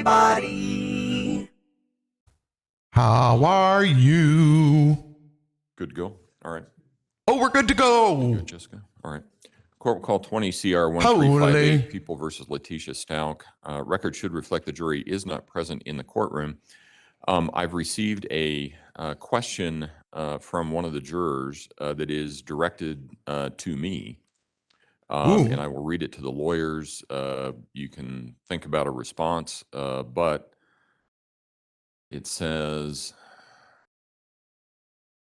everybody. How are you? Good to go. All right. Oh, we're good to go. Good, Jessica. All right. Court will call 20 CR Holy. 1358 People versus Letecia Stauch. Record should reflect the jury is not present in the courtroom. I've received a question from one of the jurors that is directed to me. And I will read it to the lawyers. You can think about a response, but it says,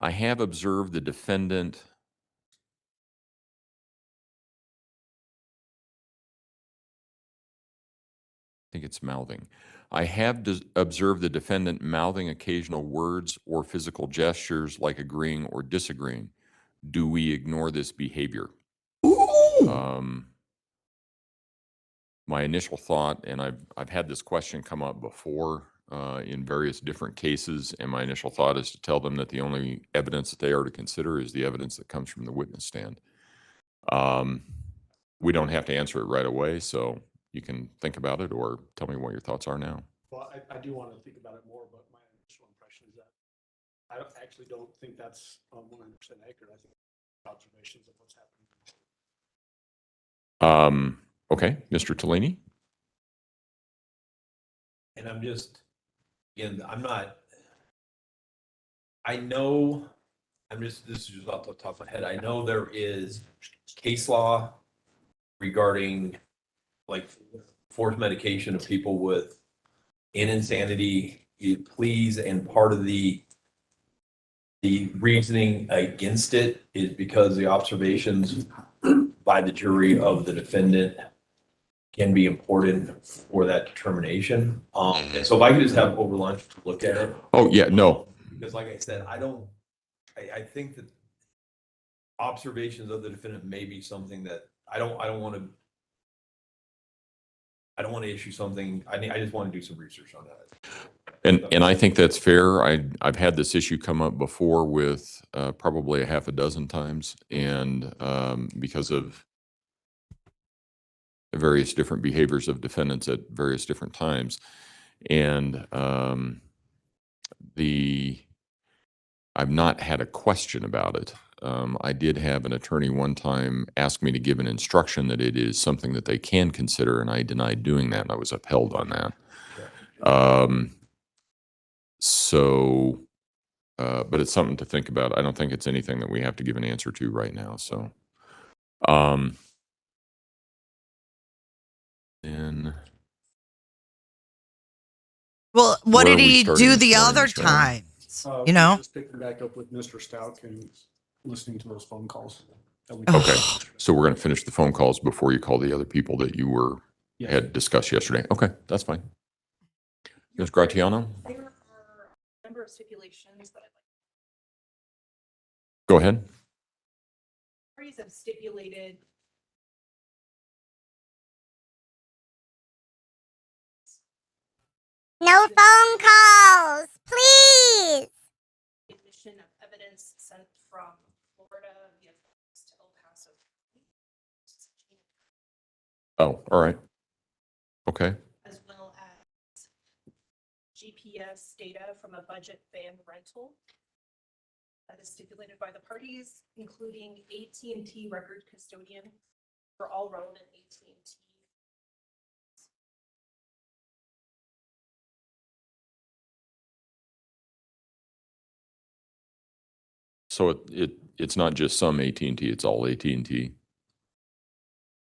I have observed the defendant. I think it's mouthing. I have observed the defendant mouthing occasional words or physical gestures like agreeing or disagreeing. Do we ignore this behavior? My initial thought, and I've had this question come up before in various different cases, and my initial thought is to tell them that the only evidence that they are to consider is the evidence that comes from the witness stand. We don't have to answer it right away, so you can think about it or tell me what your thoughts are now. Well, I do want to think about it more, but my initial impression is that I actually don't think that's 100% accurate. I think observations of what's happening. Okay, Mr. Tellini? And I'm just, again, I know, this is just off the top of my head. I know there is case law regarding like forced medication of people with insanity pleas, and part of the reasoning against it is because the observations by the jury of the defendant can be important for that determination. And so if I could just have over lunch to look at it. Oh, yeah, no. Because like I said, I think that observations of the defendant may be something that I don't want to issue something. I just want to do some research on that. And I think that's fair. I've had this issue come up before with probably a half a dozen times, and because of various different behaviors of defendants at various different times. And I've not had a question about it. I did have an attorney one time ask me to give an instruction that it is something that they can consider, and I denied doing that, and I was upheld on that. But it's something to think about. I don't think it's anything that we have to give an answer to right now. So, Well, what Where did are we he starting do this the morning, other Mr. Allen? times? You know? Just picking back up with Mr. Stauch and listening to those phone calls. Okay, so we're going to finish the phone calls before you call the other people that you had discussed yesterday. Okay, that's fine. Ms. Gratiano? There are a number of stipulations that I'd like. Go ahead. Parties have stipulated. No phone calls, please. Admission of evidence sent from Florida via fax to El Paso. Oh, all right. Okay. As well as GPS data from a budget van rental that is stipulated by the parties, including AT&T record custodian for all relevant AT&T. So it's not just some AT&T, it's all AT&T.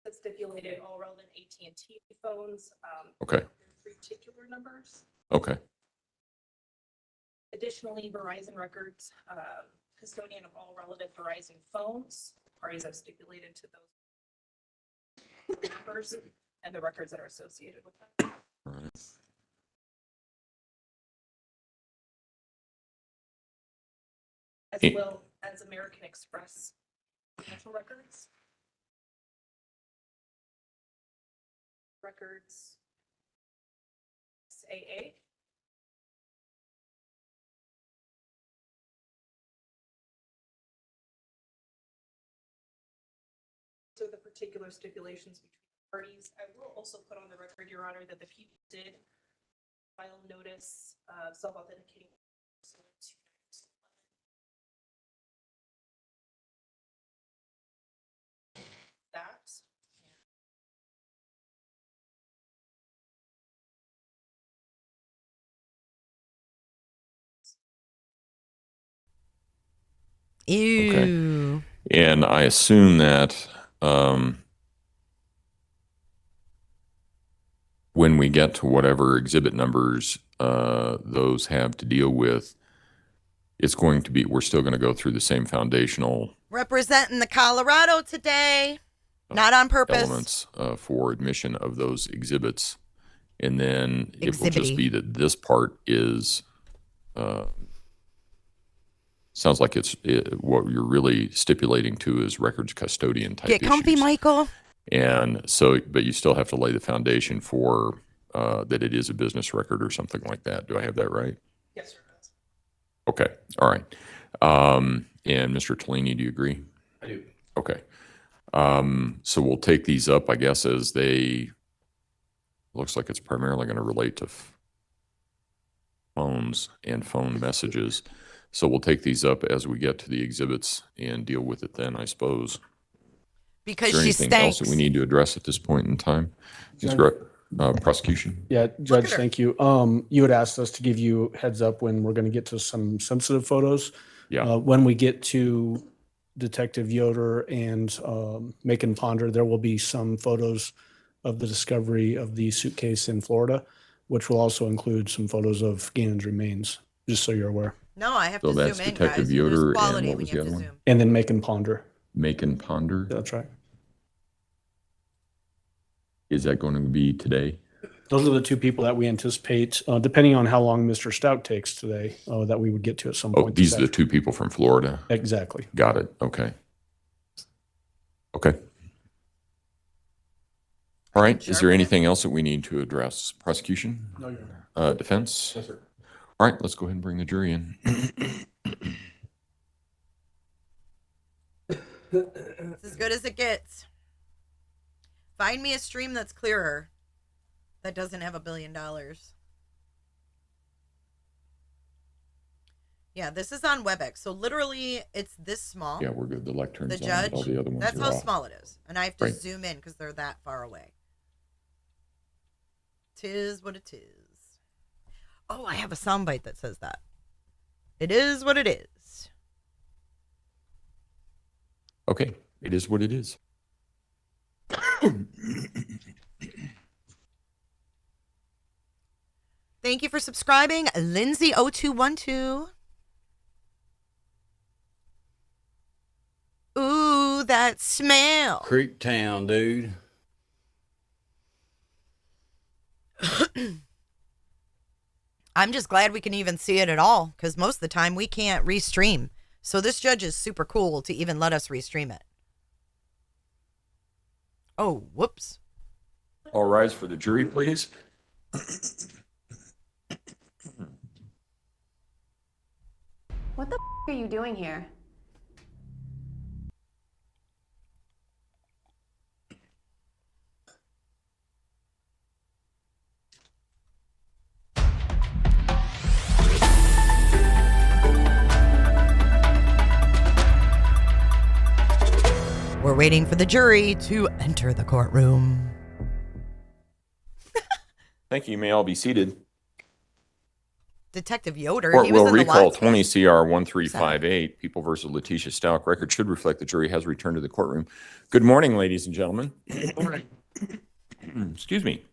That stipulated all relevant AT&T phones. Okay. Particular numbers. Okay. Additionally, Verizon records, custodian of all relevant Verizon phones. Parties have stipulated to those numbers and the records that are associated with them. All right. As well as American Express financial records. Records. SAA. So the particular stipulations between the parties. I will also put on the record, Your Honor, that the PD did file notice of self-authenticating. That. Ew. And I assume that when we get to whatever exhibit numbers those have to deal with, it's going to be, we're still going to go through the same foundational Representing the Colorado today. Not on purpose. elements for admission of those exhibits. And then it will just Exhibity. be that this part is, sounds like what you're really stipulating to is records custodian type Get comfy, issues. Michael. And so, but you still have to lay the foundation for that it is a business record or something like that. Do I have that right? Yes, sir. Okay. All right. And Mr. Tellini, do you agree? I do. Okay. So we'll take these up, I guess, as they, looks like it's primarily going to relate to phones and phone messages. So we'll take these up as we get to the exhibits and deal with it then, I suppose. Because Is there she anything else stinks. that we need to address at this point in time? Prosecution? Yeah, Judge, her. thank you. You had asked us to give you heads up when we're going to get to some sensitive photos. Yeah. When we get to Detective Yoder and Macon Ponder, there will be some photos of the discovery of the suitcase in Florida, which will also include some photos of Gannon's remains, just so you're aware. No, I have So to that's zoom in, Detective guys. Yoder There's and quality what when was you the have other to one? zoom. And then Macon Ponder. Macon Ponder? That's right. Is that going to be today? Those are the two people that we anticipate, depending on how long Mr. Stauch takes today, that we would get to at some Oh, point. these this are the two people from Florida. Exactly. Got it. Okay. Okay. All right. Is there anything else that we need to address? Prosecution? No, Your Honor. Defense? Yes, sir. All right. Let's go ahead and bring the jury in. It's as good as it gets. Find me a stream that's clearer, that doesn't have $1 billion. Yeah, this is on WebEx. So literally, it's this small. Yeah, we're good. The lectern's The on, judge, but all the other ones that's are how off. small it is. And I have to Right. zoom in because they're that far away. Tis what it is. Oh, I have a soundbite that says that. It is what it is. Okay. It is what it is. Thank you for subscribing, Lindsay0212. Ooh, that smell. Creek Town, dude. I'm just glad we can even see it at all, because most of the time we can't restream. So this judge is super cool to even let us restream it. Oh, whoops. All rise for the jury, please. What the are you doing here? We're waiting for the jury to enter the courtroom. Thank you. You may all be seated. Detective Yoder, Court he was will in the recall Watts 20 case. CR 1358, People versus Letecia Stauch. Record should reflect the jury has returned to the courtroom. Good morning, ladies and gentlemen. Excuse me.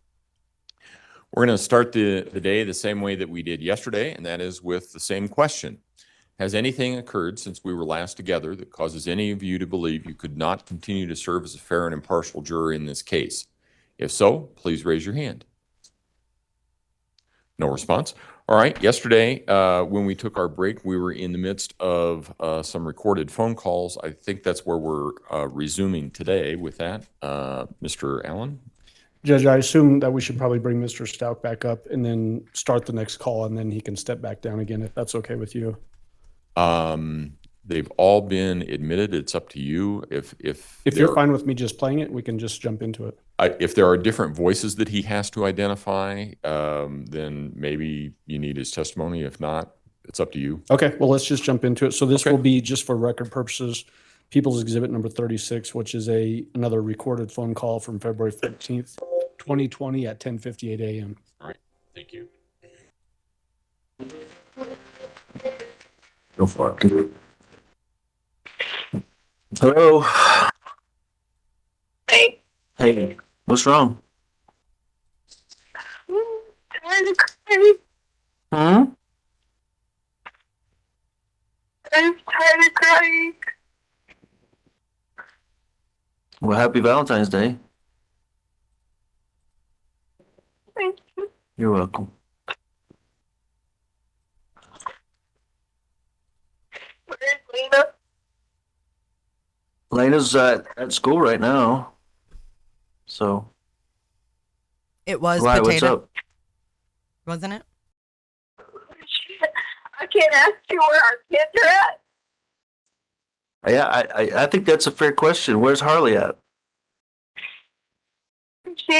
We're going to start the day the same way that we did yesterday, and that is with the same question. Has anything occurred since we were last together that causes any of you to believe you could not continue to serve as a fair and impartial juror in this case? If so, please raise your hand. No response. All right. Yesterday, when we took our break, we were in the midst of some recorded phone calls. I think that's where we're resuming today with that. Mr. Allen? Judge, I assume that we should probably bring Mr. Stauch back up and then start the next call, and then he can step back down again, if that's okay with you. They've all been admitted. It's up to you. If If you're fine with me just playing it, we can just jump into it. If there are different voices that he has to identify, then maybe you need his testimony. If not, it's up to you. Okay, well, let's just jump into it. So this Okay. will be just for record purposes, People's Exhibit number 36, which is another recorded phone call from February 15th, 2020 at 10:58 a.m. All right, thank you. Go for it. Hello. Hey. Hey, what's wrong? I'm crying. Hmm? I'm tired of crying. Well, happy Valentine's Day. Thank you. You're welcome. Where's Lena? Lena's at school right now. So, It was why, what's potato, up? wasn't it? I can't ask you where our kids are at. Yeah, I think that's a fair question. Where's Harley at? She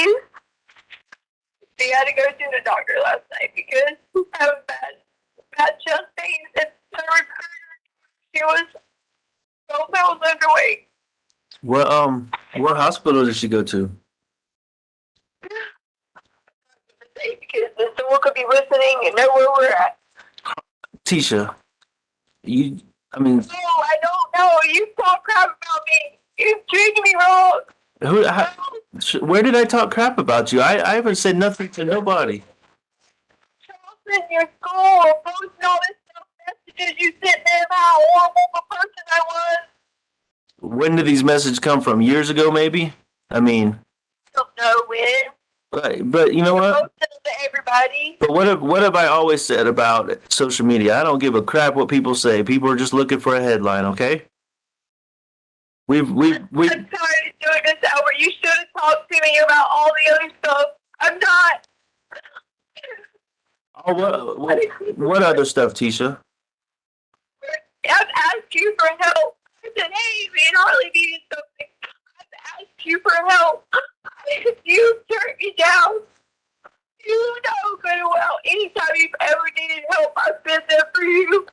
had to go to the doctor last night because she had bad chest pain and the recruiter. She was 12 pounds underweight. What hospital did she go to? Because someone could be listening and know where we're at. Tisha, No, I don't know. You talk crap about me. You treated me wrong. where did I talk crap about you? I haven't said nothing to nobody. Charles in your school or posting all this stuff, messages you sent them how horrible of a person I was. When did these messages come from? Years ago, maybe? I mean, Don't know when. but you know what? Posted them to everybody. But what have I always said about social media? I don't give a crap what people say. People are just looking for a headline, okay? I'm tired of doing this, Albert. You should have talked to me about all the other stuff. I'm not. Oh, what other stuff, Tisha? I've asked you for help. I said, hey, me and Harley needed something. I've asked you for help. You turned me down. You know good and well. Anytime you've ever needed help, I've been there for you.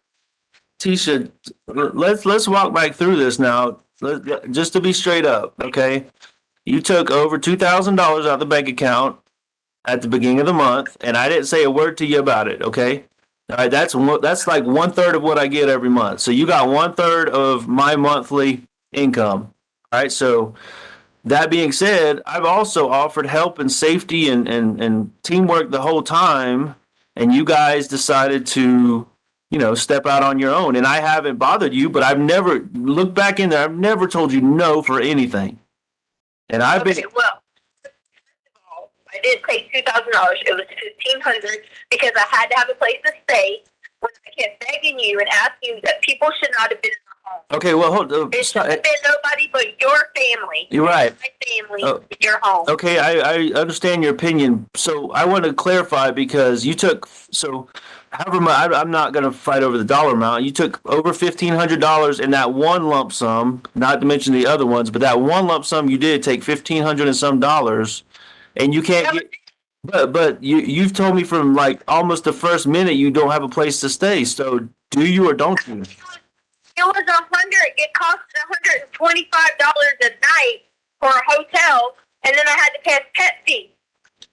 Tisha, let's walk back through this now. Just to be straight up, okay? You took over $2,000 out of the bank account at the beginning of the month, and I didn't say a word to you about it, okay? All right, that's like 1/3 of what I get every month. So you got 1/3 of my monthly income. All right, so that being said, I've also offered help and safety and teamwork the whole time, and you guys decided to, step out on your own. And I haven't bothered you, but I've never looked back in there. I've never told you no for anything. And I've been. Okay, well, first of all, I didn't take $2,000. It was $1,500 because I had to have a place to stay. When I kept begging you and asking you that people should not have been in the home. Okay, well, hold. It should have been nobody but your family. You're right. My family in your home. Okay, I understand your opinion. So I want to clarify because you took however much. I'm not going to fight over the dollar amount. You took over $1,500 in that one lump sum, not to mention the other ones, but that one lump sum you did take $1,500 and some dollars, and you can't get. But you've told me from like almost the first minute you don't have a place to stay. So do you or don't you? It was it cost $125 a night for a hotel, and then I had to pay a pet fee.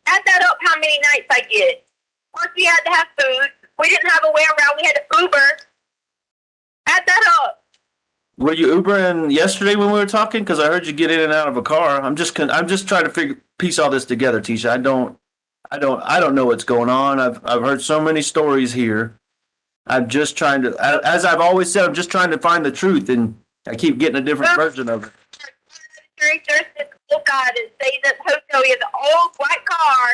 Add that up, how many nights I get. Plus we had to have food. We didn't have a way around. We had to Uber. Add that up. Were you Ubering yesterday when we were talking? Because I heard you get in and out of a car. I'm just trying to piece all this together, Tisha. I don't know what's going on. I've heard so many stories here. I'm just trying to, as I've always said, I'm just trying to find the truth, and I keep getting a different version of it. There's this little guy that stays at the hotel. He has an old white car,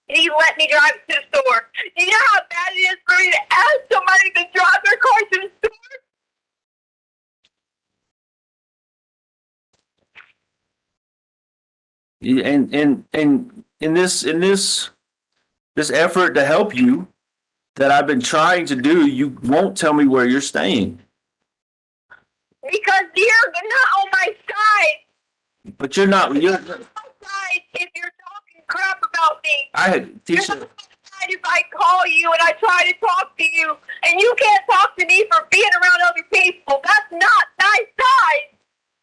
and he let me drive it to the store. You know how bad it is for me to ask somebody to drive their car to the store? And in this effort to help you that I've been trying to do, you won't tell me where you're staying. Because you're not on my side. But you're not. On my side guys, if you're talking crap about me, Tisha, if I call you and I try to talk to you and you can't talk to me for being around other people, that's not nice, guys.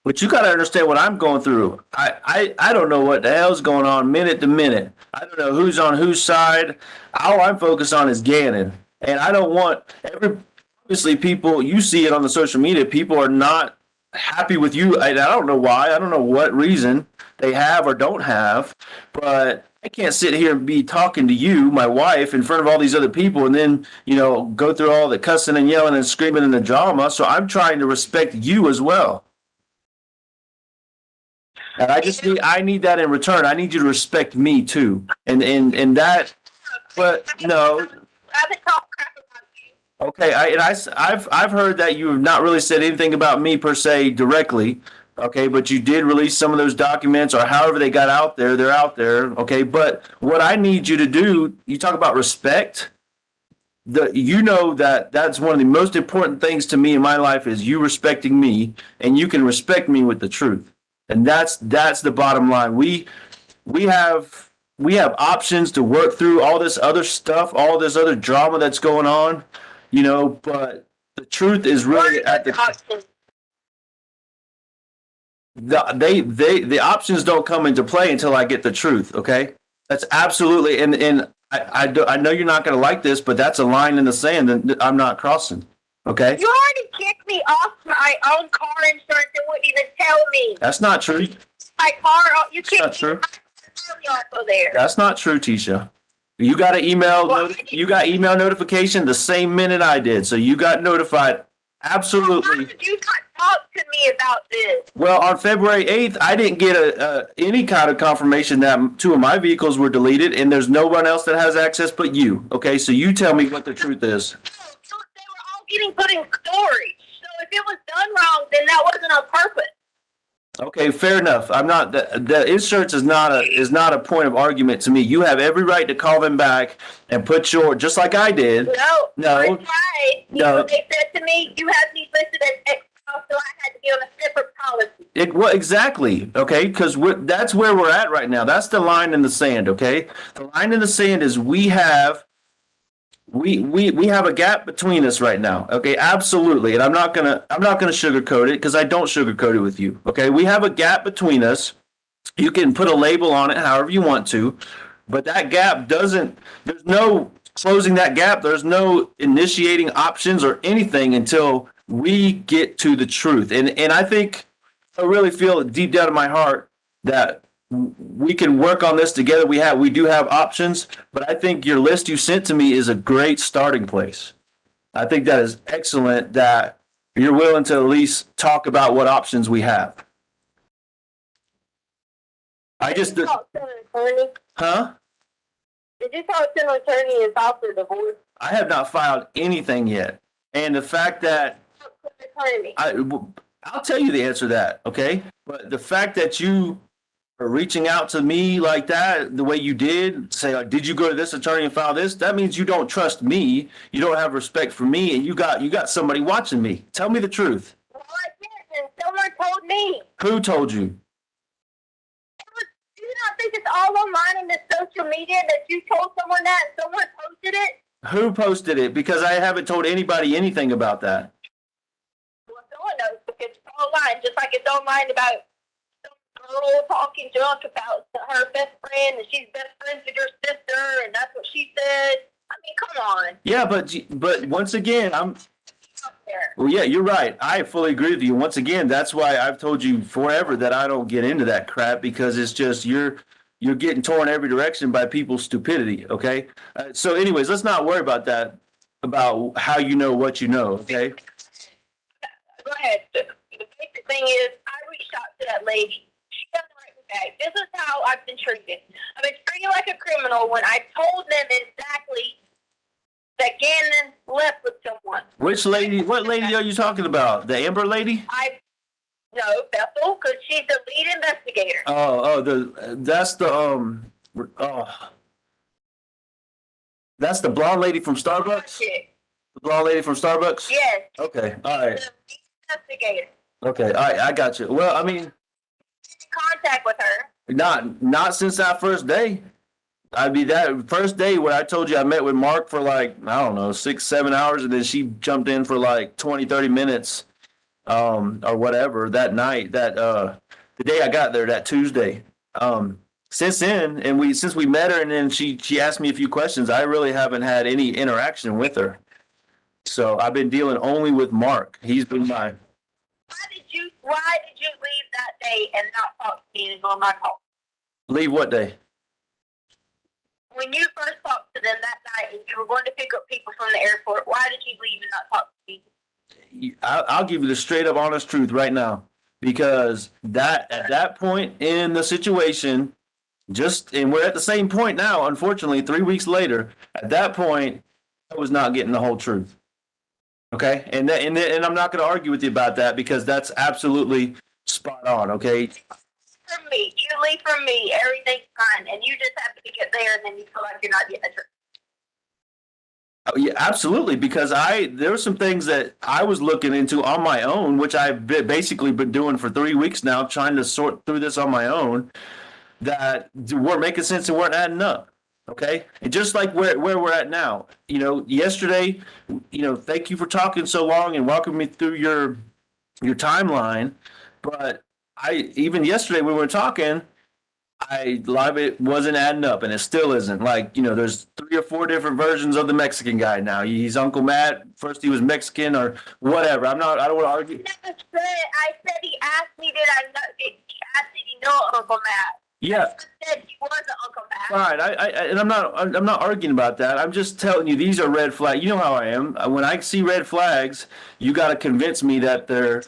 but you got to understand what I'm going through. I don't know what the hell's going on minute to minute. I don't know who's on whose side. All I'm focused on is Gannon. And I don't want obviously people, you see it on the social media, people are not happy with you. I don't know why. I don't know what reason they have or don't have, but I can't sit here and be talking to you, my wife, in front of all these other people and then, go through all the cussing and yelling and screaming and the drama. So I'm trying to respect you as well. And I need that in return. I need you to respect me too. And that, but no. I haven't talked crap about you. Okay, I've heard that you have not really said anything about me per se directly. Okay, but you did release some of those documents, or however they got out there. They're out there. Okay, but what I need you to do, you talk about respect. That's one of the most important things to me in my life is you respecting me, and you can respect me with the truth. And that's the bottom line. We have options to work through all this other stuff, all this other drama that's going on, but the truth is really at the options don't come into play until I get the truth. Okay, that's absolutely, and I know you're not going to like this, but that's a line in the sand that I'm not crossing. Okay. You already kicked me off my own car insurance and wouldn't even tell me. That's not true. My car, you That's not kicked true. me off there. That's not true, Tisha. You got an email. You got email notification the same minute I did, so you got notified. Absolutely. Why did you not talk to me about this? Well, on February 8th, I didn't get any kind of confirmation that 2 of my vehicles were deleted, and there's no one else that has access but you. Okay, so you tell me what the truth is. They were all getting put in storage. So if it was done wrong, then that wasn't on purpose. Okay, fair enough. I'm not the insurance is not a point of argument to me. You have every right to call them back and put your, just like I did. No. I tried. No. They said to me, you have me listed as ex-spouse, so I had to be on a separate policy. Well, exactly. Okay, because that's where we're at right now. That's the line in the sand. Okay, the line in the sand is we have a gap between us right now. Okay, absolutely. And I'm not gonna sugarcoat it because I don't sugarcoat it with you. Okay, we have a gap between us. You can put a label on it however you want to, but that gap there's no closing that gap. There's no initiating options or anything until we get to the truth. And I really feel deep down in my heart that we can work on this together. We do have options, but I think your list you sent to me is a great starting place. I think that is excellent that you're willing to at least talk about what options we have. Did you talk to an attorney? Huh? Did you talk to an attorney and file for divorce? I have not filed anything yet. And the fact that I'll tell you the answer to that, okay? But the fact that you are reaching out to me like that, the way you did, say, did you go to this attorney and file this? That means you don't trust me. You don't have respect for me, and you got somebody watching me. Tell me the truth. Well, I did, and someone told me. Who told you? Do you not think it's all online in the social media that you told someone that and someone posted it? Who posted it? Because I haven't told anybody anything about that. Well, someone knows because it's online, just like it's online about some girl talking junk about her best friend, and she's best friends with your sister, and that's what she said. I mean, come on. Yeah, but once again, well, yeah, you're right. I fully agree with you. Once again, that's why I've told you forever that I don't get into that crap, because it's just you're getting torn every direction by people's stupidity. Okay. So anyways, let's not worry about that, about how you know what you know. Okay. Go ahead. The basic thing is, I reached out to that lady. She doesn't write me back. This is how I've been treated. I've been treated like a criminal when I told them exactly that Gannon left with someone. Which lady? What lady are you talking about? The Amber lady? No, Bethel, because she's the lead investigator. That's the blonde lady from Starbucks? The blonde lady from Starbucks? Yes. Okay, all right. The lead investigator. Okay, all right, I got you. Well, I mean, Contact with her. Not since that first day. I'd be that first day where I told you I met with Mark for like, I don't know, 6, 7 hours, and then she jumped in for like 20, 30 minutes, or whatever that night, the day I got there, that Tuesday. Since then, since we met her and then she asked me a few questions, I really haven't had any interaction with her. So I've been dealing only with Mark. He's been my. Why did you leave that day and not talk to me and go on my call? Leave what day? When you first talked to them that night and you were going to pick up people from the airport, why did you leave and not talk to me? I'll give you the straight up honest truth right now, because at that point in the situation, and we're at the same point now, unfortunately, 3 weeks later, at that point, I was not getting the whole truth. Okay. And I'm not going to argue with you about that, because that's absolutely spot on. Okay. From me, you leave from me, everything's fine, and you just happen to get there and then you feel like you're not getting the truth. Oh, yeah, absolutely. Because there were some things that I was looking into on my own, which I've basically been doing for 3 weeks now, trying to sort through this on my own, that weren't making sense and weren't adding up. Okay. And just like where we're at now, yesterday, thank you for talking so long and walking me through your timeline. But even yesterday when we were talking, a lot of it wasn't adding up, and it still isn't. Like, there's 3 or 4 different versions of the Mexican guy now. He's Uncle Matt. First he was Mexican or whatever. I don't want to argue. I said he asked me, did I know? He asked, did he know Uncle Matt? Yeah. I said he wasn't Uncle Matt. Fine. I'm not arguing about that. I'm just telling you, these are red flags. You know how I am. When I see red flags, you got to convince me that the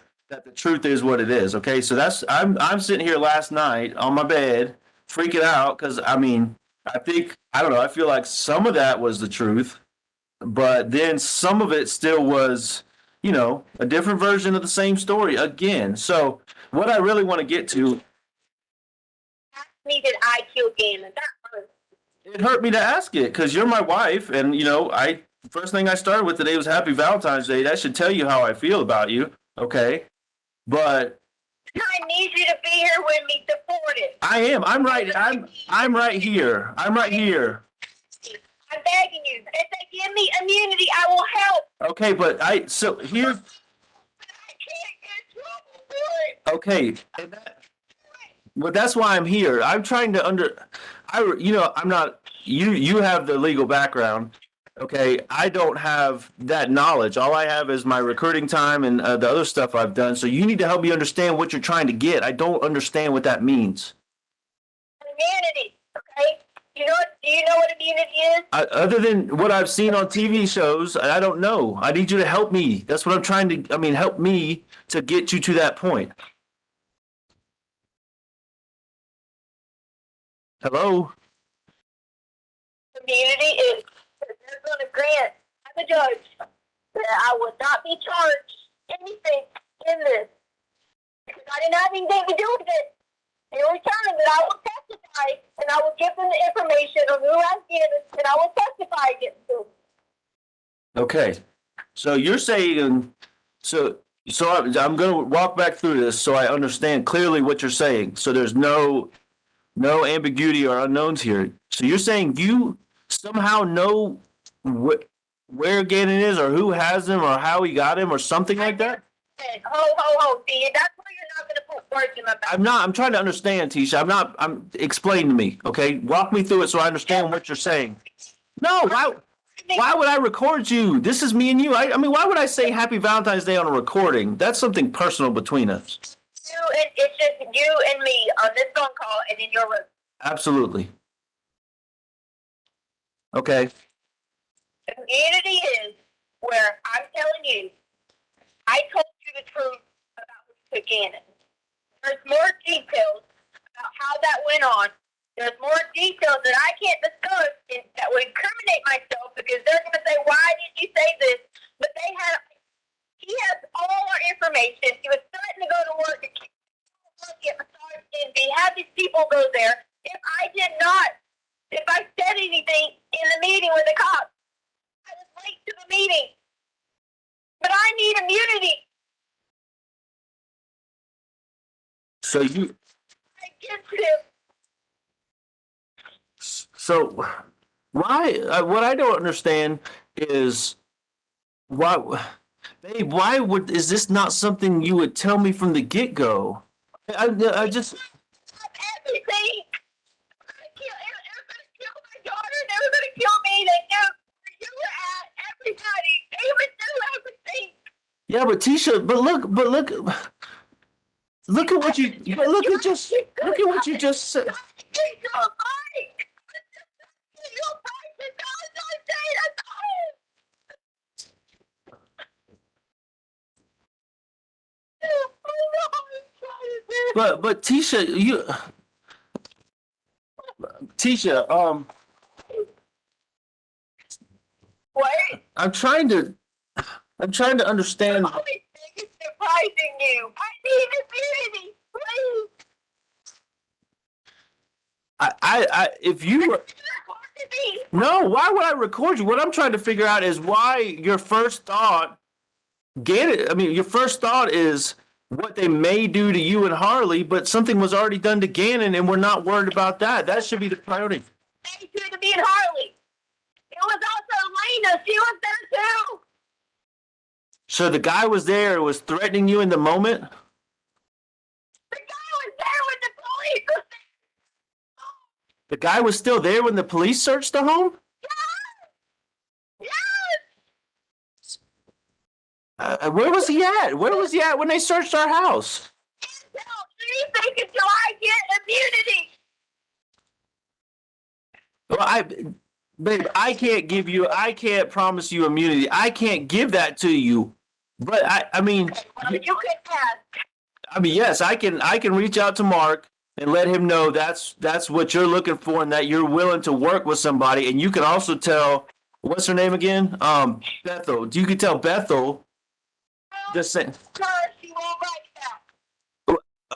truth is what it is. Okay. So I'm sitting here last night on my bed freaking out because I don't know. I feel like some of that was the truth, but then some of it still was, a different version of the same story again. So what I really want to get to. Me, did I kill Gannon? That hurt. It hurt me to ask it because you're my wife, and first thing I started with today was Happy Valentine's Day. That should tell you how I feel about you, okay? But I need you to be here with me, support it. I am. I'm right. I'm right here. I'm right here. I'm begging you. If they give me immunity, I will help. Okay, but here. But I can't get in trouble for it. Okay. Well, that's why I'm here. I'm trying to I'm not, you have the legal background. Okay. I don't have that knowledge. All I have is my recruiting time and the other stuff I've done. So you need to help me understand what you're trying to get. I don't understand what that means. Immunity. Okay. Do you know what immunity is? Other than what I've seen on TV shows, I don't know. I need you to help me. That's what I'm trying to, help me to get you to that point. Hello? Immunity is that they're going to grant as a judge that I would not be charged anything in this because I didn't have anything to do with it. In return, that I will testify and I will give them the information of who has given and I will testify against them. Okay. So you're saying, so I'm going to walk back through this so I understand clearly what you're saying. So there's no ambiguity or unknowns here. So you're saying you somehow know where Gannon is or who has him or how he got him or something like that? See, that's why you're not going to put words in my mouth. I'm trying to understand, Tisha. Explain to me, okay? Walk me through it so I understand what you're saying. No, why would I record you? This is me and you. Why would I say Happy Valentine's Day on a recording? That's something personal between us. It's just you and me on this phone call and in your room. Absolutely. Okay. Immunity is where I'm telling you, I told you the truth about who took Gannon. There's more details about how that went on. There's more details that I can't discuss that would incriminate myself because they're going to say, why did you say this? But he has all our information. He was threatening to go to work and get massaged and have these people go there. If I said anything in the meeting with the cops, I was late to the meeting. But I need immunity. So you. Against him. So why? What I don't understand is why, babe. Why would is this not something you would tell me from the get go? I just Everything. They were gonna kill my daughter. They were gonna kill me. They knew where you were at. Everybody. They would do everything. yeah, but Tisha, look at what you look at what you just said. But Tisha, What? I'm trying to understand. Only thing is surprising you. I need immunity, please. If you were no, why would I record you? What I'm trying to figure out is why your first thought, your first thought is what they may do to you and Harley, but something was already done to Gannon, and we're not worried about that. That should be the priority. They do to me and Harley. It was also Lena. She was there too. So the guy was there, was threatening you in the moment. The guy was there when the police was there. The guy was still there when the police searched the home. Yes. Where was he at? Where was he at when they searched our house? Can't tell anything until I get immunity. Well, babe, I can't promise you immunity. I can't give that to you. But You can ask. yes, I can reach out to Mark and let him know that's what you're looking for and that you're willing to work with somebody. And you can also tell, what's her name again? Bethel. You can tell Bethel the same. Sir, she won't like that.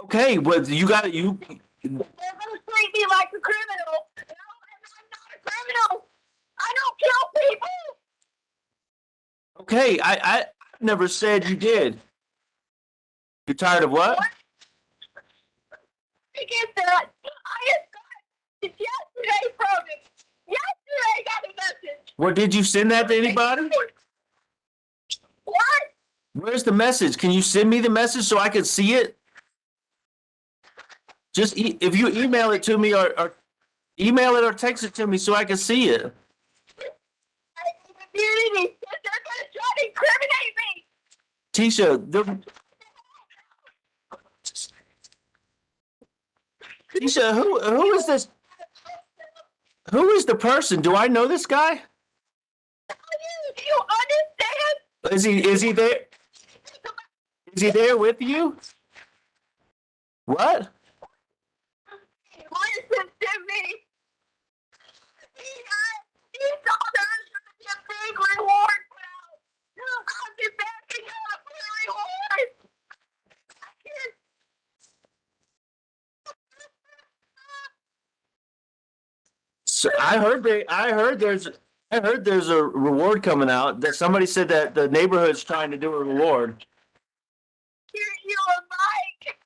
Okay, but you got you. They're gonna treat me like a criminal. No, I'm not a criminal. I don't kill people. Okay, I never said you did. You're tired of what? I get that. I had got it yesterday from him. Yesterday I got a message. Well, did you send that to anybody? What? Where's the message? Can you send me the message so I can see it? Just if you email it to me or email it or text it to me so I can see it. I need immunity. They're gonna try to incriminate me. Tisha, Tisha, who is this? Who is the person? Do I know this guy? Do you understand? Is he there? Is he there with you? What? Listen to me. He told her there's going to be a big reward put out. I'll be backing up for the reward. I can't. So I heard there's a reward coming out. That somebody said that the neighborhood's trying to do a reward. Hear you a mic.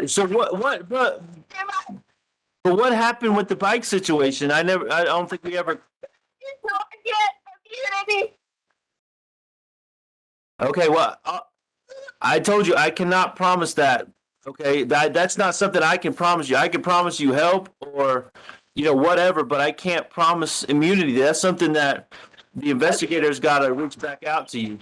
So but what happened with the bike situation? I don't think we ever. Until I get immunity. Okay, well, I told you I cannot promise that. Okay, that's not something I can promise you. I can promise you help or, whatever, but I can't promise immunity. That's something that the investigators got to reach back out to you.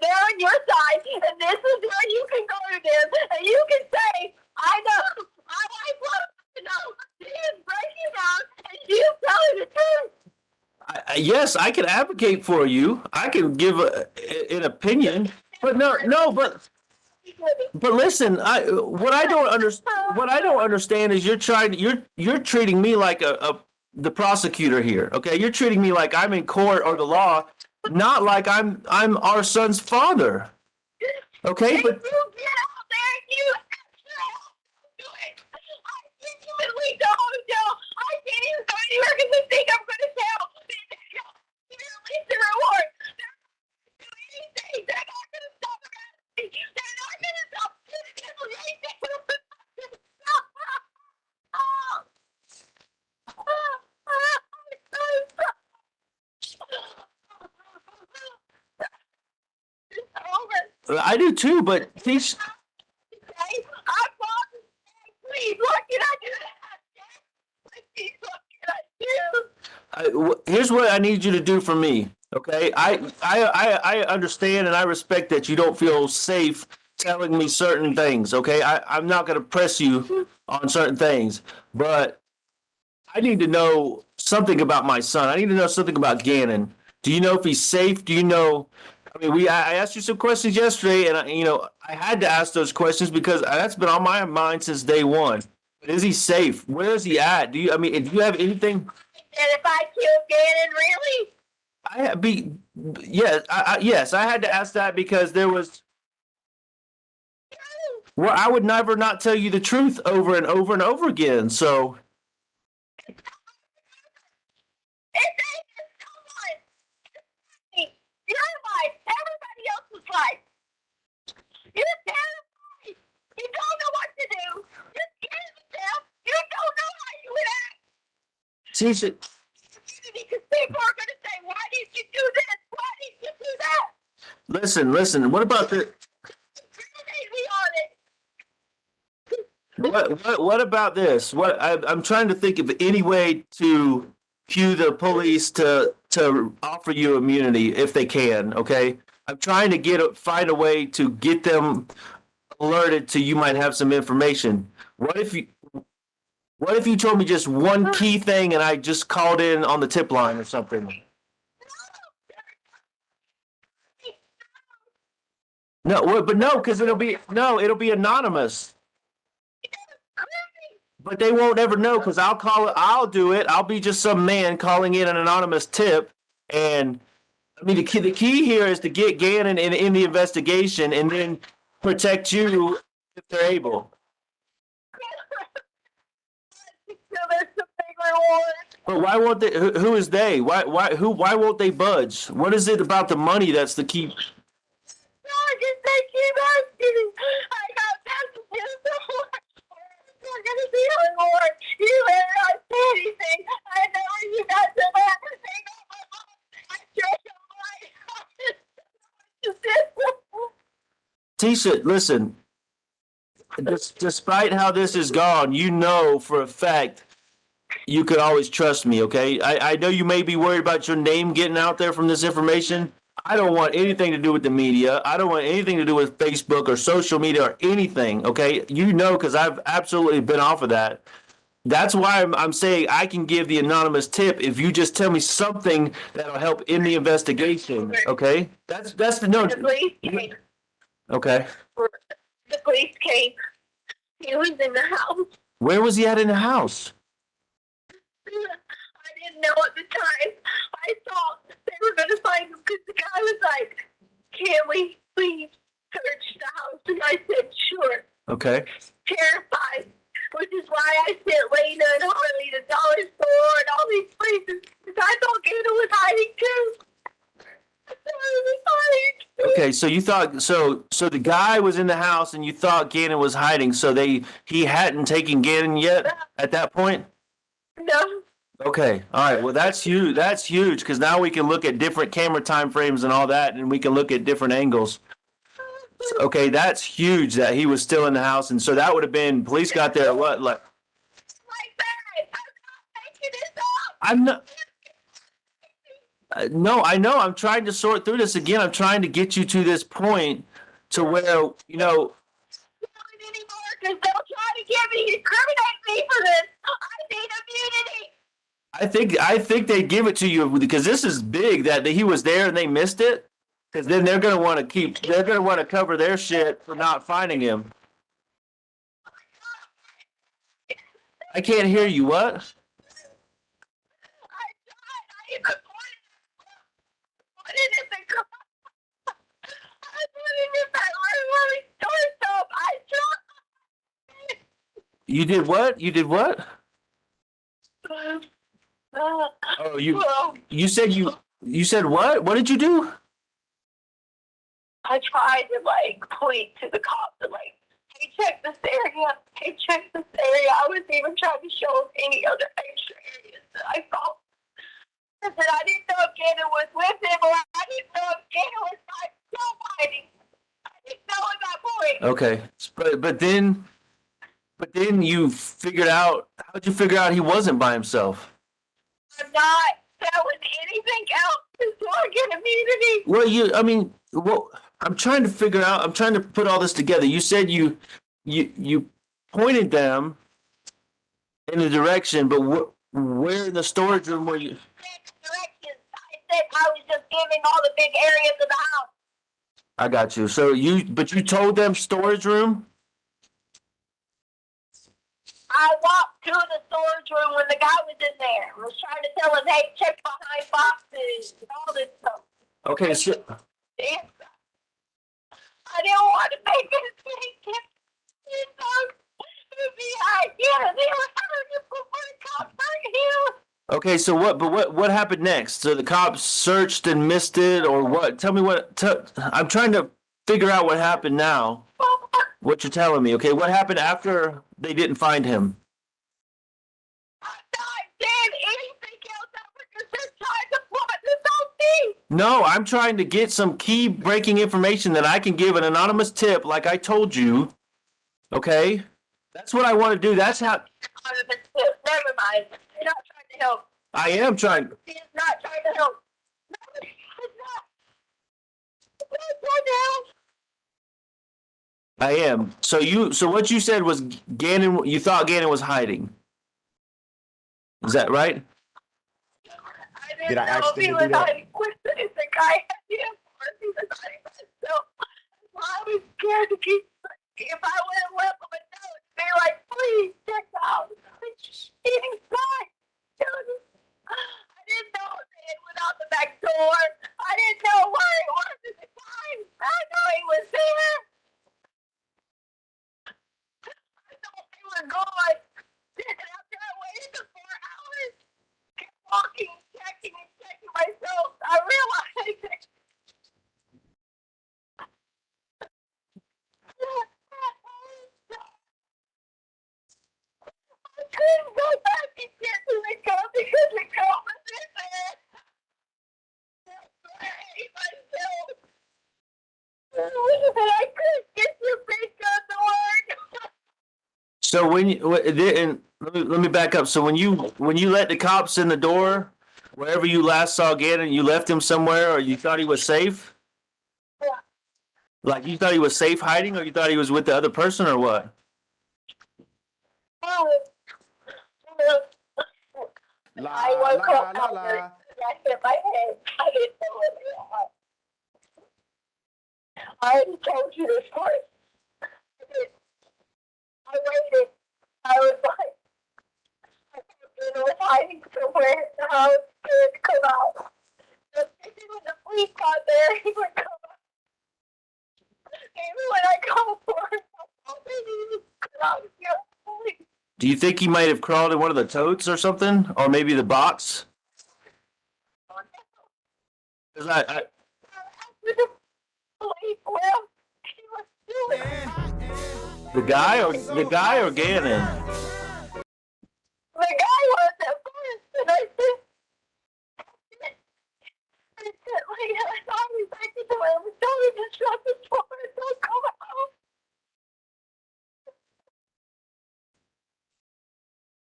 They're on your side, and this is where you can go to them, and you can say, I know, my wife wants to know, she is breaking out, and she is telling the truth. Yes, I can advocate for you. I can give an opinion, but but listen, what I don't understand is you're treating me like the prosecutor here. Okay, you're treating me like I'm in court or the law, not like I'm our son's father. Okay, but you get out there and you do it. I genuinely don't know. I can't even go anywhere because they think I'm going to tell. They I do too, but these. Okay? I bought the thing. Please, what can I do to have that? Please, what can I do? Here's what I need you to do for me. Okay, I understand and I respect that you don't feel safe telling me certain things. Okay, I'm not going to press you on certain things, but I need to know something about my son. I need to know something about Gannon. Do you know if he's safe? Do you know? I mean, I asked you some questions yesterday, and I had to ask those questions because that's been on my mind since day one. But is he safe? Where is he at? Do you have anything? And if I kill Gannon, really? Yes, I had to ask that because there was. Well, I would never not tell you the truth over and over and over again. So. Your life, everybody else's life. You're terrified. You don't know what to do. You're scared of yourself. You don't know how you would act. Teach it. Because people are going to say, why did you do this? Why did you do that? Listen. What about the? Incriminate me on it. What about this? I'm trying to think of any way to cue the police to offer you immunity if they can. Okay, I'm trying to find a way to get them alerted to you might have some information. What if you told me just one key thing and I just called in on the tip line or something? No, but no, because it'll be anonymous. But they won't ever know because I'll call it. I'll do it. I'll be just some man calling in an anonymous tip. And I mean, the key here is to get Gannon in the investigation and then protect you if they're able. So there's some big reward. But why won't they? Who is they? Why won't they budge? What is it about the money that's the key? No, just they keep asking. I got messages. We're going to be on board. You better not say anything. I know you got some everything on my mom. I just Tisha, listen. Despite how this is gone, you know for a fact you could always trust me, okay? I know you may be worried about your name getting out there from this information. I don't want anything to do with the media. I don't want anything to do with Facebook or social media or anything, okay? You know, because I've absolutely been off of that. That's why I'm saying I can give the anonymous tip if you just tell me something that'll help in the investigation, okay? That's the no. The police came. Okay. The police came. He was in the house. Where was he at in the house? I didn't know at the time. I thought they were going to find him because the guy was like, can we please search the house? And I said, sure. Okay. Terrified, which is why I sent Lena and Harley to Dollar Store and all these places because I thought Gannon was hiding too. I thought he was hiding too. Okay, so you thought so the guy was in the house and you thought Gannon was hiding, so he hadn't taken Gannon yet at that point? No. Okay, all right. Well, that's huge. That's huge because now we can look at different camera time frames and all that, and we can look at different angles. Okay, that's huge that he was still in the house, and so that would have been police got there at what like. Like that. I'm not making this up. I'm not. No, I know. I'm trying to sort through this again. I'm trying to get you to this point to where Anymore because they'll try to incriminate me for this. I need immunity. I think they give it to you because this is big that he was there and they missed it. Because then they're going to want to cover their shit for not finding him. I can't hear you. What? I even put it in the car. I put it in that room where we store stuff. I tried. You did what? You did what? Oh, you said you said what? What did you do? I tried to point to the cops and hey, check this area. Hey, check this area. I was even trying to show them any other extra areas that I saw. I said I didn't know if Gannon was with him or I didn't know if Gannon was still hiding. I Okay, but then you figured out. How'd you figure out he wasn't by himself? I'm not selling anything else until I get immunity. Well, I mean, well, I'm trying to figure out. I'm trying to put all this together. You said you pointed them in the direction, but where in the storage room were you? Directions. I said I was just giving all the big areas of the house. I got you. But you told them storage room? I walked to the storage room when the guy was in there. I was trying to tell him, hey, check behind boxes and all this stuff. Okay, so Damn. I didn't want to make it think it'd be idea. They were hurting before the cops hurt him. okay, so what happened next? So the cops searched and missed it, or what? Tell me I'm trying to figure out what happened now. What you're telling me, okay? What happened after they didn't find him? I'm not saying anything else. I was just trying to plot this whole thing. No, I'm trying to get some key breaking information that I can give an anonymous tip, like I told you. Okay, that's what I want to do. That's how Never mind. You're not trying to help. I am trying. He's not trying to help. No, he's not. He's not trying to help. I am. So what you said was Gannon. You thought Gannon was hiding. Is that right? I didn't know if he was hiding with it. The guy had him, or if he was hiding myself. I was scared to keep. If I would have left him a note, be like, please check out. He's not. I didn't know if they had went out the back door. I didn't know where he was at the time. I know he was there. I thought they were gone. And after I waited the 4 hours, kept walking, checking myself, I realized that I couldn't go back and get to the car because the car was in there. I hate myself. And I couldn't get your big gun to work. So let me back up. So when you let the cops in the door, wherever you last saw Gannon, you left him somewhere, or you thought he was safe? Yeah. Like you thought he was safe hiding, or you thought he was with the other person, or what? I woke up out there and I hit my head. I didn't know what it was. I already told you this story. I waited. I was like, I thought I was hiding somewhere, and I was scared to come out. If when the police got there, he would come out. Even when I called for him, I thought maybe he was out of the police. Do you think he might have crawled in one of the totes or something, or maybe the box? 'Cause I The police left. He was still there. the guy or Gannon? The guy was at first, and I said, I thought he was back in the room and told him to shut the door and don't come out.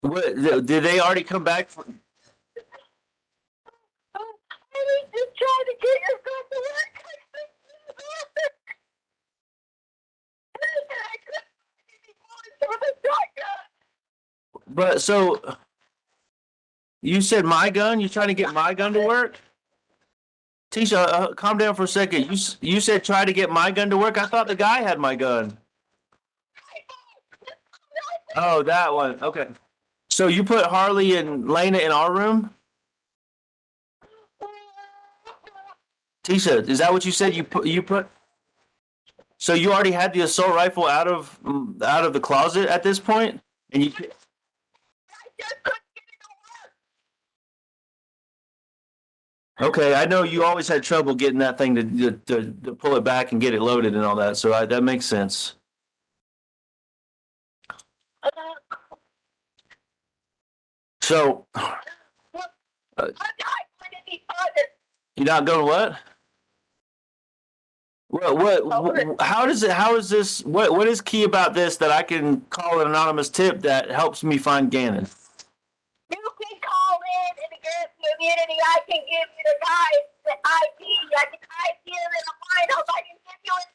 What did they already come back? I was just trying to get your son to work. I couldn't find any bullets for the shotgun. But so you said my gun. You trying to get my gun to work? Tisha, calm down for a second. You said try to get my gun to work. I thought the guy had my gun. Oh, that one. Okay. So you put Harley and Lena in our room? Tisha, is that what you said? You put. So you already had the assault rifle out of the closet at this point, and you. I just couldn't get it to work. Okay, I know you always had trouble getting that thing to pull it back and get it loaded and all that, so that makes sense. So, I'm not going to be honest. you're not going what? how is this, what is key about this that I can call an anonymous tip that helps me find Gannon? You can call in and get the immunity. I can give you the guy's ID. I can ID him in a lineup. I can give you his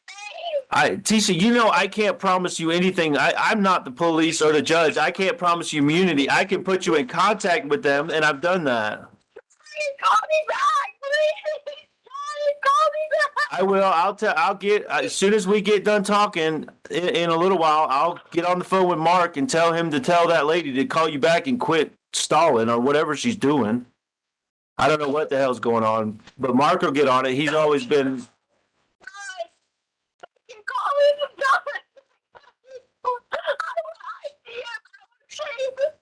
name. Tisha, you know I can't promise you anything. I'm not the police or the judge. I can't promise you immunity. I can put you in contact with them, and I've done that. Please call me back, please. Please call me back. I will. I'll get as soon as we get done talking in a little while. I'll get on the phone with Mark and tell him to tell that lady to call you back and quit stalling or whatever she's doing. I don't know what the hell's going on, but Mark will get on it. He's always been. Guys, you call me the government. I will ID him. I will shame him.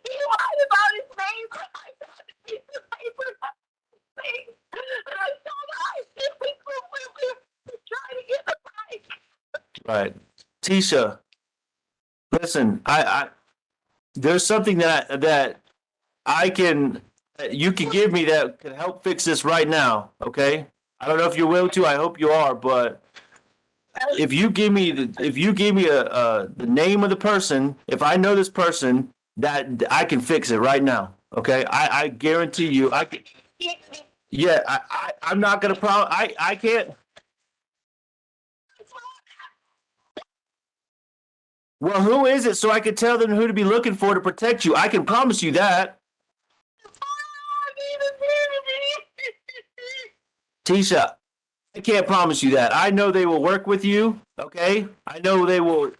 He lied about his name. I got a piece of paper. And I saw the ID. We're trying to get the bike. Right. Tisha, listen, I there's something that I can, you can give me that can help fix this right now, okay? I don't know if you're willing to, I hope you are, but if you give me the name of the person, if I know this person, that I can fix it right now, okay? I guarantee you, I can, yeah, I'm not gonna I can't. Well, who is it so I can tell them who to be looking for to protect you? I can promise you that. Tisha, I can't promise you that. I know they will work with you, okay? I know they will.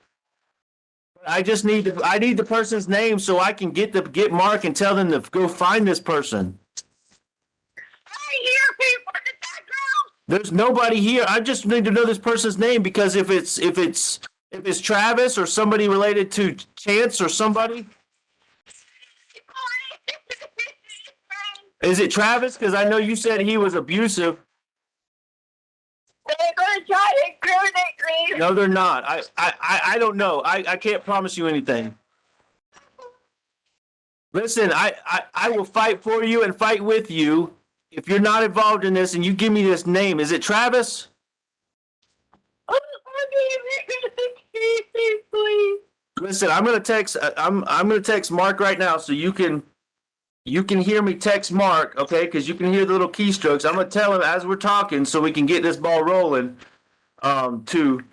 I just need I need the person's name so I can get Mark and tell them to go find this person. I hear people in the background. There's nobody here. I just need to know this person's name because if it's Travis or somebody related to Chance or somebody. Is it Travis? Because I know you said he was abusive. They're going to try to incriminate me. No, they're not. I don't know. I can't promise you anything. Listen, I will fight for you and fight with you if you're not involved in this and you give me this name. Is it Travis? Please. Listen, I'm gonna text Mark right now so you can hear me text Mark, okay? Because you can hear the little keystrokes. I'm gonna tell him as we're talking so we can get this ball rolling. To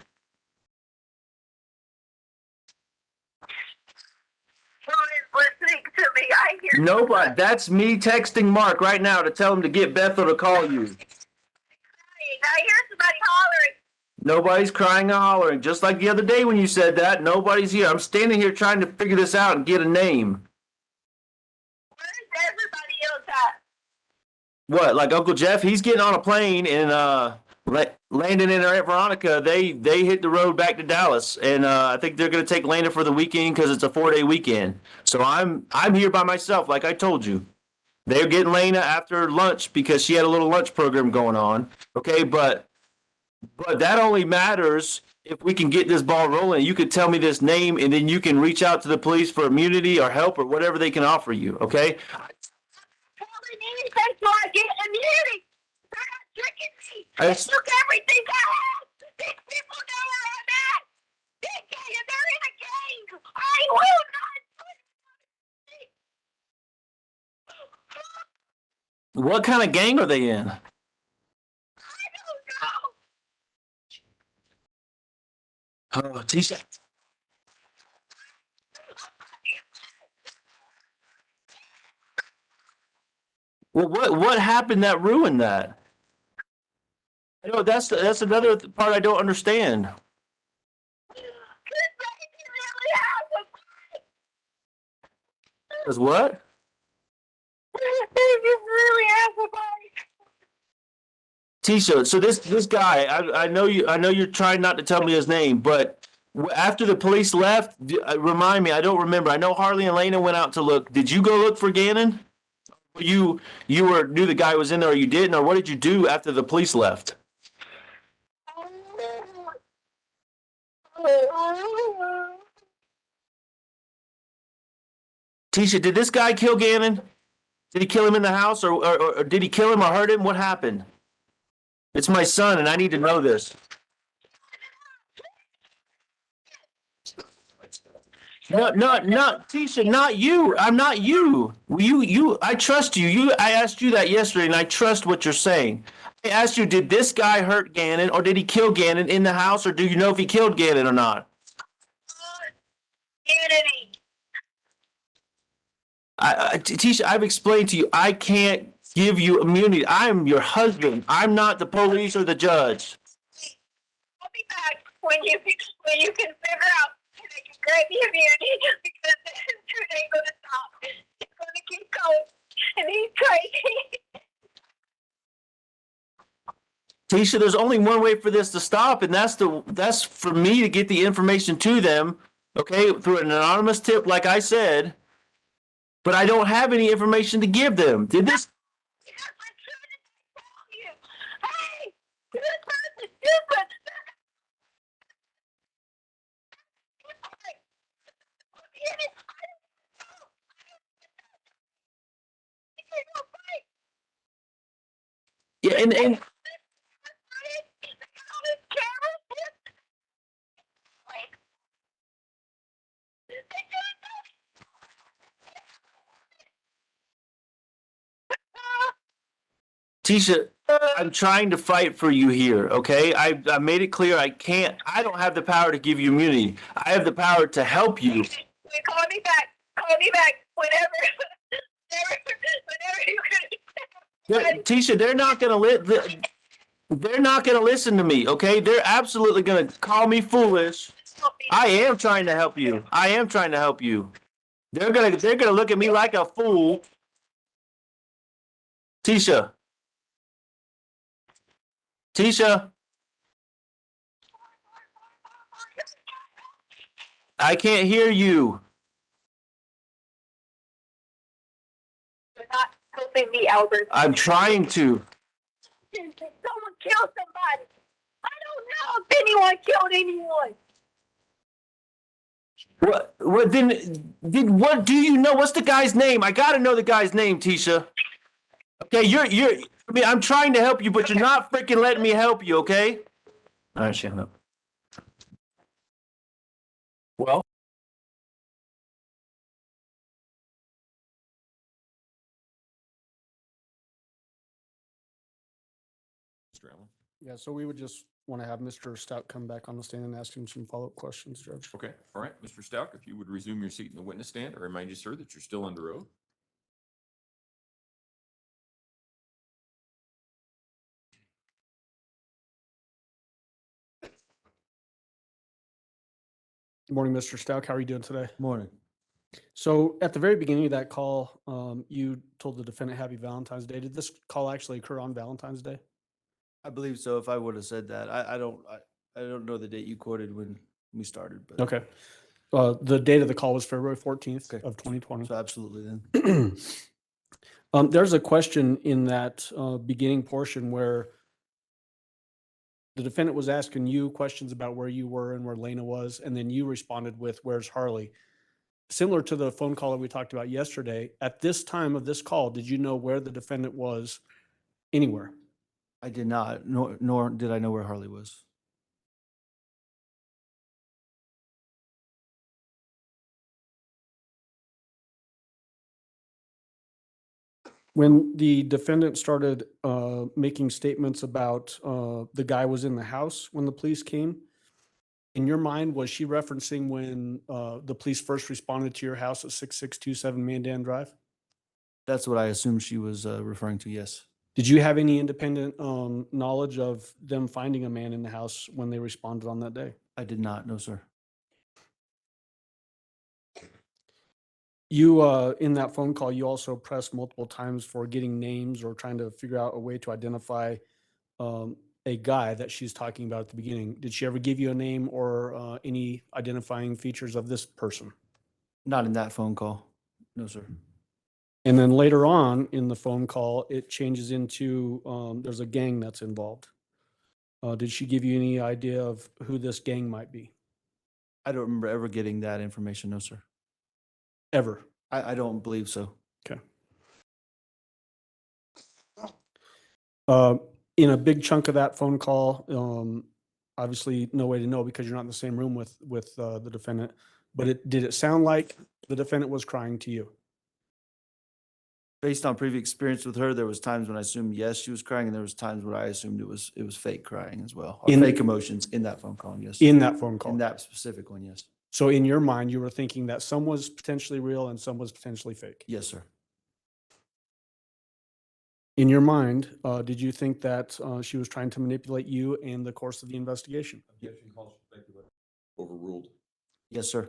Listening to me, I hear nobody. That's me texting Mark right now to tell him to get Bethel to call you. I hear somebody hollering. Nobody's crying and hollering. Just like the other day when you said that, nobody's here. I'm standing here trying to figure this out and get a name. Where's everybody else at? What, like Uncle Jeff? He's getting on a plane and Landon and her Aunt Veronica, they hit the road back to Dallas, and I think they're going to take Landon for the weekend because it's a 4-day weekend. So I'm here by myself, like I told you. They're getting Lena after lunch because she had a little lunch program going on. Okay, but that only matters if we can get this ball rolling. You could tell me this name, and then you can reach out to the police for immunity or help or whatever they can offer you. Okay. Anything so I get immunity. They're not tricking me. They took everything I have. These people know where I'm at. They're in a gang. I will not. What kind of gang are they in? I don't know. Oh, Tisha. Well, what happened that ruined that? I know that's another part I don't understand. Cause what? Tisha, so this guy, I know you're trying not to tell me his name, but after the police left, remind me, I don't remember. I know Harley and Lena went out to look. Did you go look for Gannon? You knew the guy was in there, or you didn't, or what did you do after the police left? Tisha, did this guy kill Gannon? Did he kill him in the house, or did he kill him or hurt him? What happened? It's my son, and I need to know this. No, Tisha, not you. I'm not you. I trust you. I asked you that yesterday, and I trust what you're saying. I asked you, did this guy hurt Gannon, or did he kill Gannon in the house, or do you know if he killed Gannon or not? Unity. Tisha, I've explained to you, I can't give you immunity. I'm your husband. I'm not the police or the judge. I'll be back when you can figure out how to grant the immunity because this ain't gonna stop. It's gonna keep going, and he's crazy. Tisha, there's only one way for this to stop, and that's for me to get the information to them, okay, through an anonymous tip, like I said. But I don't have any information to give them. Did this? I'm trying to tell you. Hey, this person, this person. Yeah, and Tisha, I'm trying to fight for you here, okay? I made it clear I don't have the power to give you immunity. I have the power to help you. Call me back whenever you can. Tisha, they're not gonna listen to me, okay? They're absolutely gonna call me foolish. I am trying to help you. They're gonna look at me like a fool. Tisha. I can't hear you. You're not helping me, Albert. I'm trying to. Someone killed somebody. I don't know if anyone killed anyone. What then what do you know? What's the guy's name? I gotta know the guy's name, Tisha. Okay, I mean, I'm trying to help you, but you're not freaking letting me help you, okay? All right, shut up. Well, Mr. Allen? Yeah, so we would just want to have Mr. Stout come back on the stand and ask him some follow-up questions, Judge. Okay, all right. Mr. Stauch, if you would resume your seat in the witness stand, I remind you, sir, that you're still under oath. Good morning, Mr. Stout. How are you doing today? Morning. So at the very beginning of that call, you told the defendant Happy Valentine's Day. Did this call actually occur on Valentine's Day? I believe so. If I would have said that, I don't know the date you quoted when we started, but Okay. The date of the call was February 14th Okay. of 2020. so absolutely then. There's a question in that beginning portion where the defendant was asking you questions about where you were and where Lena was, and then you responded with, "Where's Harley?" Similar to the phone call that we talked about yesterday, at this time of this call, did you know where the defendant was anywhere? I did not, nor did I know where Harley was. When the defendant started making statements about the guy was in the house when the police came, in your mind, was she referencing when the police first responded to your house at 6627 Mandan Drive? That's what I assumed she was referring to, yes. Did you have any independent knowledge of them finding a man in the house when they responded on that day? I did not, no, sir. You, in that phone call, you also pressed multiple times for getting names or trying to figure out a way to identify a guy that she's talking about at the beginning. Did she ever give you a name or any identifying features of this person? Not in that phone call, no, sir. And then later on in the phone call, it changes into there's a gang that's involved. Did she give you any idea of who this gang might be? I don't remember ever getting that information, no, sir. Ever? I don't believe so. Okay. In a big chunk of that phone call, obviously no way to know because you're not in the same room with the defendant, but did it sound like the defendant was crying to you? Based on previous experience with her, there was times when I assumed yes, she was crying, and there was times when I assumed it was fake crying as well, or fake emotions in that phone call. Yes. In that phone call. In that specific one, yes. So in your mind, you were thinking that some was potentially real and some was potentially fake. Yes, sir. In your mind, did you think that she was trying to manipulate you in the course of the investigation? Objection calls for speculation. Overruled. Yes, sir.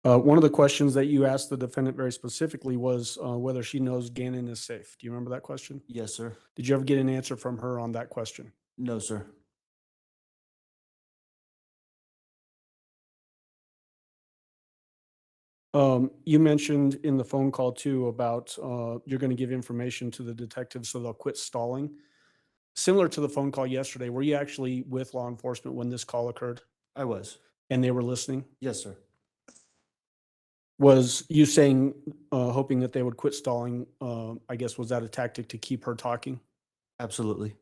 One of the questions that you asked the defendant very specifically was whether she knows Gannon is safe. Do you remember that question? Yes, sir. Did you ever get an answer from her on that question? No, sir. You mentioned in the phone call too about you're going to give information to the detectives so they'll quit stalling. Similar to the phone call yesterday, were you actually with law enforcement when this call occurred I was. and they were listening? Yes, sir. Was you saying, hoping that they would quit stalling, I guess, was that a tactic to keep her talking? Absolutely.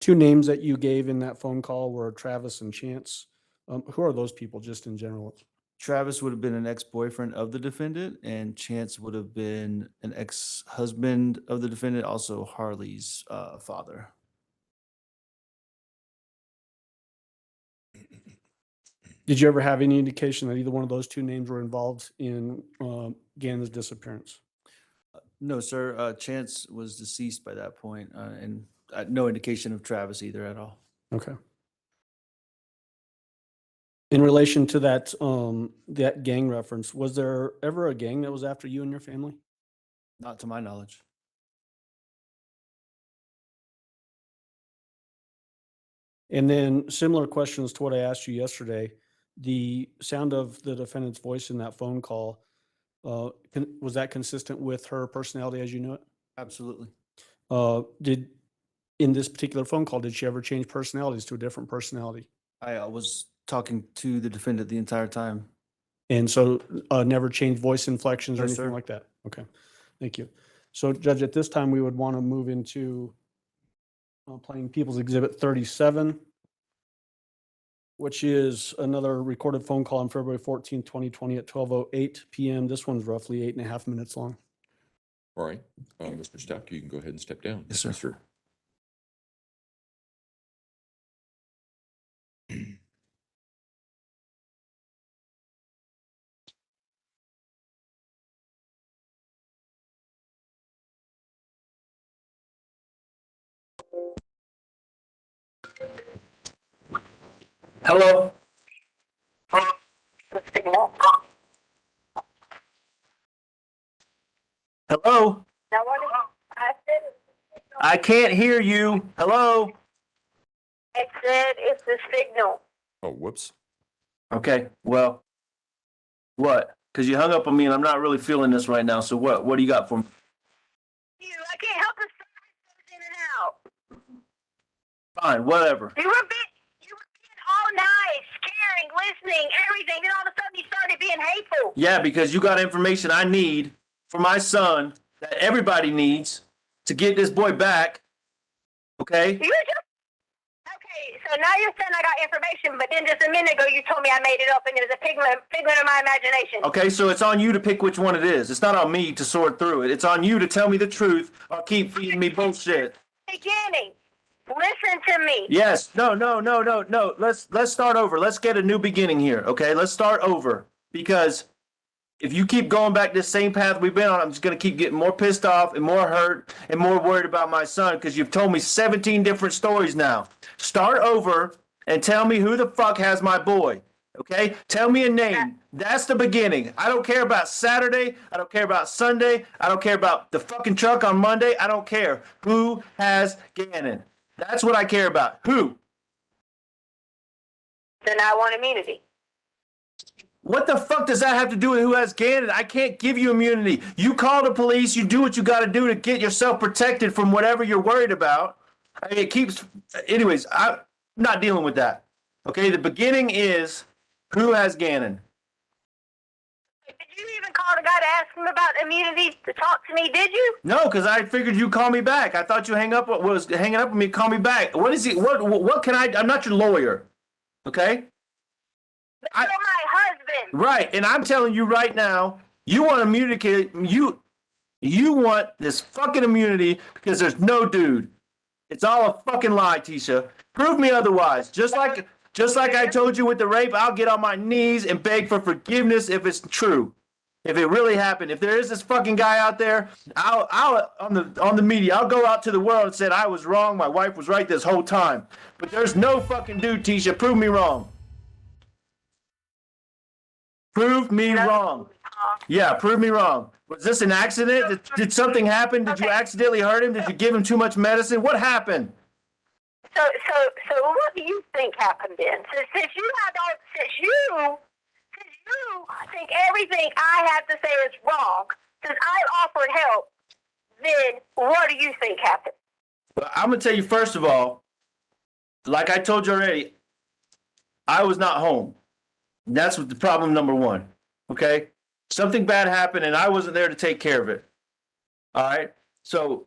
Two names that you gave in that phone call were Travis and Chance. Who are those people just in general? Travis would have been an ex-boyfriend of the defendant, and Chance would have been an ex-husband of the defendant, also Harley's father. Did you ever have any indication that either one of those two names were involved in Gannon's disappearance? No, sir. Chance was deceased by that point, and no indication of Travis either at all. Okay. In relation to that that gang reference, was there ever a gang that was after you and your family? Not to my knowledge. And then similar questions to what I asked you yesterday. The sound of the defendant's voice in that phone call, was that consistent with her personality as you knew it? Absolutely. In this particular phone call, did she ever change personalities to a different personality? I was talking to the defendant the entire time. And so never changed voice inflections or No, anything sir. like that? Okay, thank you. So Judge, at this time, we would want to move into playing People's Exhibit 37, which is another recorded phone call on February 14, 2020 at 12:08 PM. This one's roughly 8.5 minutes long. All right. Mr. Stauch, you can go ahead and step down. Yes, sir. Hello? Hello? I can't hear you. Hello? I said it's the signal. Oh, whoops. Okay, well, what? Because you hung up on me and I'm not really feeling this right now. So what? What do you got for me? I can't help it. In and out. Fine, whatever. You were being all nice, caring, listening, everything. Then all of a sudden you started being hateful. Yeah, because you got information I need for my son that everybody needs to get this boy back. Okay? Okay, so now you're saying I got information, but then just a minute ago you told me I made it up and it was a figment of my imagination. Okay, so it's on you to pick which one it is. It's not on me to sort through it. It's on you to tell me the truth or keep feeding me bullshit. Beginning. Listen to me. Yes. No. Let's start over. Let's get a new beginning here. Okay, let's start over. Because if you keep going back this same path we've been on, I'm just going to keep getting more pissed off and more hurt and more worried about my son because you've told me 17 different stories now. Start over and tell me who the fuck has my boy. Okay? Tell me a name. That's the beginning. I don't care about Saturday. I don't care about Sunday. I don't care about the fucking truck on Monday. I don't care. Who has Gannon? That's what I care about. Who? Then I want immunity. What the fuck does that have to do with who has Gannon? I can't give you immunity. You call the police. You do what you got to do to get yourself protected from whatever you're worried about. I mean, it keeps... Anyways, I'm not dealing with that. Okay, the beginning is who has Gannon? Did you even call call the guy to ask him about immunity to talk to me, did you? No, because I figured you'd call me back. I thought you was hanging up with me. Call me back. What is he? What can I? I'm not your lawyer. Okay. But you're my husband. Right, and I'm telling you right now, you want immunity. You want this fucking immunity because there's no dude. It's all a fucking lie, Tisha. Prove me otherwise. Just like I told you with the rape, I'll get on my knees and beg for forgiveness if it's true. If it really happened, if there is this fucking guy out there, I'll on the media, I'll go out to the world and say I was wrong, my wife was right this whole time. But there's no fucking dude, Tisha. Prove me wrong. Prove me wrong. Yeah, prove me wrong. Was this an accident? Did something happen? Did you accidentally hurt him? Did you give him too much medicine? What happened? So what do you think happened then? Since you think everything I have to say is wrong, since I offered help, then what do you think happened? Well, I'm gonna tell you first of all, like I told you already, I was not home. That's what the problem number one. Okay? Something bad happened and I wasn't there to take care of it. All right? So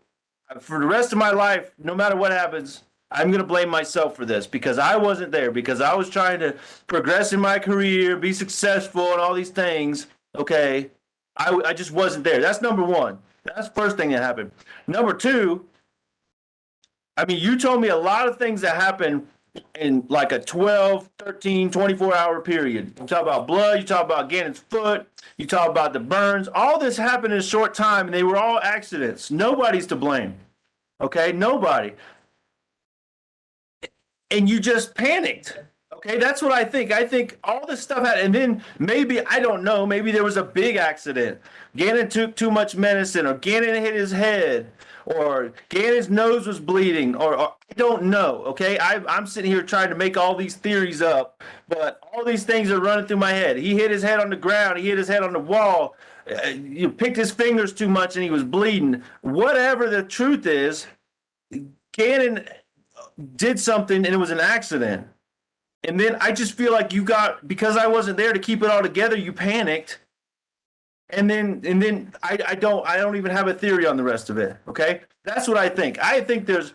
for the rest of my life, no matter what happens, I'm going to blame myself for this because I wasn't there, because I was trying to progress in my career, be successful and all these things. Okay? I just wasn't there. That's number one. That's the first thing that happened. Number two, I mean, you told me a lot of things that happened in like a 12, 13, 24-hour period. You talk about blood, you talk about Gannon's foot, you talk about the burns. All this happened in a short time, and they were all accidents. Nobody's to blame. Okay? Nobody. And you just panicked. Okay? That's what I think. I think all this stuff happened, and then maybe, I don't know, maybe there was a big accident. Gannon took too much medicine, or Gannon hit his head, or Gannon's nose was bleeding, or I don't know, okay? I'm sitting here trying to make all these theories up, but all these things are running through my head. He hit his head on the ground. He hit his head on the wall. You picked his fingers too much and he was bleeding. Whatever the truth is, Gannon did something and it was an accident. And then I just feel like because I wasn't there to keep it all together, you panicked. And then I don't even have a theory on the rest of it. Okay, that's what I think. I think there's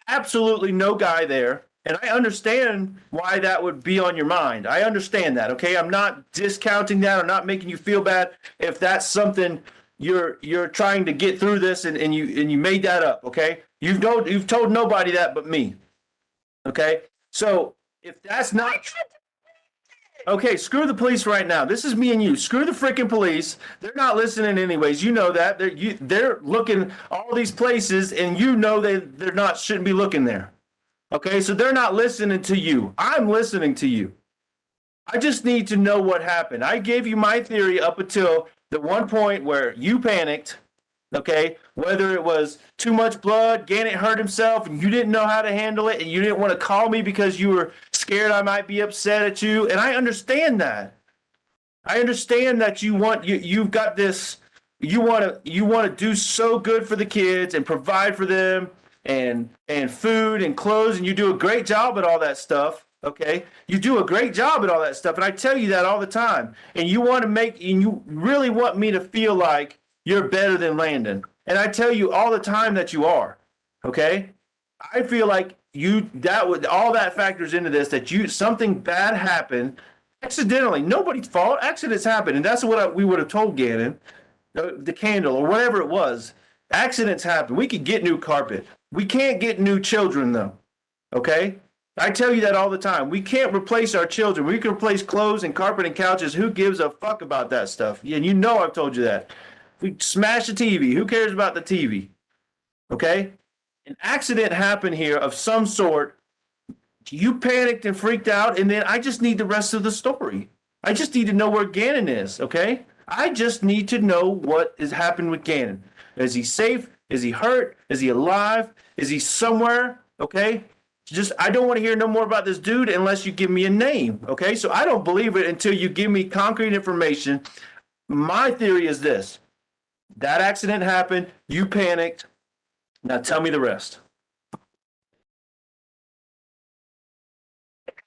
absolutely no guy there, and I understand why that would be on your mind. I understand that. Okay, I'm not discounting that. I'm not making you feel bad if that's something you're trying to get through this and you made that up. Okay, you've told nobody that but me. Okay, so if that's not. Okay, screw the police right now. This is me and you. Screw the freaking police. They're not listening anyways. You know that. They're looking all these places, and you know shouldn't be looking there. Okay, so they're not listening to you. I'm listening to you. I just need to know what happened. I gave you my theory up until the one point where you panicked. Okay, whether it was too much blood, Gannon hurt himself, and you didn't know how to handle it, and you didn't want to call me because you were scared I might be upset at you, and I understand that. I understand that you've got this. You want to do so good for the kids and provide for them and food and clothes, and you do a great job at all that stuff. Okay, you do a great job at all that stuff, and I tell you that all the time. And you really want me to feel like you're better than Landon. And I tell you all the time that you are. Okay? I feel like all that factors into this, that something bad happened accidentally. Nobody's fault. Accidents happen. And that's what we would have told Gannon, the candle or whatever it was. Accidents happen. We could get new carpet. We can't get new children though. Okay? I tell you that all the time. We can't replace our children. We can replace clothes and carpet and couches. Who gives a fuck about that stuff? And you know I've told you that. We smash the TV. Who cares about the TV? Okay? An accident happened here of some sort. You panicked and freaked out, and then I just need the rest of the story. I just need to know where Gannon is, okay? I just need to know what has happened with Gannon. Is he safe? Is he hurt? Is he alive? Is he somewhere? Okay? I don't want to hear no more about this dude unless you give me a name, okay? So I don't believe it until you give me concrete information. My theory is this. That accident happened. You panicked. Now tell me the rest.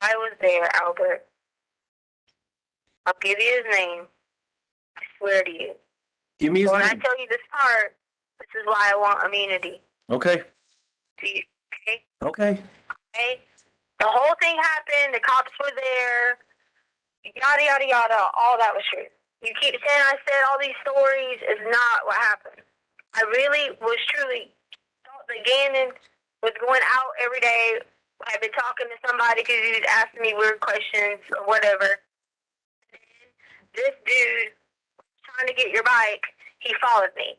I was there, Albert. I'll give you his name. swear to you. Give me his When I name. tell you this part, this is why I want immunity. Okay. Do you, okay? Okay. Okay? The whole thing happened. The cops were there. Yada, yada, yada. All that was true. You keep saying I said all these stories is not what happened. I really was truly thought that Gannon was going out every day. I had been talking to somebody because he was asking me weird questions or whatever. This dude trying to get your bike, he followed me.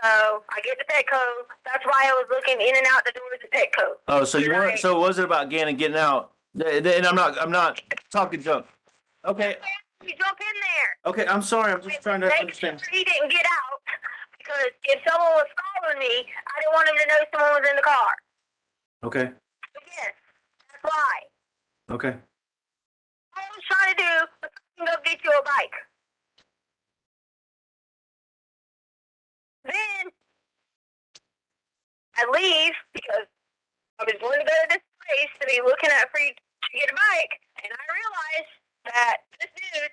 So I get the Petco. That's why I was looking in and out the doors of Petco. Oh, so you weren't. So it wasn't about Gannon getting out. And I'm not talking junk. Okay. You jump in there. Okay. I'm sorry. I'm just trying to Make understand. sure he didn't get out because if someone was following me, I didn't want him to know someone was in the car. Okay. But yes, that's why. Okay. All I was trying to do was go get you a bike. Then I leave because I was going to go to this place to be looking at free to get a bike, and I realized that this dude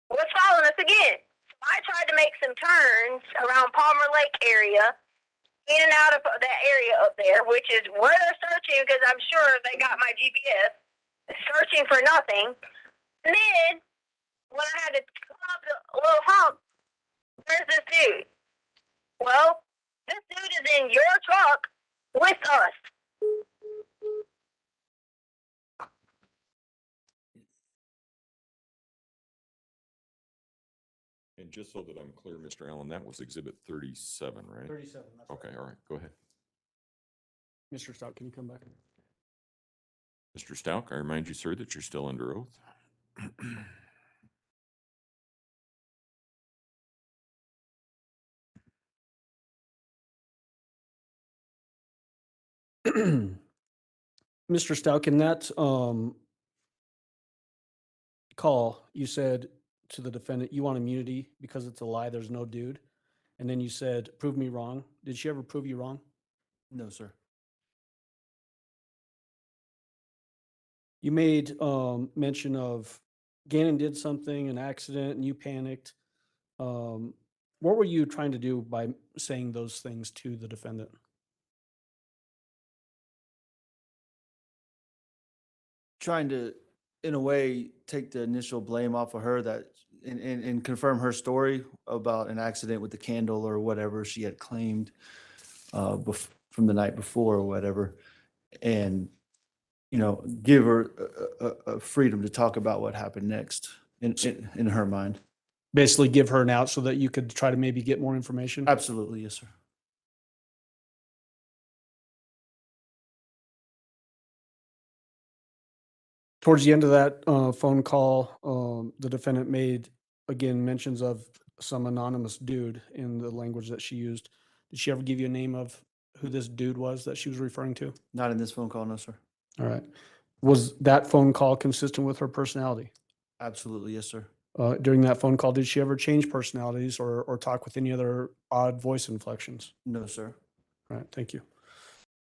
was following us again. So I tried to make some turns around Palmer Lake area, in and out of that area up there, which is where they're searching because I'm sure they got my GPS, searching for nothing. And then when I had to come up the little hump, there's this dude. Well, this dude is in your truck with us. And just so that I'm clear, Mr. Allen, that was Exhibit 37, right? 37. That's Okay, all right, go ahead. Mr. Stout, can you come back? Mr. Stauch, I remind you, sir, that you're still under oath. Mr. Stout, in that call, you said to the defendant, you want immunity because it's a lie, there's no dude. And then you said, prove me wrong. Did she ever prove you wrong? No, sir. You made mention of Gannon did something, an accident, and you panicked. What were you trying to do by saying those things to the defendant? Trying to, in a way, take the initial blame off of her that and confirm her story about an accident with the candle or whatever she had claimed from the night before or whatever. And, you know, give her a freedom to talk about what happened next in her mind. Basically give her an out so that you could try to maybe get more information? Absolutely, yes, sir. Towards the end of that phone call, the defendant made, again, mentions of some anonymous dude in the language that she used. Did she ever give you a name of who this dude was that she was referring to? Not in this phone call, no, sir. All right. Was that phone call consistent with her personality? Absolutely, yes, sir. During that phone call, did she ever change personalities or talk with any other odd voice inflections? No, sir. All right, thank you.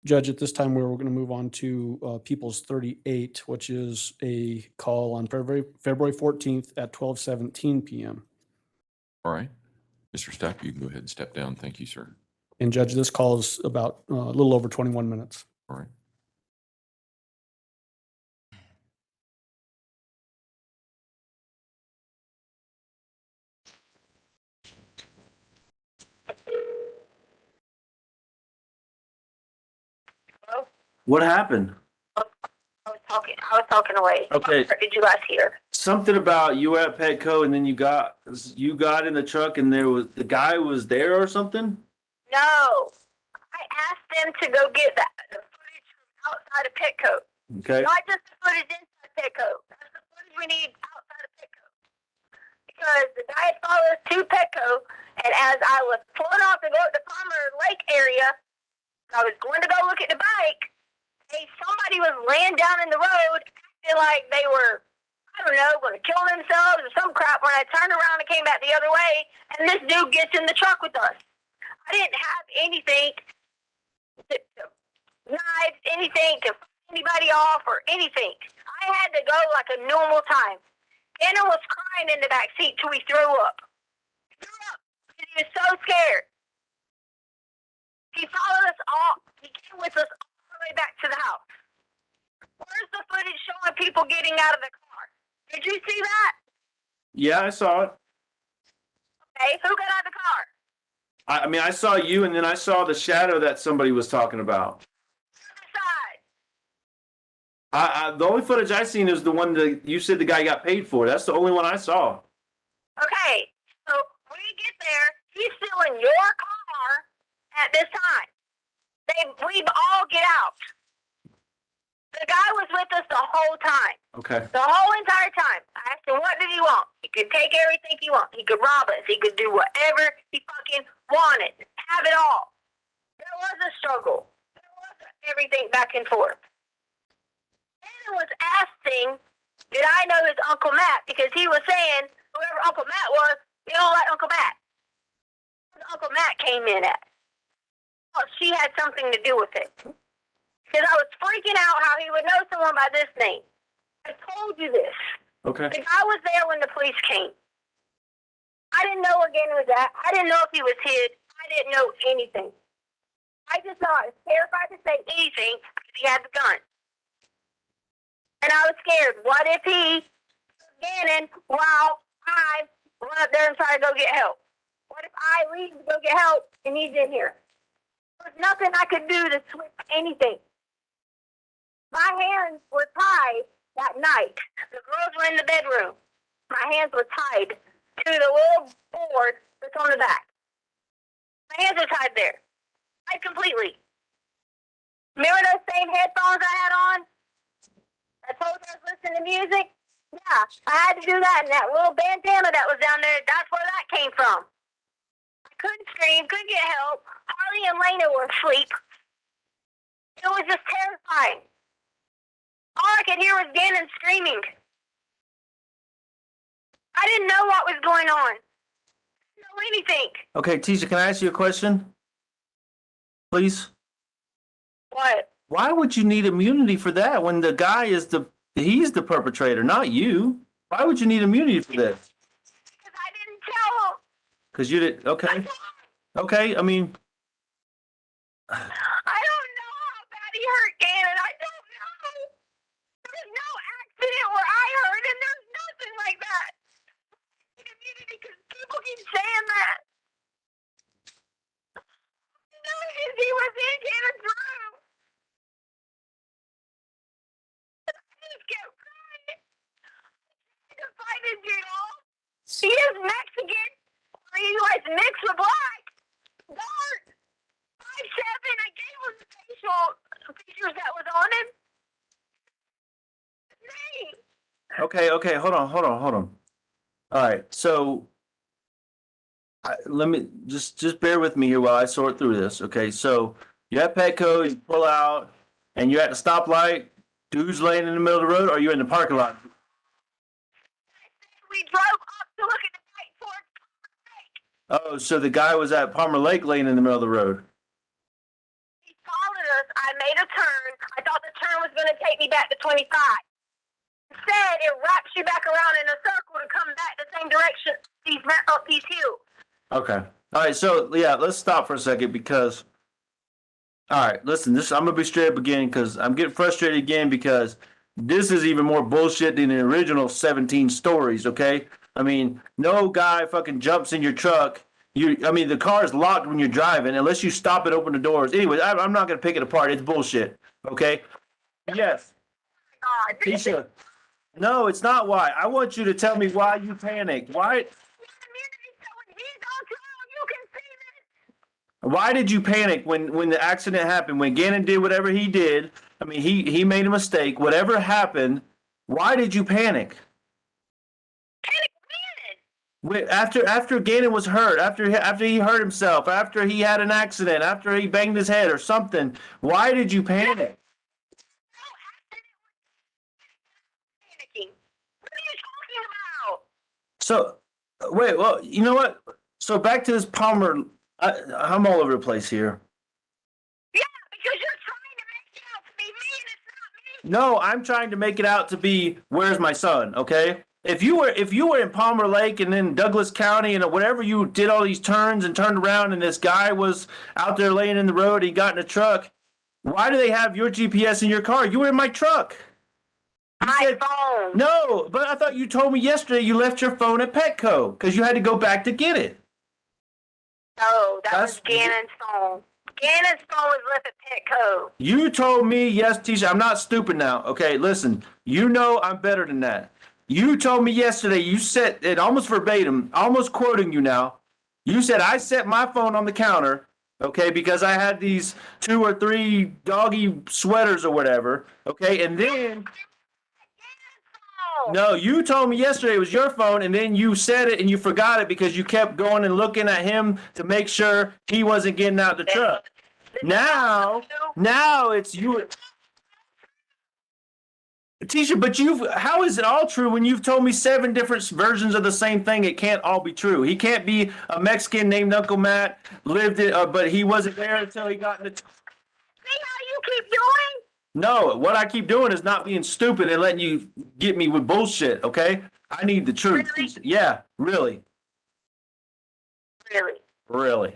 Judge, at this time, we're going to move on to People's 38, which is a call on February 14th at 12:17 p.m. All right. Mr. Stauch, you can go ahead and step down. Thank you, sir. And Judge, this call is about a little over 21 minutes. All right. Hello? What happened? I was talking away. Okay. What did you guys hear? Something about you were at Petco and then you got in the truck and the guy was there or something? No. I asked them to go get the footage from outside of Petco. Okay. Not just the footage inside Petco. That's the footage we need outside of Petco. Because the guy had followed us to Petco, and as I was pulling off to go to the Palmer Lake area, I was going to go look at the bike. Somebody was laying down in the road, acting like they were, I don't know, going to kill themselves or some crap. When I turned around and came back the other way, and this dude gets in the truck with us. I didn't have anything, knives, anything to fight anybody off or anything. I had to go like a normal time. Gannon was crying in the back seat till he threw up. He was so scared. He followed us all. He came with us all the way back to the house. Where's the footage showing people getting out of the car? Did you see that? Yeah, I saw it. Okay, who got out of the car? I mean, I saw you, and then I saw the shadow that somebody was talking about. Side. The only footage I seen is the one that you said the guy got paid for. That's the only one I saw. Okay, so we get there. He's still in your car at this time. We all get out. The guy was with us the whole time. Okay. The whole entire time. I asked him, what did he want? He could take everything he wants. He could rob us. He could do whatever he fucking wanted. Have it all. There was a struggle. There was everything back and forth. Anna was asking, did I know his Uncle Matt? Because he was saying, whoever Uncle Matt was, we don't like Uncle Matt. Uncle Matt came in at. Oh, she had something to do with it. Because I was freaking out how he would know someone by this name. I told you this. Okay. The guy was there when the police came. I didn't know where Gannon was at. I didn't know if he was hid. I didn't know anything. I just know I was terrified to say anything because he had the gun. And I was scared. What if he was Gannon while I run up there and try to go get help? What if I leave to go get help and he's in here? There was nothing I could do to switch anything. My hands were tied that night. The girls were in the bedroom. My hands were tied to the little board that's on the back. My hands were tied there. Tied completely. Remember those same headphones I had on? I told you I was listening to music? Yeah, I had to do that. And that little bandana that was down there, that's where that came from. I couldn't scream, couldn't get help. Harley and Lena were asleep. It was just terrifying. All I could hear was Gannon screaming. I didn't know what was going on. I didn't know anything. Okay, Tisha, can I ask you a question? Please? What? Why would you need immunity for that when the guy he's the perpetrator, not you? Why would you need immunity for this? Because I didn't tell him. Because you did, okay. Okay, I mean, I don't know how bad he hurt Gannon. I don't know. There's no accident where I hurt him. There's nothing like that. Because people keep saying that. No, because he was in Gannon's room. I just kept crying. I just find it, you know. He is Mexican. He was mixed with black. Dark. 5'7". I gave him the facial features that was on him. His name. okay, hold on. All right, so let me just bear with me here while I sort through this. Okay, so you're at Petco, you pull out, and you're at the stoplight. Dude's laying in the middle of the road, or are you in the parking lot? We drove up to look at the night for Oh, so the guy was at Palmer Lake laying in the middle of the road. He followed us. I made a turn. I thought the turn was going to take me back to 25. Instead, it wraps you back around in a circle to come back the same direction up these hills. Okay. All right, so yeah, let's stop for a second because all right, listen, I'm gonna be straight up again because I'm getting frustrated again because this is even more bullshit than the original 17 stories, okay? I mean, no guy fucking jumps in your truck. The car is locked when you're driving unless you stop and open the doors. Anyway, I'm not gonna pick it apart. It's bullshit. Okay? Yes. God. Tisha. No, it's not why. I want you to tell me why you panicked. Why did you panic when the accident happened? When Gannon did whatever he did, I mean, he made a mistake. Whatever happened, why did you panic? After Gannon was hurt, after he hurt himself, after he had an accident, after he banged his head or something, why did you panic? So, wait, well, you know what? So back to this Palmer, I'm all over the place here. Yeah, because you're trying to make it out to be me and it's not me. No, I'm trying to make it out to be, where's my son, okay? If you were in Palmer Lake and then Douglas County and whatever, you did all these turns and turned around and this guy was out there laying in the road, he got in a truck. Why do they have your GPS in your car? You were in my truck. My phone. No, but I thought you told me yesterday you left your phone at Petco because you had to go back to get it. No, that That's- was Gannon's phone. Gannon's phone was left at Petco. You told me, yes, Tisha, I'm not stupid now. Okay, listen, you know I'm better than that. You told me yesterday, you said it almost verbatim, almost quoting you now. You said, I set my phone on the counter, okay, because I had these 2 or 3 doggy sweaters or whatever, okay, and then. No, you told me yesterday it was your phone, and then you said it and you forgot it because you kept going and looking at him to make sure he wasn't getting out the truck. Now it's you. Tisha, but how is it all true when you've told me 7 different versions of the same thing? It can't all be true. He can't be a Mexican named Uncle Matt, lived it, but he wasn't there until he got in the. See how you keep doing? No, what I keep doing is not being stupid and letting you get me with bullshit, okay? I need the truth. Really? Yeah, really. Really? Really.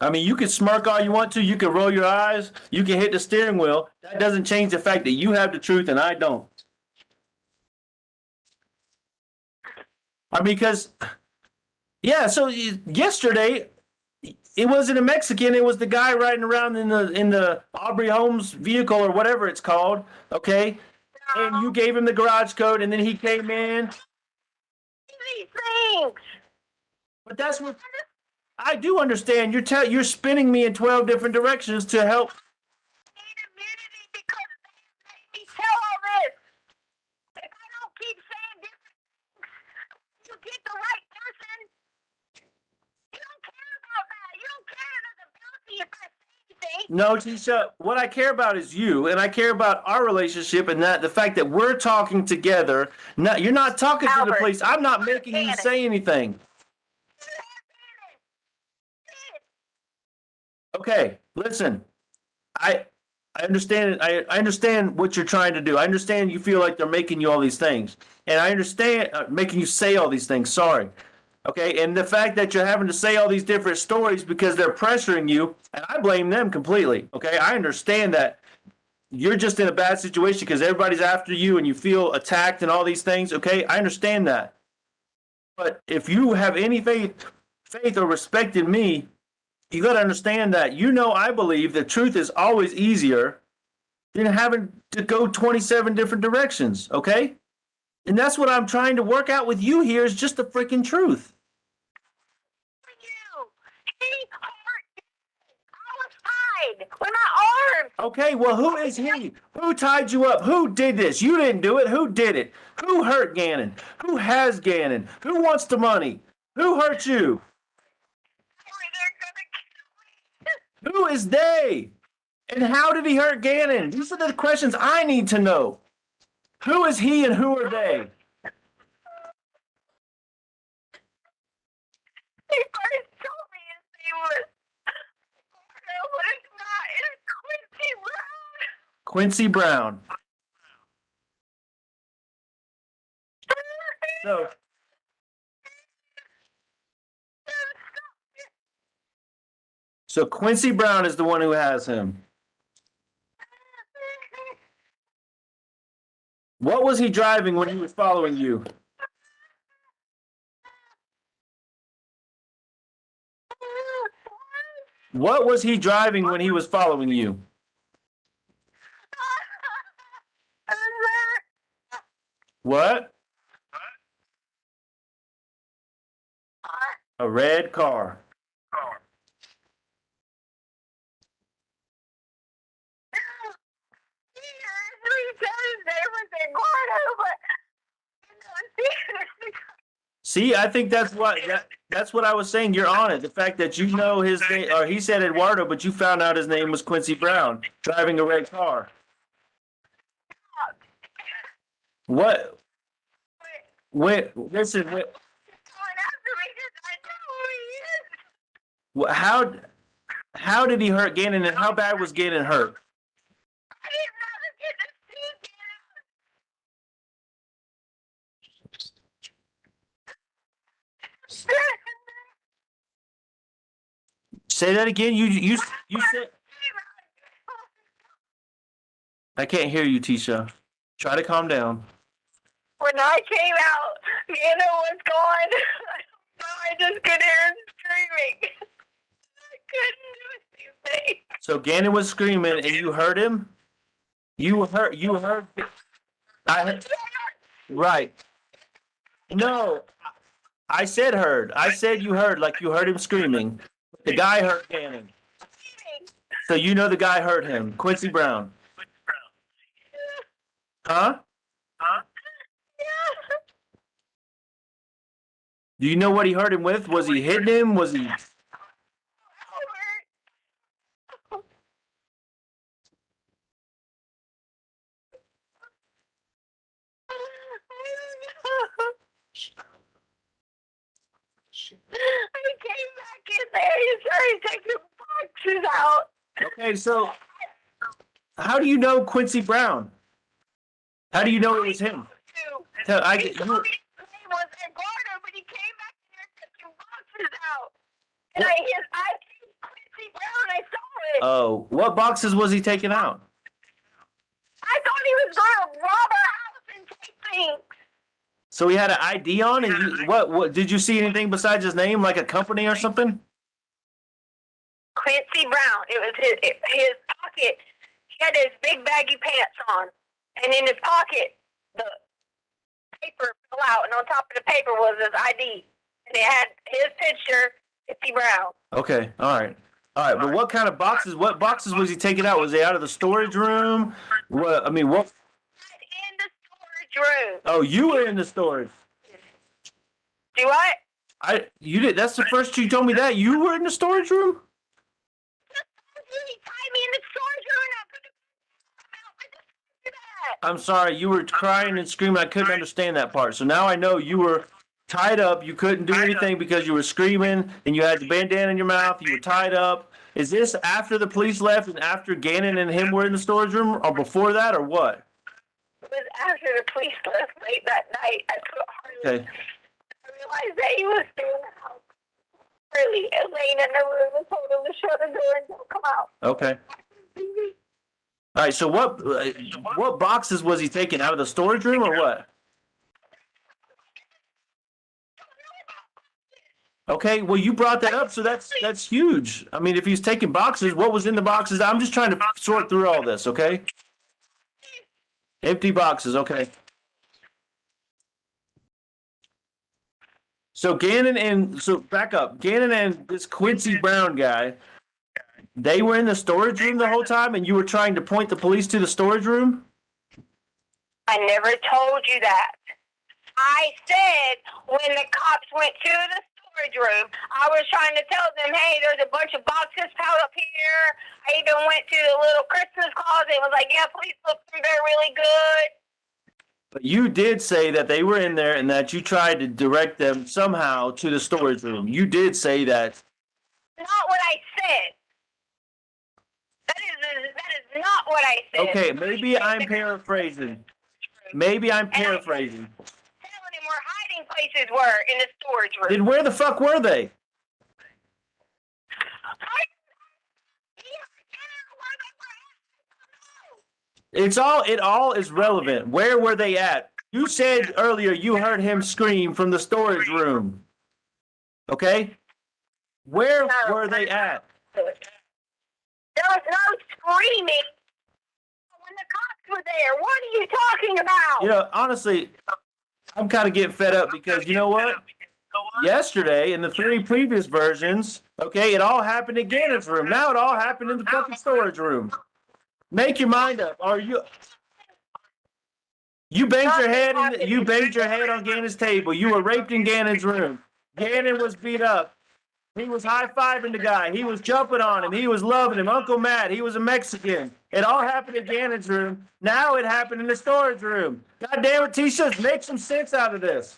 I mean, you can smirk all you want to, you can roll your eyes, you can hit the steering wheel. That doesn't change the fact that you have the truth and I don't. I mean, because, yeah, so yesterday, it wasn't a Mexican, it was the guy riding around in the Aubrey Holmes vehicle or whatever it's called, okay? And you gave him the garage code and then he came in. These things. But that's what I do understand. You're spinning me in 12 different directions to help. Need immunity because they made me tell all this. If I don't keep saying different things, you get the right person. You don't care about that. You don't care about the ability if I say anything. No, Tisha, what I care about is you, and I care about our relationship and that the fact that we're talking together. No, you're not talking to the Albert, police. I'm not making you Gannon. say anything. Okay, listen. I understand. I understand what you're trying to do. I understand you feel like they're making you all these things, and I understand making you say all these things. Sorry. Okay, and the fact that you're having to say all these different stories because they're pressuring you, and I blame them completely. Okay, I understand that you're just in a bad situation because everybody's after you and you feel attacked and all these things. Okay, I understand that. But if you have any faith or respect in me, you got to understand that, I believe the truth is always easier than having to go 27 different directions, okay? And that's what I'm trying to work out with you here is just the freaking truth. You. He hurt. I was tied with my arm. Okay, well, who is he? Who tied you up? Who did this? You didn't do it. Who did it? Who hurt Gannon? Who has Gannon? Who wants the money? Who hurt you? Who is they? And how did he hurt Gannon? These are the questions I need to know. Who is he and who are they? He first told me his name was, but it's not. It's Quincy Brown. Quincy Brown. So, so Quincy Brown is the one who has him. What was he driving when he was following you? What was he driving when he was following you? What? A red car. See, I think that's what I was saying. You're on it. The fact that you know his name, or he said Eduardo, but you found out his name was Quincy Brown, driving a red car. What? Wait, listen. Wait. How did he hurt Gannon, and how bad was Gannon hurt? Say that again. You said. I can't hear you, Tisha. Try to calm down. When I came out, Gannon was gone. I just could hear him screaming. I couldn't do anything. So Gannon was screaming, and you heard him. You heard. Right. No, I said heard. I said you heard, like you heard him screaming. The guy heard Gannon. So you know the guy heard him, Quincy Brown. Huh? Do you know what he heard him with? Was he hitting him? Was he? I came back in there. He started taking boxes out. Okay, so how do you know Quincy Brown? How do you know it was him? Tell, He told me his name was Eduardo, but he came back in there taking boxes out. And I came Quincy Brown. I saw it. Oh, what boxes was he taking out? I thought he was going to rob our house and take things. So he had an ID on, and you, what did you see anything besides his name, like a company or something? Quincy Brown. It was his pocket. He had his big baggy pants on, and in his pocket, the paper fell out, and on top of the paper was his ID, and it had his picture, Quincy Brown. Okay, all right. But what kind of boxes? What boxes was he taking out? Was they out of the storage room? What? I mean, what? In the storage room. Oh, you were in the storage. Do what? You did. That's the first you told me that you were in the storage room. He tied me in the storage room, and I put the out. I just did that. I'm sorry, you were crying and screaming. I couldn't understand that part. So now I know you were tied up. You couldn't do anything because you were screaming and you had the bandana in your mouth. You were tied up. Is this after the police left and after Gannon and him were in the storage room, or before that, or what? It was after the police left late that night. I put Harley. Okay. I realized that he was still in the house. Really, laying in the room and told him to shut the door and don't come out. Okay. All right. So what boxes was he taking out of the storage room, or what? Okay, well, you brought that up, so that's huge. I mean, if he's taking boxes, what was in the boxes? I'm just trying to sort through all this, okay? Empty boxes, okay. So back up. Gannon and this Quincy Brown guy, they were in the storage room the whole time, and you were trying to point the police to the storage room? I never told you that. I said when the cops went to the storage room, I was trying to tell them, hey, there's a bunch of boxes piled up here. I even went to the little Christmas closet and was like, yeah, please look through there really good. But you did say that they were in there and that you tried to direct them somehow to the storage room. You did say that. Not what I said. That is not what I said. Okay, maybe I'm paraphrasing. Telling him where hiding places were in the storage room. Then where the fuck were they? It all is relevant. Where were they at? You said earlier you heard him scream from the storage room. Okay? Where were they at? There was no screaming when the cops were there. What are you talking about? You know, honestly, I'm kind of getting fed up because you know what? Yesterday, in the 3 previous versions, okay, it all happened in Gannon's room. Now it all happened in the fucking storage room. Make your mind up. Are you banged your head on Gannon's table. You were raped in Gannon's room. Gannon was beat up. He was high-fiving the guy. He was jumping on him. He was loving him. Uncle Matt, he was a Mexican. It all happened in Gannon's room. Now it happened in the storage room. God damn it, Tisha, make some sense out of this.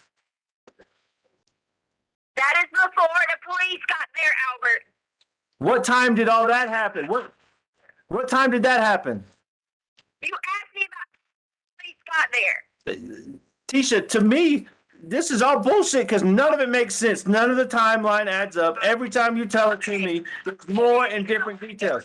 That is before the police got there, Albert. What time did all that happen? What time did that happen? You asked me about the police got there. Tisha, to me, this is all bullshit because none of it makes sense. None of the timeline adds up. Every time you tell it to me, there's more and different details.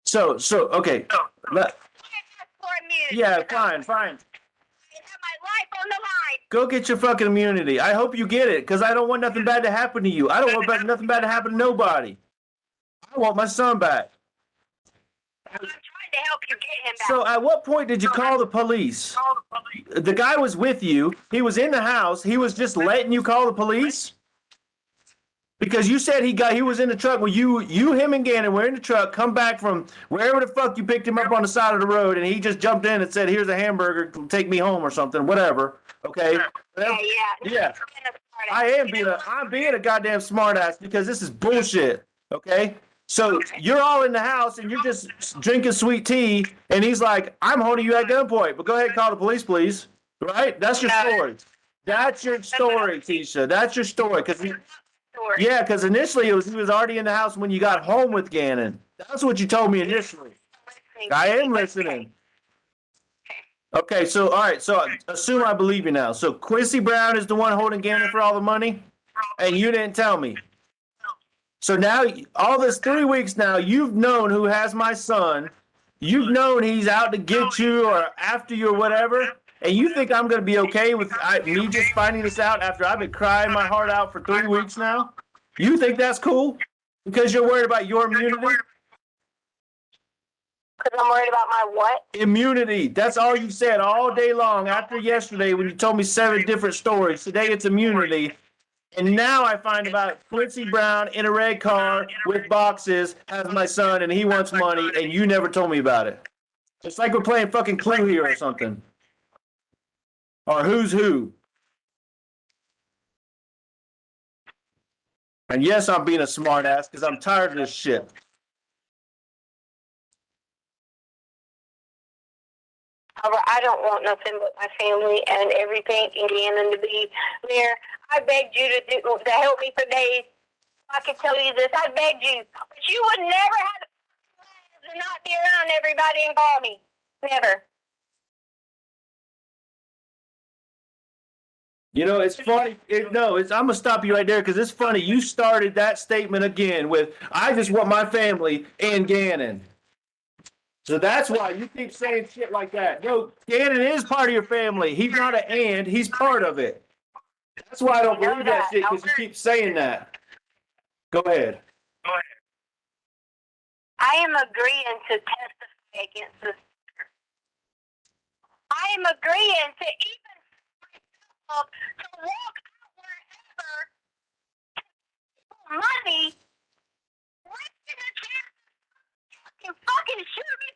So okay. Yeah, fine. Go get your fucking immunity. I hope you get it, because I don't want nothing bad to happen to you. I don't want nothing bad to happen to nobody. I want my son back. I'm trying to help you get him back. So at what point did you call the police? The guy was with you. He was in the house. He was just letting you call the police? Because you said he was in the truck. Well, him and Gannon were in the truck, come back from wherever the fuck you picked him up on the side of the road, and he just jumped in and said, "Here's a hamburger, take me home," or something, whatever. Okay. Yeah. I'm being a goddamn smartass because this is bullshit. Okay. So you're all in the house and you're just drinking sweet tea, and he's like, "I'm holding you at gunpoint, but go ahead and call the police, please." Right? That's your story. That's your story, Tisha. That's your story. Because initially he was already in the house when you got home with Gannon. That's what you told me initially. I am listening. Okay, so all right, so assume I believe you now. So Quincy Brown is the one holding Gannon for all the money, and you didn't tell me. So now, all this 3 weeks now, you've known who has my son. You've known he's out to get you or after you or whatever. And you think I'm going to be okay with me just finding this out after I've been crying my heart out for 3 weeks now? You think that's cool? Because you're worried about your immunity? Because I'm worried about my what? Immunity. That's all you said all day long after yesterday when you told me 7 different stories. Today it's immunity. And now I find about Quincy Brown in a red car with boxes has my son and he wants money and you never told me about it. It's like we're playing fucking Clue here or something. Or Who's Who. And yes, I'm being a smartass because I'm tired of this shit. I don't want nothing but my family and everything and Gannon to be there. I begged you to help me for days. I could tell you this. I begged you. But you would never have to not be around everybody and call me. Never. You know, it's funny. I'm going to stop you right there because it's funny. You started that statement again with, "I just want my family and Gannon." So that's why you keep saying shit like that. No, Gannon is part of your family. He's not an and, he's part of it. That's why I don't believe that shit, because you keep saying that. Go ahead. I am agreeing to testify against this. I am agreeing to even myself to walk out wherever money. You fucking shoot me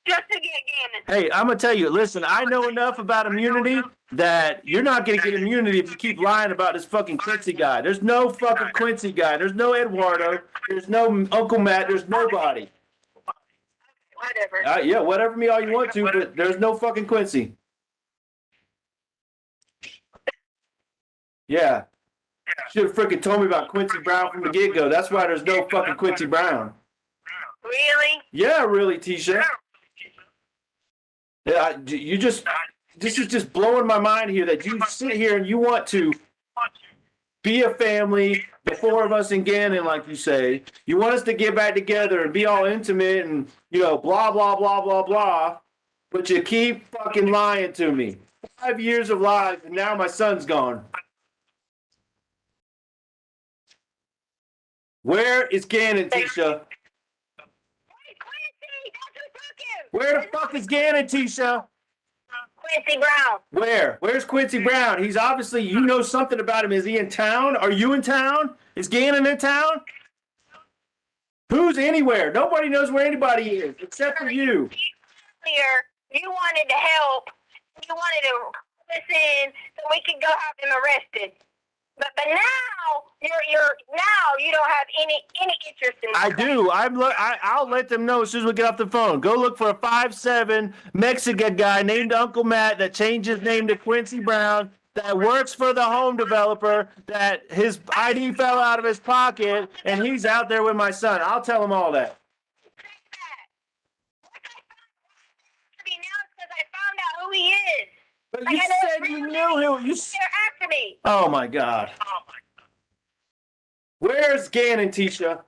just to get Gannon. Hey, I'm going to tell you, listen, I know enough about immunity that you're not going to get immunity if you keep lying about this fucking Quincy guy. There's no fucking Quincy guy. There's no Eduardo. There's no Uncle Matt. There's nobody. Whatever. Yeah, whatever me all you want to, but there's no fucking Quincy. Yeah. Should have freaking told me about Quincy Brown from the get-go. That's why there's no fucking Quincy Brown. Really? Yeah, really, Tisha. Yeah, this is just blowing my mind here that you sit here and you want to be a family, the 4 of us in Gannon, like you say. You want us to get back together and be all intimate and, blah, blah, blah, blah, blah. But you keep fucking lying to me. 5 years of lies and now my son's gone. Where is Gannon, Tisha? Where the fuck is Gannon, Tisha? Quincy Brown. Where? Where's Quincy Brown? He's obviously, you know something about him. Is he in town? Are you in town? Is Gannon in town? Who's anywhere? Nobody knows where anybody is except for you. Earlier, you wanted to help. You wanted to listen so we could go have him arrested. But now you don't have any interest in I that. do. I'll let them know as soon as we get off the phone. Go look for a 5'7" Mexican guy named Uncle Matt that changed his name to Quincy Brown, that works for the home developer, that his ID fell out of his pocket, and he's out there with my son. I'll tell him all that. Now it's because I found out who he is. But you said you knew him. They're after me. Oh my God. Where's Gannon, Tisha?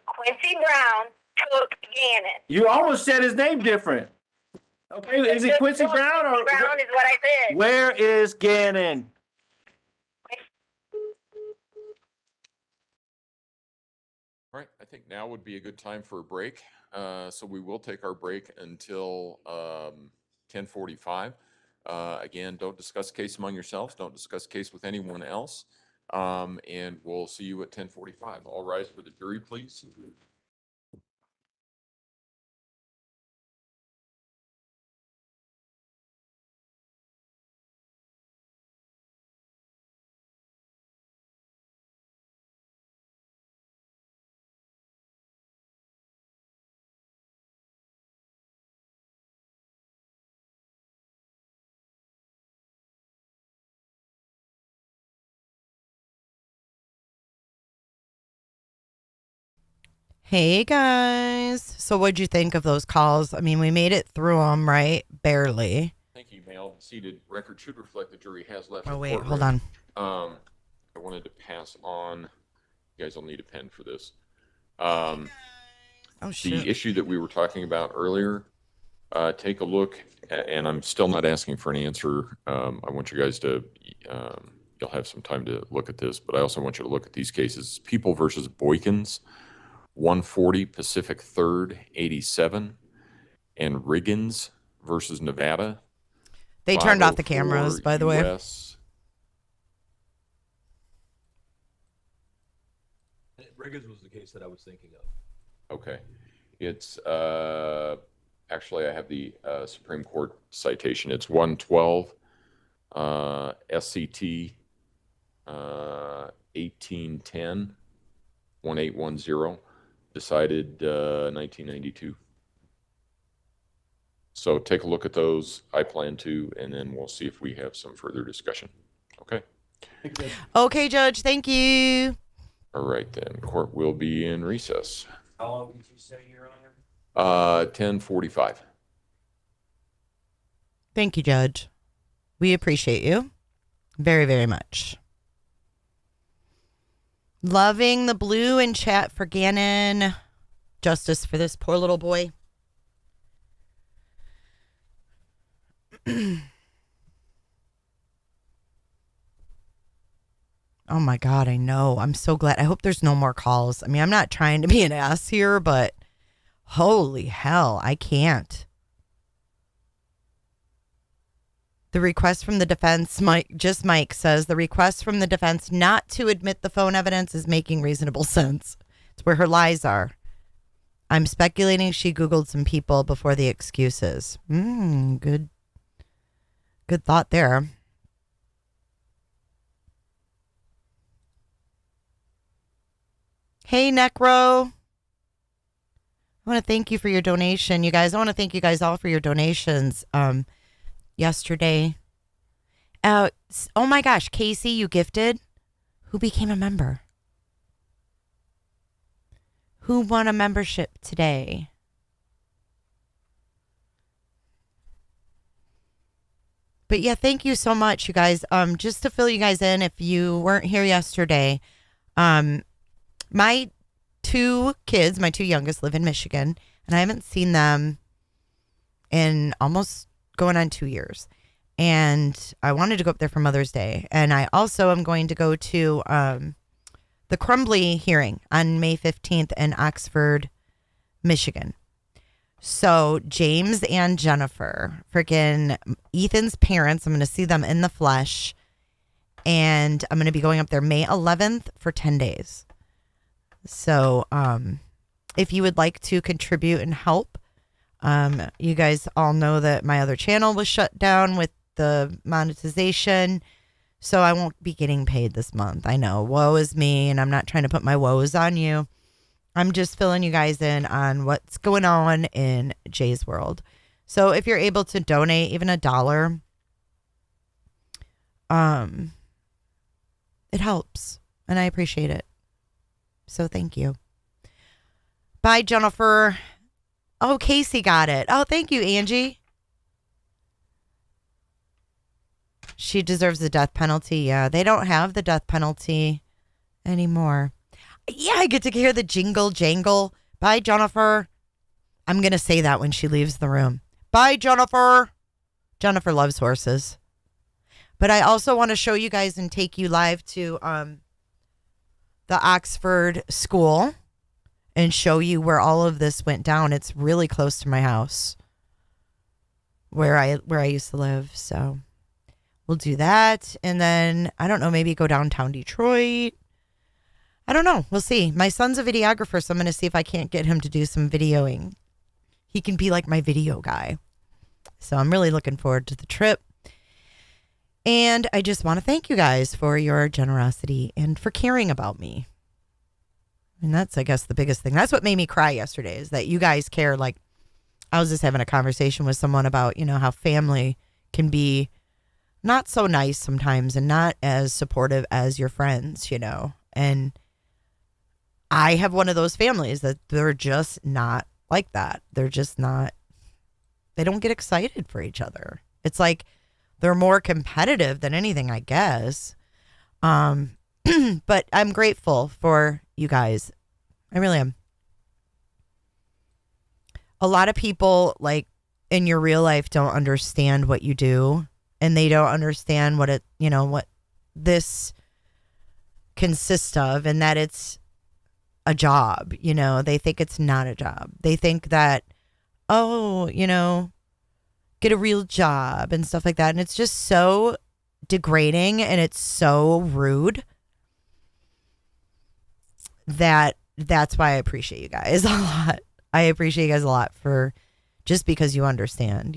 Quincy Brown took Gannon. You almost said his name different. Okay, is it Quincy Brown or Quincy Brown is what I said. where is Gannon? All right, I think now would be a good time for a break. So we will take our break until 10:45. Again, don't discuss case among yourselves. Don't discuss case with anyone else. And we'll see you at 10:45. All rise for the jury, please. Hey guys. So what'd you think of those calls? I mean, we made it through them, right? Barely. Thank you, Mel. Seated record should reflect the jury has left. Oh, the wait, hold courtroom. on. I wanted to pass on. You guys will need a pen for this. Oh, shit. The issue that we were talking about earlier, take a look, and I'm still not asking for an answer. I want you guys to, you'll have some time to look at this, but I also want you to look at these cases. People versus Boykins, 140 Pacific 3rd, 87, and Riggins versus Nevada. They turned off the 504 cameras, by the way. US. Riggins was the case that I was thinking of. Okay. It's actually, I have the Supreme Court citation. It's 112 SCT 1810 1810, decided 1992. So take a look at those. I plan to, and then we'll see if we have some further discussion. Okay. Okay, Judge. Thank you. All right, then. Court will be in recess. How long did you say you're on? 10:45. Thank you, Judge. We appreciate you very, very much. Loving the blue in chat for Gannon. Justice for this poor little boy. Oh my God, I know. I'm so glad. I hope there's no more calls. I mean, I'm not trying to be an ass here, but holy hell, I can't. The request from the defense, Mike says, the request from the defense not to admit the phone evidence is making reasonable sense. It's where her lies are. I'm speculating she Googled some people before the excuses. Good thought there. Hey, Necro. I want to thank you for your donation, you guys. I want to thank you guys all for your donations. Yesterday. Oh my gosh, Casey, you gifted. Who became a member? Who won a membership today? But yeah, thank you so much, you guys. Just to fill you guys in, if you weren't here yesterday, my two kids, my two youngest, live in Michigan, and I haven't seen them in almost going on 2 years. And I wanted to go up there for Mother's Day. And I also am going to go to the Crumbly hearing on May 15th in Oxford, Michigan. So James and Jennifer, freaking Ethan's parents, I'm going to see them in the flesh. And I'm going to be going up there May 11th for 10 days. So if you would like to contribute and help, you guys all know that my other channel was shut down with the monetization. So I won't be getting paid this month. I know. Woe is me, and I'm not trying to put my woes on you. I'm just filling you guys in on what's going on in Jay's world. So if you're able to donate even $1, it helps, and I appreciate it. So thank you. Bye, Jennifer. Oh, Casey got it. Oh, thank you, Angie. She deserves the death penalty. Yeah, they don't have the death penalty anymore. Yeah, I get to hear the jingle jangle. Bye, Jennifer. I'm going to say that when she leaves the room. Bye, Jennifer. Jennifer loves horses. But I also want to show you guys and take you live to the Oxford School and show you where all of this went down. It's really close to my house where I used to live. So we'll do that. And then, I don't know, maybe go downtown Detroit. I don't know. We'll see. My son's a videographer, so I'm going to see if I can't get him to do some videoing. He can be like my video guy. So I'm really looking forward to the trip. And I just want to thank you guys for your generosity and for caring about me. And that's, I guess, the biggest thing. That's what made me cry yesterday, is that you guys care. Like, I was just having a conversation with someone about, how family can be not so nice sometimes and not as supportive as your friends, And I have one of those families that they're just not like that. They're just not, they don't get excited for each other. It's like they're more competitive than anything, I guess. But I'm grateful for you guys. I really am. A lot of people, like, in your real life don't understand what you do, and they don't understand what what this consists of, and that it's a job. They think it's not a job. They think that, get a real job and stuff like that. And it's just so degrading, and it's so rude that's why I appreciate you guys a lot. I appreciate you guys a lot for just because you understand,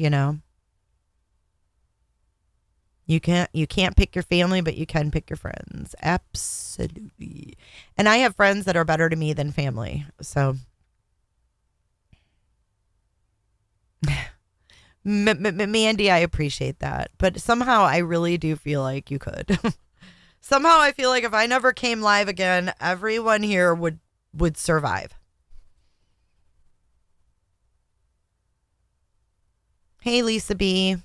You can't pick your family, but you can pick your friends. Absolutely. And I have friends that are better to me than family. So Mandy, I appreciate that. But somehow I really do feel like you could. Somehow I feel like if I never came live again, everyone here would survive. Hey, Lisa B.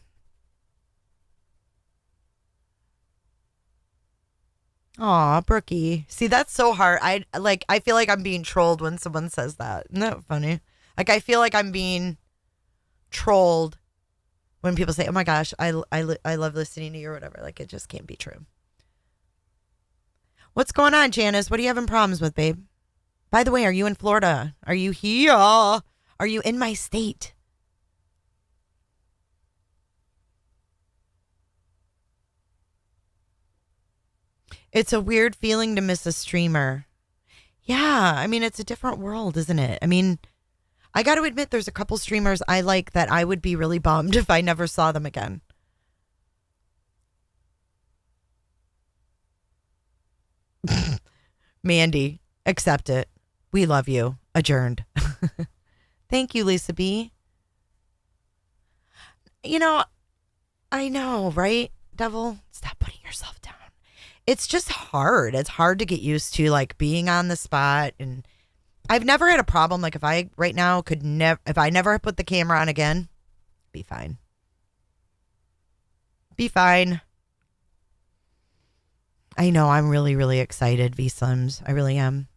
Aw, Brookie. See, that's so hard. I feel like I'm being trolled when someone says that. Isn't that funny? Like, I feel like I'm being trolled when people say, oh my gosh, I love listening to you or whatever. Like, it just can't be true. What's going on, Janice? What are you having problems with, babe? By the way, are you in Florida? Are you here? Are you in my state? It's a weird feeling to miss a streamer. Yeah, I mean, it's a different world, isn't it? I mean, I got to admit, there's a couple streamers I like that I would be really bummed if I never saw them again. Mandy, accept it. We love you. Adjourned. Thank you, Lisa B. I know, right, Devil? Stop putting yourself down. It's just hard. It's hard to get used to, like, being on the spot. And I've never had a problem. Like, if I right now if I never put the camera on again, be fine. Be fine. I know, I'm really, really excited, V-Slims. I really am.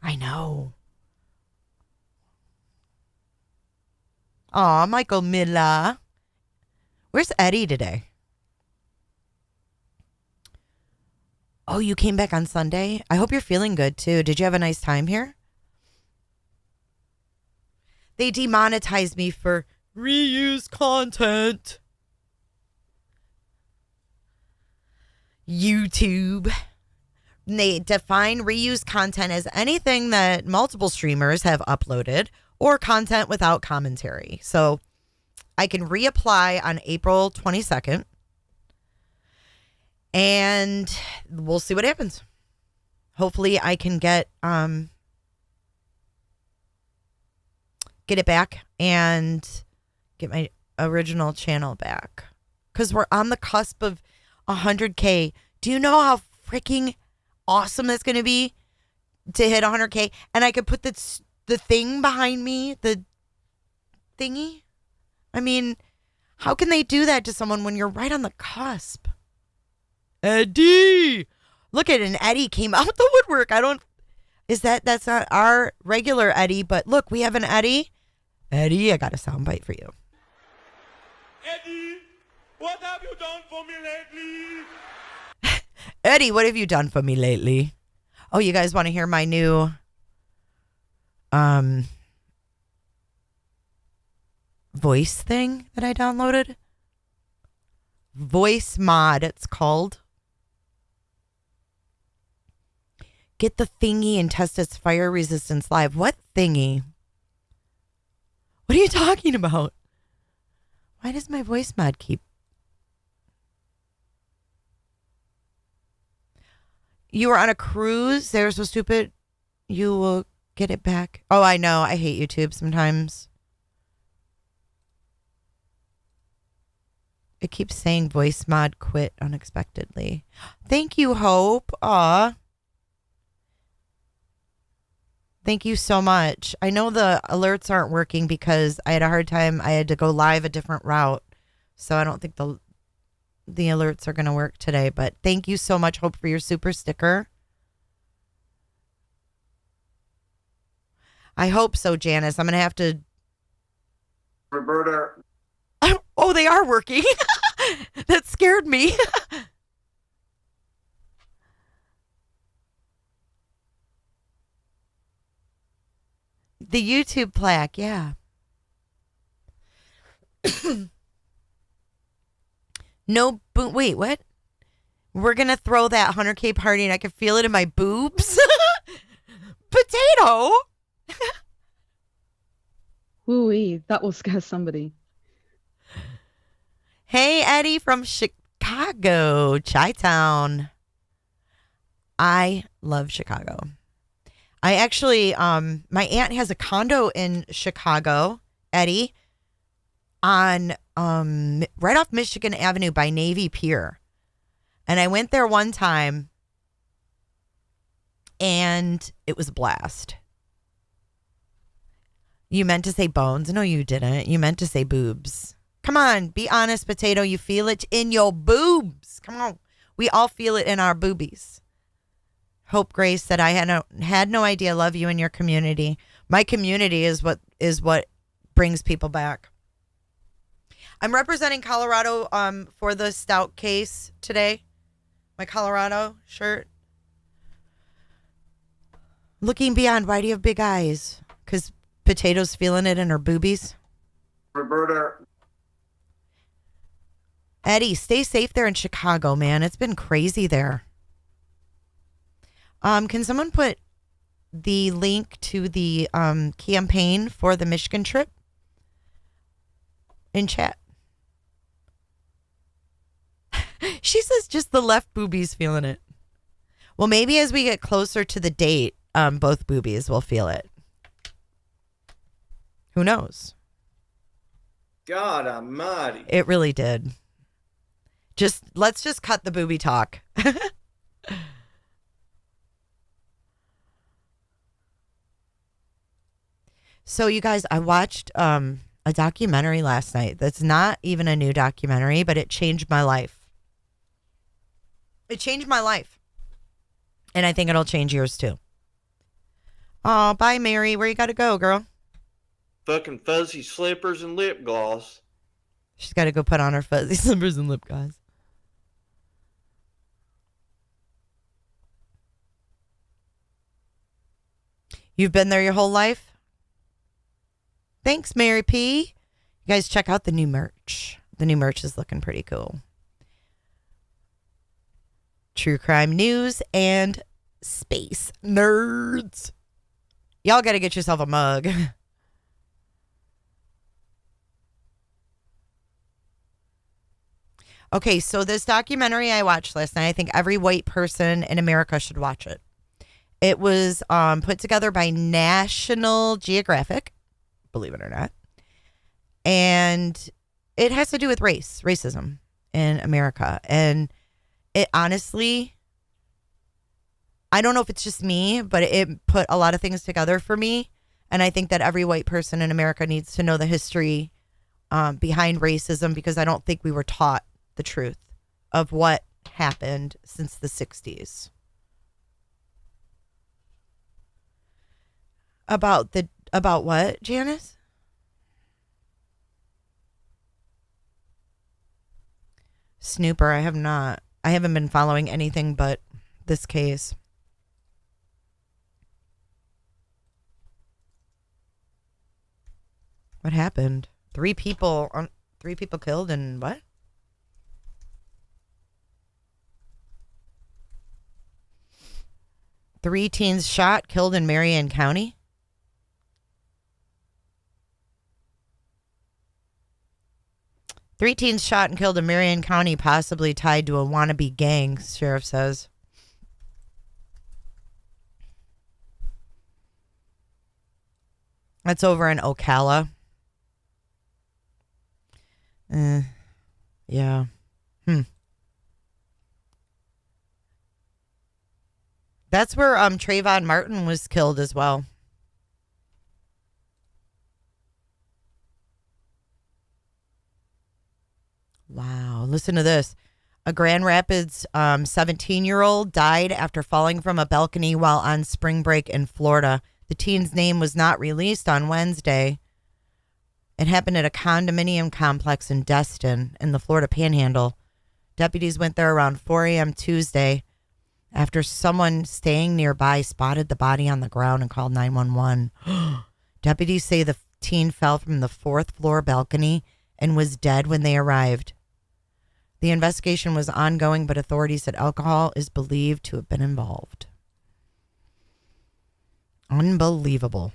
I know. Aw, Michael Miller. Where's Eddie today? Oh, you came back on Sunday? I hope you're feeling good, too. Did you have a nice time here? They demonetized me for reuse content. YouTube. They define reuse content as anything that multiple streamers have uploaded or content without commentary. So I can reapply on April 22nd. And we'll see what happens. Hopefully I can get it back and get my original channel back. Because we're on the cusp of 100K. Do you know how freaking awesome that's going to be to hit 100K? And I could put the thing behind me, the thingy. I mean, how can they do that to someone when you're right on the cusp? Eddie! Look at an Eddie came out the woodwork. That's not our regular Eddie, but look, we have an Eddie. Eddie, I got a soundbite for you. Eddie, what have you done for me lately? Eddie, what have you done for me lately? Oh, you guys want to hear my new voice thing that I downloaded? Voice mod, it's called. Get the thingy and test its fire resistance live. What thingy? What are you talking about? Why does my voice mod keep... You were on a cruise? They were so stupid. You will get it back. Oh, I know. I hate YouTube sometimes. It keeps saying voice mod quit unexpectedly. Thank you, Hope. Aw. Thank you so much. I know the alerts aren't working because I had a hard time. I had to go live a different route. So I don't think the alerts are going to work today. But thank you so much, Hope, for your super sticker. I hope so, Janice. I'm going to have to... Roberta. Oh, they are working. That scared me. The YouTube plaque, yeah. No, wait, what? We're going to throw that 100K party and I can feel it in my boobs? Potato! Woo-wee, that will scare somebody. Hey, Eddie from Chicago, Chi-Town. I love Chicago. I actually, my aunt has a condo in Chicago, Eddie, on right off Michigan Avenue by Navy Pier. And I went there one time and it was a blast. You meant to say bones. No, you didn't. You meant to say boobs. Come on, be honest, Potato. You feel it in your boobs. Come on. We all feel it in our boobies. Hope Grace said, I had no idea. Love you and your community. My community is what brings people back. I'm representing Colorado for the Stauch case today. My Colorado shirt. Looking beyond. Why do you have big eyes? Because Potato's feeling it in her boobies. Roberta. Eddie, stay safe there in Chicago, man. It's been crazy there. Can someone put the link to the campaign for the Michigan trip in chat? She says just the left boobies feeling it. Well, maybe as we get closer to the date, both boobies will feel it. Who knows? God almighty. It really did. Let's just cut the booby talk. So you guys, I watched a documentary last night. That's not even a new documentary, but it changed my life. It changed my life. And I think it'll change yours too. Oh, bye, Mary. Where you got to go, girl? Fucking fuzzy slippers and lip gloss. She's got to go put on her fuzzy slippers and lip gloss. You've been there your whole life? Thanks, Mary P. You guys check out the new merch. The new merch is looking pretty cool. True crime news and space nerds. Y'all got to get yourself a mug. Okay, so this documentary I watched last night, I think every white person in America should watch it. It was put together by National Geographic, believe it or not. And it has to do with racism in America. And it honestly, I don't know if it's just me, but it put a lot of things together for me. And I think that every white person in America needs to know the history behind racism, because I don't think we were taught the truth of what happened since the 60s. About what, Janice? Snooper, I haven't been following anything but this case. What happened? 3 people killed and what? Three teens shot, killed in Marion County. Three teens shot and killed in Marion County, possibly tied to a wannabe gang, sheriff says. That's over in Ocala. Yeah. That's where Trayvon Martin was killed as well. Wow. Listen to this. A Grand Rapids 17-year-old died after falling from a balcony while on spring break in Florida. The teen's name was not released on Wednesday. It happened at a condominium complex in Destin in the Florida Panhandle. Deputies went there around 4 a.m. Tuesday after someone staying nearby spotted the body on the ground and called 911. Deputies say the teen fell from the 4th floor balcony and was dead when they arrived. The investigation was ongoing, but authorities said alcohol is believed to have been involved. Unbelievable.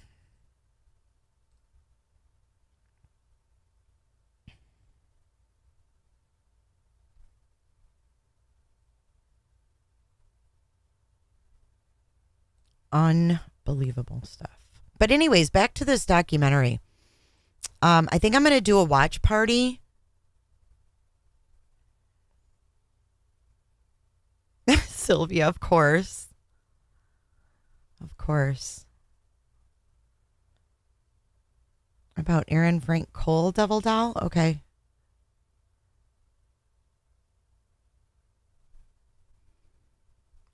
Unbelievable stuff. But anyways, back to this documentary. I think I'm going to do a watch party. Sylvia, of course. Of course. About Aaron Frank Cole Devil Doll? Okay.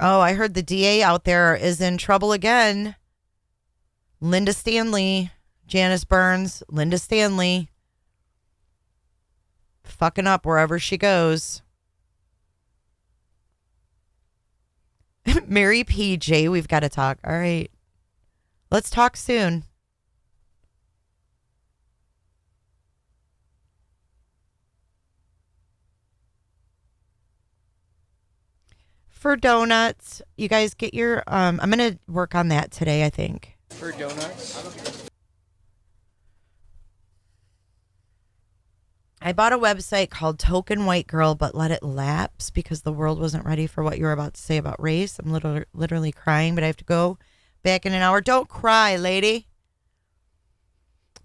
Oh, I heard the DA out there is in trouble again. Linda Stanley, Janice Burns, Linda Stanley. Fucking up wherever she goes. Mary PJ, we've got to talk. All right. Let's talk soon. For donuts, you guys get your, I'm going to work on that today, I think. For donuts? I bought a website called Token White Girl, but let it lapse because the world wasn't ready for what you were about to say about race. I'm literally crying, but I have to go back in an hour. Don't cry, lady.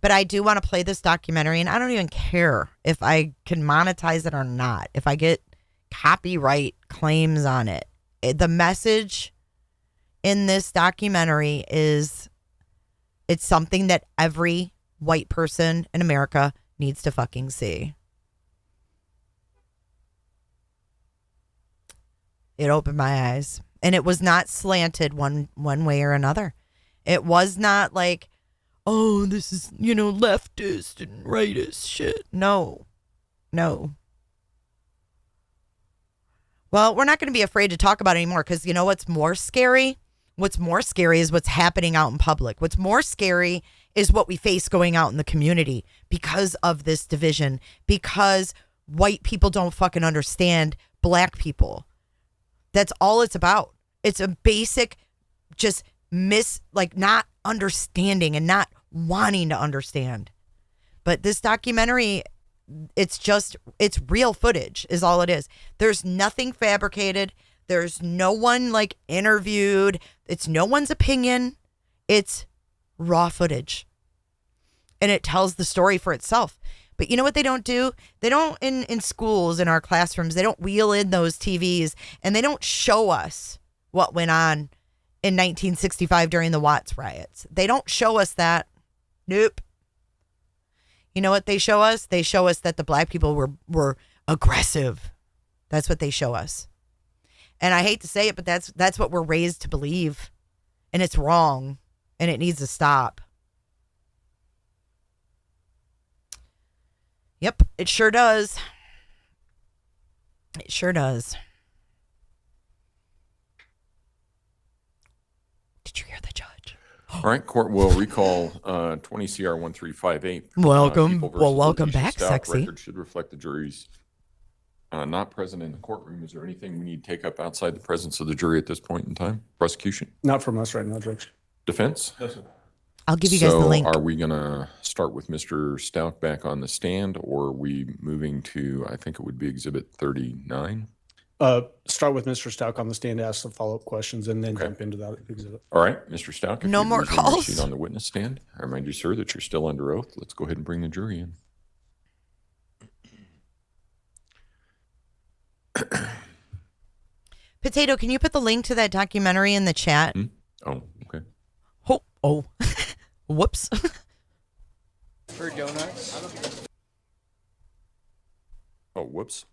But I do want to play this documentary, and I don't even care if I can monetize it or not. If I get copyright claims on it. The message in this documentary is it's something that every white person in America needs to fucking see. It opened my eyes. And it was not slanted one way or another. It was not like, oh, this is, leftist and rightist shit. No. Well, we're not going to be afraid to talk about it anymore because you know what's more scary? What's more scary is what's happening out in public. What's more scary is what we face going out in the community because of this division, because white people don't fucking understand black people. That's all it's about. It's a basic just not understanding and not wanting to understand. But this documentary, it's real footage is all it is. There's nothing fabricated. There's no one like interviewed. It's no one's opinion. It's raw footage. And it tells the story for itself. But you know what they don't do? They don't, in schools, in our classrooms, they don't wheel in those TVs and they don't show us what went on in 1965 during the Watts riots. They don't show us that. Nope. You know what they show us? They show us that the black people were aggressive. That's what they show us. And I hate to say it, but that's what we're raised to believe. And it's wrong. And it needs to stop. Yep, it sure does. It sure does. Did you hear the judge? All right, court will recall 20 CR 1358. Welcome. People versus Welcome Letecia back, Stauch. sexy. Record should reflect the jury's not present in the courtroom. Is there anything we need to take up outside the presence of the jury at this point in time? Prosecution? Not from us right now, Judge. Defense? No, sir. I'll give you guys the link. Are we going to start with Mr. Stauch back on the stand, or are we moving to, I think it would be Exhibit 39? Start with Mr. Stauch on the stand, ask some follow-up questions, and then Okay. jump into that exhibit. All right, Mr. Stauch. if No you'd more resume your calls. seat on the witness stand. I remind you, sir, that you're still under oath. Let's go ahead and bring the jury in. Potato, can you put the link to that documentary in the chat? Oh, okay. Oh. Whoops. For donuts? Oh, whoops.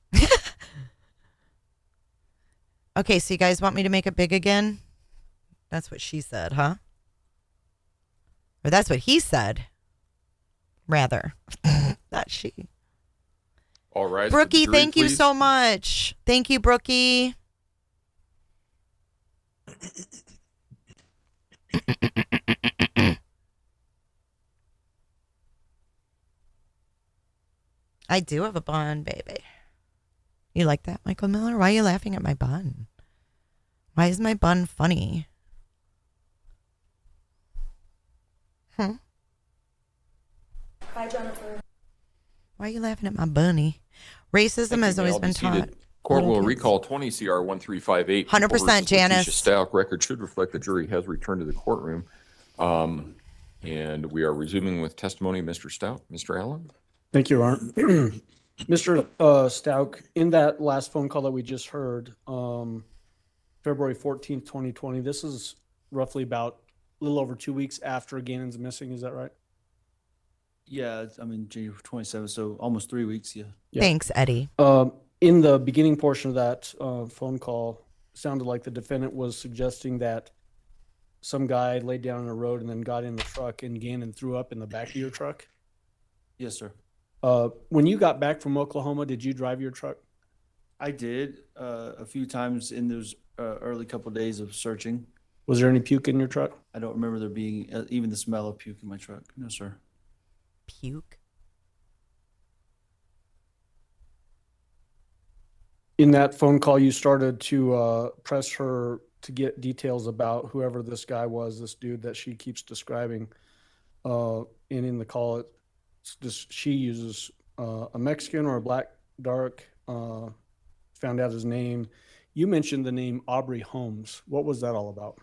Okay, so you guys want me to make it big again? That's what she said, huh? Or that's what he said. Rather. Not she. All right. Brookie, thank you so much. Thank you, Brookie. I do have a bun, baby. You like that, Michael Miller? Why are you laughing at my bun? Why is my bun funny? Huh? Hi, Jennifer. Why are you laughing at my bunny? Racism has always been taught. Court will Little kids. recall 20 CR 1358. 100%, versus Janice. Letecia Stauch. Record should reflect the jury has returned to the courtroom. And we are resuming with testimony of Mr. Stauch. Mr. Allen? Thank you, Art. Mr. Stauch, in that last phone call that we just heard, February 14th, 2020, this is roughly about a little over 2 weeks after Gannon's missing. Is that right? Yeah, I mean, January 27th, so almost 3 weeks, yeah. Thanks, Eddie. In the beginning portion of that phone call, sounded like the defendant was suggesting that some guy laid down on the road and then got in the truck and Gannon threw up in the back of your truck. Yes, sir. When you got back from Oklahoma, did you drive your truck? I did a few times in those early couple of days of searching. Was there any puke in your truck? I don't remember there being even the smell of puke in my truck. No, sir. Puke? In that phone call, you started to press her to get details about whoever this guy was, this dude that she keeps describing. And in the call, it's just she uses a Mexican or a black dark, found out his name. You mentioned the name Aubrey Holmes. What was that all about?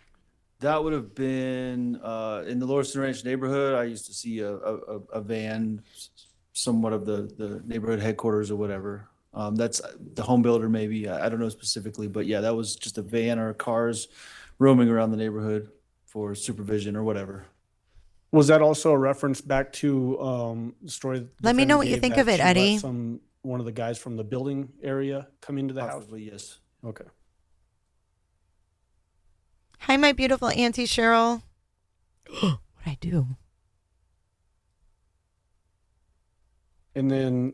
That would have been in the Lawrence Ranch neighborhood. I used to see a van, somewhat of the neighborhood headquarters or whatever. That's the home builder, maybe. I don't know specifically, but yeah, that was just a van or cars roaming around the neighborhood for supervision or whatever. Was that also a reference back to the story? Let me know what you think of it, Eddie. One of the guys from the building area come into the Possibly, house? yes. Okay. Hi, my beautiful Auntie Cheryl. What'd I do? And then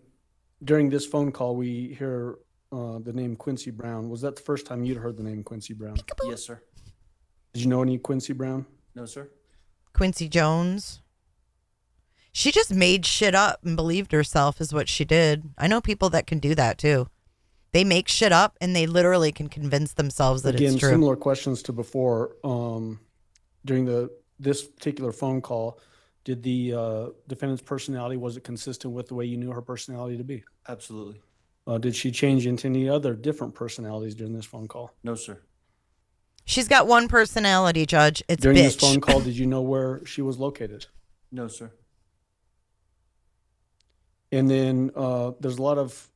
during this phone call, we hear the name Quincy Brown. Was that the first time you'd heard the name Quincy Brown? Yes, sir. Did you know any Quincy Brown? No, sir. Quincy Jones. She just made shit up and believed herself is what she did. I know people that can do that too. They make shit up and they literally can convince themselves that Again, it's true. similar questions to before. During this particular phone call, Did the defendant's personality, was it consistent with the way you knew her personality to be? Absolutely. Did she change into any other different personalities during this phone call? No, sir. She's got one personality, Judge. It's During bitch. this phone call, did you know where she was located? No, sir. And then there's a lot of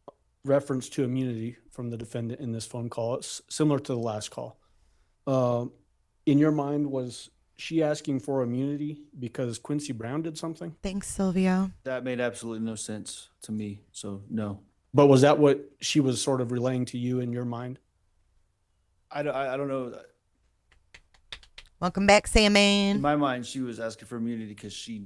reference to immunity from the defendant in this phone call. It's similar to the last call. In your mind, was she asking for immunity because Quincy Brown did something? Thanks, Silvio. That made absolutely no sense to me. So no. But was that what she was sort of relaying to you in your mind? I don't know. Welcome back, In Salmon. my mind, she was asking for immunity because she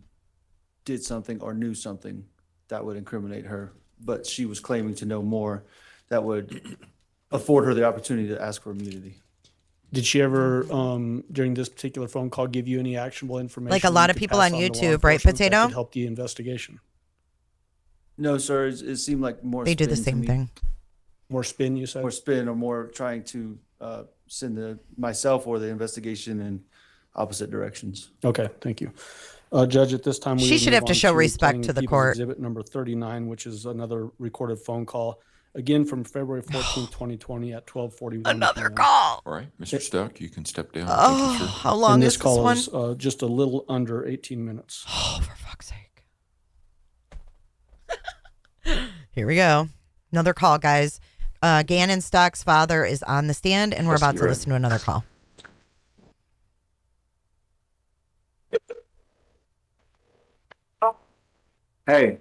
did something or knew something that would incriminate her. But she was claiming to know more that would afford her the opportunity to ask for immunity. Did she ever, during this particular phone call, give you any actionable information? Like a lot you of could people pass on to law YouTube, right, enforcement that Potato? could help the investigation? No, sir. It seemed like more. They do the spin to same me. thing. More spin, you said? More spin, or more trying to send myself or the investigation in opposite directions. Okay, thank you. Judge, at this time, we She would should move have to on show respect Plain to the People's court. Exhibit number 39, which is another recorded phone call, again from February 14th, 2020 at 12:41. Another p.m. call. All right, Mr. Stauch, you can step down. Oh, Thank you, sir. how long And is this this call one? is just a little under 18 minutes. Oh, for fuck's sake. Here we go. Another call, guys. Gannon Stauch's father is on the stand, and we're Yes, about you're to right. listen to another call. Hey,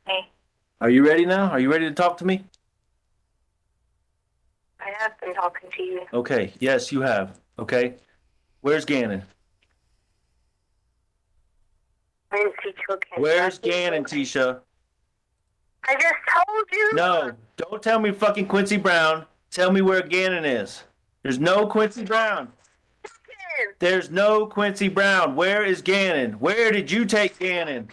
Hey, are you ready now? Are you ready to talk to me? I have been talking to you. Okay. Yes, you have. Okay. Where's Gannon? I didn't see children. Where's Gannon, Tisha? I just told you. No, don't tell me fucking Quincy Brown. Tell me where Gannon is. There's no Quincy Brown. There's no Quincy Brown. Where is Gannon? Where did you take Gannon?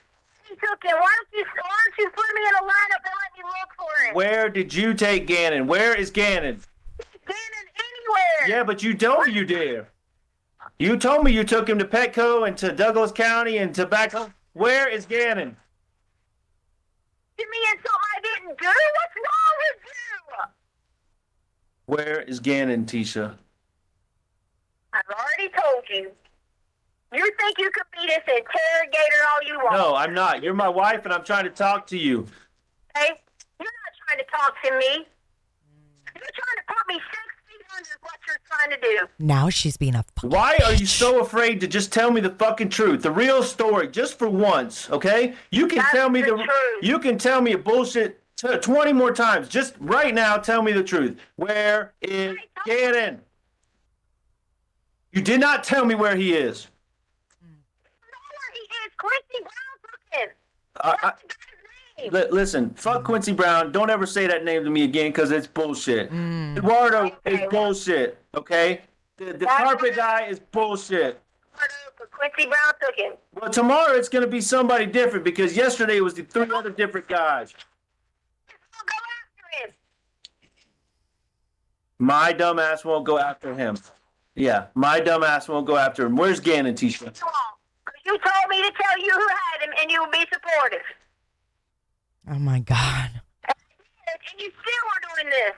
He took it. Why don't you put me in a lineup and let me look for it? Where did you take Gannon? Where is Gannon? Gannon anywhere. Yeah, but you told me you did. You told me you took him to Petco and to Douglas County and tobacco. Where is Gannon? Give me in something I didn't do. What's wrong with you? Where is Gannon, Tisha? I've already told you. You think you could be this interrogator all you want? No, I'm not. You're my wife and I'm trying to talk to you. Okay? You're not trying to talk to me. You're trying to put me 6 feet under what you're trying to do. Now she's being a fucking Why are you bitch. so afraid to just tell me the fucking truth, the real story, just for once, okay? You can That's tell me the truth. you can tell me a bullshit 20 more times. Just right now, tell me the truth. Where is Gannon? You did not tell me where he is. I know where he is. Quincy Brown took him. I- What's the guy's name? Listen, fuck Quincy Brown. Don't ever say that name to me again because it's bullshit. Eduardo is bullshit, okay? The carpet guy is bullshit. But Quincy Brown took him. Well, tomorrow it's going to be somebody different because yesterday it was the 3 other different guys. I'll go after him. My dumb ass won't go after him. Yeah, my dumb ass won't go after him. Where's Gannon, Tisha? You won't. 'Cause you told me to tell you who had him, and you would be supportive. Oh, my God. And you still are doing this.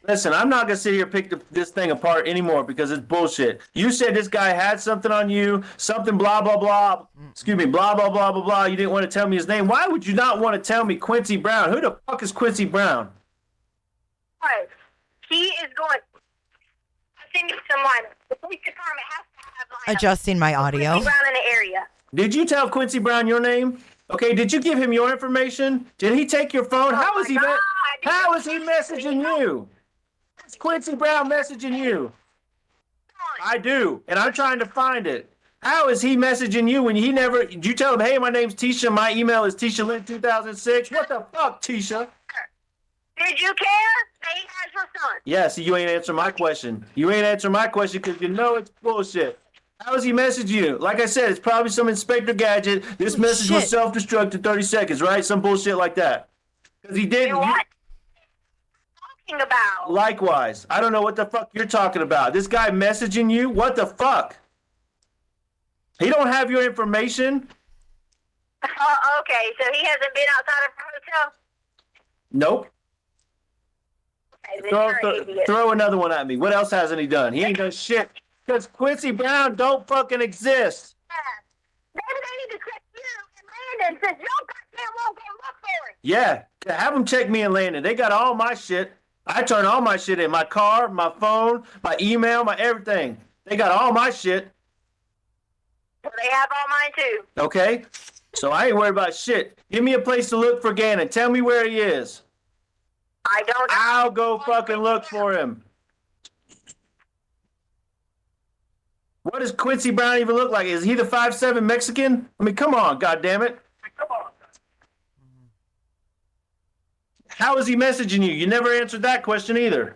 Listen, I'm not going to sit here and pick this thing apart anymore because it's bullshit. You said this guy had something on you, something blah, blah, blah. Excuse me, blah, blah, blah, blah, blah. You didn't want to tell me his name. Why would you not want to tell me Quincy Brown? Who the fuck is Quincy Brown? What? He is going. I'll send you some lineups. The police department has to have lineups. Adjusting my audio. Quincy Brown in the area. Did you tell Quincy Brown your name? Okay, did you give him your information? Did he take your phone? How is he how is he messaging you? Is Quincy Brown messaging you? I do, and I'm trying to find it. How is he messaging you when he never did you tell him, hey, my name's Tisha, my email is TishaLynn2006? What the fuck, Tisha? Did you care that he has your son? Yeah, see, you ain't answering my question. You ain't answering my question because you know it's bullshit. How does he message you? Like I said, it's probably some Inspector Gadget. This message was self-destruct in 30 seconds, right? Some bullshit like that. Because he didn't. What? Talking about? Likewise. I don't know what the fuck you're talking about. This guy messaging you? What the fuck? He don't have your information. Okay, so he hasn't been outside of her hotel? Nope. Okay, then you're an idiot. Throw another one at me. What else hasn't he done? He ain't done shit. Because Quincy Brown don't fucking exist. Maybe they need to check you and Landon since your goddamn won't go look for it. Yeah, have them check me and Landon. They got all my shit. I turn all my shit in. My car, my phone, my email, my everything. They got all my shit. Well, they have all mine too. Okay? So I ain't worried about shit. Give me a place to look for Gannon. Tell me where he is. I don't know. I'll go fucking look for him. What does Quincy Brown even look like? Is he the 5'7" Mexican? I mean, come on, goddammit. How is he messaging you? You never answered that question either.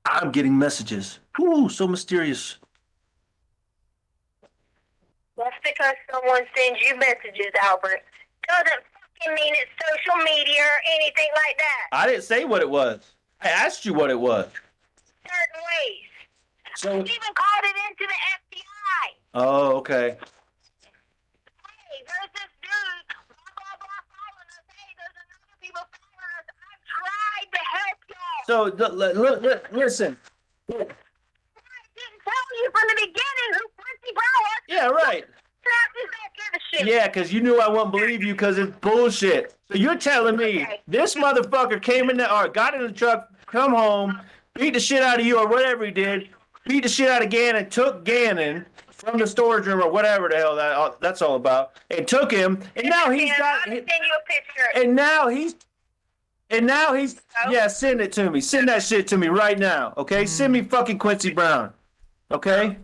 I'm getting messages. Ooh, so mysterious. Just because someone sends you messages, Albert, doesn't fucking mean it's social media or anything like that. I didn't say what it was. I asked you what it was. Certain ways. So, You even called it into the FBI. oh, okay. Hey, there's this dude, blah, blah, blah, following us. Hey, there's another people following us. I've tried to help y'all. So, listen. I didn't tell you from the beginning who Quincy Brown was. Yeah, right. Snapchat don't give a shit. Yeah, because you knew I wouldn't believe you because it's bullshit. So you're telling me this motherfucker came in or got in the truck, come home, beat the shit out of you or whatever he did, beat the shit out of Gannon, took Gannon from the storage room or whatever the hell that's all about, and took him, and now he's got, I'll send you a picture. and now he's, yeah, send it to me. Send that shit to me right now, okay? Send me fucking Quincy Brown, okay?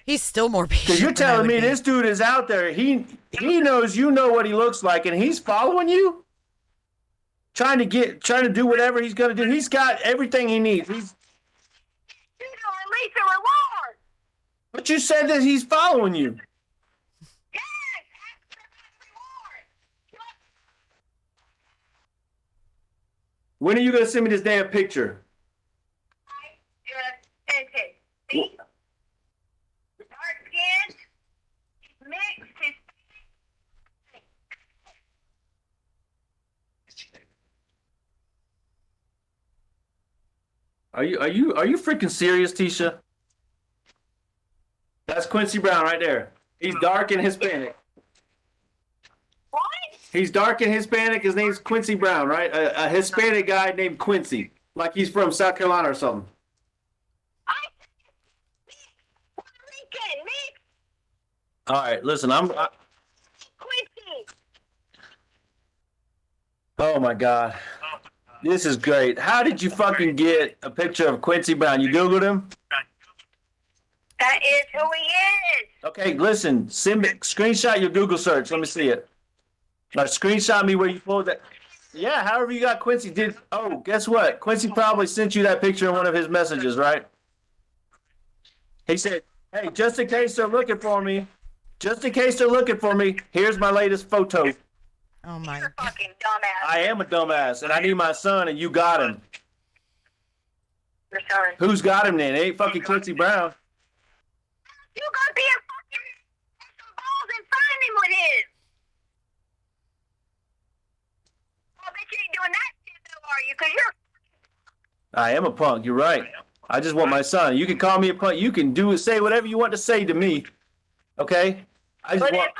He's still more patient. Because you're than I telling would me be. this dude is out there. He knows you know what he looks like, and he's following you, trying to do whatever he's gonna do. He's got everything he needs. You don't release a reward. But you said that he's following you. Yes, ask for that reward. When are you gonna send me this damn picture? I just sent it. See? Dark skin, mixed, his Are you freaking serious, Tisha? That's Quincy Brown right there. He's dark and Hispanic. what? He's dark and Hispanic. His name's Quincy Brown, right? A Hispanic guy named Quincy, like he's from South Carolina or something. Puerto Rican, mixed, All right, listen, Quincy. oh my God. This is great. How did you fucking get a picture of Quincy Brown? You Googled him? That is who he is. Okay, listen, send me, screenshot your Google search. Let me see it. Now, screenshot me where you pulled that. Yeah, however you got Quincy. Guess what? Quincy probably sent you that picture in one of his messages, right? He said, hey, just in case they're looking for me, here's my latest photo. Oh my. You're a fucking dumbass. I am a dumbass, and I need my son, and you got him. Your son. Who's got him then? It ain't fucking Quincy Brown. You gonna be a fucking have some balls and find him with his. I bet you ain't doing that shit though, are you? Cause you're I am a punk. You're right. I just want my son. You can call me a punk. You can say whatever you want to say to me. Okay? I just want.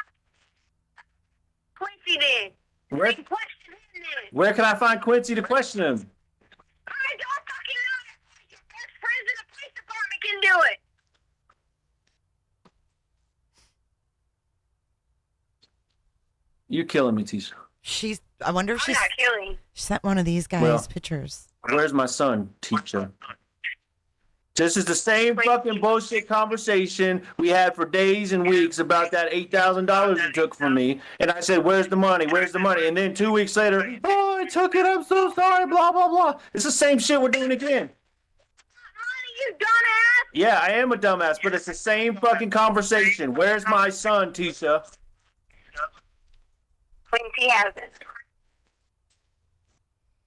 Quincy then. Where, You question him then. where can I find Quincy to question him? I don't fucking know. Your best friends in the police department can do it. You're killing me, Tisha. I wonder if I'm not killing. she sent one of these guys Well, pictures. Where's my son, Tisha? This is the same fucking bullshit conversation we had for days and weeks about that $8,000 you took from me. And I said, where's the money? Where's the money? And then 2 weeks later, oh, I took it. I'm so sorry. Blah, blah, blah. It's the same shit we're doing again. Money, you dumbass. Yeah, I am a dumbass, but it's the same fucking conversation. Where's my son, Tisha? Quincy hasn't.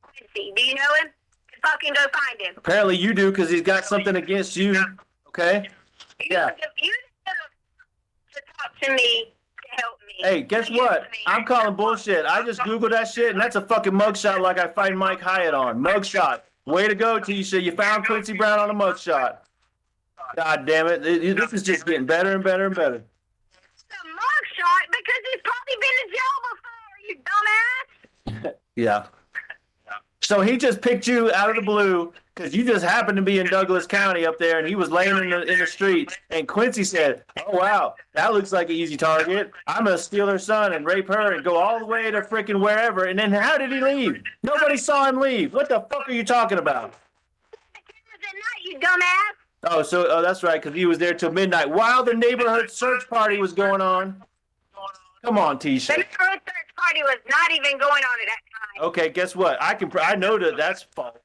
Quincy, do you know him? Fucking go find him. Apparently you do because he's got something against you. Okay? Yeah. You to talk to me to help me. Hey, guess what? I'm calling bullshit. I just Googled that shit, and that's a fucking mugshot like I find Mike Hyatt on. Mugshot. Way to go, Tisha. You found Quincy Brown on a mugshot. God damn it. This is just getting better and better and better. It's a mugshot because he's probably been to jail before, you dumbass. Yeah. So he just picked you out of the blue because you just happened to be in Douglas County up there, and he was laying in the street. And Quincy said, "Oh wow, that looks like an easy target. I'm gonna steal her son and rape her and go all the way to freaking wherever." And then how did he leave? Nobody saw him leave. What the fuck are you talking about? The cameras at night, you dumbass. Oh, that's right, because he was there till midnight while the neighborhood search party was going on. Come on, Tisha. The neighborhood search party was not even going on at that time. Okay, guess what? I know that's false.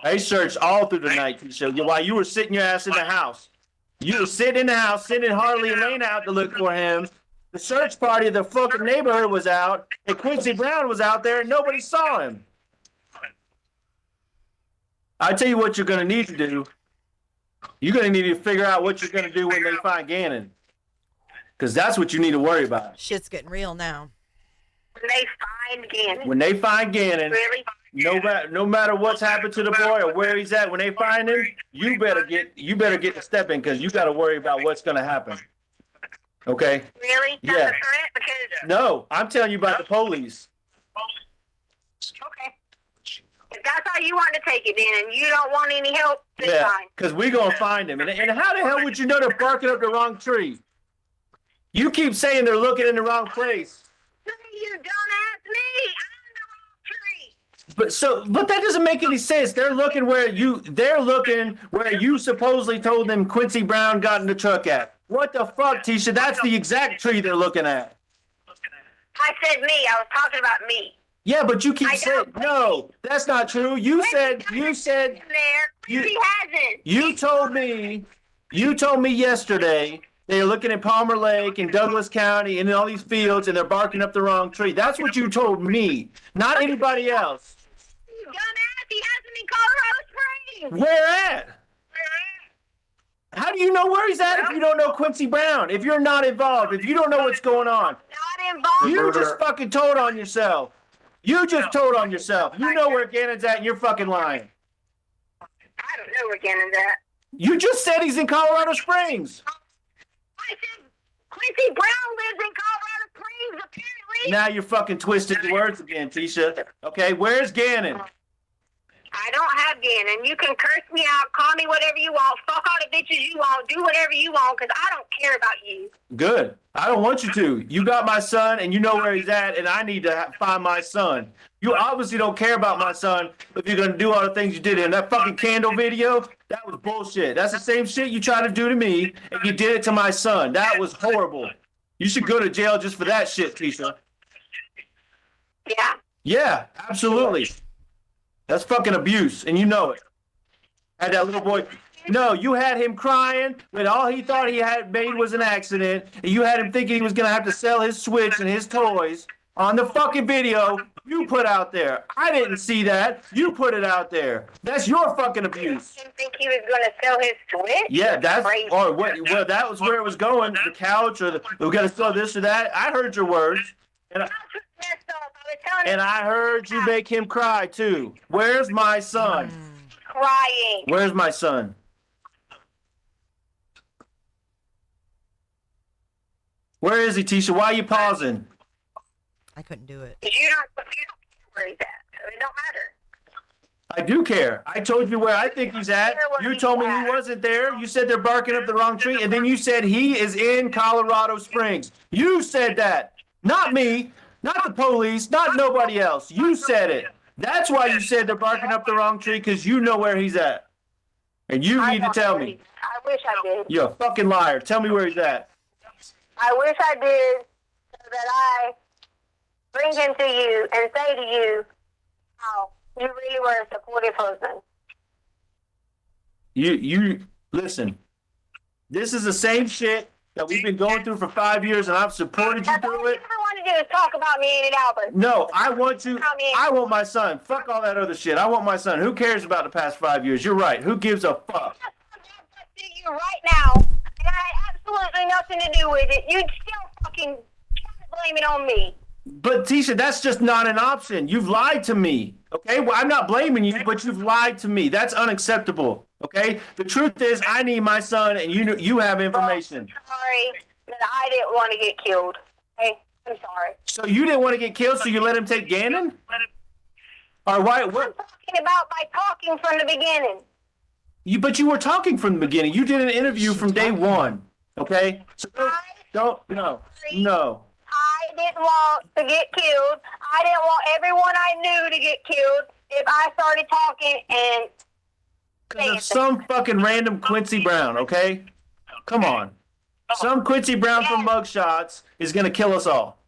I searched all through the night, Tisha, while you were sitting your ass in the house. You were sitting in the house, sending Harley and Lane out to look for him. The search party of the fucking neighborhood was out, and Quincy Brown was out there, and nobody saw him. I tell you what you're going to need to do. You're going to need to figure out what you're going to do when they find Gannon. Because that's what you need to worry about. Shit's getting real now. When they find Gannon. When they find Gannon, Really? no matter what's happened to the boy or where he's at, when they find him, you better get to stepping because you got to worry about what's going to happen. Okay? Really? That's Yeah. a threat? Because, No, I'm telling you about the police. okay. If that's how you want to take it then, and you don't want any help, then Yeah, fine. because we're going to find him. And how the hell would you know they're barking up the wrong tree? You keep saying they're looking in the wrong place. You don't ask me. I'm the wrong tree. But that doesn't make any sense. They're looking where you supposedly told them Quincy Brown got in the truck at. What the fuck, Tisha? That's the exact tree they're looking at. I said me. I was talking about me. Yeah, but you keep saying no. That's not true. You said In there. Quincy hasn't. you told me yesterday they're looking at Palmer Lake and Douglas County and in all these fields and they're barking up the wrong tree. That's what you told me, not anybody else. You dumbass. He hasn't in Colorado Springs. Where at? How do you know where he's at if you don't know Quincy Brown? If you're not involved, if you don't know what's going on, Not involved. you just fucking told on yourself. You just told on yourself. You know where Gannon's at and you're fucking lying. I don't know where Gannon's at. You just said he's in Colorado Springs. I said Quincy Brown lives in Colorado Springs, apparently. Now you're fucking twisting the words again, Tisha. Okay, where's Gannon? I don't have Gannon. You can curse me out, call me whatever you want, fuck all the bitches you want, do whatever you want, because I don't care about you. Good. I don't want you to. You got my son, and you know where he's at, and I need to find my son. You obviously don't care about my son if you're going to do all the things you did in that fucking candle video. That was bullshit. That's the same shit you tried to do to me, and you did it to my son. That was horrible. You should go to jail just for that shit, Tisha. Yeah. Yeah, absolutely. That's fucking abuse, and you know it. Had that little boy. No, you had him crying when all he thought he had made was an accident, and you had him thinking he was gonna have to sell his Switch and his toys on the fucking video you put out there. I didn't see that. You put it out there. That's your fucking abuse. You think he was going to sell his Switch? Yeah, that's crazy. or what? Well, that was where it was going. The couch, or we got to sell this or that. I heard your words, and I heard you make him cry too. Where's my son? Crying. Where's my son? Where is he, Tisha? Why are you pausing? I couldn't do it. You don't care where he's at, so it don't matter. I do care. I told you where I think he's at. You told me he wasn't there. You said they're barking up the wrong tree, and then you said he is in Colorado Springs. You said that. Not me. Not the police. Not nobody else. You said it. That's why you said they're barking up the wrong tree, because you know where he's at. And you need to tell me. I wish I did. You're a fucking liar. Tell me where he's at. I wish I did, so that I bring him to you and say to you how you really were a supportive husband. You listen. This is the same shit that we've been going through for 5 years, and I've supported you through it. All you want to do is talk about me and Albert. No, I want my son. Fuck all that other shit. I want my son. Who cares about the past 5 years? You're right. Who gives a fuck? You right now And I had absolutely nothing to do with it. You'd still fucking blame it on me. But Tisha, that's just not an option. You've lied to me. Okay, well, I'm not blaming you, but you've lied to me. That's unacceptable. Okay, the truth is, I need my son, and you have information. I'm sorry that I didn't want to get killed. Okay, I'm sorry. So you didn't want to get killed, so you let him take Gannon? Or why? I'm What? talking about my talking from the beginning. But you were talking from the beginning. You did an interview from day one. Okay, so no. I didn't want to get killed. I didn't want everyone I knew to get killed if I started talking and Because of some fucking random Quincy Brown, okay? Come on. Some Quincy Brown from mugshots is going to kill us all.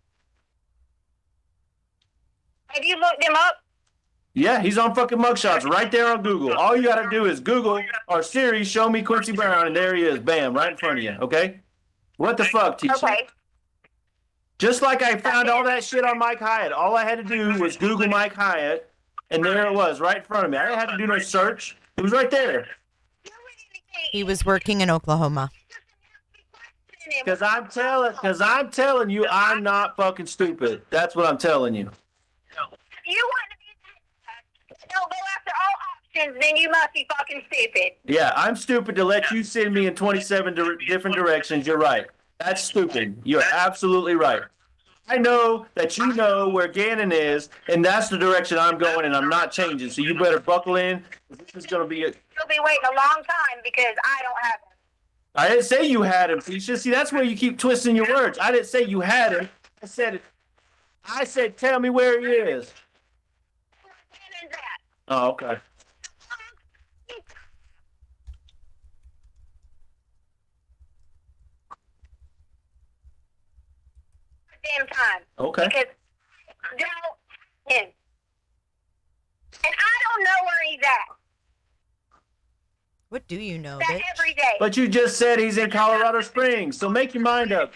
Have you looked him up? Yeah, he's on fucking mugshots right there on Google. All you got to do is Google or Siri, show me Quincy Brown, and there he is. Bam, right in front of you, okay? What the fuck, teacher? Okay. Just like I found all that shit on Mike Hyatt. All I had to do was Google Mike Hyatt, and there it was, right in front of me. I didn't have to do no search. It was right there. He was working in Oklahoma. Because I'm telling you, I'm not fucking stupid. That's what I'm telling you. You want to be don't go after all options, then you must be fucking stupid. Yeah, I'm stupid to let you send me in 27 different directions. You're right. That's stupid. You're absolutely right. I know that you know where Gannon is, and that's the direction I'm going, and I'm not changing. So you better buckle in. This is going to be it. You'll be waiting a long time because I don't have him. I didn't say you had him, Tisha. See, that's where you keep twisting your words. I didn't say you had him. I said, tell me where he is. Oh, okay. Damn time. Okay. Because don't him. And I don't know where he's at. What do you know, That bitch? every day. But you just said he's in Colorado Springs, so make your mind up.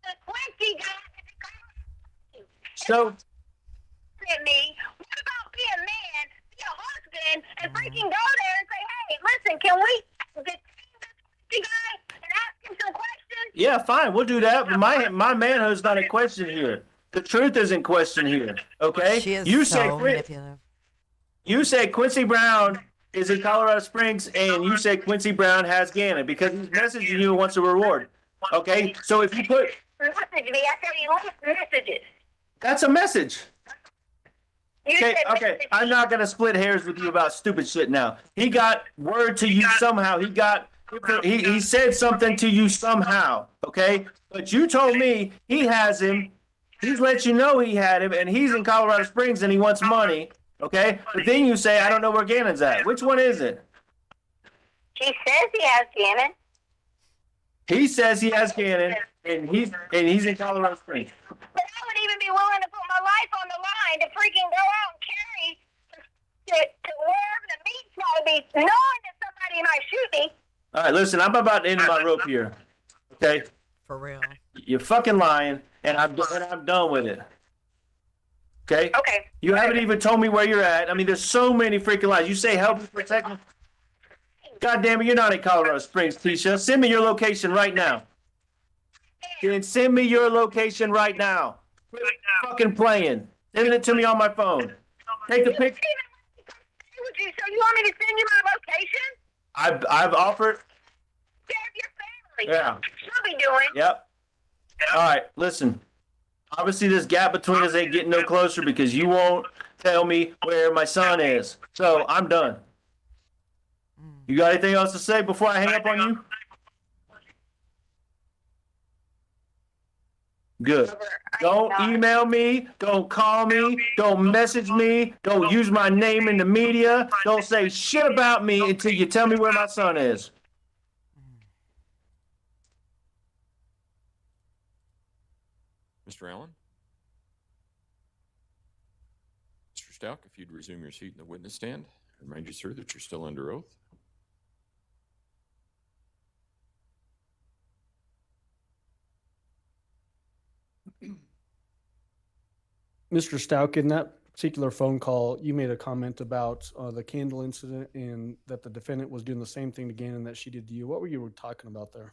The Quincy guy So, at me. What about be a man, be a husband, and freaking go there and say, hey, listen, can we detain this Quincy guy and ask him some questions? yeah, fine, we'll do that. But my manhood's not in question here. The truth is in question here. Okay? She is You so said manipulative. You said Quincy Brown is in Colorado Springs, and you said Quincy Brown has Gannon because he's messaging you and wants a reward. Okay? So if you put Message me. I said he left messages. that's a message. You Okay, said okay. messages. I'm not gonna split hairs with you about stupid shit now. He got word to you somehow. He said something to you somehow. Okay, but you told me he has him. He's let you know he had him, and he's in Colorado Springs, and he wants money. Okay, but then you say I don't know where Gannon's at. Which one is it? He says he has Gannon. He says he has Gannon, and he's in Colorado Springs. But I would even be willing to put my life on the line to freaking go out and carry to wherever the meat's gotta be, knowing that somebody might shoot me. All right, listen. I'm about to end my rope here. Okay, For real. you're fucking lying, and I'm done with it. Okay? Okay. You haven't even told me where you're at. I mean, there's so many freaking lies. You say help me protect me. God damn it, you're not in Colorado Springs, Tisha. Send me your location right now. Then send me your location right now. Quit fucking playing. Send it to me on my phone. Take the pic. So you want me to send you my location? I've offered. Yeah, your family. Yeah. She'll be doing. Yep. All right, listen. Obviously, this gap between us ain't getting no closer because you won't tell me where my son is. So I'm done. You got anything else to say before I hang up on you? Good. Don't email me. Don't call me. Don't message me. Don't use my name in the media. Don't say shit about me until you tell me where my son is. Mr. Allen? Mr. Stauch, if you'd resume your seat in the witness stand, remind you, sir, that you're still under oath. Mr. Stauch, in that particular phone call, you made a comment about the candle incident and that the defendant was doing the same thing to Gannon that she did to you. What were you talking about there?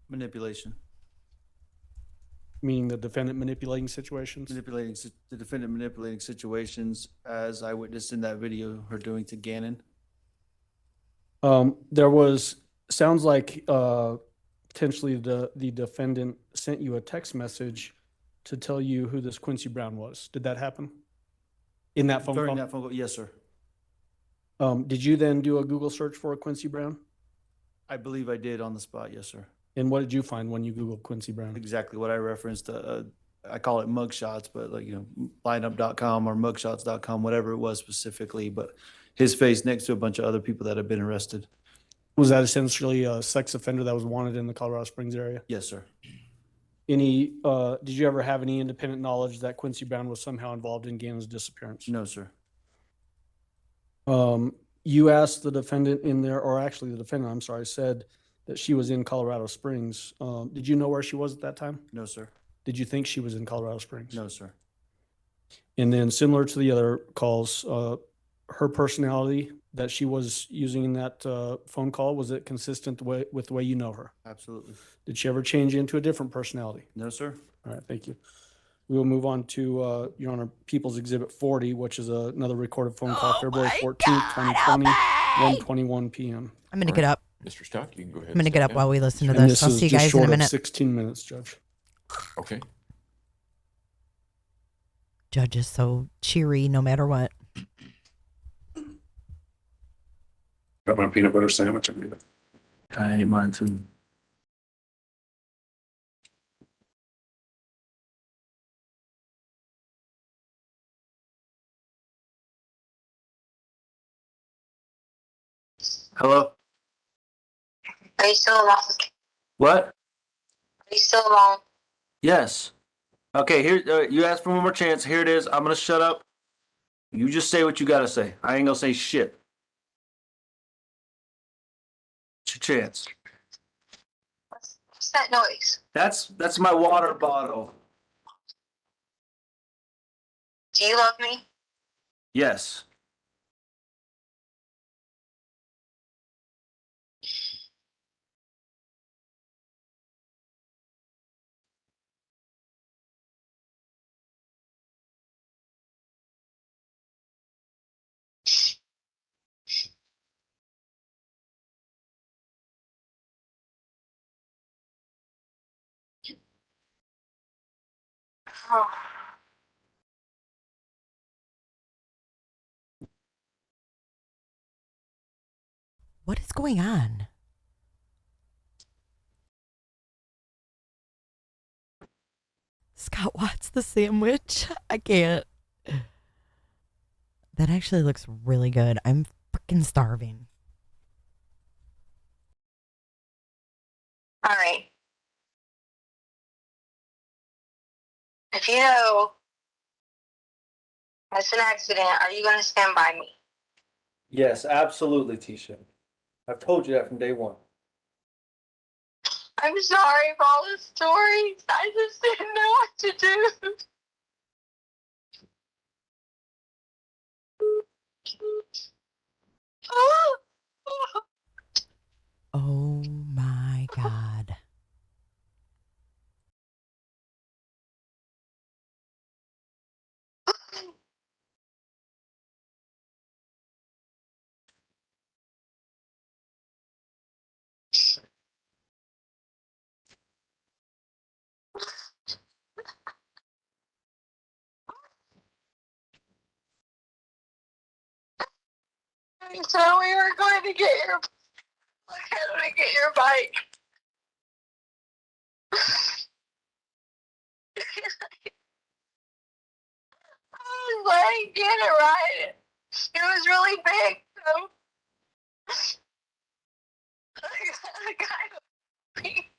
Manipulation. Meaning the defendant manipulating situations? The defendant manipulating situations, as I witnessed in that video, her doing to Gannon. There was, sounds like potentially the defendant sent you a text message to tell you who this Quincy Brown was. Did that happen? In that phone During call? that phone call, yes, sir. Did you then do a Google search for a Quincy Brown? I believe I did on the spot, yes, sir. And what did you find when you Googled Quincy Brown? Exactly what I referenced. I call it mugshots, but like, lineup.com or mugshots.com, whatever it was specifically, but his face next to a bunch of other people that have been arrested. Was that essentially a sex offender that was wanted in the Colorado Springs area? Yes, sir. Did you ever have any independent knowledge that Quincy Brown was somehow involved in Gannon's disappearance? No, sir. You asked the defendant in there, or actually the defendant, I'm sorry, said that she was in Colorado Springs. Did you know where she was at that time? No, sir. Did you think she was in Colorado Springs? No, sir. And then similar to the other calls, her personality that she was using in that phone call, was it consistent with the way you know her? Absolutely. Did she ever change into a different personality? No, sir. All right, thank you. We will move on to, Your Honor, People's Exhibit 40, which is another recorded phone call, February 14th, 2020, 1:21 p.m. I'm going to get up. Mr. Stauch, you can go ahead. I'm going to get up while we listen to And this. I'll is see you just guys in short a of minute. 16 minutes, Judge. Okay. Judge is so cheery no matter what. Got my peanut butter sandwich. I ate mine too. Hello? Are you still alone? What? Are you still alone? Yes. Okay, here, you asked for one more chance. Here it is. I'm gonna shut up. You just say what you gotta say. I ain't gonna say shit. It's your chance. What's that noise? That's my water bottle. Do you love me? Yes. Oh. What is going on? Scott wants the sandwich. I can't. That actually looks really good. I'm freaking starving. All right. If you know it's an accident, are you going to stand by me? Yes, absolutely, Tisha. I've told you that from day one. I'm sorry for all the stories. I just didn't know what to do. Oh my God. So we were going to get your bike. I was like, get it right. It was really big, so I got pink.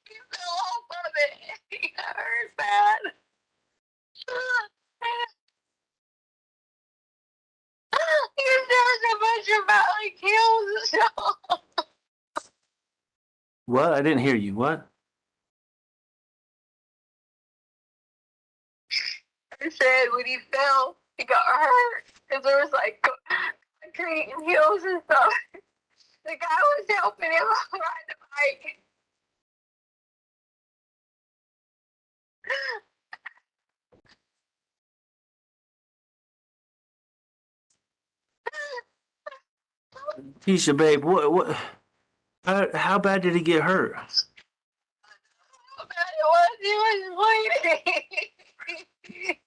You fell off of it. It hurt bad. There's a bunch of valley kills and stuff. What? I didn't hear you. What? I said when he fell, he got hurt because there was like concrete and hills and stuff. The guy was helping him ride the bike. Tisha, babe, what, how bad did he get hurt? How bad it was, he was bleeding.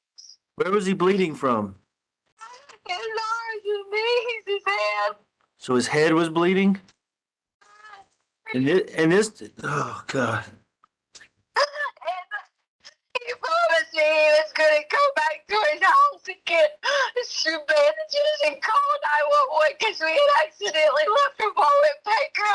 Where was he bleeding from? His arms, his knees, his head. So his head was bleeding? And this, oh God. He promised me he was going to go back to his house and get some bandages and call 911 because we had accidentally left him all in Petco.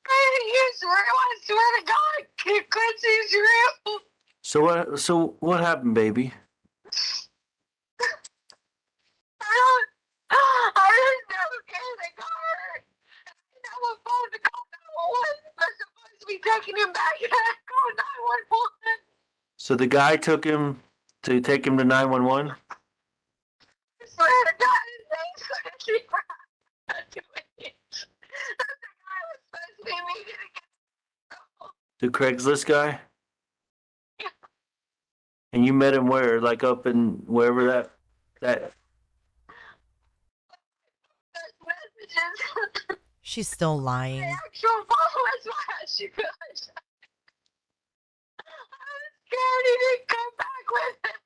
I swear to God, Quincy's real. So what happened, baby? I didn't know they got hurt. I didn't have a phone to call 911. They're supposed to be taking him back and I called 911. So the guy took him to take him to 911? I swear to God, his name's Quincy Brown. I'm not doing it. That's the guy was supposed to be meeting again. The Craigslist guy? And you met him where? Like up in wherever that There's messages. She's still lying. The actual phone was why she could. I was scared he didn't come back with it.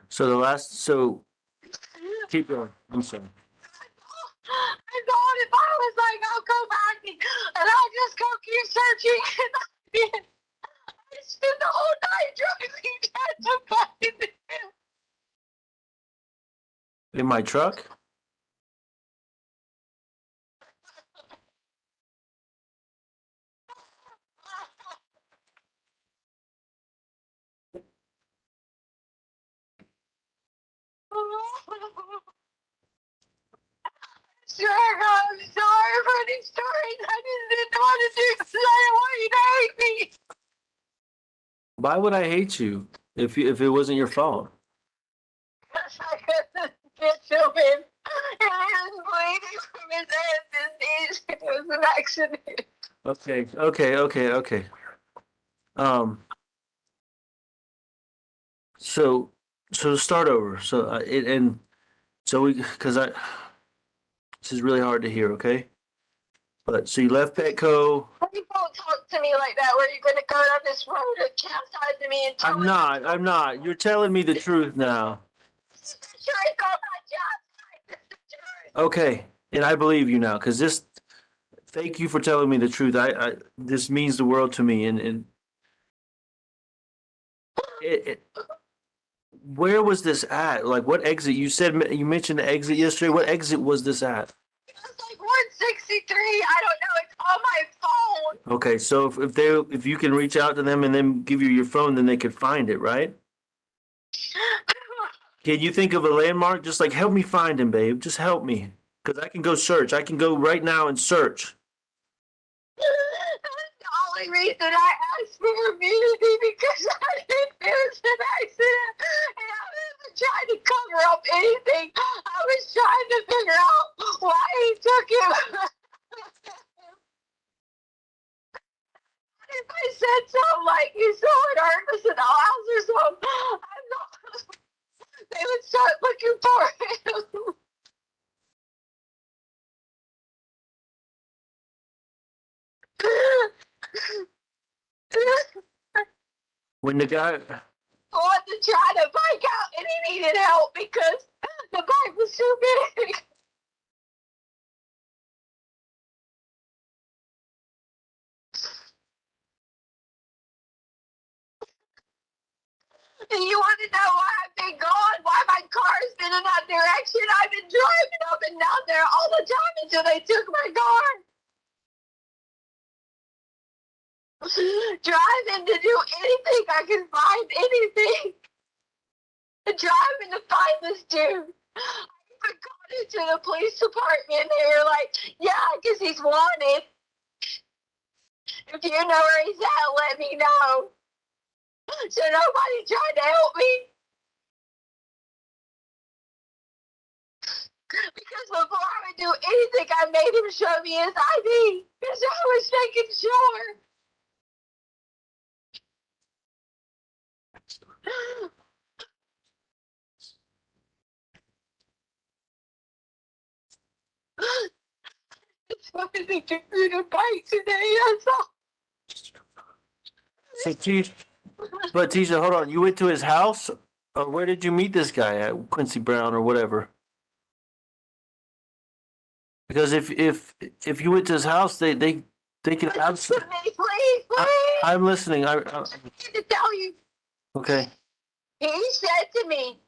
so keep going. I'm sorry. I thought if I was like, I'll go back and I'll just go keep searching. And I did. I spent the whole night driving down to find him. In my truck? Sure, I'm sorry for these stories. I just didn't want to do because I didn't want you to hate me. Why would I hate you if it wasn't your fault? Because I couldn't get to him. And he was bleeding from his hands and knees. It was an accident. Okay. So to start over. This is really hard to hear, okay? But so you left Petco. You don't talk to me like that where you're going to go down this road and chastise me and tell I'm not. You're telling me the truth now. Sure, it's all my job. It's the truth. Okay, and I believe you now, because thank you for telling me the truth. This means the world to me, and where was this at? Like, what exit? You mentioned the exit yesterday. What exit was this at? It was like 163. I don't know. It's on my phone. Okay, so if you can reach out to them and then give you your phone, then they could find it, right? Can you think of a landmark? Just like, help me find him, babe. Just help me. Because I can go search. I can go right now and search. That's the only reason I asked for immunity because I didn't feel it's an accident. And I wasn't trying to cover up anything. I was trying to figure out why he took him. If I said something like you saw it hurt us in the house or something, I'm not. They would start looking for him. When the guy, I wanted to try to bike out and he needed help because the bike was too big. And you want to know why I've been gone? Why my car's been in that direction? I've been driving up and down there all the time until they took my car. Driving to do anything I can find, anything. driving to find this dude. I even called into the police department. They were like, yeah, because he's wanted. If you know where he's at, let me know. So nobody tried to help me. Because before I would do anything, I made him show me his ID. Because I was making sure. It's fucking the computer bike today, that's all. So Tisha, hold on. You went to his house, or where did you meet this guy at? Quincy Brown or whatever. Because if you went to his house, they can Listen to me, please. I'm listening. I need to tell you. Okay. He said to me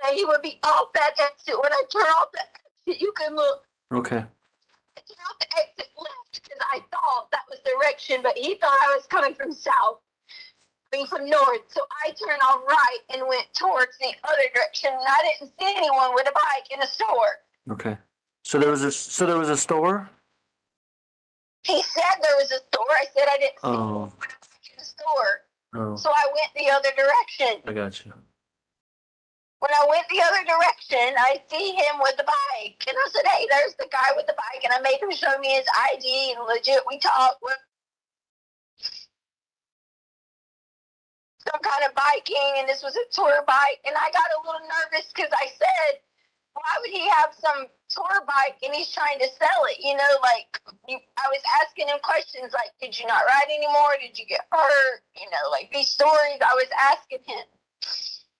that he would be off that exit. When I turn off the exit, you can look. Okay. I turned off the exit left because I thought that was direction, but he thought I was coming from south, coming from north. So I turned off right and went towards the other direction, and I didn't see anyone with a bike in a store. Okay. So there was a store? He said there was a store. I said I didn't see anyone with a bike in the store. Oh. So I went the other direction. I got you. When I went the other direction, I see him with the bike. And I said, hey, there's the guy with the bike. And I made him show me his ID. And legit, we talked. Some kind of biking. And this was a tour bike. And I got a little nervous because I said, why would he have some tour bike and he's trying to sell it? You know, like, I was asking him questions like, did you not ride anymore? Did you get hurt? You know, like these stories I was asking him.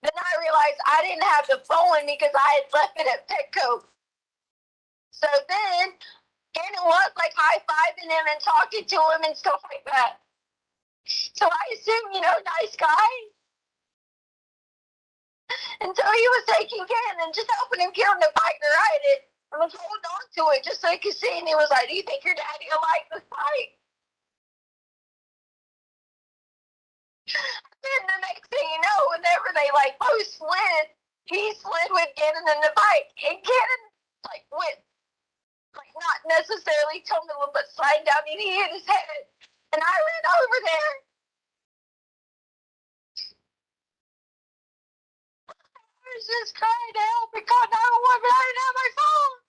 Then I realized I didn't have the phone because I had left it at Petco. So then, Gannon was like high-fiving him and talking to him and stuff like that. So I assumed, you know, nice guy. And so he was taking Gannon, just helping him get on the bike to ride it. And was holding on to it just so he could see. And he was like, do you think your daddy will like this bike? And the next thing you know, whenever they like both slid, he slid with Gannon in the bike. And Gannon like went, like not necessarily tumbling, but sliding down and he hit his head. And I ran over there. I was just trying to help and call 911, but I didn't have my phone.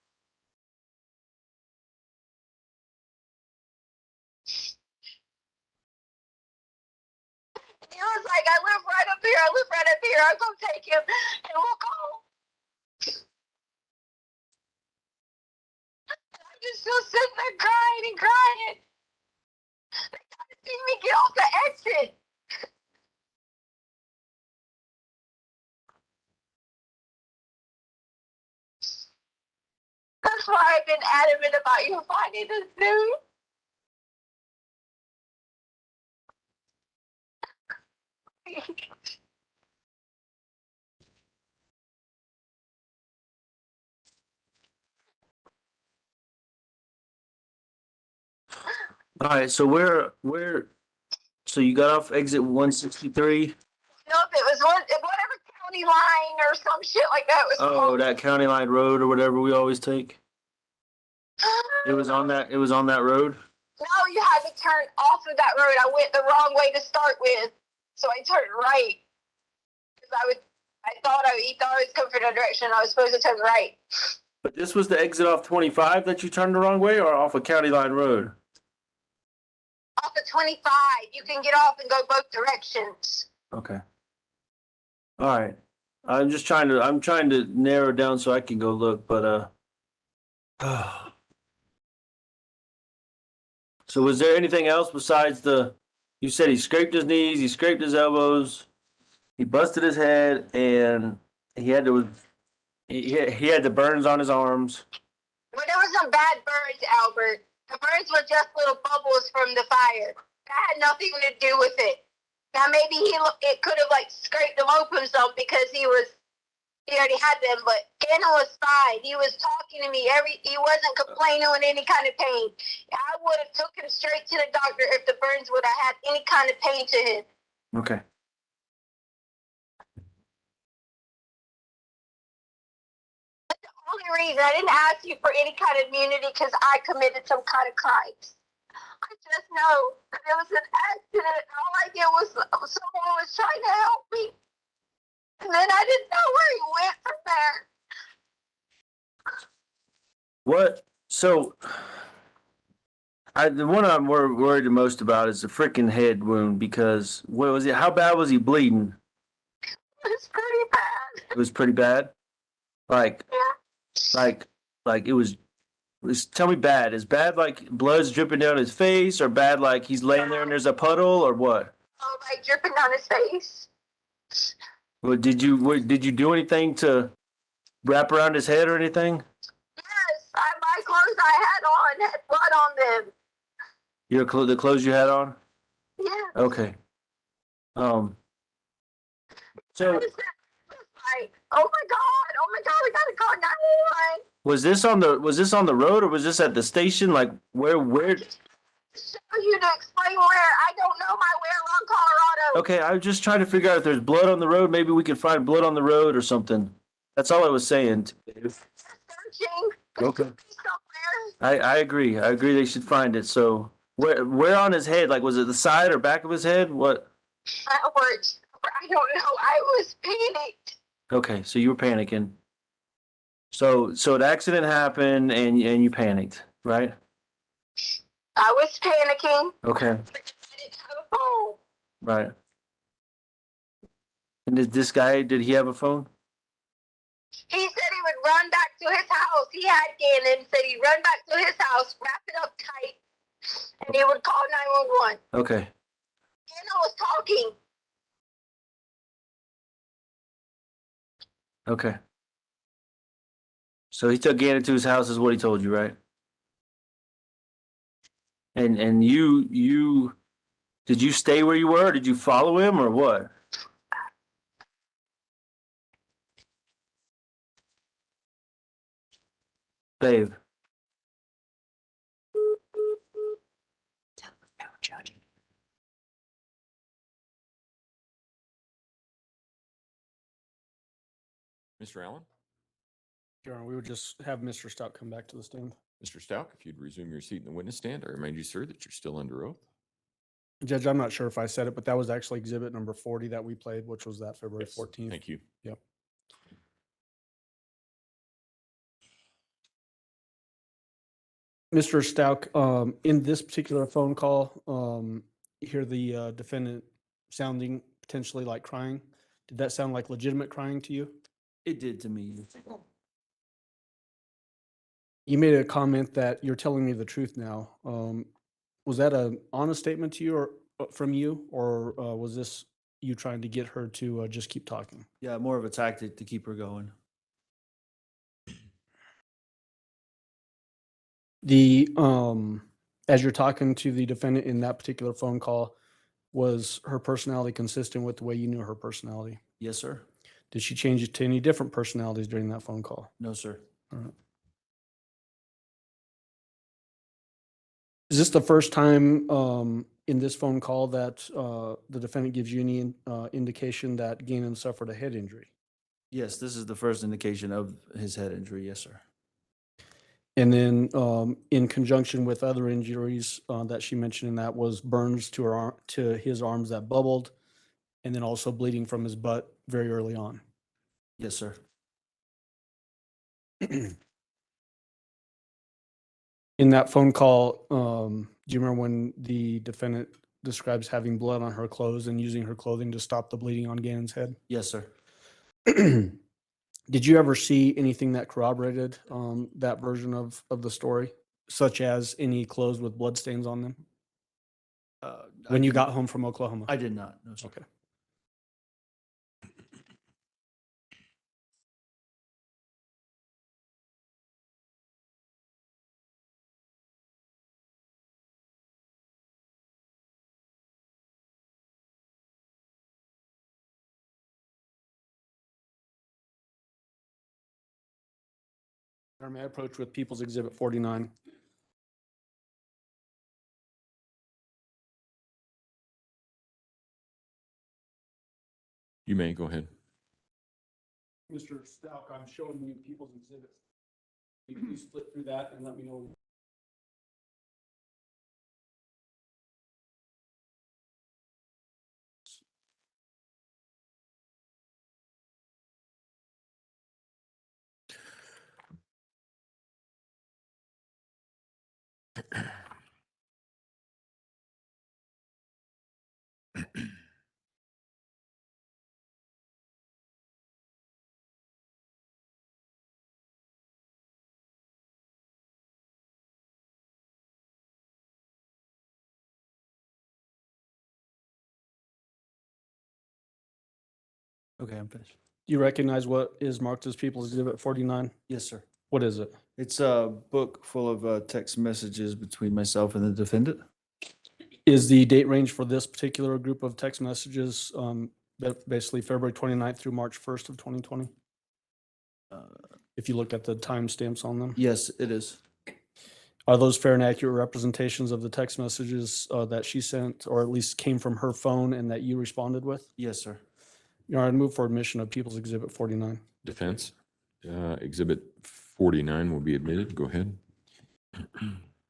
He was like, I live right up here. I'll go take him and we'll call. And I'm just still sitting there crying and crying. They gotta see me get off the exit. That's why I've been adamant about you finding this dude. All right. So so you got off exit 163? Nope, it was whatever county line or some shit like that was Oh, called. that County Line Road or whatever we always take. It was on that road? No, you had to turn off of that road. I went the wrong way to start with, so I turned right. Because he thought I was coming from the direction. I was supposed to turn right. But this was the exit off 25 that you turned the wrong way, or off of County Line Road? Off of 25, you can get off and go both directions. Okay. All right. I'm trying to narrow down so I can go look, but so was there anything else besides you said he scraped his knees, he scraped his elbows, he busted his head, and he had the burns on his arms. Well, there was some bad burns, Albert. The burns were just little bubbles from the fire. That had nothing to do with it. Now maybe it could have like scraped them open some because he already had them, but Gannon was fine. He was talking to me. He wasn't complaining with any kind of pain. I would have took him straight to the doctor if the burns would have had any kind of pain to him. Okay. only reason I didn't ask you for any kind of immunity because I committed some kind of crimes. I just know that it was an accident. All I did was someone was trying to help me. And then I didn't know where he went from there. What? So, the one I'm worried the most about is the freaking head wound because what was it? How bad was he bleeding? It's pretty bad. It was pretty bad. Like, Yeah. like it was. Tell me bad. Is bad like blood's dripping down his face, or bad like he's laying there and there's a puddle, or what? Oh, like dripping down his face. Did you do anything to wrap around his head or anything? Yes, my clothes I had on had blood on them. The clothes you had on? Yeah. Okay. So Like, oh my God, we gotta call 911. was this on the road or was this at the station? Like where? Show you to explain where. I don't know my way around Colorado. Okay, I'm just trying to figure out if there's blood on the road. Maybe we could find blood on the road or something. That's all I was saying. Searching. Okay. Somewhere. I agree. I agree they should find it. So where on his head? Like was it the side or back of his head? What? I don't know. I was panicked. Okay, so you were panicking. So an accident happened and you panicked, right? I was panicking. Okay, I didn't have a phone. right. And did he have a phone? He said he would run back to his house. He had Gannon, said he'd run back to his house, wrap it up tight, and he would call 911. Okay. Gannon was talking. Okay. So he took Gannon to his house is what he told you, right? And you did you stay where you were? Or did you follow him or what? Babe. Mr. Allen? Your Honor, we would just have Mr. Stout come back to the stand. Mr. Stauch, if you'd resume your seat in the witness stand, I remind you, sir, that you're still under oath. Judge, I'm not sure if I said it, but that was actually exhibit number 40 that we played, which was that February Yes, 14th. Thank you. Yep. Mr. Stauch, in this particular phone call, you hear the defendant sounding potentially like crying. Did that sound like legitimate crying to you? It did to me. You made a comment that you're telling me the truth now. Was that an honest statement to you or from you, or was this you trying to get her to just keep talking? Yeah, more of a tactic to keep her going. The as you're talking to the defendant in that particular phone call, was her personality consistent with the way you knew her personality? Yes, sir. Did she change it to any different personalities during that phone call? No, sir. All right. Is this the first time in this phone call that the defendant gives you any indication that Gannon suffered a head injury? Yes, this is the first indication of his head injury. Yes, sir. And then in conjunction with other injuries that she mentioned, and that was burns to his arms that bubbled, and then also bleeding from his butt very early on. Yes, sir. In that phone call, do you remember when the defendant describes having blood on her clothes and using her clothing to stop the bleeding on Gannon's head? Yes, sir. Did you ever see anything that corroborated that version of the story, such as any clothes with blood stains on them when you got home from Oklahoma? I did not. No, sir. Okay. May I approach with People's Exhibit 49? You may go ahead. Mr. Stauch, I'm showing you People's Exhibit You can split through that and let me know. Okay, I'm finished. Do you recognize what is marked as People's Exhibit 49? Yes, sir. What is it? It's a book full of text messages between myself and the defendant. Is the date range for this particular group of text messages basically February 29th through March 1st of 2020? If you look at the timestamps on them? Yes, it is. Are those fair and accurate representations of the text messages that she sent, or at least came from her phone and that you responded with? Yes, sir. Your Honor, I'd move for admission of People's Exhibit 49. Defense, Exhibit 49 will be admitted. Go ahead.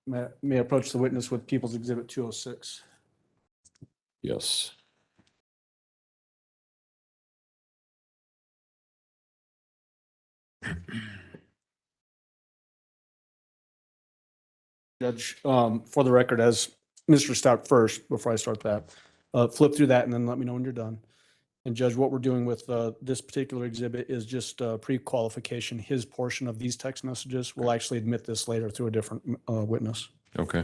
May I approach the witness with People's Exhibit 206? Yes. Judge, for the record, as Mr. Stauch first, before I start that, flip through that and then let me know when you're done. And Judge, what we're doing with this particular exhibit is just pre-qualification. His portion of these text messages. We'll actually admit this later through a different witness. Okay.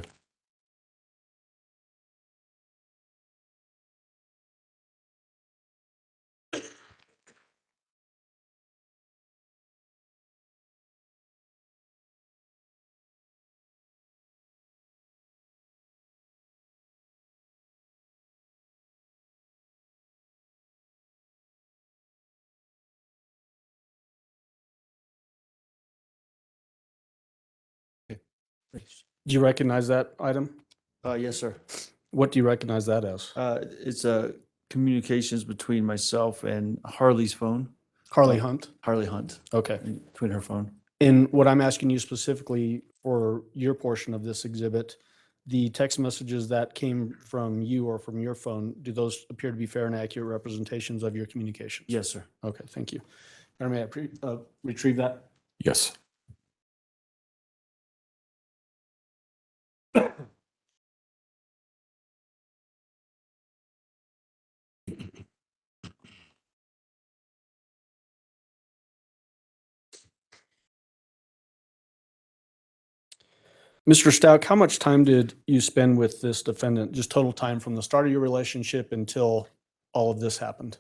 Do you recognize that item? Yes, sir. What do you recognize that as? It's communications between myself and Harley's phone. Harley Hunt? Harley Hunt, Okay. between her phone. And what I'm asking you specifically for your portion of this exhibit, the text messages that came from you or from your phone, do those appear to be fair and accurate representations of your communications? Yes, sir. Okay, thank you. Or may I retrieve that? Yes. Mr. Stauch, how much time did you spend with this defendant? Just total time from the start of your relationship until all of this happened?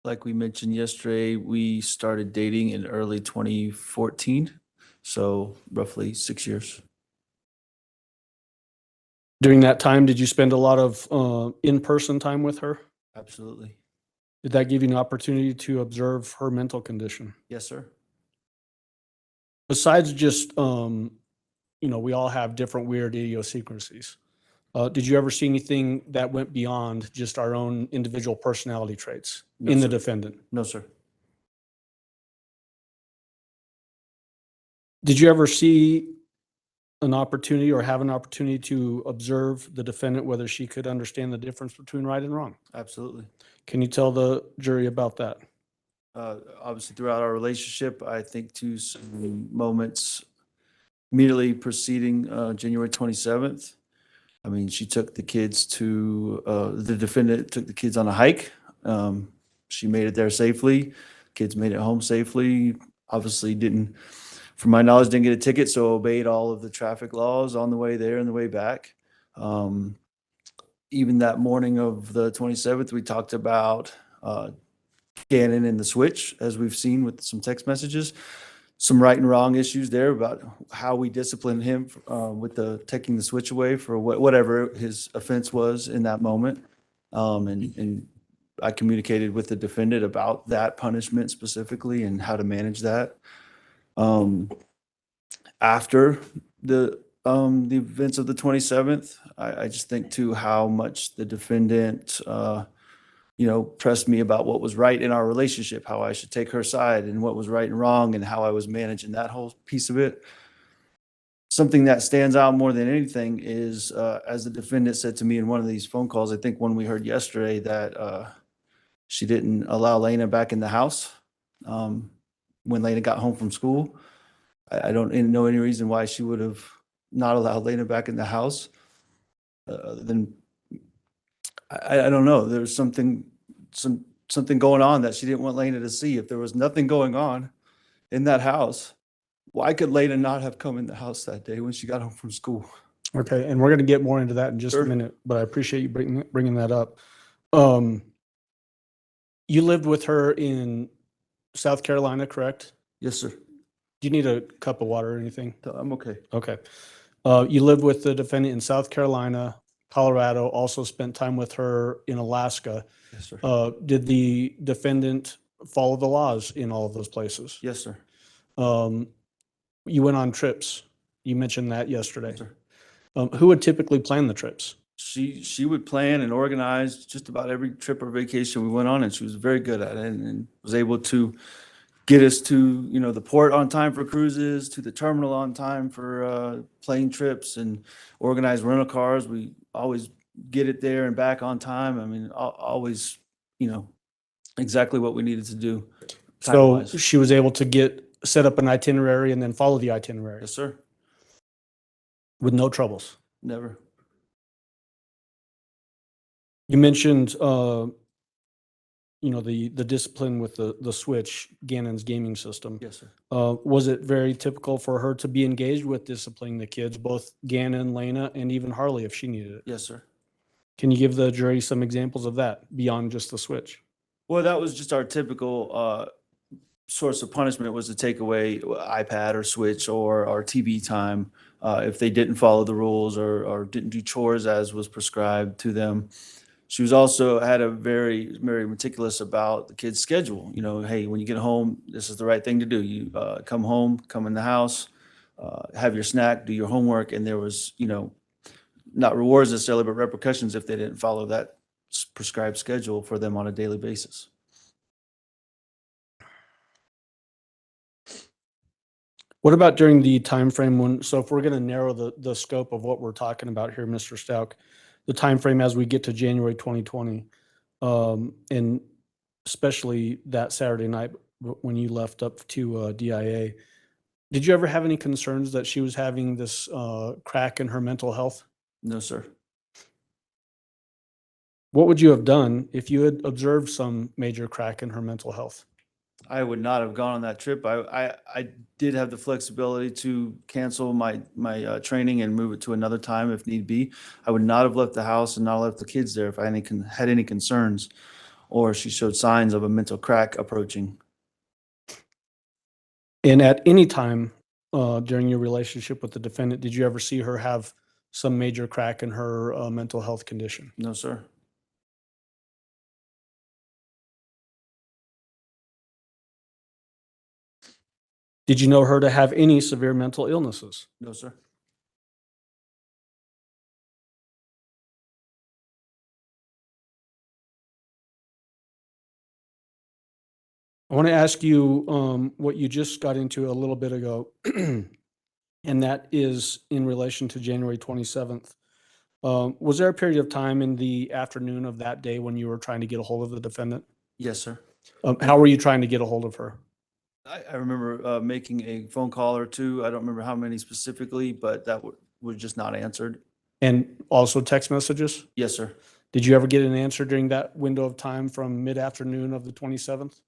Like we mentioned yesterday, we started dating in early 2014, so roughly 6 years. During that time, did you spend a lot of in-person time with her? Absolutely. Did that give you an opportunity to observe her mental condition? Yes, sir. Besides just, we all have different weird idiosyncrasies. Did you ever see anything that went beyond just our own individual personality traits in the defendant? No, sir. Did you ever see an opportunity or have an opportunity to observe the defendant, whether she could understand the difference between right and wrong? Absolutely. Can you tell the jury about that? Obviously, throughout our relationship, I think to some moments immediately preceding January 27th. I mean, she took the kids the defendant took the kids on a hike. She made it there safely. Kids made it home safely. Obviously from my knowledge, didn't get a ticket, so obeyed all of the traffic laws on the way there and the way back. Even that morning of the 27th, we talked about Gannon and the switch, as we've seen with some text messages. Some right and wrong issues there about how we discipline him with taking the switch away for whatever his offense was in that moment. And I communicated with the defendant about that punishment specifically and how to manage that. After the events of the 27th, I just think too how much the defendant pressed me about what was right in our relationship, how I should take her side and what was right and wrong and how I was managing that whole piece of it. Something that stands out more than anything is, as the defendant said to me in one of these phone calls, I think one we heard yesterday, that she didn't allow Lena back in the house when Lena got home from school. I don't know any reason why she would have not allowed Lena back in the house. Other than I don't know. There's something going on that she didn't want Lena to see. If there was nothing going on in that house, why could Lena not have come in the house that day when she got home from school? Okay, and we're going to get more into that in just a Sure. minute, but I appreciate you bringing that up. You lived with her in South Carolina, correct? Yes, sir. Do you need a cup of water or anything? I'm okay. Okay. You lived with the defendant in South Carolina, Colorado, also spent time with her in Alaska. Yes, sir. Did the defendant follow the laws in all of those places? Yes, sir. You went on trips. You mentioned that yesterday. Yes, sir. Who would typically plan the trips? She would plan and organize just about every trip or vacation we went on, and she was very good at it and was able to get us to, the port on time for cruises, to the terminal on time for plane trips, and organize rental cars. We always get it there and back on time. I mean, always, exactly what we needed to do. So time-wise. she was able to set up an itinerary and then follow the itinerary Yes, sir. with no troubles. Never. You mentioned, the discipline with the Switch, Gannon's gaming system. Yes, sir. Was it very typical for her to be engaged with disciplining the kids, both Gannon, Lena, and even Harley if she needed it? Yes, sir. Can you give the jury some examples of that beyond just the Switch? Well, that was just our typical source of punishment, was to take away iPad or Switch or our TV time if they didn't follow the rules or didn't do chores as was prescribed to them. She was also had a very, very meticulous about the kids' schedule. Hey, when you get home, this is the right thing to do. You come home, come in the house, have your snack, do your homework, and there was, not rewards necessarily, but repercussions if they didn't follow that prescribed schedule for them on a daily basis. What about during the time frame so if we're going to narrow the scope of what we're talking about here, Mr. Stauch, the time frame as we get to January 2020, and especially that Saturday night when you left up to DIA, did you ever have any concerns that she was having this crack in her mental health? No, sir. What would you have done if you had observed some major crack in her mental health? I would not have gone on that trip. I did have the flexibility to cancel my training and move it to another time if need be. I would not have left the house and not left the kids there if I had any concerns or she showed signs of a mental crack approaching. And at any time during your relationship with the defendant, did you ever see her have some major crack in her mental health condition? No, sir. Did you know her to have any severe mental illnesses? No, sir. I want to ask you what you just got into a little bit ago, and that is in relation to January 27th. Was there a period of time in the afternoon of that day when you were trying to get a hold of the defendant? Yes, sir. How were you trying to get a hold of her? I remember making a phone call or two. I don't remember how many specifically, but that was just not answered. And also text messages? Yes, sir. Did you ever get an answer during that window of time from mid-afternoon of the 27th?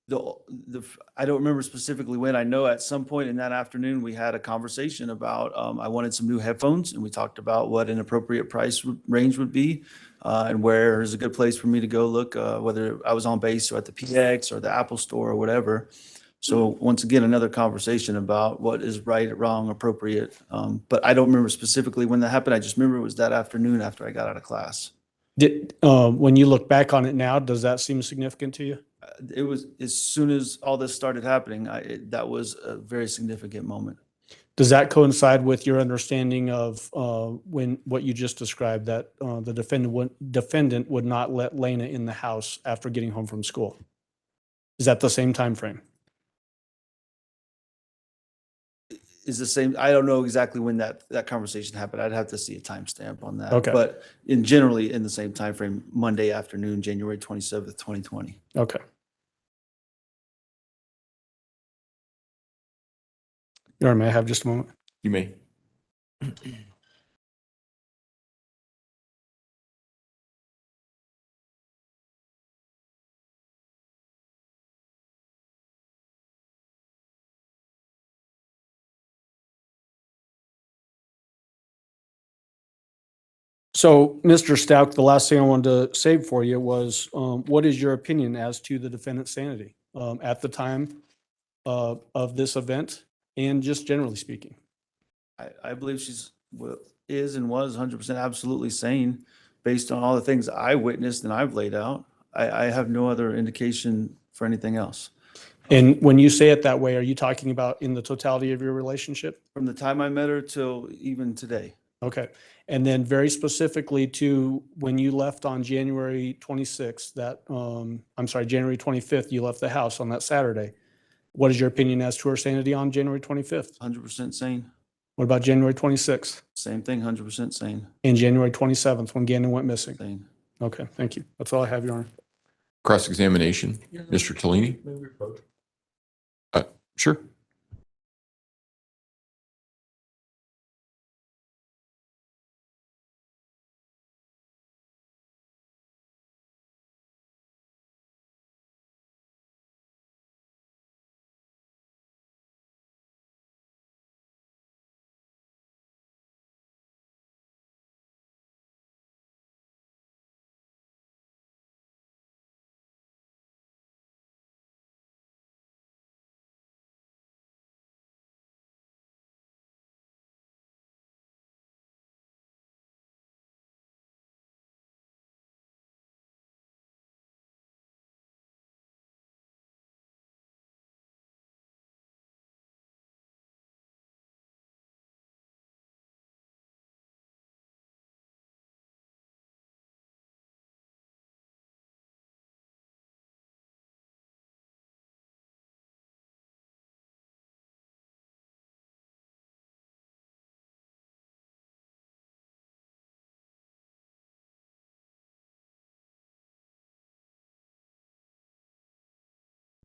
I don't remember specifically when. I know at some point in that afternoon, we had a conversation about, I wanted some new headphones, and we talked about what an appropriate price range would be, and where is a good place for me to go look, whether I was on base or at the PX or the Apple Store or whatever. So once again, another conversation about what is right, wrong, appropriate. But I don't remember specifically when that happened. I just remember it was that afternoon after I got out of class. When you look back on it now, does that seem significant to you? It was as soon as all this started happening, that was a very significant moment. Does that coincide with your understanding of when what you just described, that the defendant would not let Lena in the house after getting home from school? Is that the same time frame? Is the same. I don't know exactly when that conversation happened. I'd have to see a timestamp on that. Okay. But generally in the same time frame, Monday afternoon, January 27th, 2020. Okay. Your Honor, may I have just a moment? You may. So, Mr. Stauch, the last thing I wanted to save for you was, what is your opinion as to the defendant's sanity at the time of this event, and just generally speaking? I believe is and was 100% absolutely sane based on all the things I witnessed and I've laid out. I have no other indication for anything else. And when you say it that way, are you talking about in the totality of your relationship? From the time I met her till even today. Okay. And then very specifically to when you left on January 26th, January 25th, you left the house on that Saturday. What is your opinion as to her sanity on January 25th? 100% sane. What about January 26th? Same thing, 100% sane. And January 27th when Gannon went missing? Sane. Okay, thank you. That's all I have, Your Honor. Cross-examination, Mr. Tellini? Sure.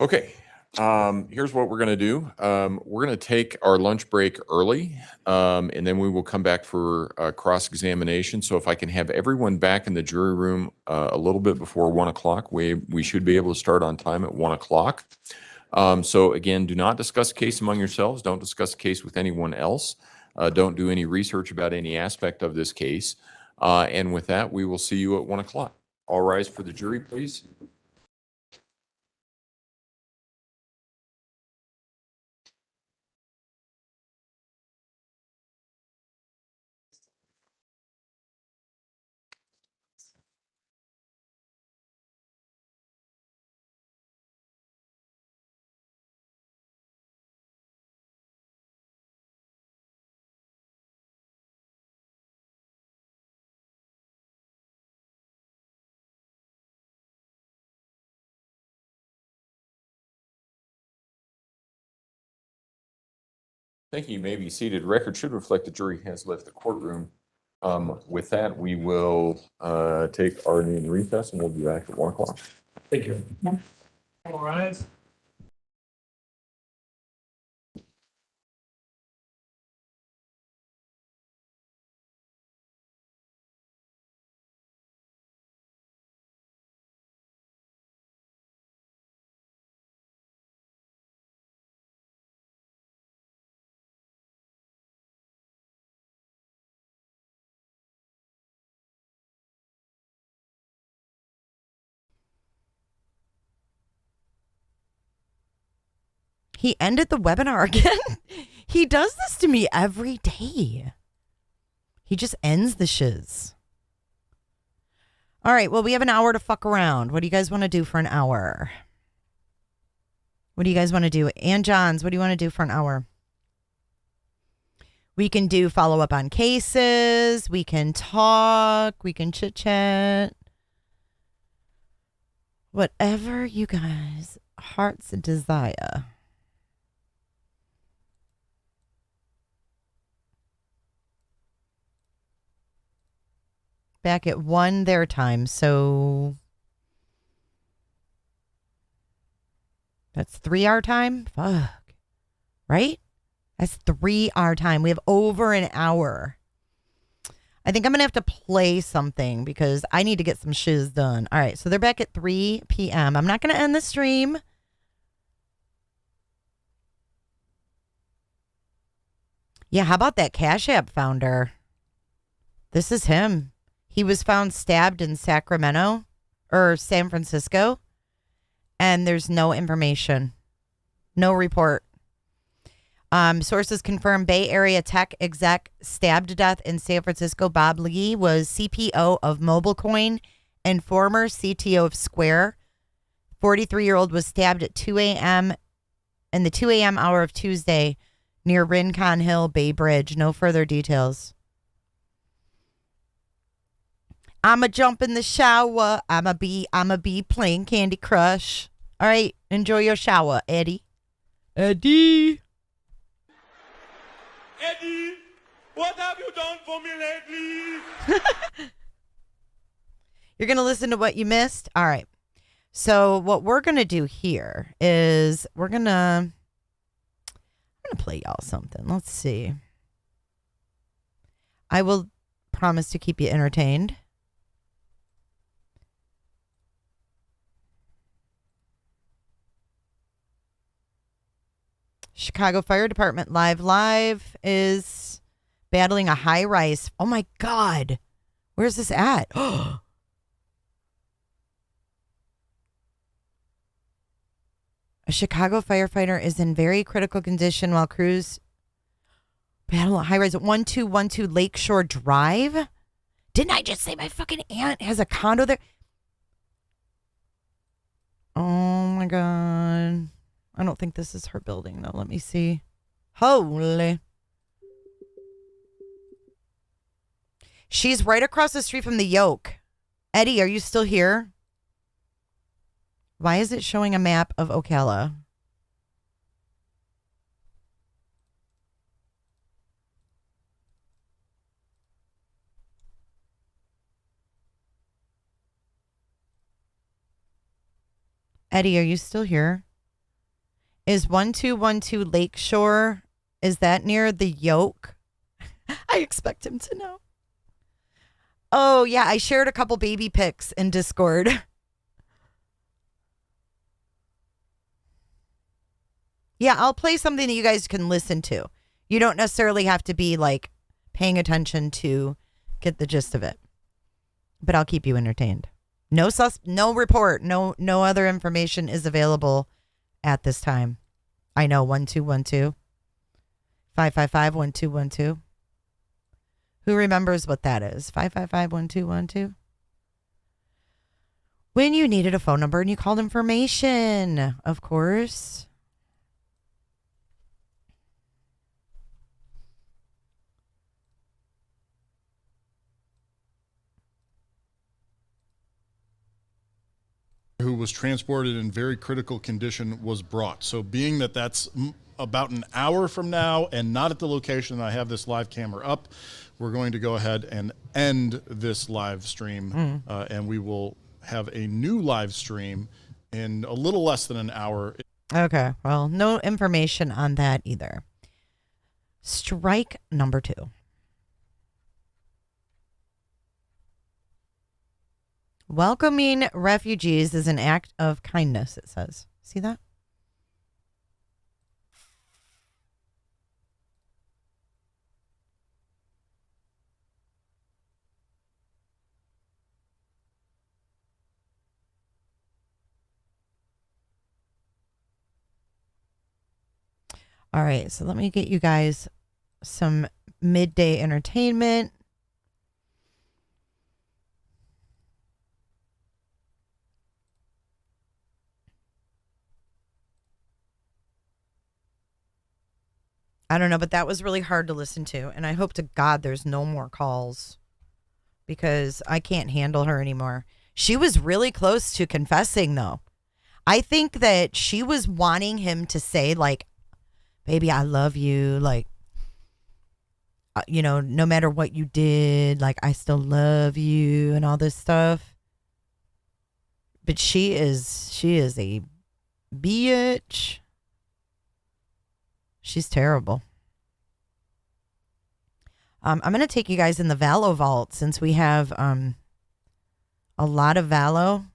Okay, here's what we're going to do. We're going to take our lunch break early, and then we will come back for cross-examination. So if I can have everyone back in the jury room a little bit before 1 o'clock, we should be able to start on time at 1 o'clock. So again, do not discuss the case among yourselves. Don't discuss the case with anyone else. Don't do any research about any aspect of this case. And with that, we will see you at 1 o'clock. All rise for the jury, please. Thank you. You may be seated. Record should reflect the jury has left the courtroom. With that, we will take our noon recess and we'll be back at 1 o'clock. Thank you. All rise. He ended the webinar again. He does this to me every day. He just ends the shiz. All right, well, we have an hour to fuck around. What do you guys want to do for an hour? What do you guys want to do? Ann Johns, what do you want to do for an hour? We can do follow up on cases. We can talk. We can chit chat. Whatever you guys' hearts desire. Back at 1 their time, so that's 3 our time? Fuck. Right? That's 3 our time. We have over an hour. I think I'm going to have to play something because I need to get some shiz done. All right, so they're back at 3 p.m. I'm not going to end the stream. Yeah, how about that Cash App founder? This is him. He was found stabbed in Sacramento or San Francisco, and there's no information, no report. Sources confirm Bay Area tech exec stabbed to death in San Francisco. Bob Lee was CPO of MobileCoin and former CTO of Square. 43-year-old was stabbed at 2 a.m. in the 2 a.m. hour of Tuesday near Rincon Hill Bay Bridge. No further details. I'ma jump in the shower. I'ma be playing Candy Crush. All right, enjoy your shower, Eddie. Eddie. Eddie, what have you done for me lately? You're going to listen to what you missed? All right. So what we're going to do here is I'm going to play y'all something. Let's see. I will promise to keep you entertained. Chicago Fire Department live is battling a high rise. Oh my God. Where's this at? A Chicago firefighter is in very critical condition while crews battle a high rise at 1212 Lakeshore Drive. Didn't I just say my fucking aunt has a condo there? Oh my God. I don't think this is her building, though. Let me see. Holy. She's right across the street from the Yoke. Eddie, are you still here? Why is it showing a map of Ocala? Eddie, are you still here? Is 1212 Lakeshore, is that near the Yoke? I expect him to know. Oh, yeah, I shared a couple baby pics in Discord. Yeah, I'll play something that you guys can listen to. You don't necessarily have to be like paying attention to get the gist of it. But I'll keep you entertained. No report, no other information is available at this time. I know 1212 555 1212. Who remembers what that is? 555 1212. When you needed a phone number and you called information, of course. Who was transported in very critical condition was brought. So being that that's about an hour from now and not at the location I have this live camera up, we're going to go ahead and end this live stream and we will have a new live stream in a little less than an hour. Okay, well, no information on that either. Strike number 2. Welcoming refugees is an act of kindness, it says. See that? All right, so let me get you guys some midday entertainment. I don't know, but that was really hard to listen to. And I hope to God there's no more calls because I can't handle her anymore. She was really close to confessing, though. I think that she was wanting him to say, like, baby, I love you. Like, no matter what you did, like, I still love you and all this stuff. But she is a bitch. She's terrible. I'm going to take you guys in the Valo vault since we have a lot of Valo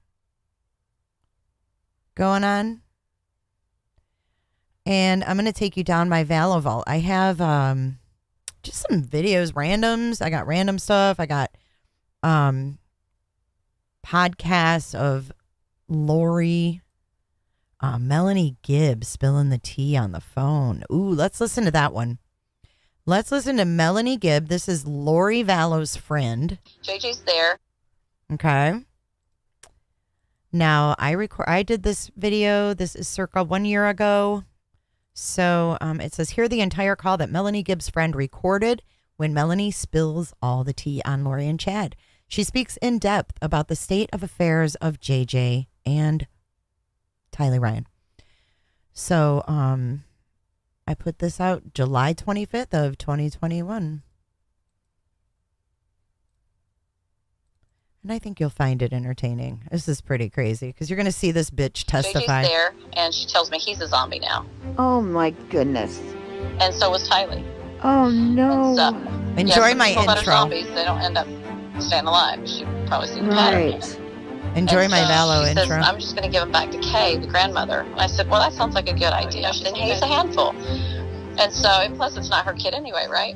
going on. And I'm going to take you down my Valo vault. I have just some videos, randoms. I got random stuff. I got podcasts of Lori, Melanie Gibbs spilling the tea on the phone. Ooh, let's listen to that one. Let's listen to Melanie Gibb. This is Lori Vallo's friend. JJ's there. Okay. Now, I did this video. This is circa 1 year ago. So it says here the entire call that Melanie Gibbs' friend recorded when Melanie spills all the tea on Lori and Chad. She speaks in depth about the state of affairs of JJ and Tylee Ryan. So I put this out July 25th of 2021. And I think you'll find it entertaining. This is pretty crazy because you're going to see this bitch testify. JJ's there, and she tells me he's a zombie now. Oh my goodness. And so was Tylee. Oh no. So, Enjoy my people that are intro. zombies, they don't end up staying alive. You probably see the pattern. Right. Enjoy And my so Valo she intro. says, I'm just going to give him back to Kay, the grandmother. And I said, well, that sounds like a good idea. She said, he's a handful. And so, and plus it's not her kid anyway, right?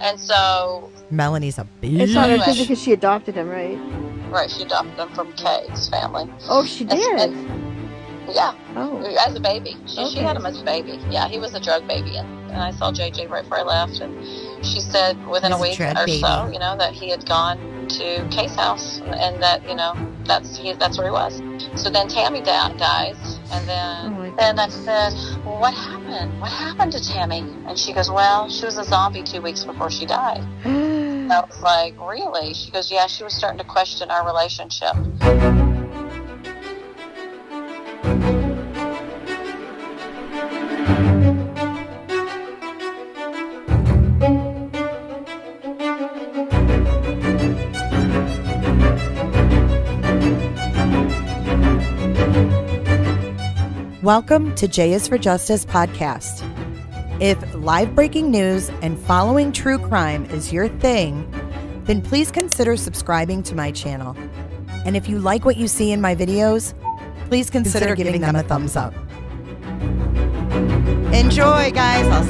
And so... Melanie's a bitch. It's not her kid because she adopted him, right? Right, she adopted him from Kay's family. Oh, she did? Yeah. Oh. As a baby. She had him as a baby. Yeah, he was a drug baby. And I saw JJ right before I left. And she said within a He's a week drug or baby. so, that he had gone to Kay's house and that, that's where he was. So then Tammy dies. And then I said, well, what happened? What happened to Tammy? And she goes, well, she was a zombie 2 weeks before she died. And I was like, really? She goes, yeah, she was starting to question our relationship. Welcome to J is for Justice podcast. If live breaking news and following true crime is your thing, then please consider subscribing to my channel. And if you like what you see in my videos, please consider giving them a thumbs up. Enjoy, guys. I'll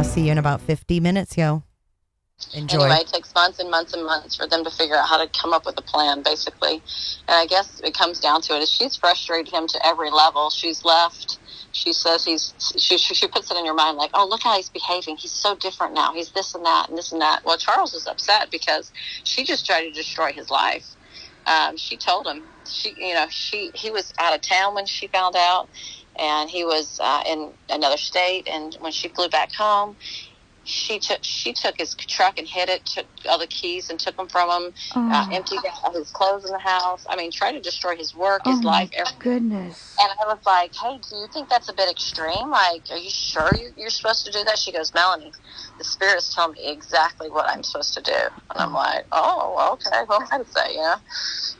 see you in about 50 minutes, yo. Enjoy. Anyway, it takes months and months and months for them to figure out how to come up with a plan, basically. And I guess it comes down to it is she's frustrated him to every level. She's left. She says she puts it in your mind like, oh, look how he's behaving. He's so different now. He's this and that and this and that. Well, Charles is upset because she just tried to destroy his life. She told him he was out of town when she found out, and he was in another state. And when she flew back home, she took his truck and hid it, took all the keys and took them from him, emptied out his clothes in the house. I mean, tried to destroy his work, his life, everything. Goodness. And I was like, hey, do you think that's a bit extreme? Like, are you sure you're supposed to do that? She goes, Melanie, the spirits tell me exactly what I'm supposed to do. And I'm like, oh, okay, what am I to say,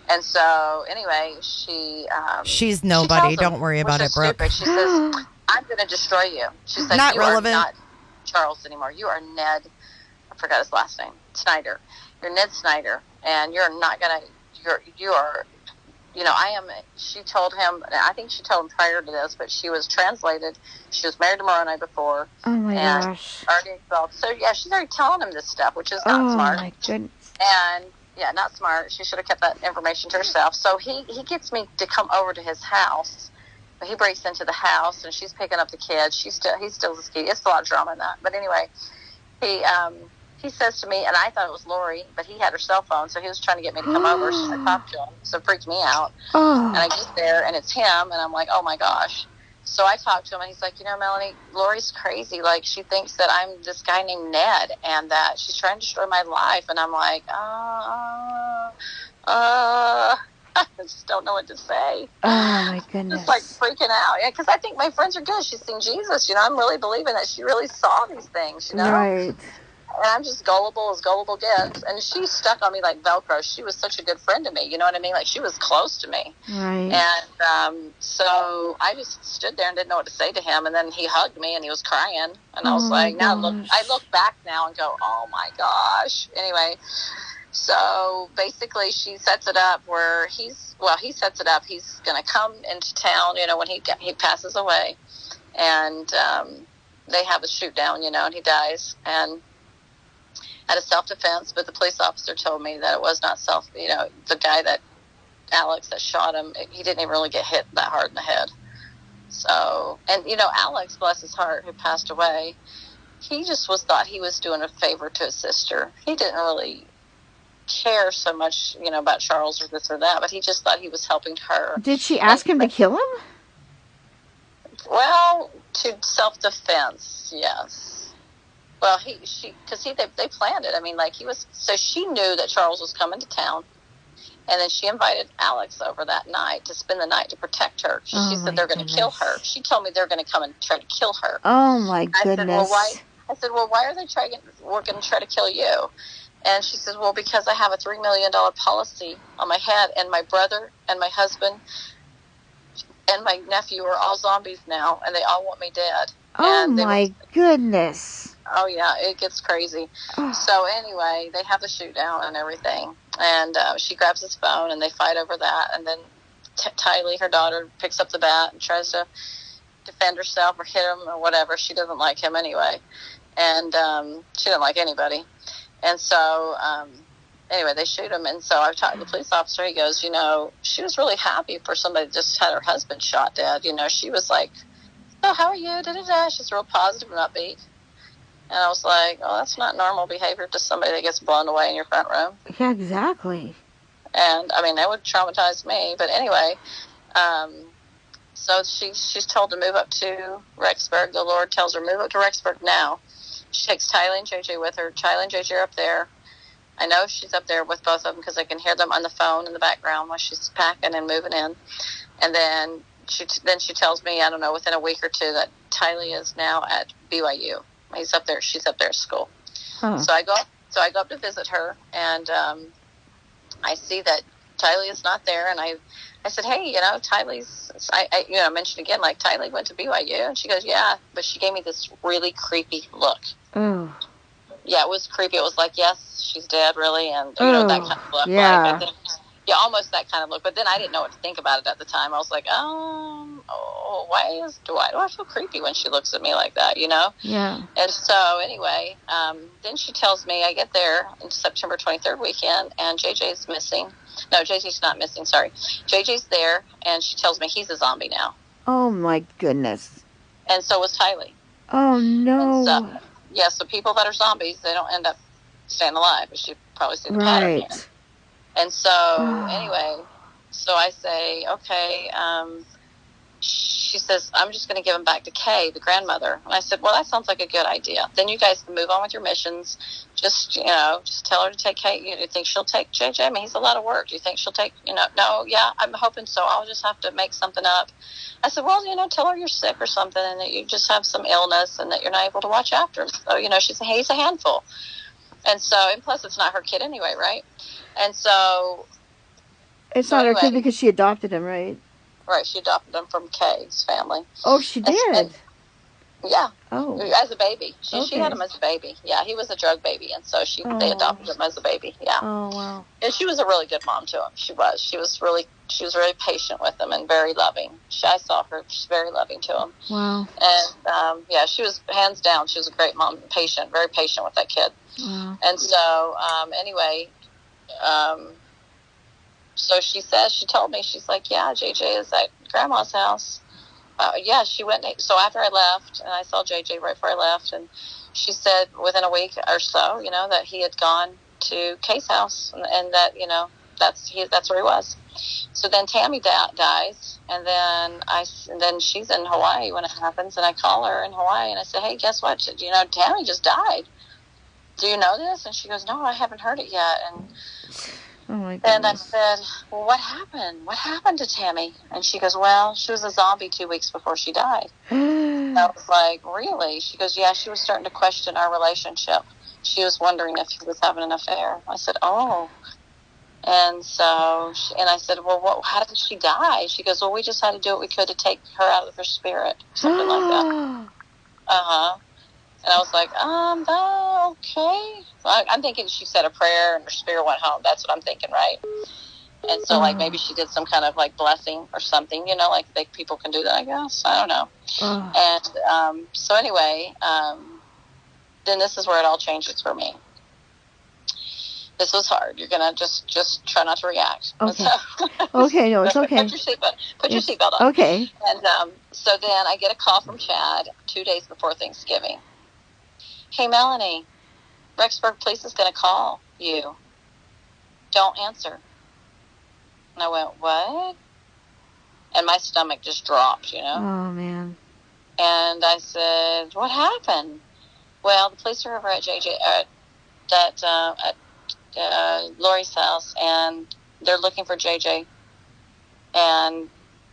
And so, anyway, she's nobody. She tells Don't him, worry about which it, is Brooke. stupid. She says, I'm going to destroy you. She's like, Not you relevant. are not Charles anymore. You are Ned. I forgot his last name. Snyder. You're Ned Snyder, and you're not going to. You are. I am. She told him. I think she told him prior to this, but she was translated. She was married to Moroni before. Oh my and gosh. Already felt, so yeah, she's already telling him this stuff, which is not smart. Oh my goodness. And yeah, not smart. She should have kept that information to herself. So he gets me to come over to his house. He breaks into the house, and she's picking up the kids. He steals his key. It's a lot of drama in that. But anyway, he says to me, and I thought it was Lori, but he had her cell phone, so he was trying to get me to come over. So I talked to him, so it freaked me out. Oh. And I get there, and it's him, and I'm like, oh my gosh. So I talked to him, and he's like, Melanie, Lori's crazy. Like, she thinks that I'm this guy named Ned, and that she's trying to destroy my life. And I'm like, I just don't know what to say. Oh my goodness. Just like freaking out. Yeah, because I think my friends are good. She's seen Jesus. I'm really believing that she really saw these things, Right. And I'm just gullible as gullible gets. And she stuck on me like Velcro. She was such a good friend to me. You know what I mean? Like, she was close to me. Right. And so I just stood there and didn't know what to say to him. And then he hugged me and he was crying. And I was like, I look back now and go, oh my gosh. Anyway, so basically she sets it up where he sets it up. He's going to come into town, when he passes away. And they have a shoot down, and he dies. And out of self-defense, but the police officer told me that it was not the guy Alex that shot him, he didn't even really get hit that hard in the head. So, and Alex, bless his heart, who passed away, he just thought he was doing a favor to his sister. He didn't really care so much, about Charles or this or that, but he just thought he was helping her. Did she ask him to kill him? Well, to self-defense, yes. Well, they planned it. I mean, so she knew that Charles was coming to town, and then she invited Alex over that night to spend the night to protect her. She said they're going to kill her. She told me they're going to come and try to kill her. Oh my goodness. I said, well, why are they we're going to try to kill you? And she says, well, because I have a $3 million policy on my head, and my brother and my husband and my nephew are all zombies now, and they all want me dead. Oh my goodness. Oh yeah, it gets crazy. So anyway, they have the shoot down and everything, and she grabs his phone and they fight over that, and then Tylee, her daughter, picks up the bat and tries to defend herself or hit him or whatever. She doesn't like him anyway, and she doesn't like anybody. And so anyway, they shoot him, and so I've talked to the police officer. He goes, she was really happy for somebody that just had her husband shot dead. She was like, oh, how are you? She's real positive and upbeat. And I was like, oh, that's not normal behavior to somebody that gets blown away in your front room. Yeah, exactly. And, I mean, that would traumatize me. But anyway, so she's told to move up to Rexburg. The Lord tells her, move up to Rexburg now. She takes Tylee and JJ with her. Tylee and JJ are up there. I know she's up there with both of them because I can hear them on the phone in the background while she's packing and moving in. And then she tells me, I don't know, within a week or two that Tylee is now at BYU. She's up there at school. Huh. So I go up to visit her, and I see that Tylee is not there. And I said, hey, Tylee's, I mentioned again, like, Tylee went to BYU, and she goes, yeah, but she gave me this really creepy look. Oh. Yeah, it was creepy. It was like, yes, she's dead, really, and that kind of look. Yeah. Like, I think, yeah, almost that kind of look. But then I didn't know what to think about it at the time. I was like, why do I feel creepy when she looks at me like that, Yeah. And so anyway, then she tells me I get there on September 23rd weekend, and JJ's missing. No, JJ's not missing, sorry. JJ's there, and she tells me he's a zombie now. Oh my goodness. And so was Tylee. Oh no. And so, so people that are zombies, they don't end up staying alive, as you probably see the pattern here. And so, anyway, so I say, okay, she says, I'm just going to give him back to Kay, the grandmother. And I said, well, that sounds like a good idea. Then you guys can move on with your missions. Just tell her to take Kay. Do you think she'll take JJ? I mean, he's a lot of work. Do you think she'll take, no, yeah, I'm hoping so. I'll just have to make something up. I said, well, tell her you're sick or something and that you just have some illness and that you're not able to watch after him. So, she said, hey, he's a handful. And so, and plus it's not her kid anyway, right? And so... It's not her kid because she adopted him, right? Right, she adopted him from Kay's family. Oh, she did? Yeah. Oh. As a baby. She had him as a baby. Yeah, he was a drug baby, and so they adopted him as a baby. Yeah. Oh, wow. And she was a really good mom to him. She was. She was really patient with him and very loving. I saw her. She's very loving to him. Wow. And, she was, hands down, she was a great mom, patient, very patient with that kid. Wow. And so, anyway, so she told me, she's like, yeah, JJ is at grandma's house. Yeah, she went. So after I left, and I saw JJ right before I left, and she said within a week or so, that he had gone to Kay's house, and that, that's where he was. So then Tammy dies, and then she's in Hawaii when it happens, and I call her in Hawaii, and I say, hey, guess what? You know, Tammy just died. Do you know this? And she goes, no, I haven't heard it yet. And I said, well, what happened? What happened to Tammy? And she goes, well, she was a zombie 2 weeks before she died. And I was like, really? She goes, yeah, she was starting to question our relationship. She was wondering if he was having an affair. I said, oh. And so, and I said, well, how did she die? She goes, well, we just had to do what we could to take her out of her spirit. Something like that. Uh-huh. And I was like, okay. I'm thinking she said a prayer and her spirit went home. That's what I'm thinking, right? And so, like, maybe she did some kind of, like, blessing or something, you know, like people can do that, I guess. I don't know. And so anyway, then this is where it all changes for me. This was hard. You're going to just try not to react. Okay. So, Okay, no, it's okay. Put your seatbelt on. Okay. And so then I get a call from Chad 2 days before Thanksgiving. Hey, Melanie, Rexburg Police is going to call you. Don't answer. And I went, what? And my stomach just dropped, you know? Oh, man. And I said, what happened? Well, the police are over at Lori's house, and they're looking for JJ. And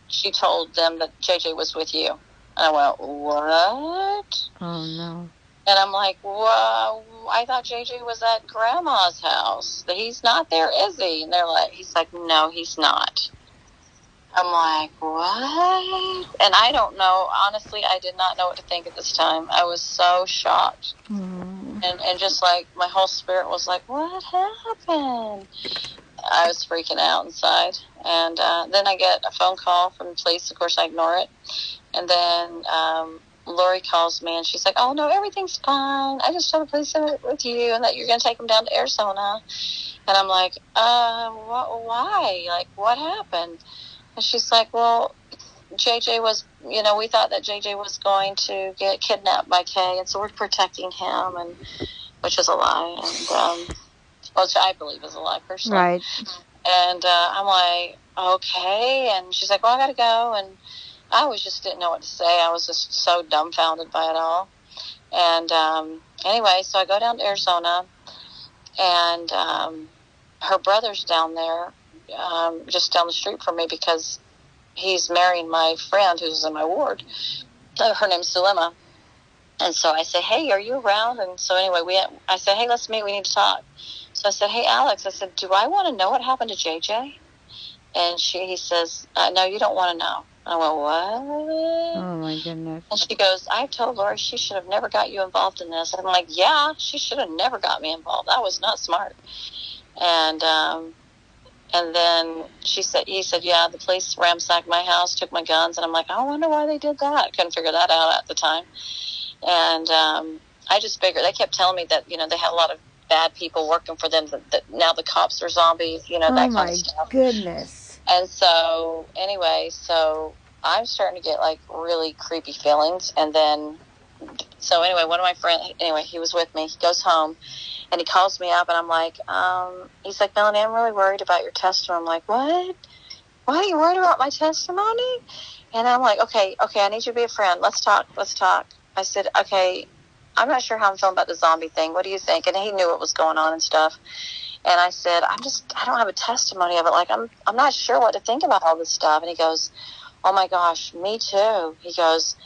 she told them that JJ was with you. And I went, what? Oh, no. And I'm like, well, I thought JJ was at Grandma's house. He's not there, is he? And he's like, no, he's not. I'm like, what? And I don't know. Honestly, I did not know what to think at this time. I was so shocked. And just like my whole spirit was like, what happened? I was freaking out inside. And then I get a phone call from the police. Of course, I ignore it. And then Lori calls me, and she's like, oh, no, everything's fine. I just told the police with you and that you're going to take them down to Arizona. And I'm like, why? Like, what happened? And she's like, well, JJ was, you know, we thought that JJ was going to get kidnapped by Kay, and so we're protecting him, and which is a lie, and which I believe is a lie personally. Right. And I'm like, okay. And she's like, well, I got to go. And I just didn't know what to say. I was just so dumbfounded by it all. And anyway, so I go down to Arizona, and her brother's down there, just down the street from me, because he's marrying my friend who's in my ward. Her name's Sulema. And so I say, hey, are you around? And so anyway, I said, hey, let's meet. We need to talk. So I said, hey, Alex, I said, do I want to know what happened to JJ? And he says, no, you don't want to know. I went, what? Oh, my goodness. And she goes, I told Lori she should have never got you involved in this. I'm like, yeah, she should have never got me involved. That was not smart. And then he said, yeah, the police ransacked my house, took my guns. And I'm like, I wonder why they did that. I couldn't figure that out at the time. And I just figured, they kept telling me that, you know, they had a lot of bad people working for them, that now the cops are zombies, you know, that kind of stuff. Oh, my goodness. And so, anyway, I'm starting to get, like, really creepy feelings. And then, so anyway, one of my friends, he was with me. He goes home, and he calls me up, and I'm like, he's like, Melanie, I'm really worried about your testimony. I'm like, what? Why are you worried about my testimony? And I'm like, okay, I need you to be a friend. Let's talk. I said, okay, I'm not sure how I'm feeling about the zombie thing. What do you think? And he knew what was going on and stuff. And I said, I don't have a testimony of it. Like, I'm not sure what to think about all this stuff. And he goes, oh my gosh, me too. He goes,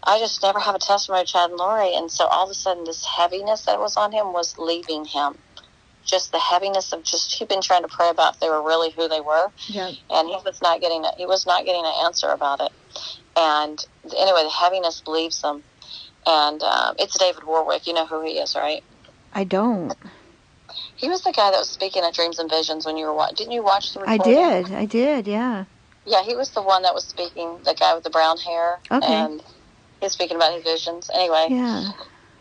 I just never have a testimony of Chad and Lori. And so all of a sudden, this heaviness that was on him was leaving him. Just the heaviness of he'd been trying to pray about if they were really who they were. Yeah. And he was not getting an answer about it. And anyway, the heaviness leaves him. And it's David Warwick. You know who he is, right? I don't. He was the guy that was speaking at Dreams and Visions when you were watching. Didn't you watch the recording? I did, yeah. Yeah, he was the one that was speaking, the guy with the brown hair. Okay. And he was speaking about his visions. Anyway, yeah.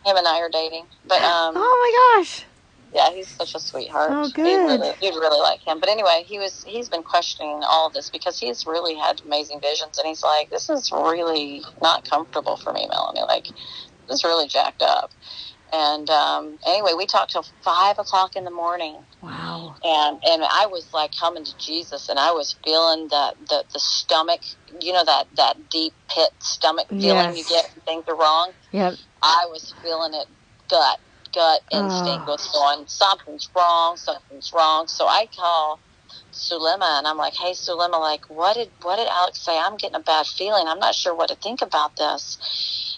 Him and I are dating. But oh my gosh. Yeah, he's such a sweetheart. Oh, good. You'd really like him. But anyway, he's been questioning all of this because he's really had amazing visions, and he's like, this is really not comfortable for me, Melanie. Like, this is really jacked up. And anyway, we talked till 5 o'clock in the morning. Wow. And I was like coming to Jesus, and I was feeling the stomach, that deep pit stomach feeling you get when things are wrong. Yep. I was feeling it, gut instinct was going, something's wrong. So I call Sulema, and I'm like, hey, Sulema, like, what did Alex say? I'm getting a bad feeling. I'm not sure what to think about this.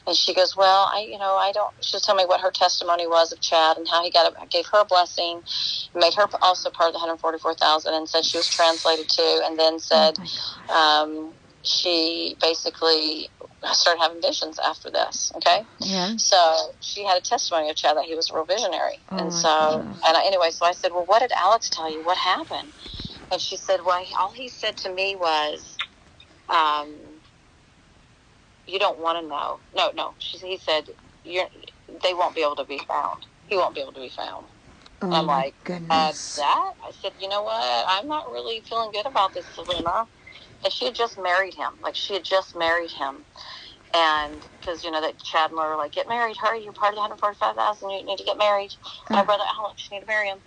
And she goes, well, I don't, she just told me what her testimony was of Chad and how he gave her a blessing, made her also part of the 144,000, and said she was translated too, and then said, she basically started having visions after this. Okay. Yeah. So she had a testimony of Chad that he was a real visionary. And so, so I said, well, what did Alex tell you? What happened? And she said, well, all he said to me was, you don't want to know. No. He said, they won't be able to be found. He won't be able to be found. Oh, I'm like, goodness. that? I said, you know what? I'm not really feeling good about this, Selena. And she had just married him. And because, that Chad and Laura were like, get married, hurry, you're part of the 145,000, you need to get married. My brother Alex, you need to marry him.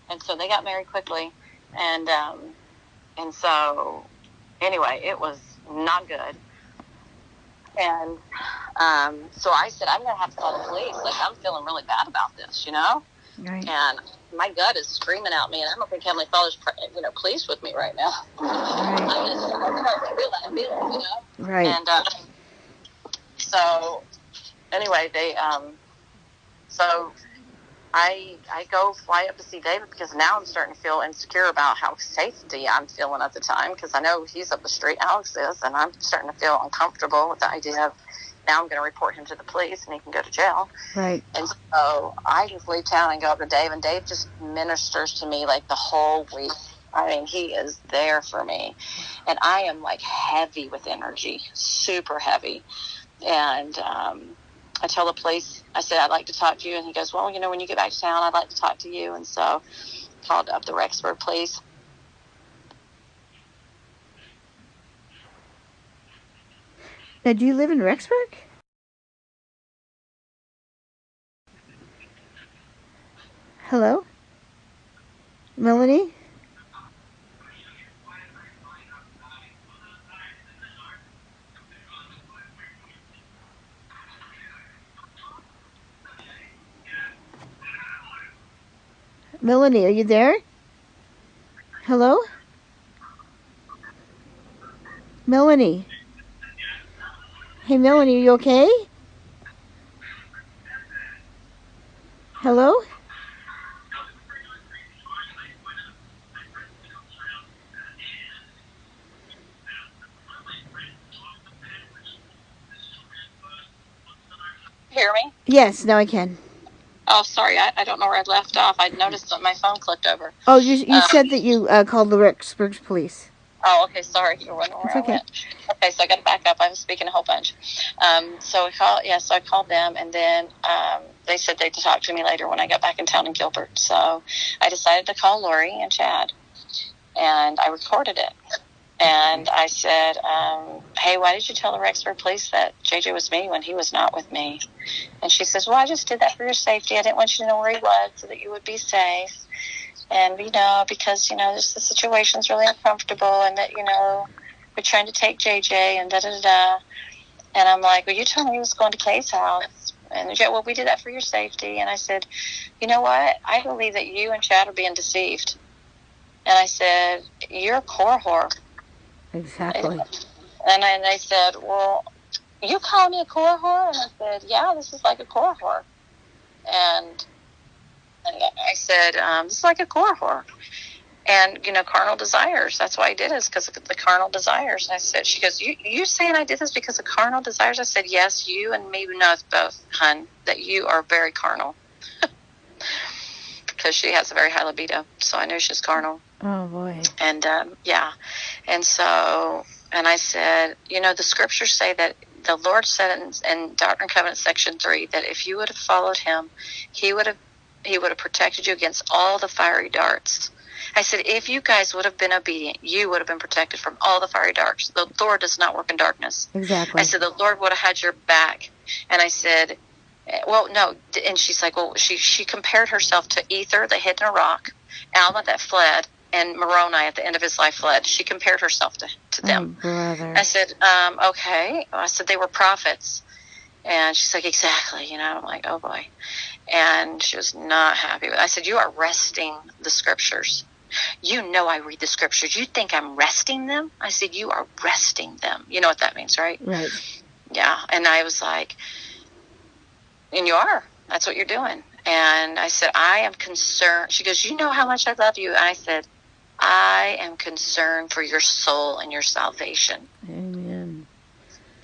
And so they got married quickly. And so, anyway, it was not good. And so I said, I'm going to have to call the police. Like, I'm feeling really bad about this, Right. And my gut is screaming at me, and I don't think Heavenly Father's, pleased with me right now. I feel it, Right. And so, anyway, so I go fly up to see David, because now I'm starting to feel insecure about how safety I'm feeling at the time, because I know he's up the street, Alex is, and I'm starting to feel uncomfortable with the idea of now I'm going to report him to the police and he can go to jail. Right. And so I just leave town and go up to Dave, and Dave just ministers to me like the whole week. I mean, he is there for me, and I am like heavy with energy, super heavy. And I tell the police, I said, I'd like to talk to you. And he goes, well, when you get back to town, I'd like to talk to you. And so called up the Rexburg police. Now, do you live in Rexburg? Hello? Melanie? Melanie, are you there? Hello? Melanie? Hey, Melanie, are you okay? Hello? Hear me? Yes, now I can. Oh, sorry. I don't know where I left off. I noticed that my phone clicked over. Oh, you said that you called the Rexburg police. Oh, okay. Sorry. You're wondering where It's okay. I went. Okay, so I got to back up. I was speaking a whole bunch. So I called them, and then they said they'd talk to me later when I got back in town in Gilbert. So I decided to call Lori and Chad, and I recorded it. And I said, hey, why did you tell the Rexburg police that JJ was me when he was not with me? And she says, well, I just did that for your safety. I didn't want you to know where he was so that you would be safe. And, because, the situation's really uncomfortable, and that, we're trying to take JJ and da-da-da-da. And I'm like, well, you told me he was going to Kay's house. And well, we did that for your safety. And I said, you know what? I believe that you and Chad are being deceived. And I said, you're a core whore. Exactly. And they said, well, you call me a core whore? And I said, yeah, this is like a core whore. And I said, this is like a core whore. And, carnal desires. That's why I did it, because of the carnal desires. And I said, she goes, you saying I did this because of carnal desires? I said, yes, you and me know both, hun, that you are very carnal. Because she has a very high libido. So I knew she's carnal. Oh, boy. And, yeah. And so, and I said, the scriptures say that the Lord said in Doctrine and Covenants section 3 that if you would have followed him, he would have protected you against all the fiery darts. I said, if you guys would have been obedient, you would have been protected from all the fiery darts. The Lord does not work in darkness. Exactly. I said, the Lord would have had your back. And I said, Well, no, and she's like, well, she compared herself to Ether that hid in a rock, Alma that fled, and Moroni at the end of his life fled. She compared herself to them. Oh, brother. I said, okay. I said, they were prophets. And she's like, exactly. You know, I'm like, oh boy. And she was not happy with it. I said, you are wresting the scriptures. You know I read the scriptures. You think I'm resting them? I said, you are resting them. You know what that means, right? Right. Yeah. And I was like, and you are. That's what you're doing. And I said, I am concerned. She goes, you know how much I love you. And I said, I am concerned for your soul and your salvation. Amen.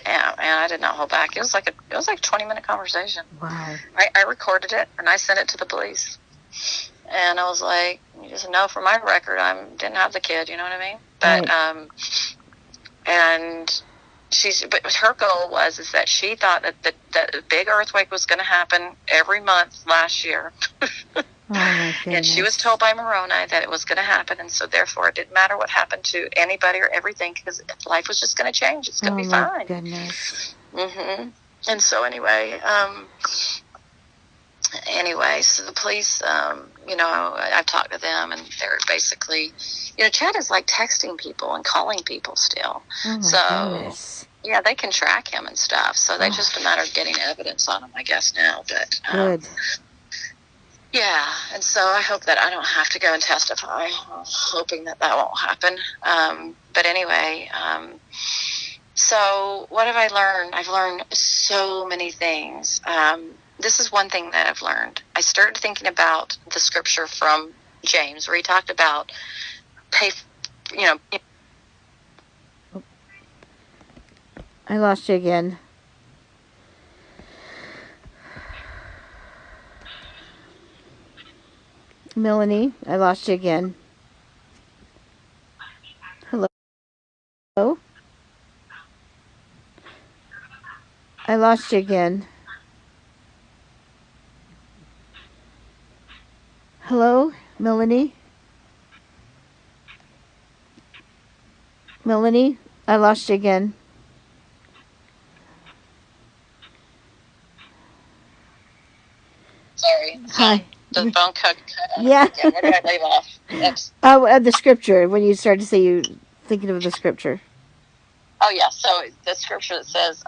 Yeah, and I did not hold back. It was like a 20-minute conversation. Wow. I recorded it and I sent it to the police. And I was like, you just know for my record, I didn't have the kid. You know what I mean? But Right. And but her goal is that she thought that the big earthquake was going to happen every month last year. Oh, my goodness. And she was told by Moroni that it was going to happen, and so therefore it didn't matter what happened to anybody or everything, because life was just going to change. It's going to be Oh, my fine. goodness. And so anyway, so the police, I've talked to them, and they're basically, Chad is like texting people and calling people still. Oh, my So goodness. yeah, they can track him and stuff. So they just a matter of getting evidence on him, I guess now. But Good. yeah, and so I hope that I don't have to go and testify. I'm hoping that won't happen. But anyway, so what have I learned? I've learned so many things. This is one thing that I've learned. I started thinking about the scripture from James where he talked about I lost you again. Melanie, I lost you again. Hello? Hello? I lost you again. Hello, Melanie? Melanie, I lost you again. Sorry. Hi. The phone cut. Yeah. Yeah, where did I leave off? Oops. Oh, the scripture, when you started to say you thinking of the scripture. Oh, yeah. So the scripture that says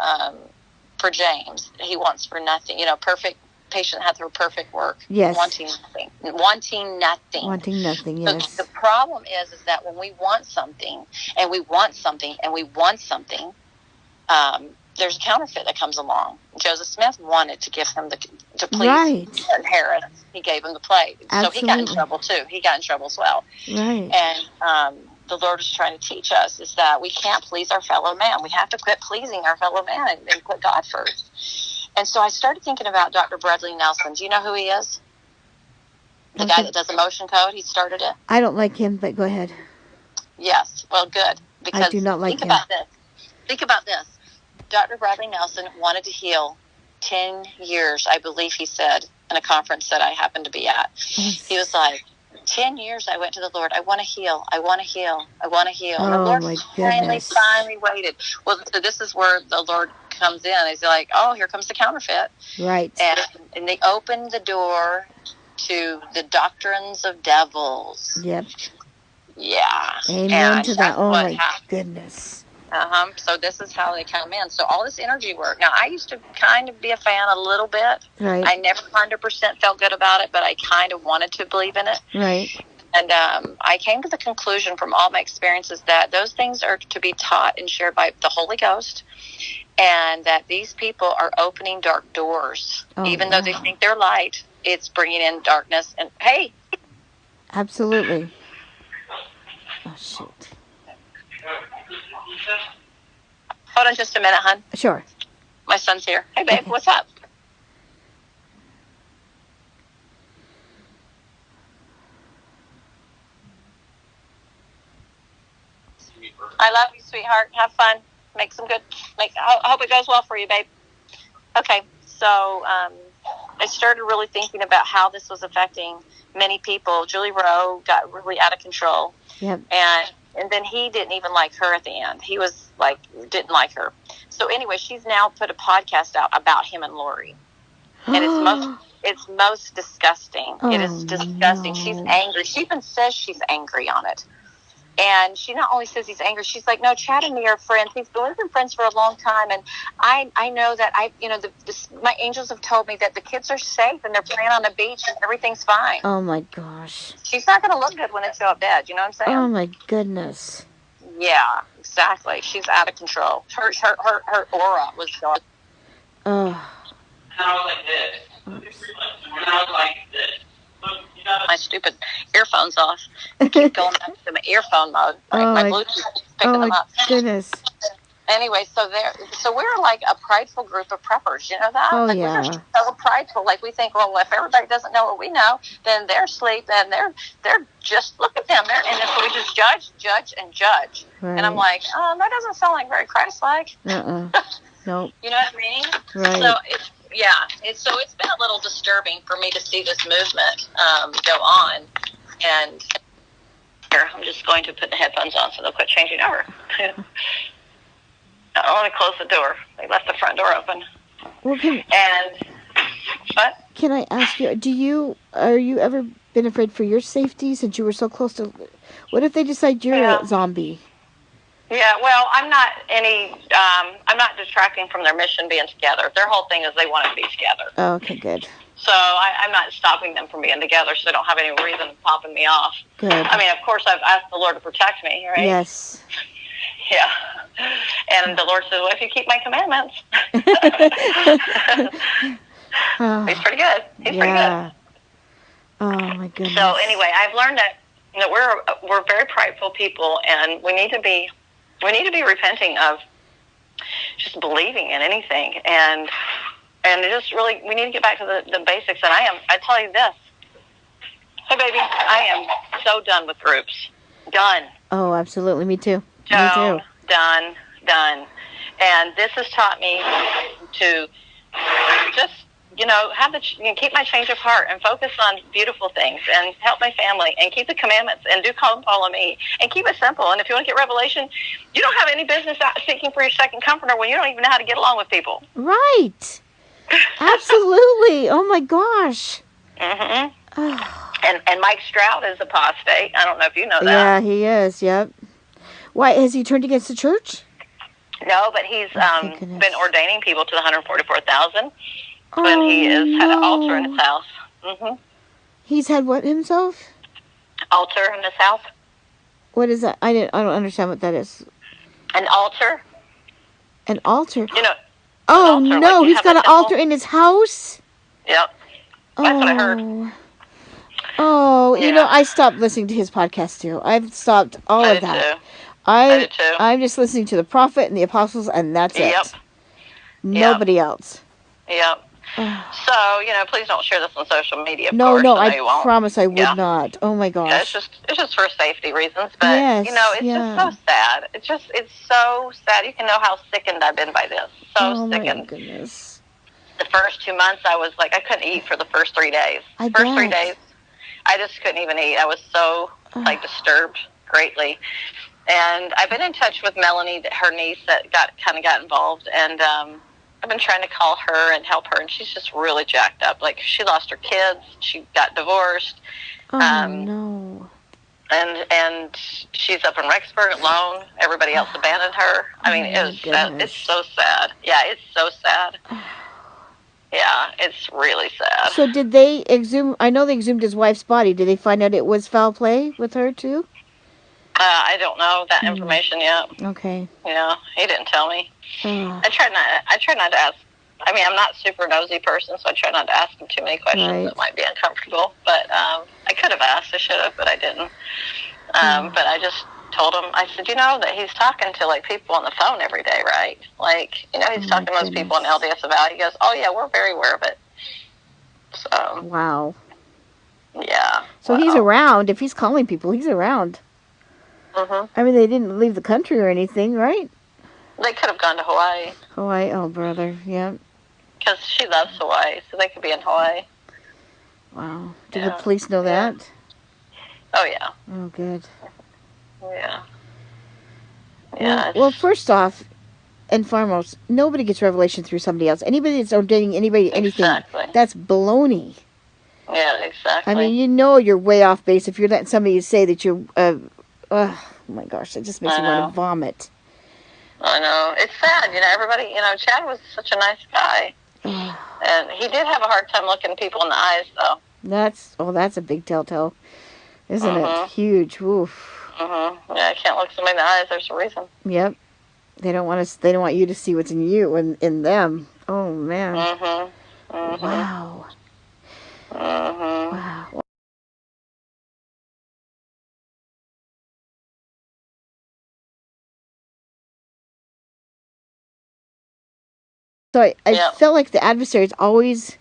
for James, he wants for nothing. Perfect patient hath her perfect work. Yes. Wanting nothing. Wanting nothing. Wanting nothing, So yes. the problem is that when we want something and we want something and we want something, there's a counterfeit that comes along. Joseph Smith wanted to give him to please Right. Harris. He gave him the plate. So he got in Absolutely. trouble too. He got in trouble as well. Right. And the Lord is trying to teach us is that we can't please our fellow man. We have to quit pleasing our fellow man and put God first. And so I started thinking about Dr. Bradley Nelson. Do you know who he is? The guy that does the motion code. He started it. I don't like him, but go ahead. Yes. Well, good. Because I do not like think him. about this. Think about this. Dr. Bradley Nelson wanted to heal 10 years, I believe he said, in a conference that I happened to be at. Yes. He was like, 10 years I went to the Lord. I want to heal. I want to heal. I want to heal. And the Oh, Lord my finally goodness. waited. Well, so this is where the Lord comes in. He's like, oh, here comes the counterfeit. Right. And they opened the door to the doctrines of devils. Yep. Yeah. Amen and to that. that's Oh, what my happened. goodness. So this is how they come in. So all this energy work. Now, I used to kind of be a fan a little bit. Right. I never 100% felt good about it, but I kind of wanted to believe in it. Right. And I came to the conclusion from all my experiences that those things are to be taught and shared by the Holy Ghost, and that these people are opening dark doors. Oh, Even though they wow. think they're light, it's bringing in darkness. And, hey. Absolutely. Oh, shoot. Hold on just a minute, hon. Sure. My son's here. Hey, babe, Okay. what's up? I love you, sweetheart. Have fun. Make some good. I hope it goes well for you, babe. Okay, so I started really thinking about how this was affecting many people. Julie Rowe got really out of control. Yep. And then he didn't even like her at the end. He was like, didn't like her. So anyway, she's now put a podcast out about him and Lori. and it's most disgusting. It is disgusting. She's angry. She even says she's angry on it. And she not only says he's angry, she's like, no, Chad and me are friends. We've been friends for a long time. And I know that my angels have told me that the kids are safe and they're playing on the beach and everything's fine. Oh my gosh. She's not going to look good when they show up dead. You know what I'm saying? Oh my goodness. Yeah, exactly. She's out of control. Her aura was dark. Oh. My stupid earphones off. I keep going back to my earphone mode. My Bluetooth keeps picking them up. Goodness. Anyway, so we're like a prideful group of preppers. You know that? Oh, like yeah. We're so prideful. Like we think, well, if everybody doesn't know what we know, then they're asleep, and they're just look at them. And so we just judge. Right. And I'm like, that doesn't sound like very Christ-like. Nope. You know what I mean? Right. So it's been a little disturbing for me to see this movement go on. And here, I'm just going to put the headphones on so they'll quit changing over. I want to close the door. They left the front door open. Well, what? Can I ask you? Are you ever been afraid for your safety since you were so close to? What if they decide you're a zombie? Yeah, well, I'm not detracting from their mission being together. Their whole thing is they want to be together. Oh, okay, good. So I'm not stopping them from being together, so they don't have any reason of popping me off. Good. I mean, of course, I've asked the Lord to protect me, right? Yes. Yeah. And the Lord says, well, if you keep my commandments. He's pretty good. He's pretty good. Oh, my goodness. So anyway, I've learned that we're very prideful people, and we need to be repenting of just believing in anything, and just really we need to get back to the basics. And I tell you this, hey baby, I am so done with groups. Done. Oh, absolutely. Me too. Done. And this has taught me to just keep my change of heart and focus on beautiful things and help my family and keep the commandments and do call and follow me and keep it simple. And if you want to get revelation, you don't have any business out seeking for your second comforter when you don't even know how to get along with people. Right. Absolutely. Oh my gosh. Mm-hmm. And Mike Stroud is apostate. I don't know if you know that. Yeah, he is. Yep. Why, has he turned against the church? No, but he's been ordaining people to the 144,000. When he has had an altar in his house. Mm-hmm. He's had what himself? Altar in his house. What is that? I don't understand what that is. An altar. An altar. You know. Oh altar, no, like he's got an altar in his house. Yep. That's what I heard. Oh, Yeah. I stopped listening to his podcast too. I've stopped all of that. Too. I do too. I'm just listening to the prophet and the apostles, and that's it. Yep. Nobody else. Yep. So, please don't share this on social media. Of No, course. no, I know you I won't. promise I would not. Oh my gosh. Yeah, it's just for safety reasons, but Yes, it's just so sad. It's so sad. You can know how sickened I've been by this. So sickened. My goodness. The first 2 months, I was like, I couldn't eat for the first 3 days. I First 3 bet. days, I just couldn't even eat. I was so disturbed greatly. And I've been in touch with Melanie, her niece that got involved, and I've been trying to call her and help her, and she's just really jacked up. Like, she lost her kids, she got divorced. Oh no. And she's up in Rexburg alone. Everybody else abandoned her. I mean, it's so sad. Yeah, it's so sad. Yeah, it's really sad. So did they exhume? I know they exhumed his wife's body. Did they find out it was foul play with her too? I don't know that information yet. Okay. Yeah, he didn't tell me. I try not to ask. I mean, I'm not a super nosy person, so I try not to ask him too many questions that might be uncomfortable. But I could have asked. I should have, but I didn't. But I just told him. I said, that he's talking to people on the phone every day, right? He's talking to those people in LDS Valley. He goes, "Oh yeah, we're very aware of it." So. Wow. Yeah. So he's around. If he's calling people, he's around. Mm-hmm. I mean, they didn't leave the country or anything, right? They could have gone to Hawaii. Hawaii, oh brother, yeah. Because she loves Hawaii, so they could be in Hawaii. Wow. Did the police know that? Oh yeah. Oh, good. Yeah. Yeah. Well, first off, and foremost, nobody gets revelation through somebody else. Anybody that's ordaining anybody anything, that's baloney. Yeah, exactly. I mean, you know you're way off base if you're letting somebody say that you're, oh my gosh, it just makes me want to vomit. I know. It's sad, everybody, Chad was such a nice guy. And he did have a hard time looking people in the eyes, though. That's a big telltale, isn't it? Huge. Oof. Yeah, I can't look somebody in the eyes. There's a reason. Yep. They don't want you to see what's in you and in them. Oh man. Wow. Wow. So I felt like the adversaries always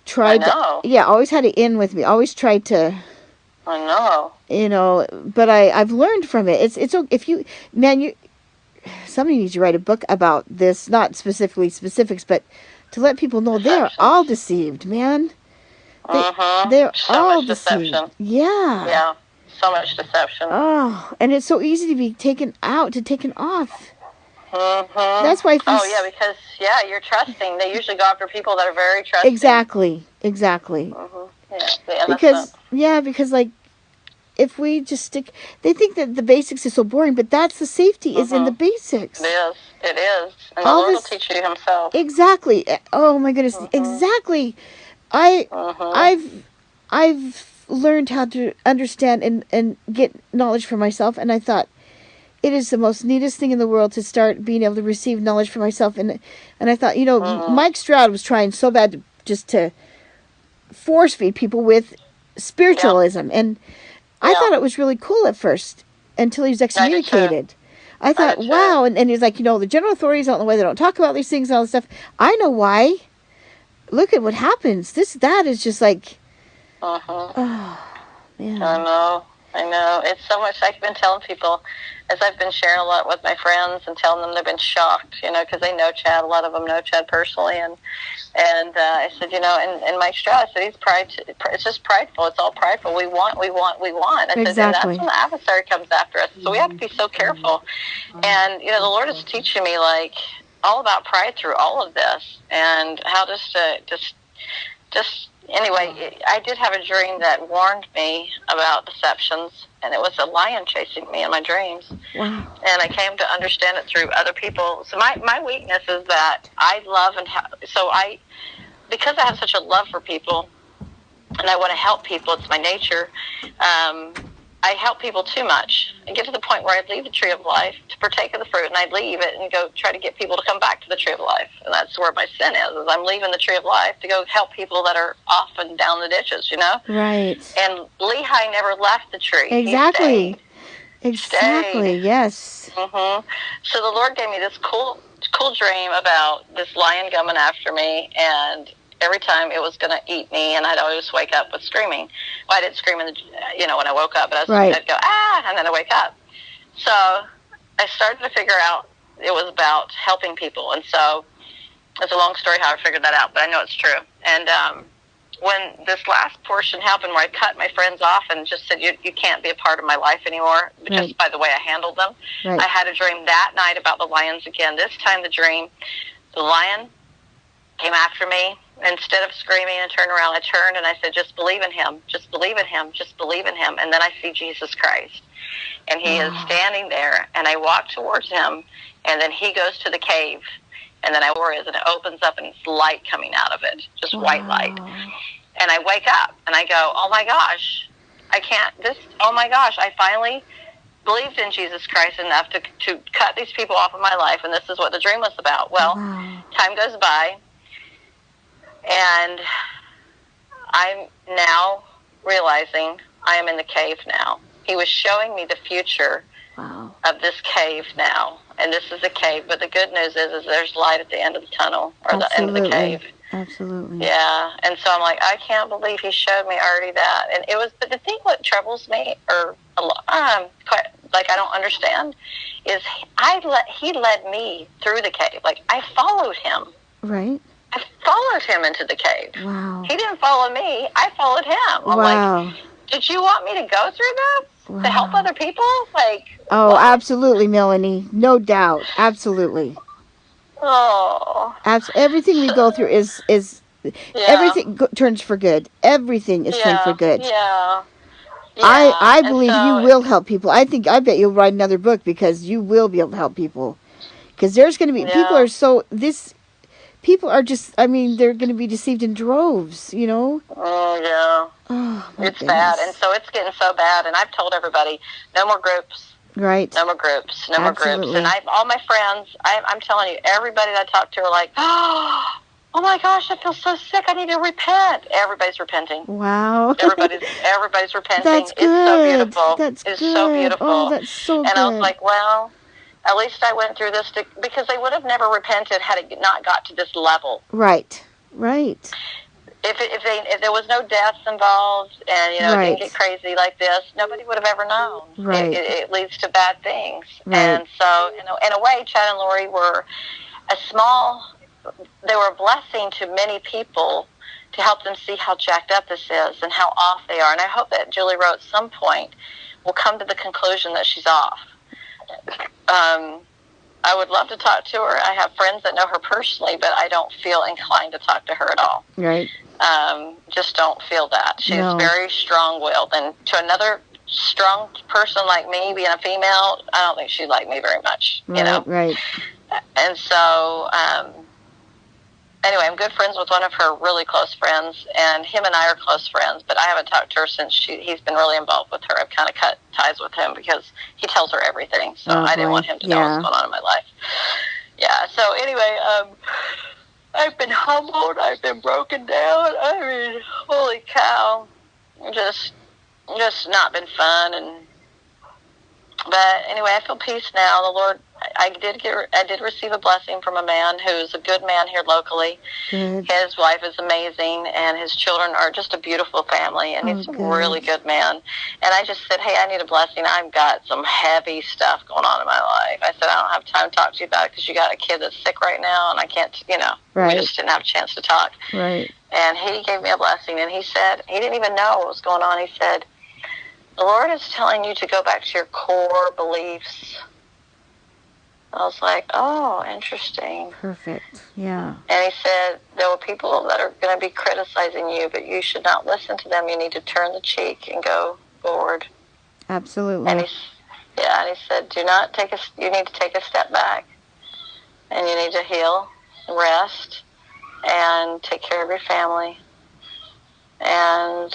tried always had it in with me. Always tried to. I know. But I've learned from it. It's if you somebody needs to write a book about this, not specifically specifics, but to let people know they're all deceived, man. They're so all much deceived. Deception. Yeah. Yeah. So much deception. Oh, and it's so easy to be taken off. That's why. Because you're trusting. They usually go after people that are very trusting. Exactly. Yeah, because like, if we just stick, they think that the basics is so boring, but that's the safety is in the basics. It is, and the Lord will teach you Himself. Exactly. Oh my goodness. Exactly. I've learned how to understand and get knowledge for myself, and I thought it is the most neatest thing in the world to start being able to receive knowledge for myself. And I thought, Mike Stroud was trying so bad to force feed people with spiritualism, and I thought it was really cool at first until he was excommunicated. I thought, wow, and he's like, the general authorities don't know why they don't talk about these things and all this stuff. I know why. Look at what happens. That is just like, oh man. I know. It's so much. I've been telling people, as I've been sharing a lot with my friends and telling them, they've been shocked, because they know Chad. A lot of them know Chad personally, and I said, and Mike Stroud, I said, it's just prideful. It's all prideful. We want. I said, and that's when the adversary comes after us. So we have to be so careful. And the Lord is teaching me like all about pride through all of this, and how just anyway, I did have a dream that warned me about deceptions, and it was a lion chasing me in my dreams. Wow. And I came to understand it through other people. So my weakness is that I love because I have such a love for people, and I want to help people, it's my nature, I help people too much. I get to the point where I'd leave the tree of life to partake of the fruit, and I'd leave it and go try to get people to come back to the tree of life. And that's where my sin is I'm leaving the tree of life to go help people that are off and down the ditches, Right. And Lehi never left the tree. Exactly. He stayed. Yes. So the Lord gave me this cool dream about this lion coming after me, and every time it was going to eat me, and I'd always wake up with screaming. Well, I didn't scream when I woke up, but I'd go, ah, and then I wake up. So I started to figure out it was about helping people. And so it's a long story how I figured that out, but I know it's true. And when this last portion happened where I cut my friends off and just said, you can't be a part of my life anymore, just by the way I handled them, I had a dream that night about the lions again. This time the lion came after me. Instead of screaming and turning around, I turned and I said, just believe in him, just believe in him, just believe in him. And then I see Jesus Christ. And he is standing there, and I walk towards him, and then he goes to the cave. And then and it opens up, and it's light coming out of it, just white light. And I wake up, and I go, oh my gosh, I finally believed in Jesus Christ enough to cut these people off of my life, and this is what the dream was about. Well, time goes by, and I'm now realizing I am in the cave now. He was showing me the future of this cave now. And this is a cave, but the good news is there's light at the end of the tunnel, or the end of the cave. Absolutely. Yeah. And so I'm like, I can't believe he showed me already that. And it was, but the thing what troubles me, or I don't understand, is he led me through the cave. Like, I followed him. Right. I followed him into the cave. Wow. He didn't follow me. I followed him. I'm like, did you want me to go through this? To help other people? Oh, absolutely, Melanie. No doubt. Absolutely. Oh. Everything we go through is everything turns for good. Everything is turned for good. Yeah. I And believe you so, will help people. I bet you'll write another book because you will be able to help people. Because there's going to be people are just, I mean, they're going to be deceived in droves, you know? Oh, yeah. Oh, my It's goodness. bad. And so it's getting so bad. And I've told everybody, no more groups. Right. No more groups. No more groups. Absolutely. And all my friends, I'm telling you, everybody that I talk to are like, oh my gosh, I feel so sick. I need to repent. Everybody's repenting. Wow. Everybody's repenting. That's good. It's so beautiful. That's it's good. so beautiful. Oh, that's so good. And I was like, well, at least I went through this because they would have never repented had it not got to this level. Right. Right. If there was no deaths involved and, it didn't get crazy like this, nobody would have ever known. Right. It leads to bad things. Right. And so, in a way, Chad and Lori were they were a blessing to many people to help them see how jacked up this is and how off they are. And I hope that Julie Rowe at some point will come to the conclusion that she's off. I would love to talk to her. I have friends that know her personally, but I don't feel inclined to talk to her at all. Right. Just don't feel that. She's very strong-willed. And to another strong person like me, being a female, I don't think she'd like me very much, you know? Right. And so, anyway, I'm good friends with one of her really close friends, and him and I are close friends, but I haven't talked to her since he's been really involved with her. I've kind of cut ties with him because he tells her everything, so I didn't want him to know what's going on in my life. Yeah, so anyway, I've been humbled. I've been broken down. I mean, holy cow. Just not been fun. But anyway, I feel peace now. The Lord, I did receive a blessing from a man who's a good man here locally. Good. His wife is amazing, and his children are just a beautiful family, and he's a really good man. And I just said, hey, I need a blessing. I've got some heavy stuff going on in my life. I said, I don't have time to talk to you about it because you got a kid that's sick right now, and I can't, Right. we just didn't have a chance to talk. Right. And he gave me a blessing, and he said, he didn't even know what was going on. He said, the Lord is telling you to go back to your core beliefs. I was like, oh, interesting. Perfect. Yeah. And he said, there were people that are going to be criticizing you, but you should not listen to them. You need to turn the cheek and go forward. Absolutely. And he said, you need to take a step back. And you need to heal, rest, and take care of your family. And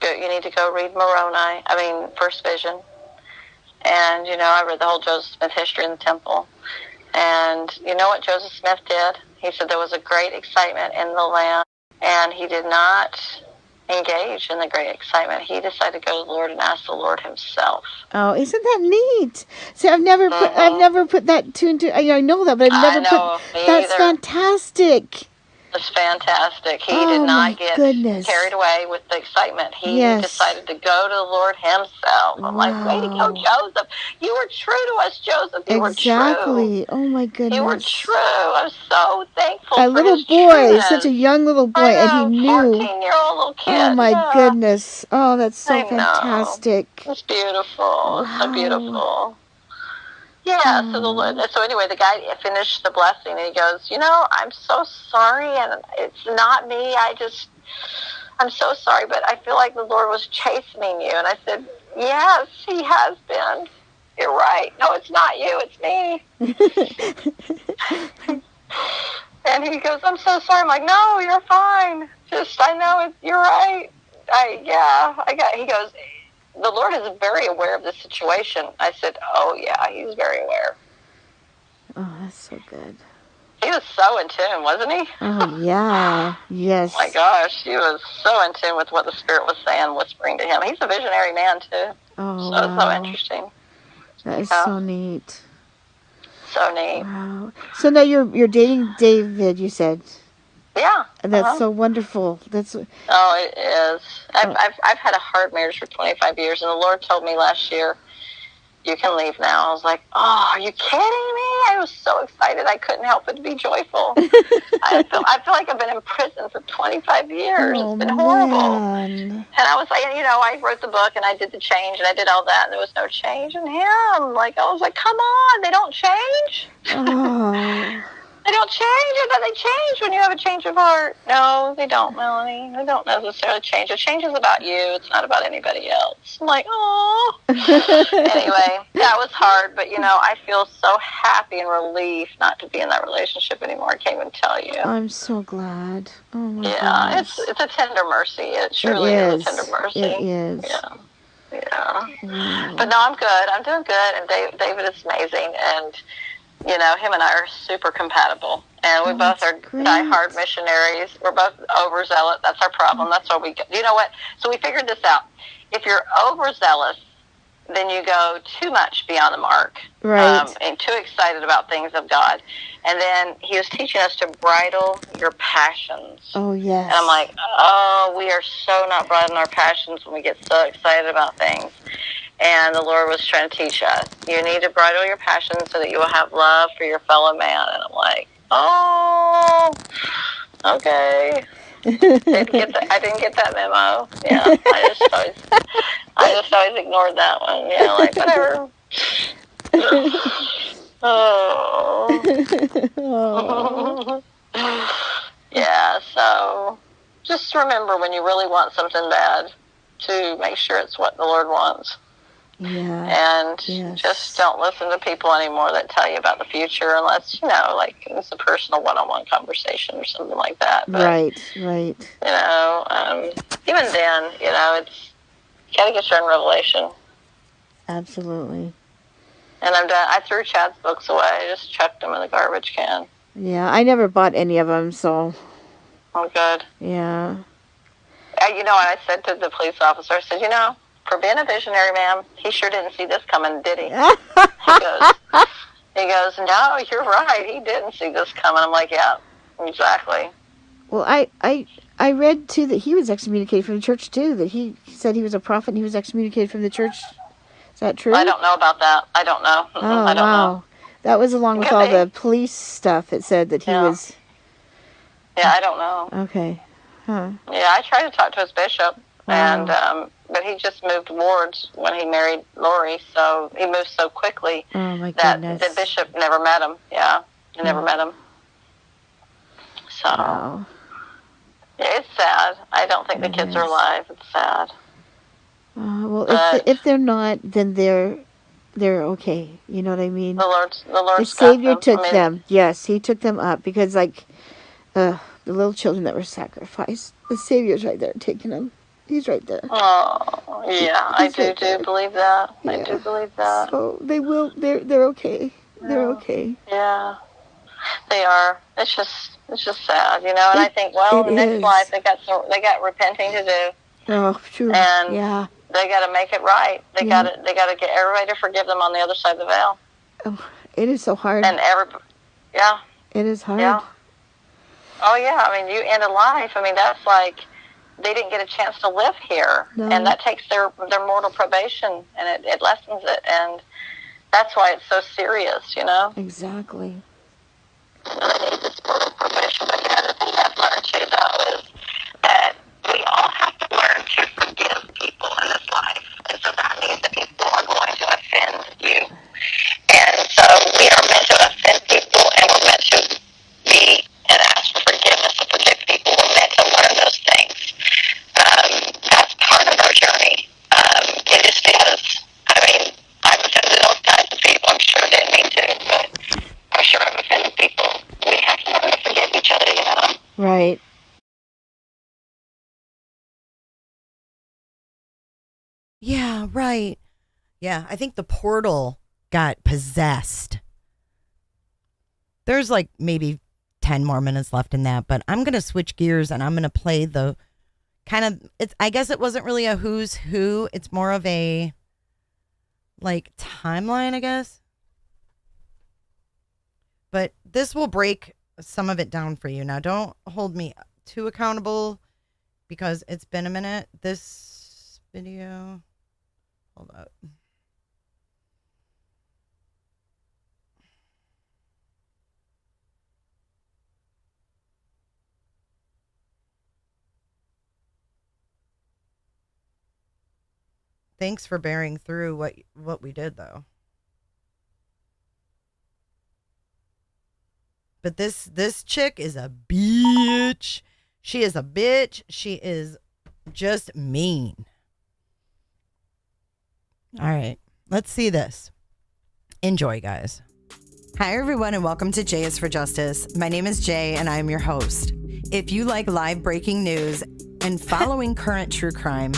you need to go read First Vision. And, I read the whole Joseph Smith history in the temple. And you know what Joseph Smith did? He said there was a great excitement in the land, and he did not engage in the great excitement. He decided to go to the Lord and ask the Lord himself. Oh, isn't that neat? See, I've never put that two and two. I know that, but I've never put. That's either. Fantastic. It's fantastic. He did not get carried away with the excitement. He decided to go to the Lord himself. I'm like, way to go, Joseph. You were true to us, Joseph. You were true. Exactly. Oh, my goodness. You were true. I'm so thankful A for little his boy, trueness. such a young little boy, and he knew. 14-year-old little kid. Oh, my goodness. Oh, that's so I know. fantastic. It's beautiful. It's so beautiful. Yeah, so anyway, the guy finished the blessing, and he goes, I'm so sorry, and it's not me. I'm so sorry, but I feel like the Lord was chastening you. And I said, yes, he has been. You're right. No, it's not you. It's me. And he goes, I'm so sorry. I'm like, no, you're fine. I know you're right. He goes, the Lord is very aware of this situation. I said, oh, yeah, he's very aware. Oh, that's so good. He was so in tune, wasn't he? Oh, yeah. Yes. Oh, my gosh, he was so in tune with what the Spirit was saying, whispering to him. He's a visionary man, too. Oh, so interesting. That is so neat. So neat. Wow. So now you're dating David, you said. Yeah. And that's so wonderful. Oh, it is. I've had a hard marriage for 25 years, and the Lord told me last year, you can leave now. I was like, oh, are you kidding me? I was so excited. I couldn't help but to be joyful. I feel like I've been in prison for 25 years. Oh, It's been horrible. man. And I was like, I wrote the book and I did the change and I did all that and there was no change in him. Like, I was like, come on, they don't change. Oh. They don't change. I thought they change when you have a change of heart. No, they don't, Melanie. They don't necessarily change. The change is about you. It's not about anybody else. I'm like, oh. Anyway, that was hard, but I feel so happy and relieved not to be in that relationship anymore. I can't even tell you. I'm so glad. Oh my Yeah, goodness. it's a tender mercy. It truly is a tender mercy. It is. Yeah. Yeah. Wow. But no, I'm good. I'm doing good. And David is amazing. And, him and I are super compatible. And we both are diehard missionaries. We're both overzealous. That's our problem. That's why we go. You know what? So we figured this out. If you're overzealous, then you go too much beyond the mark. Right. And too excited about things of God. And then he was teaching us to bridle your passions. Oh, yes. And I'm like, oh, we are so not bridling our passions when we get so excited about things. And the Lord was trying to teach us, you need to bridle your passions so that you will have love for your fellow man. And I'm like, oh, okay. I didn't get that memo. Yeah, I just always ignored that one. Yeah, like, whatever. Oh. Yeah, so just remember when you really want something bad to make sure it's what the Lord wants. Yeah. And just don't listen to people anymore that tell you about the future unless, like it's a personal one-on-one conversation or something like that. But, right. even then, it's you got to get your own revelation. Absolutely. And I'm done. I threw Chad's books away. I just chucked them in the garbage can. Yeah, I never bought any of them, so. Oh, good. Yeah. I said to the police officer, I said, for being a visionary, ma'am, he sure didn't see this coming, did he? He goes, no, you're right. He didn't see this coming. I'm like, yeah, exactly. Well, I read, too, that he was excommunicated from the church, too, that he said he was a prophet and he was excommunicated from the church. Is that true? I don't know about that. I don't know. Oh, I don't know. That was along with all the police stuff. It said that he was... Yeah, I don't know. Okay. Huh. Yeah, I tried to talk to his bishop, Wow. and but he just moved wards when he married Lori, so he moved so quickly Oh, my that goodness. the bishop never met him. Yeah, he never met him. So, Wow. yeah, it's sad. I don't think the kids are alive. It's sad. Well, if they're not, then they're okay. You know what I mean? The Lord's The Savior took them. Yes, he took them up because, the little children that were sacrificed, the Savior's right there taking them. He's right there. Oh, yeah, I do believe that. Yeah. I do believe that. So they will. They're okay. They're okay. Yeah, they are. It's just sad, And I think, well, in the next life they got repenting to do. Oh, true. And yeah. They got to make it right. They got to get everybody to forgive them on the other side of the veil. Oh, it is so hard. And yeah. It is hard. Yeah. Oh yeah. I mean, you end a life. I mean, that's like they didn't get a chance to live here, and that takes their mortal probation, and it lessens it, and that's why it's so serious, Exactly. They need this mortal probation. But the thing I've learned too, though, is that we all have to learn to forgive people in this life, and so that means that people are going to offend you, and so we are meant to offend people, and we're meant to be and ask for forgiveness and forgive people. We're meant to learn those things. That's part of our journey. It just is. I mean, I've offended all kinds of people. I'm sure they didn't mean to, but I'm sure I've offended people. We have to learn to forgive each other, Right. Yeah, right. Yeah, I think the portal got possessed. There's maybe 10 more minutes left in that, but I'm going to switch gears and I'm going to play the kind of, I guess it wasn't really a who's who. It's more of a timeline, I guess. But this will break some of it down for you. Now, don't hold me too accountable because it's been a minute. This video, hold up. Thanks for bearing through what we did, though. But this chick is a bitch. She is a bitch. She is just mean. All right, let's see this. Enjoy, guys. Hi, everyone, and welcome to Jay is for Justice. My name is Jay, and I'm your host. If you like live breaking news and following current true crime,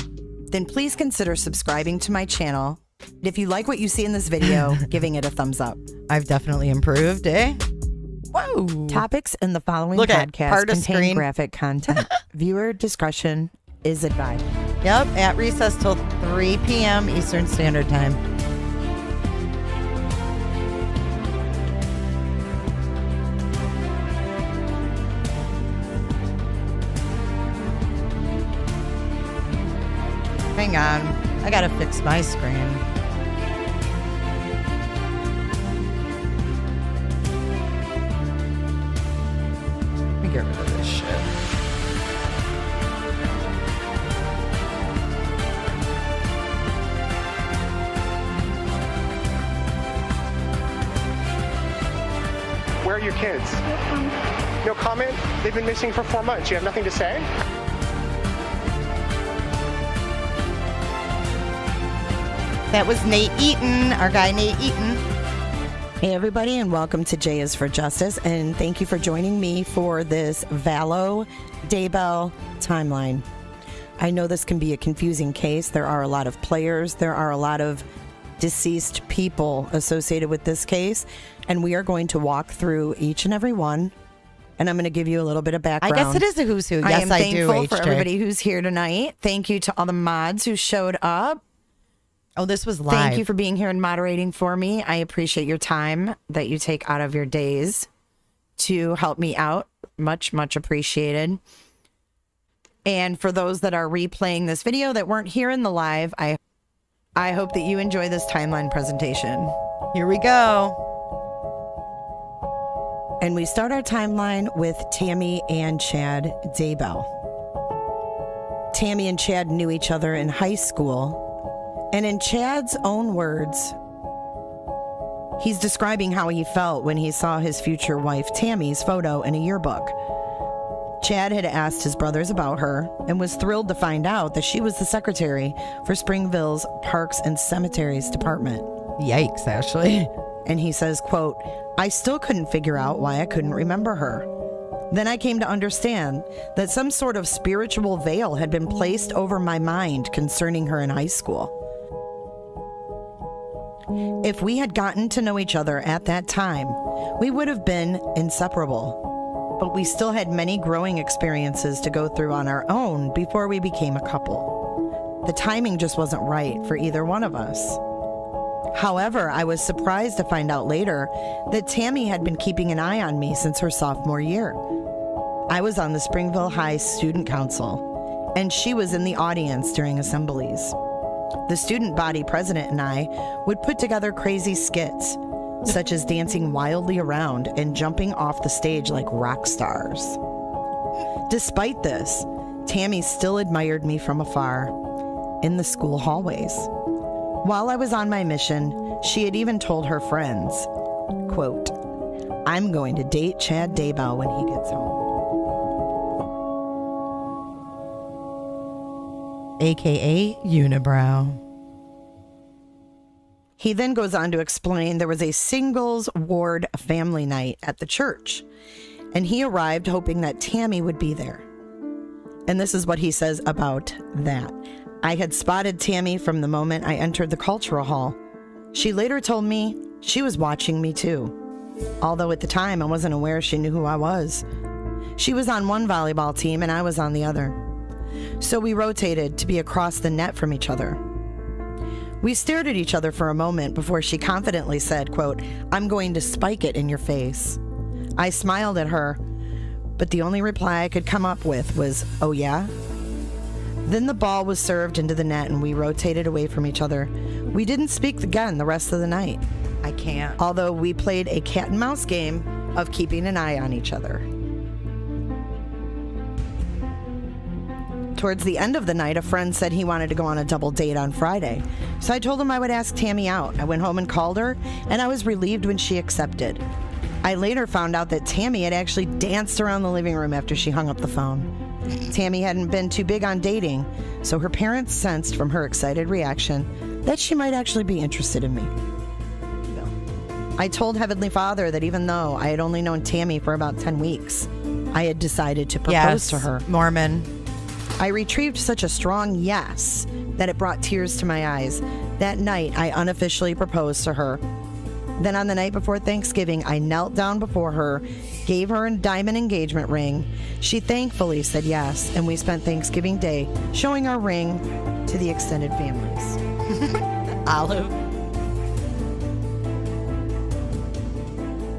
then please consider subscribing to my channel. And if you like what you see in this video, giving it a thumbs up. I've definitely improved, eh? Whoa. Topics in the following podcast contain graphic content. Viewer discretion is advised. Yep, at recess till 3 p.m. Eastern Standard Time. Hang on, I gotta fix my screen. Let me get rid of this shit. Where are your kids? No comment? They've been missing for 4 months. You have nothing to say? That was Nate Eaton, our guy Nate Eaton. Hey everybody, and welcome to Jay is for Justice, and thank you for joining me for this Vallow Daybell timeline. I know this can be a confusing case. There are a lot of players. There are a lot of deceased people associated with this case, and we are going to walk through each and every one, and I'm going to give you a little bit of background. I guess it is a who's who. Yes, I do. Thankful for everybody who's here tonight. Thank you to all the mods who showed up. Oh, this was live. Thank you for being here and moderating for me. I appreciate your time that you take out of your days to help me out. Much, much appreciated. And for those that are replaying this video that weren't here in the live, I hope that you enjoy this timeline presentation. Here we go. And we start our timeline with Tammy and Chad Daybell. Tammy and Chad knew each other in high school. And in Chad's own words, he's describing how he felt when he saw his future wife Tammy's photo in a yearbook. Chad had asked his brothers about her and was thrilled to find out that she was the secretary for Springville's Parks and Cemeteries Department. Yikes, actually. And he says, quote, I still couldn't figure out why I couldn't remember her. Then I came to understand that some sort of spiritual veil had been placed over my mind concerning her in high school. If we had gotten to know each other at that time, we would have been inseparable. But we still had many growing experiences to go through on our own before we became a couple. The timing just wasn't right for either one of us. However, I was surprised to find out later that Tammy had been keeping an eye on me since her sophomore year. I was on the Springville High Student Council, and she was in the audience during assemblies. The student body president and I would put together crazy skits, such as dancing wildly around and jumping off the stage like rock stars. Despite this, Tammy still admired me from afar in the school hallways. While I was on my mission, she had even told her friends, quote, I'm going to date Chad Daybell when he gets home. AKA Unibrow. He then goes on to explain there was a singles ward family night at the church, and he arrived hoping that Tammy would be there. And this is what he says about that. I had spotted Tammy from the moment I entered the cultural hall. She later told me she was watching me too, although at the time I wasn't aware she knew who I was. She was on one volleyball team and I was on the other. So we rotated to be across the net from each other. We stared at each other for a moment before she confidently said, quote, I'm going to spike it in your face. I smiled at her, but the only reply I could come up with was, oh yeah? Then the ball was served into the net and we rotated away from each other. We didn't speak again the rest of the night. I can't. Although we played a cat and mouse game of keeping an eye on each other. Towards the end of the night, a friend said he wanted to go on a double date on Friday. So I told him I would ask Tammy out. I went home and called her, and I was relieved when she accepted. I later found out that Tammy had actually danced around the living room after she hung up the phone. Tammy hadn't been too big on dating, so her parents sensed from her excited reaction that she might actually be interested in me. I told Heavenly Father that even though I had only known Tammy for about 10 weeks, I had decided to propose to her. Mormon. I retrieved such a strong yes that it brought tears to my eyes. That night, I unofficially proposed to her. Then on the night before Thanksgiving, I knelt down before her, gave her a diamond engagement ring. She thankfully said yes, and we spent Thanksgiving Day showing our ring to the extended families. Olive.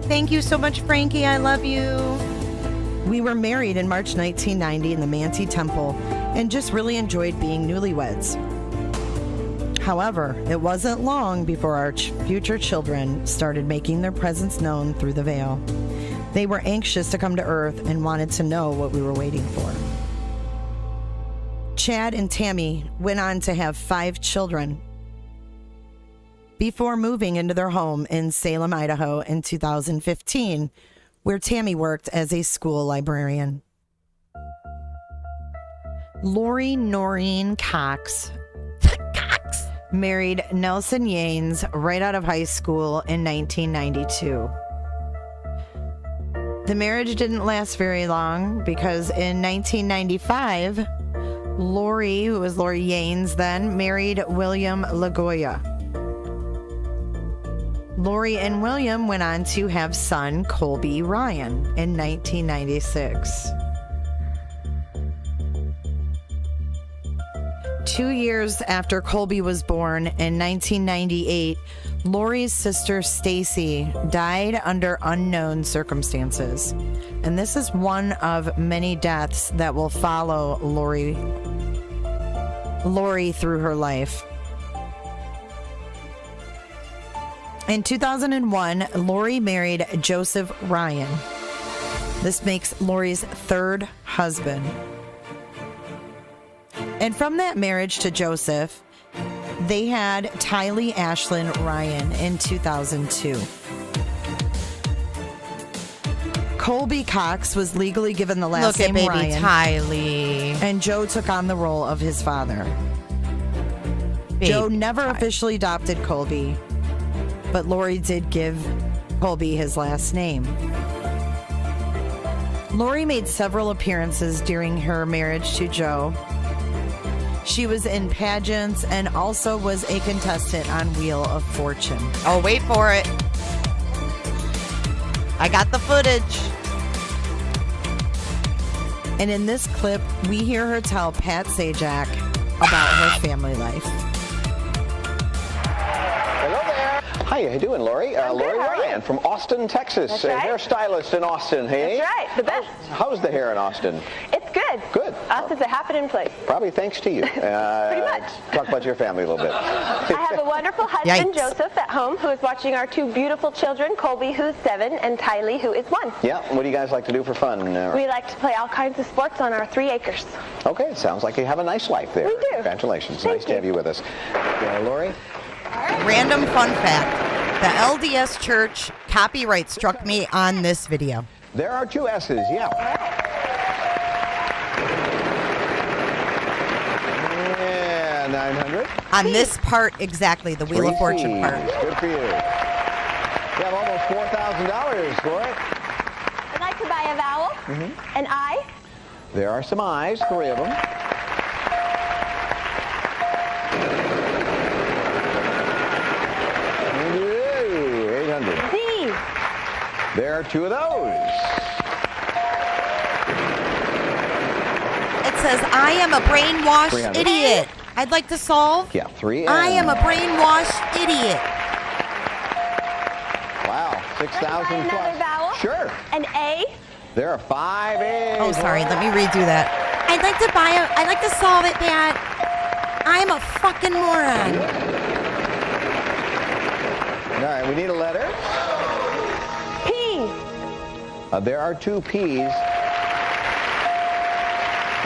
Thank you so much, Frankie. I love you. We were married in March 1990 in the Manti Temple and just really enjoyed being newlyweds. However, it wasn't long before our future children started making their presence known through the veil. They were anxious to come to Earth and wanted to know what we were waiting for. Chad and Tammy went on to have 5 children before moving into their home in Salem, Idaho in 2015, where Tammy worked as a school librarian. Lori Noreen Cox married Nelson Yanes right out of high school in 1992. The marriage didn't last very long because in 1995, Lori, who was Lori Yanes then, married William LaGoya. Lori and William went on to have son Colby Ryan in 1996. 2 years after Colby was born in 1998, Lori's sister Stacy died under unknown circumstances. And this is one of many deaths that will follow Lori through her life. In 2001, Lori married Joseph Ryan. This makes Lori's 3rd husband. And from that marriage to Joseph, they had Tylee Ashlyn Ryan in 2002. Colby Cox was legally given the last name baby Ryan. Tylee. And Joe took on the role of his father. Baby Joe never officially adopted Colby, but Lori did give Colby his last name. Lori made several appearances during her marriage to Joe. She was in pageants and also was a contestant on Wheel of Fortune. Oh, wait for it. I got the footage. And in this clip, we hear her tell Pat Sajak about her family life. Hello there. Hi, how you doing, Lori? Lori Ryan from Austin, Texas. That's right. Hairstylist in Austin, hey? That's right, the best. How's the hair in Austin? It's good. Good. Us is a happening place. Probably thanks to you. Pretty much. Talk about your family a little bit. I have a wonderful husband, Yikes. Joseph, at home, who is watching our 2 beautiful children, Colby, who's 7, and Tylee, who is 1. Yeah, what do you guys like to do for fun? We like to play all kinds of sports on our 3 acres. Okay, it sounds like you have a nice life there. We do. Congratulations. Thank nice to have you with us. Lori? Random fun fact. The LDS Church copyright struck me on this video. There are 2 S's, yeah. Yeah, 900. On this part exactly, the Wheel of Fortune part. Good for you. You have almost $4,000 for it. I'd like to buy a vowel, an I. There are some I's, 3 of them. Yay, 800. D. There are 2 of those. It says, I am a brainwashed 300. idiot. I'd like to solve. Yeah, 3 I am a brainwashed idiot. Wow, 6,000 Another plus. vowel. Sure. An A. There are 5 A's. Oh, sorry. Let me redo that. I'd like to solve it, Pat. I'm a fucking moron. All right, we need a letter. P. There are 2 P's.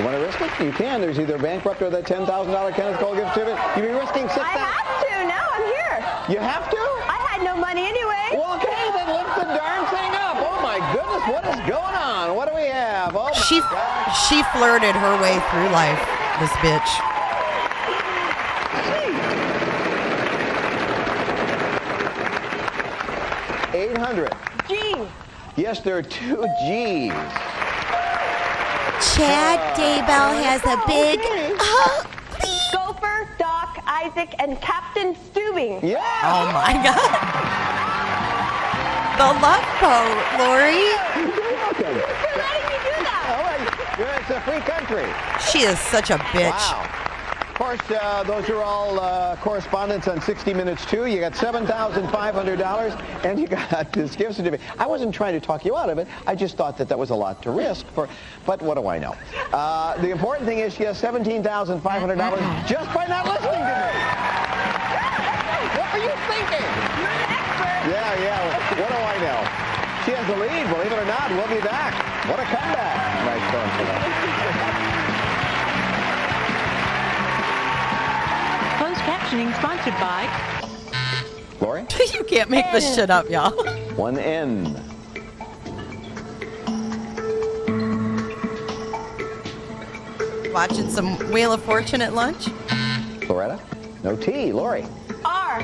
You want to risk it? You can. There's either bankrupt or that $10,000 Kenneth Cole gift certificate. You'd be risking $6,000. I have to. No, I'm here. You have to? I had no money anyway. Well, okay, then lift the darn thing up. Oh my goodness, what is going on? What do we have? Oh my God. She flirted her way through life, this bitch. $800. G. Yes, there are 2 G's. Chad Daybell has a big Gopher, Doc, Isaac, and Captain Stubing. Yeah. Oh my God. The love boat, Lori. Okay. You're letting me do that. All right. Good. It's a free country. She is such a bitch. Wow. Of course, those are all correspondents on 60 Minutes too. You got $7,500, and you got this gift certificate. I wasn't trying to talk you out of it. I just thought that was a lot to risk for. But what do I know? The important thing is she has $17,500 just by not listening to me. What are you thinking? You're an expert. Yeah. What do I know? She has the lead. Believe it or not, we'll be back. What a comeback! Nice going for that. Closed captioning sponsored by Lori? You can't make this shit up, y'all. 1 N. Watching some Wheel of Fortune at lunch? Loretta? No T. Lori? R.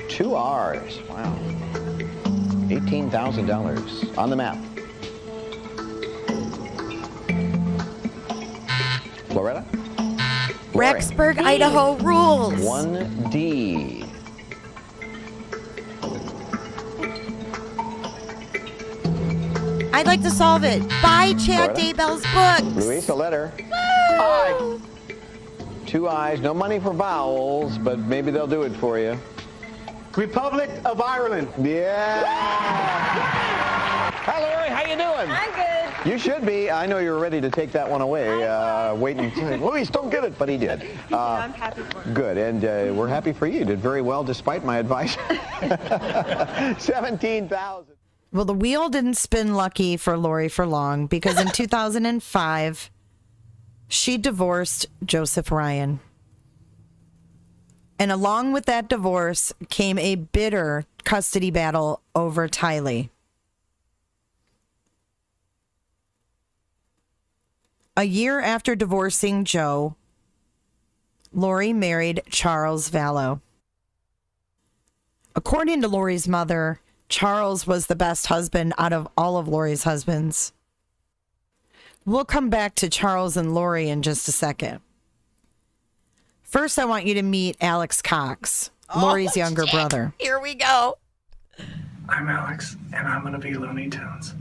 2 R's. Wow. $18,000 on the map. Loretta? Lori. Rexburg, Idaho rules. 1 D. I'd like to solve it. Buy Chad Loretta? Daybell's books. Luis, a letter. I. 2 I's. No money for vowels, but maybe they'll do it for you. Republic of Ireland. Yeah. Hi, Lori. How you doing? I'm good. You should be. I know you're ready to take that one away. Waiting. Luis, don't get it, but he did. I'm happy for it. Good, and we're happy for you. You did very well despite my advice. 17,000. Well, the wheel didn't spin lucky for Lori for long because in 2005, she divorced Joseph Ryan. And along with that divorce came a bitter custody battle over Tylee. A year after divorcing Joe, Lori married Charles Vallow. According to Lori's mother, Charles was the best husband out of all of Lori's husbands. We'll come back to Charles and Lori in just a second. First, I want you to meet Alex Cox, Lori's younger brother. Here we go. I'm Alex, and I'm gonna be Looney Tunes.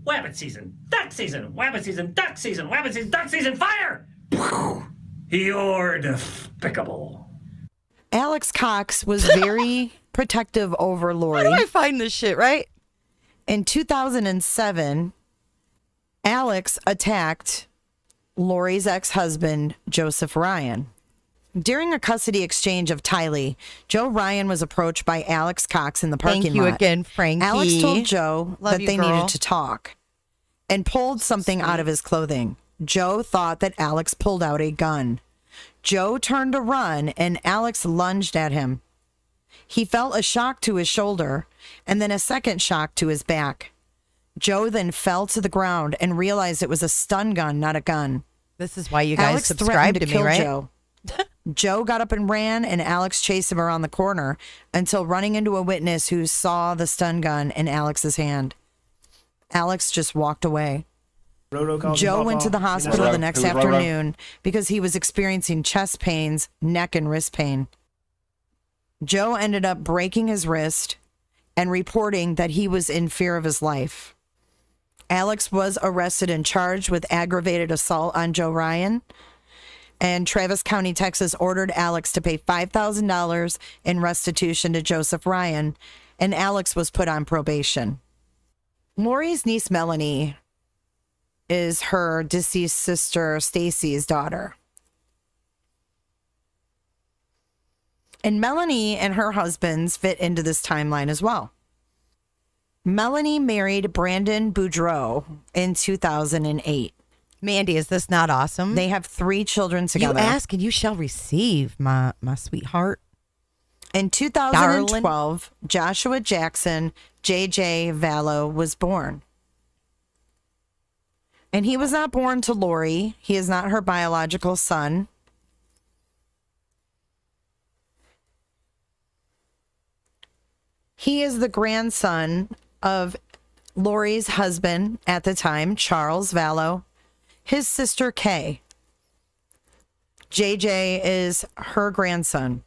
Wabbit season, duck season, wabbit season, duck season, wabbit season, duck season, fire! You're despicable. Alex Cox was very protective over Lori. Where do I find this shit, right? In 2007, Alex attacked Lori's ex-husband, Joseph Ryan. During a custody exchange of Tylee, Joe Ryan was approached by Alex Cox in the parking lot. Thank you again, Frankie. Alex told Joe Love that you, they girl. needed to talk and pulled something out of his clothing. Joe thought that Alex pulled out a gun. Joe turned to run and Alex lunged at him. He felt a shock to his shoulder and then a second shock to his back. Joe then fell to the ground and realized it was a stun gun, not a gun. This is why you guys Alex subscribe threatened to me, kill right? Joe. Joe got up and ran, and Alex chased him around the corner until running into a witness who saw the stun gun in Alex's hand. Alex just walked away. Joe went to the hospital the next afternoon because he was experiencing chest pains, neck and wrist pain. Joe ended up breaking his wrist and reporting that he was in fear of his life. Alex was arrested and charged with aggravated assault on Joe Ryan. And Travis County, Texas ordered Alex to pay $5,000 in restitution to Joseph Ryan, and Alex was put on probation. Lori's niece, Melanie, is her deceased sister, Stacy's daughter. And Melanie and her husbands fit into this timeline as well. Melanie married Brandon Boudreau in 2008. Mandy, is this not awesome? They have 3 children together. You ask and you shall receive, my sweetheart. In 2012, Joshua Jackson, JJ Vallow, was born. And he was not born to Lori. He is not her biological son. He is the grandson of Lori's husband at the time, Charles Vallow, his sister Kay. JJ is her grandson.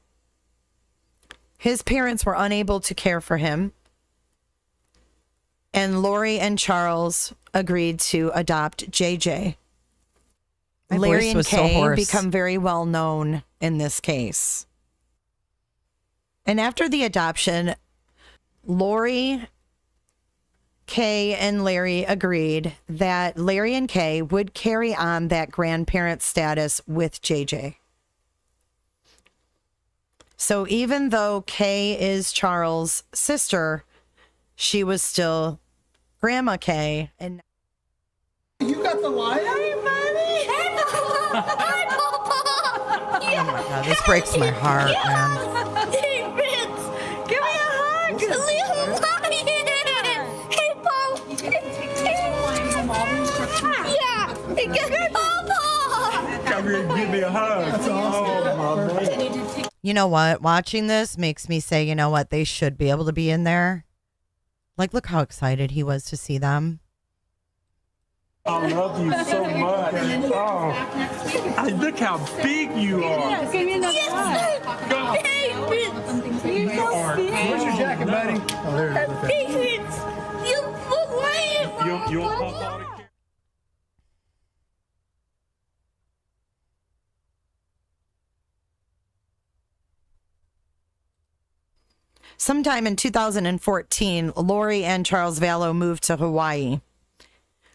His parents were unable to care for him, and Lori and Charles agreed to adopt JJ. My Larry voice and was so Kay hoarse. become very well known in this case. And after the adoption, Lori, Kay, and Larry agreed that Larry and Kay would carry on that grandparent status with JJ. So even though Kay is Charles' sister, she was still Grandma Kay. And You got the line? oh my God, this breaks my heart, man. Hey, Vince, give me a hug. Little lion. Hey, Paul. Yeah, get Papa. Come here and give me a hug. Oh, my boy. You know what? Watching this makes me say, you know what? They should be able to be in there. Like, look how excited he was to see them. I love you so much. Oh, I look how big you are. Give me another hug. Hey, Vince. You're so big. Where's your jacket, buddy? Oh, there it is. Hey, Vince. You look like You'll pop out again. sometime in 2014, Lori and Charles Vallow moved to Hawaii.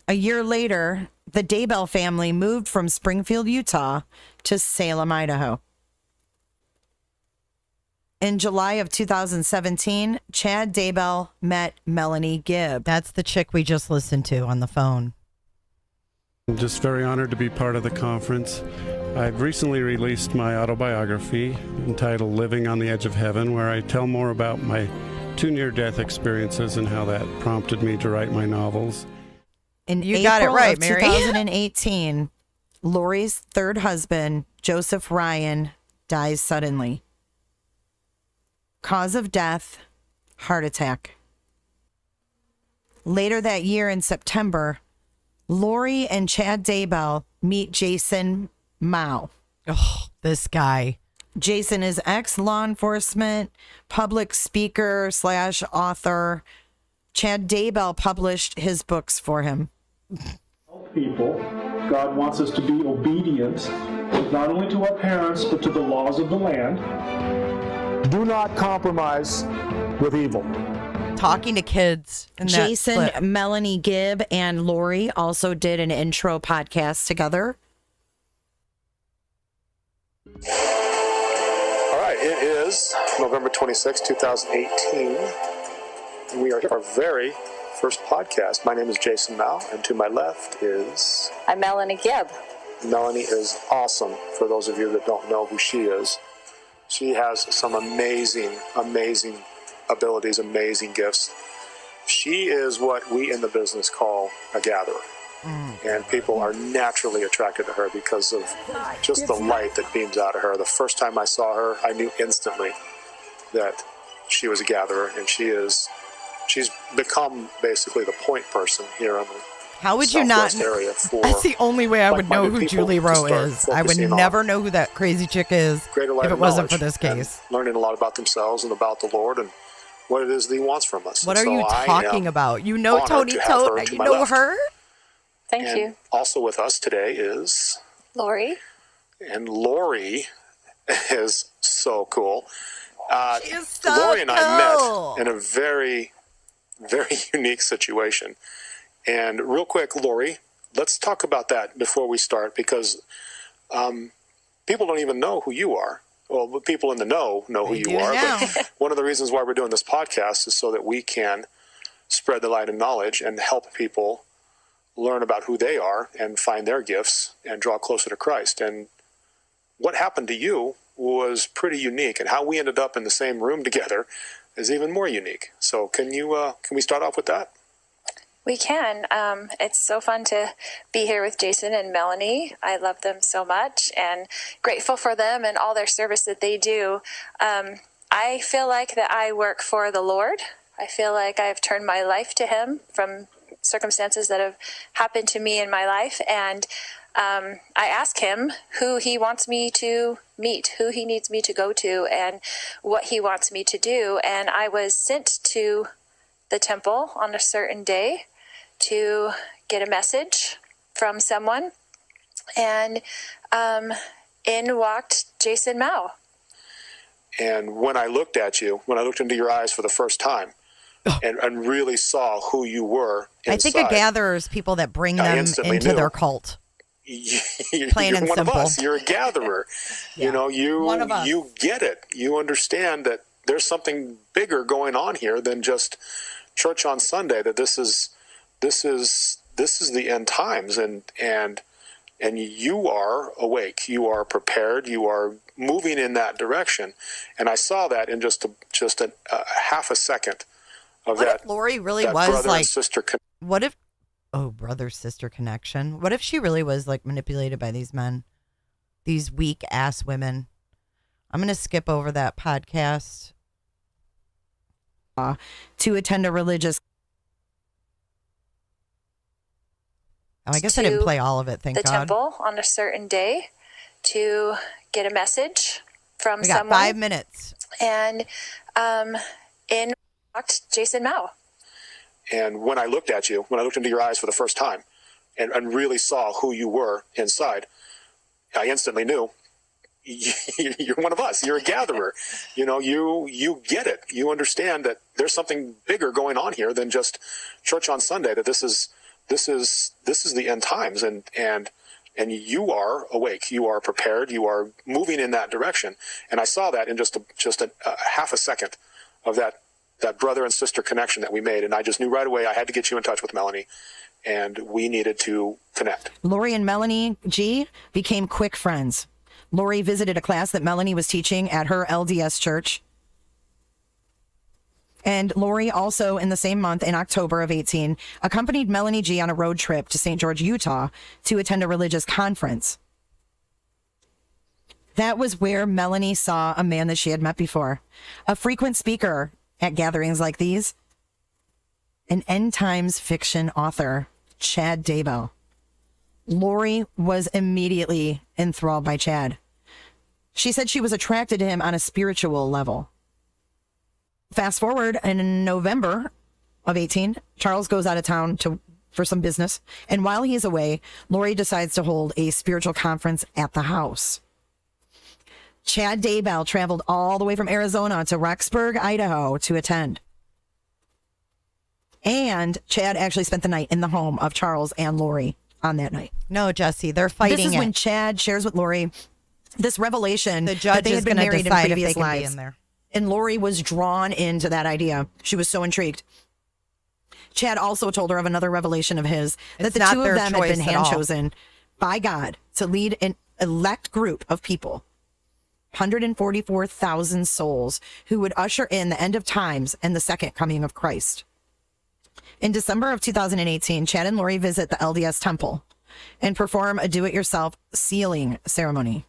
A year later, the Daybell family moved from Springfield, Utah to Salem, Idaho. In July of 2017, Chad Daybell met Melanie Gibb. That's the chick we just listened to on the phone. I'm just very honored to be part of the conference. I've recently released my autobiography entitled Living on the Edge of Heaven, where I tell more about my 2 near-death experiences and how that prompted me to write my novels. In You April got it right, of Mary. 2018, Lori's third husband, Joseph Ryan, dies suddenly. Cause of death, heart attack. Later that year in September, Lori and Chad Daybell meet Jason Mao. Oh, this guy. Jason is ex-law enforcement, public speaker / author. Chad Daybell published his books for him. People, God wants us to be obedient, not only to our parents, but to the laws of the land. Do not compromise with evil. Talking to kids. In that Jason, clip. Melanie Gibb, and Lori also did an intro podcast together. All right, it is November 26, 2018, and we are here for our very first podcast. My name is Jason Mao, and to my left is... I'm Melanie Gibb. Melanie is awesome, for those of you that don't know who she is. She has some amazing abilities, amazing gifts. She is what we in the business call a gatherer. And people are naturally attracted to her because of just the light that beams out of her. The first time I saw her, I knew instantly that she was a gatherer, and she's become basically the point person here on the How would you not? Southwest area for That's the only way I would know like-minded who people Julie to Rowe start is. I would focusing on never know who that crazy chick is greater light if it of wasn't for knowledge this and case. learning a lot about themselves and about the Lord and what it is that He wants from us. What are And you so I talking am about? You know honored Tony to have her Tote. to You my know left. her? Thank And you. also with us today is Lori. And Lori is so cool. She is so Lori and cool. I met in a very, very unique situation. And real quick, Lori, let's talk about that before we start, because people don't even know who you are. Well, the people in the know who They you do are. now. But one of the reasons why we're doing this podcast is so that we can spread the light of knowledge and help people learn about who they are and find their gifts and draw closer to Christ. And what happened to you was pretty unique, and how we ended up in the same room together is even more unique. So can we start off with that? We can. It's so fun to be here with Jason and Melanie. I love them so much and grateful for them and all their service that they do. I feel like that I work for the Lord. I feel like I've turned my life to Him from circumstances that have happened to me in my life. And I ask Him who He wants me to meet, who He needs me to go to, and what He wants me to do. And I was sent to the temple on a certain day to get a message from someone. And in walked Jason Mao. And when I looked at you, when I looked into your eyes for the first time, and really saw who you were inside, I think a gatherer is people that bring them into their cult. Plain You're and one simple. of us. You're a gatherer. You know, you get it. You understand that there's something bigger going on here than just church on Sunday. That this is the end times, and you are awake. You are prepared. You are moving in that direction. And I saw that in just a half a second of What that. if Lori really that was brother like? and sister What if? Oh, brother sister connection. What if she really was like manipulated by these men, these weak ass women? I'm gonna skip over that podcast to attend a religious. Oh, I guess I didn't play all of it. Thank the God. temple on a certain day to get a message from We got someone. 5 minutes. And in walked Jason Mao. And when I looked at you, when I looked into your eyes for the first time, and really saw who you were inside, I instantly knew you're one of us. You're a gatherer. You know, you get it. You understand that there's something bigger going on here than just church on Sunday. That this is the end times, and you are awake. You are prepared. You are moving in that direction. And I saw that in just a half a second of that brother and sister connection that we made. And I just knew right away I had to get you in touch with Melanie, and we needed to connect. Lori and Melanie G became quick friends. Lori visited a class that Melanie was teaching at her LDS church. And Lori also, in the same month, in October of 18, accompanied Melanie G on a road trip to St. George, Utah, to attend a religious conference. That was where Melanie saw a man that she had met before, a frequent speaker at gatherings like these, an end times fiction author, Chad Daybell. Lori was immediately enthralled by Chad. She said she was attracted to him on a spiritual level. Fast forward, in November of 18, Charles goes out of town for some business. And while he is away, Lori decides to hold a spiritual conference at the house. Chad Daybell traveled all the way from Arizona to Rexburg, Idaho to attend. And Chad actually spent the night in the home of Charles and Lori on that night. No, Jesse, they're fighting This is it. when Chad shares with Lori this revelation The that judge they is had been going to married in decide if previous they can be lives. in there. And Lori was drawn into that idea. She was so intrigued. Chad also told her of another revelation of his, that It's the not two of their them had been choice at all. hand-chosen by God to lead an elect group of people, 144,000 souls, who would usher in the end of times and the second coming of Christ. In December of 2018, Chad and Lori visit the LDS temple and perform a do-it-yourself sealing ceremony.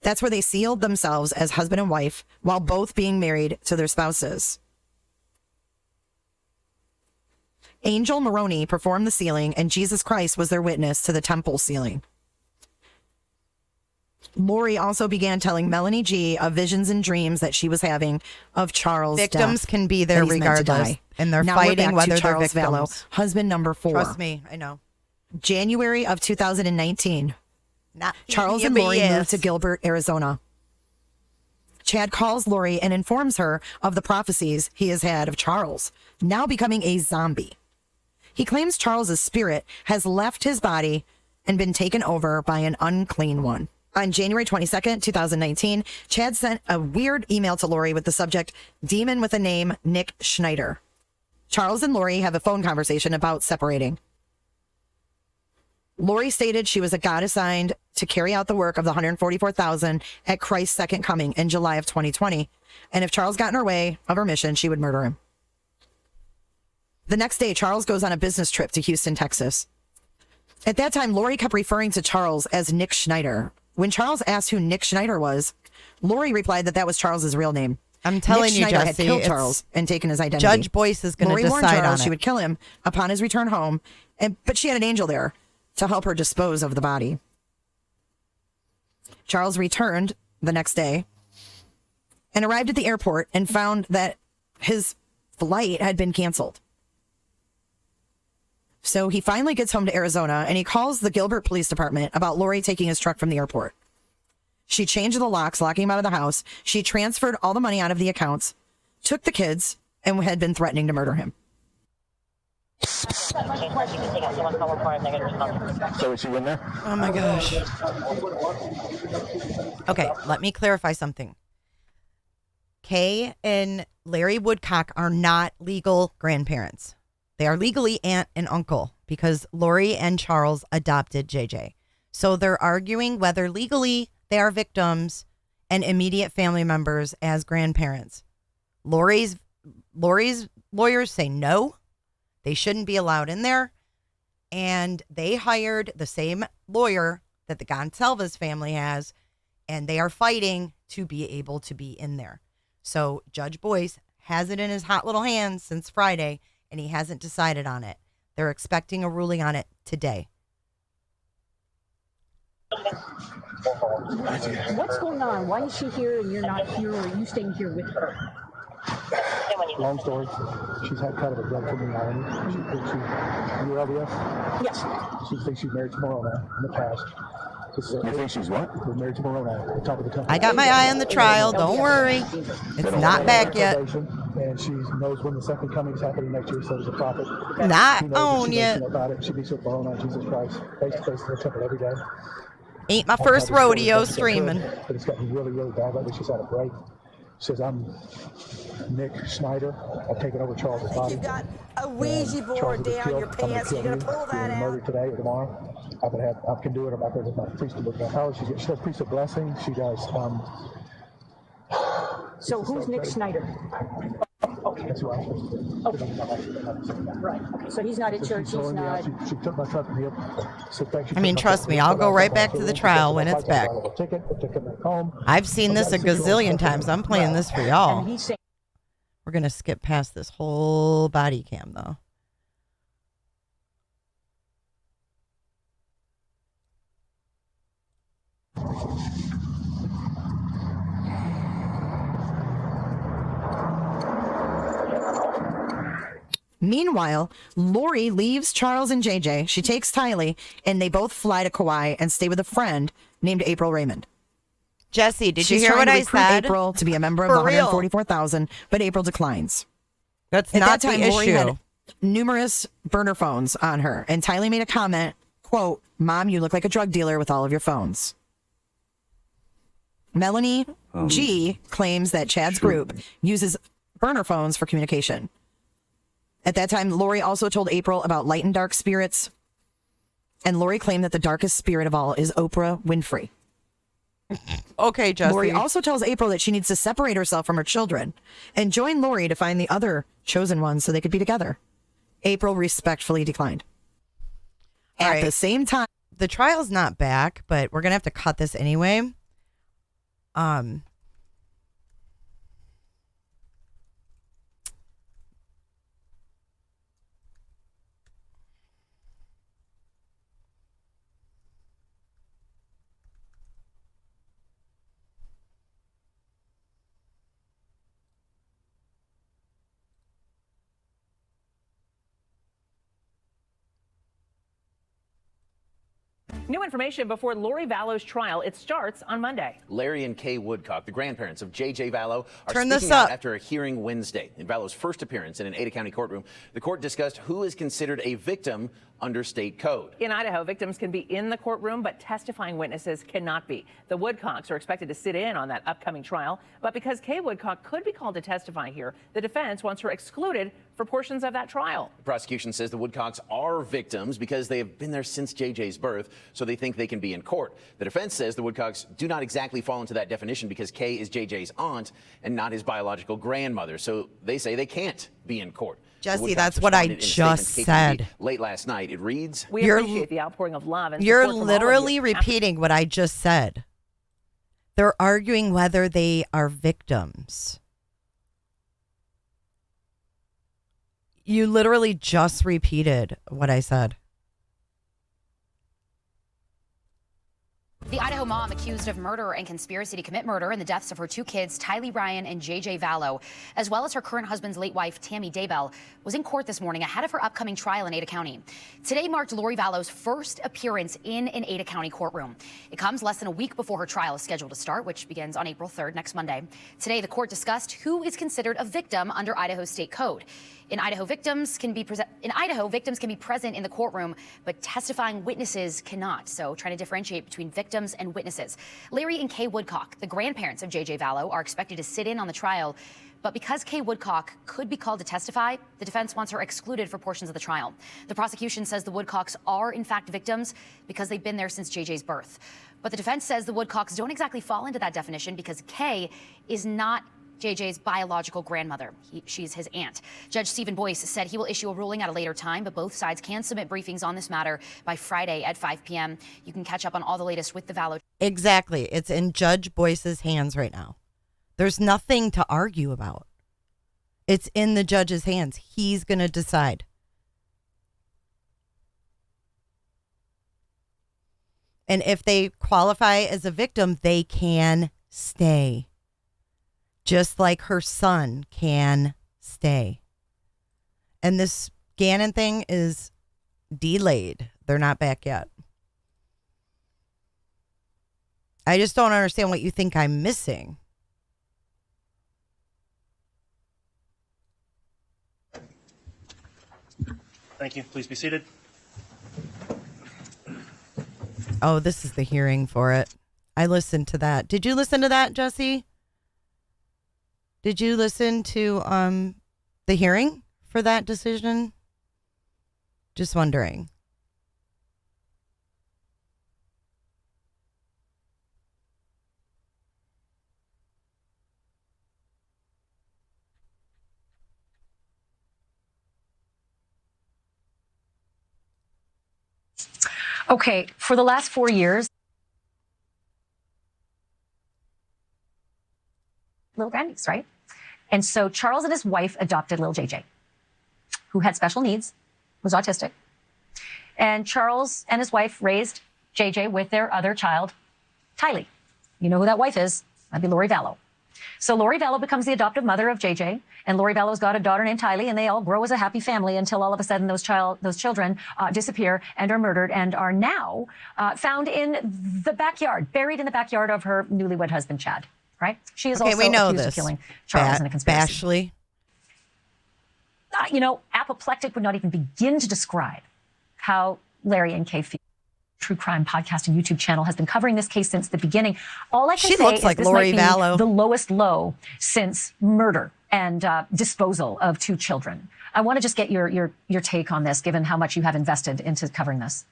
That's where they sealed themselves as husband and wife while both being married to their spouses. Angel Maroney performed the sealing, and Jesus Christ was their witness to the temple sealing. Lori also began telling Melanie G of visions and dreams that she was having of Charles' Victims death, can be there that he's meant to regardless, die. and they're Now we're fighting back to whether they're Charles Vallow, victims. husband number 4. Trust me, I know. January of 2019. Charles and Yeah, but Lori yes. moved to Gilbert, Arizona. Chad calls Lori and informs her of the prophecies he has had of Charles, now becoming a zombie. He claims Charles's spirit has left his body and been taken over by an unclean one. On January 22nd, 2019, Chad sent a weird email to Lori with the subject, Demon with a Name, Nick Schneider. Charles and Lori have a phone conversation about separating. Lori stated she was a God assigned to carry out the work of the 144,000 at Christ's second coming in July of 2020. And if Charles got in her way of her mission, she would murder him. The next day, Charles goes on a business trip to Houston, Texas. At that time, Lori kept referring to Charles as Nick Schneider. When Charles asked who Nick Schneider was, Lori replied that that was Charles's real name. I'm telling Nick you, Schneider Jesse, had killed it's Charles and taken his identity. Judge Boyce is going to Lori warned decide Charles on she it. would kill him upon his return home, but she had an angel there to help her dispose of the body. Charles returned the next day and arrived at the airport and found that his flight had been canceled. So he finally gets home to Arizona and he calls the Gilbert Police Department about Lori taking his truck from the airport. She changed the locks, locking him out of the house. She transferred all the money out of the accounts, took the kids, and had been threatening to murder him. So is she in there? Oh my gosh. Okay, let me clarify something. Kay and Larry Woodcock are not legal grandparents. They are legally aunt and uncle because Lori and Charles adopted JJ. So they're arguing whether legally they are victims and immediate family members as grandparents. Lori's lawyers say no, they shouldn't be allowed in there. And they hired the same lawyer that the Gonsalves family has, and they are fighting to be able to be in there. So Judge Boyce has it in his hot little hands since Friday, and he hasn't decided on it. They're expecting a ruling on it today. What's going on? Why is she here and you're not here, or are you staying here with her? Long story. She's had kind of a drug criminality. She thinks you're LDS? Yes. She thinks she's married to Morona in the past. You think she's what? We're married to Morona at the top of the temple. I got my eye on the trial. Don't worry. It's not back yet. And she knows when the second coming is happening next year, so does the prophet. Not She knows on she yet. knows about it. She meets with Morona and Jesus Christ face to face in the temple every day. Ain't my first rodeo streaming. But it's gotten really, really bad lately. She's had a break. She says, I'm Nick Schneider. I've taken over Charles' body. You've got a Ouija board down your pants. You're going to pull that out. Murdered today or tomorrow. I can do it. I'm not going to my priesthood power. She does priesthood blessing. She does. So who's Nick Schneider? Okay. That's who I'm supposed to do. Okay. Right. Okay. So he's not at church. He's not. She took my truck from here. I mean, trust me, I'll go right back to the trial when it's back. I've seen this a gazillion times. I'm playing this for y'all. We're going to skip past this whole body cam, though. Meanwhile, Lori leaves Charles and JJ. She takes Tylee, and they both fly to Kauai and stay with a friend named April Raymond. Jesse, did you She's hear what trying to I recruit said? April to be a member of For the real. 144,000, but April declines. That's At not that time, the Lori issue. had numerous burner phones on her, and Tylee made a comment, quote, "Mom, you look like a drug dealer with all of your phones." Melanie G claims that Chad's group uses burner phones for communication. At that time, Lori also told April about light and dark spirits, and Lori claimed that the darkest spirit of all is Oprah Winfrey. Okay, Jesse. Lori also tells April that she needs to separate herself from her children and join Lori to find the other chosen ones so they could be together. April respectfully declined. At the same time, the trial's not back, but we're going to have to cut this anyway. New information before Lori Vallow's trial. It starts on Monday. Larry and Kay Woodcock, the grandparents of JJ Vallow, are Turn this speaking out up. after a hearing Wednesday. In Vallow's first appearance in an Ada County courtroom, the court discussed who is considered a victim under state code. In Idaho, victims can be in the courtroom, but testifying witnesses cannot be. The Woodcocks are expected to sit in on that upcoming trial, but because Kay Woodcock could be called to testify here, the defense wants her excluded for portions of that trial. The prosecution says the Woodcocks are victims because they have been there since JJ's birth, so they think they can be in court. The defense says the Woodcocks do not exactly fall into that definition because Kay is JJ's aunt and not his biological grandmother, so they say they can't be in court. Jesse, that's what I just said. Late last night. It reads, We appreciate the outpouring of love and you're support from all of literally you. repeating what I just said. They're arguing whether they are victims. You literally just repeated what I said. The Idaho mom accused of murder and conspiracy to commit murder in the deaths of her two kids, Tylee Ryan and JJ Vallow, as well as her current husband's late wife, Tammy Daybell, was in court this morning ahead of her upcoming trial in Ada County. Today marked Lori Vallow's first appearance in an Ada County courtroom. It comes less than a week before her trial is scheduled to start, which begins on April 3rd, next Monday. Today, the court discussed who is considered a victim under Idaho state code. In Idaho, victims can be present in the courtroom, but testifying witnesses cannot. So trying to differentiate between victims and witnesses. Larry and Kay Woodcock, the grandparents of JJ Vallow, are expected to sit in on the trial. But because Kay Woodcock could be called to testify, the defense wants her excluded for portions of the trial. The prosecution says the Woodcocks are in fact victims because they've been there since JJ's birth. But the defense says the Woodcocks don't exactly fall into that definition because Kay is not JJ's biological grandmother. She's his aunt. Judge Stephen Boyce said he will issue a ruling at a later time, but both sides can submit briefings on this matter by Friday at 5 p.m. You can catch up on all the latest with the Vallow. Exactly. It's in Judge Boyce's hands right now. There's nothing to argue about. It's in the judge's hands. He's going to decide. And if they qualify as a victim, they can stay. Just like her son can stay. And this Gannon thing is delayed. They're not back yet. I just don't understand what you think I'm missing. Thank you. Please be seated. Oh, this is the hearing for it. I listened to that. Did you listen to that, Jesse? Did you listen to the hearing for that decision? Just wondering. Okay, for the last 4 years, little grandies, right? And so Charles and his wife adopted little JJ, who had special needs, was autistic. And Charles and his wife raised JJ with their other child, Tylee. You know who that wife is? That'd be Lori Vallow. So Lori Vallow becomes the adoptive mother of JJ, and Lori Vallow's got a daughter named Tylee, and they all grow as a happy family until all of a sudden those children disappear and are murdered and are now found in the backyard, buried in the backyard of her newlywed husband, Chad. Right? She is also accused of killing Charles in a conspiracy. Bashley. Apoplectic would not even begin to describe how Larry and Kay feel. True Crime podcast and YouTube channel has been covering this case since the beginning. All I can say looks is like this Lori might be Vallow. the lowest low since murder and disposal of two children. I want to just get your take on this, given how much you have invested into covering this.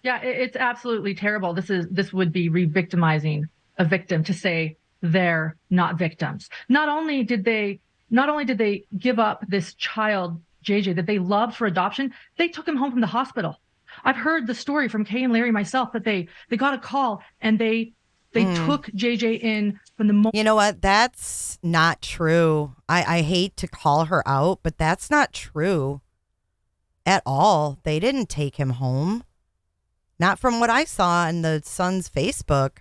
Yeah, it's absolutely terrible. This would be re-victimizing a victim to say they're not victims. Not only did they give up this child, JJ, that they loved for adoption, they took him home from the hospital. I've heard the story from Kay and Larry myself that they got a call and they took JJ in from the moment. You know what? That's not true. I hate to call her out, but that's not true at all. They didn't take him home. Not from what I saw on the son's Facebook.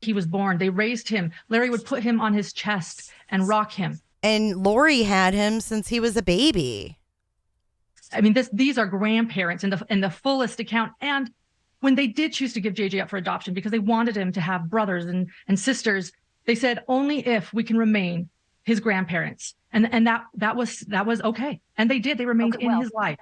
He was born. They raised him. Larry would put him on his chest and rock him. And Lori had him since he was a baby. I mean, these are grandparents in the fullest account. And when they did choose to give JJ up for adoption because they wanted him to have brothers and sisters, they said only if we can remain his grandparents. And that was okay. And they did. They remained in his life.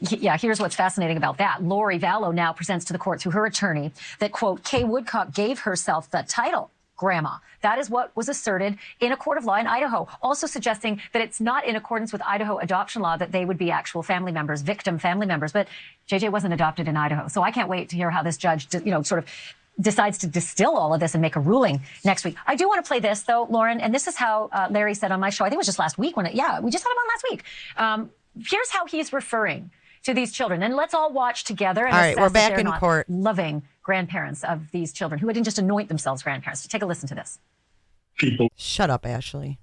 Yeah, here's what's fascinating about that. Lori Vallow now presents to the court through her attorney that, quote, Kay Woodcock gave herself the title grandma. That is what was asserted in a court of law in Idaho, also suggesting that it's not in accordance with Idaho adoption law that they would be actual family members, victim family members. But JJ wasn't adopted in Idaho. So I can't wait to hear how this judge, sort of decides to distill all of this and make a ruling next week. I do want to play this, though, Lauren, and this is how Larry said on my show. I think it was just last week we just had him on last week. Here's how he's referring to these children. And let's all watch together and all right, we're back they're in not court. Loving grandparents of these children who didn't just anoint themselves grandparents. Take a listen to this. People. Shut up, Ashley.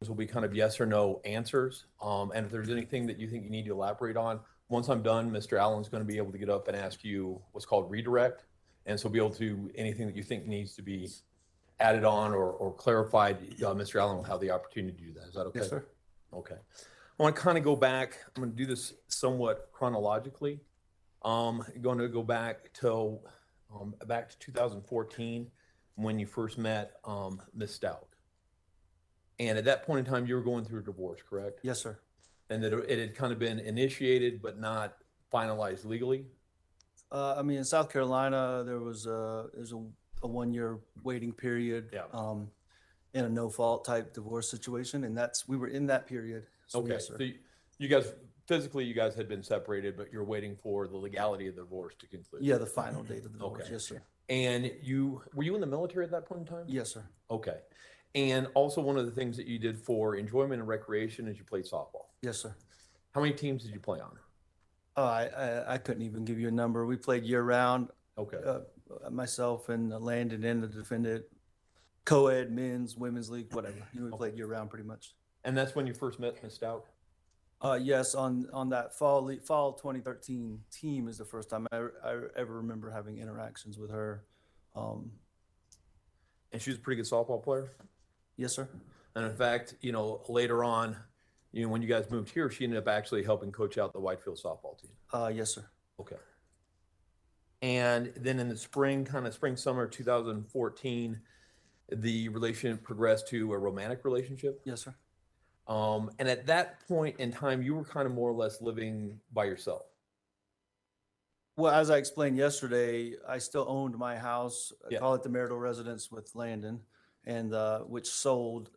Will be kind of yes or no answers. And if there's anything that you think you need to elaborate on, once I'm done, Mr. Allen's going to be able to get up and ask you what's called redirect. And so be able to, anything that you think needs to be added on or clarified, Mr. Allen will have the opportunity to do that. Is that okay? Yes, sir. Okay. I want to kind of go back. I'm going to do this somewhat chronologically. I'm going to go back to 2014 when you first met Ms. Stauch. And at that point in time, you were going through a divorce, correct? Yes, sir. And that it had kind of been initiated, but not finalized legally? I mean, in South Carolina, there's a 1-year waiting period in a no-fault type divorce situation. And we were in that period. So Okay. Yes, sir. So you guys, physically, you guys had been separated, but you're waiting for the legality of the divorce to conclude? Yeah, the final date of the divorce. Okay. Yes, sir. And were you in the military at that point in time? Yes, sir. Okay. And also one of the things that you did for enjoyment and recreation is you played softball. Yes, sir. How many teams did you play on? Oh, I couldn't even give you a number. We played year round. Okay. Myself and Landon and the defendant, co-ed, men's, women's league, whatever. We played year round pretty much. And that's when you first met Ms. Stauch? Yes, on that fall 2013 team is the first time I ever remember having interactions with her. And she was a pretty good softball player? Yes, sir. And in fact, later on, when you guys moved here, she ended up actually helping coach out the Whitefield softball team. Yes, sir. Okay. And then in the spring, summer 2014, the relationship progressed to a romantic relationship? Yes, sir. And at that point in time, you were kind of more or less living by yourself. Well, as I explained yesterday, I still owned my house. I call it the marital residence with Landon, and which sold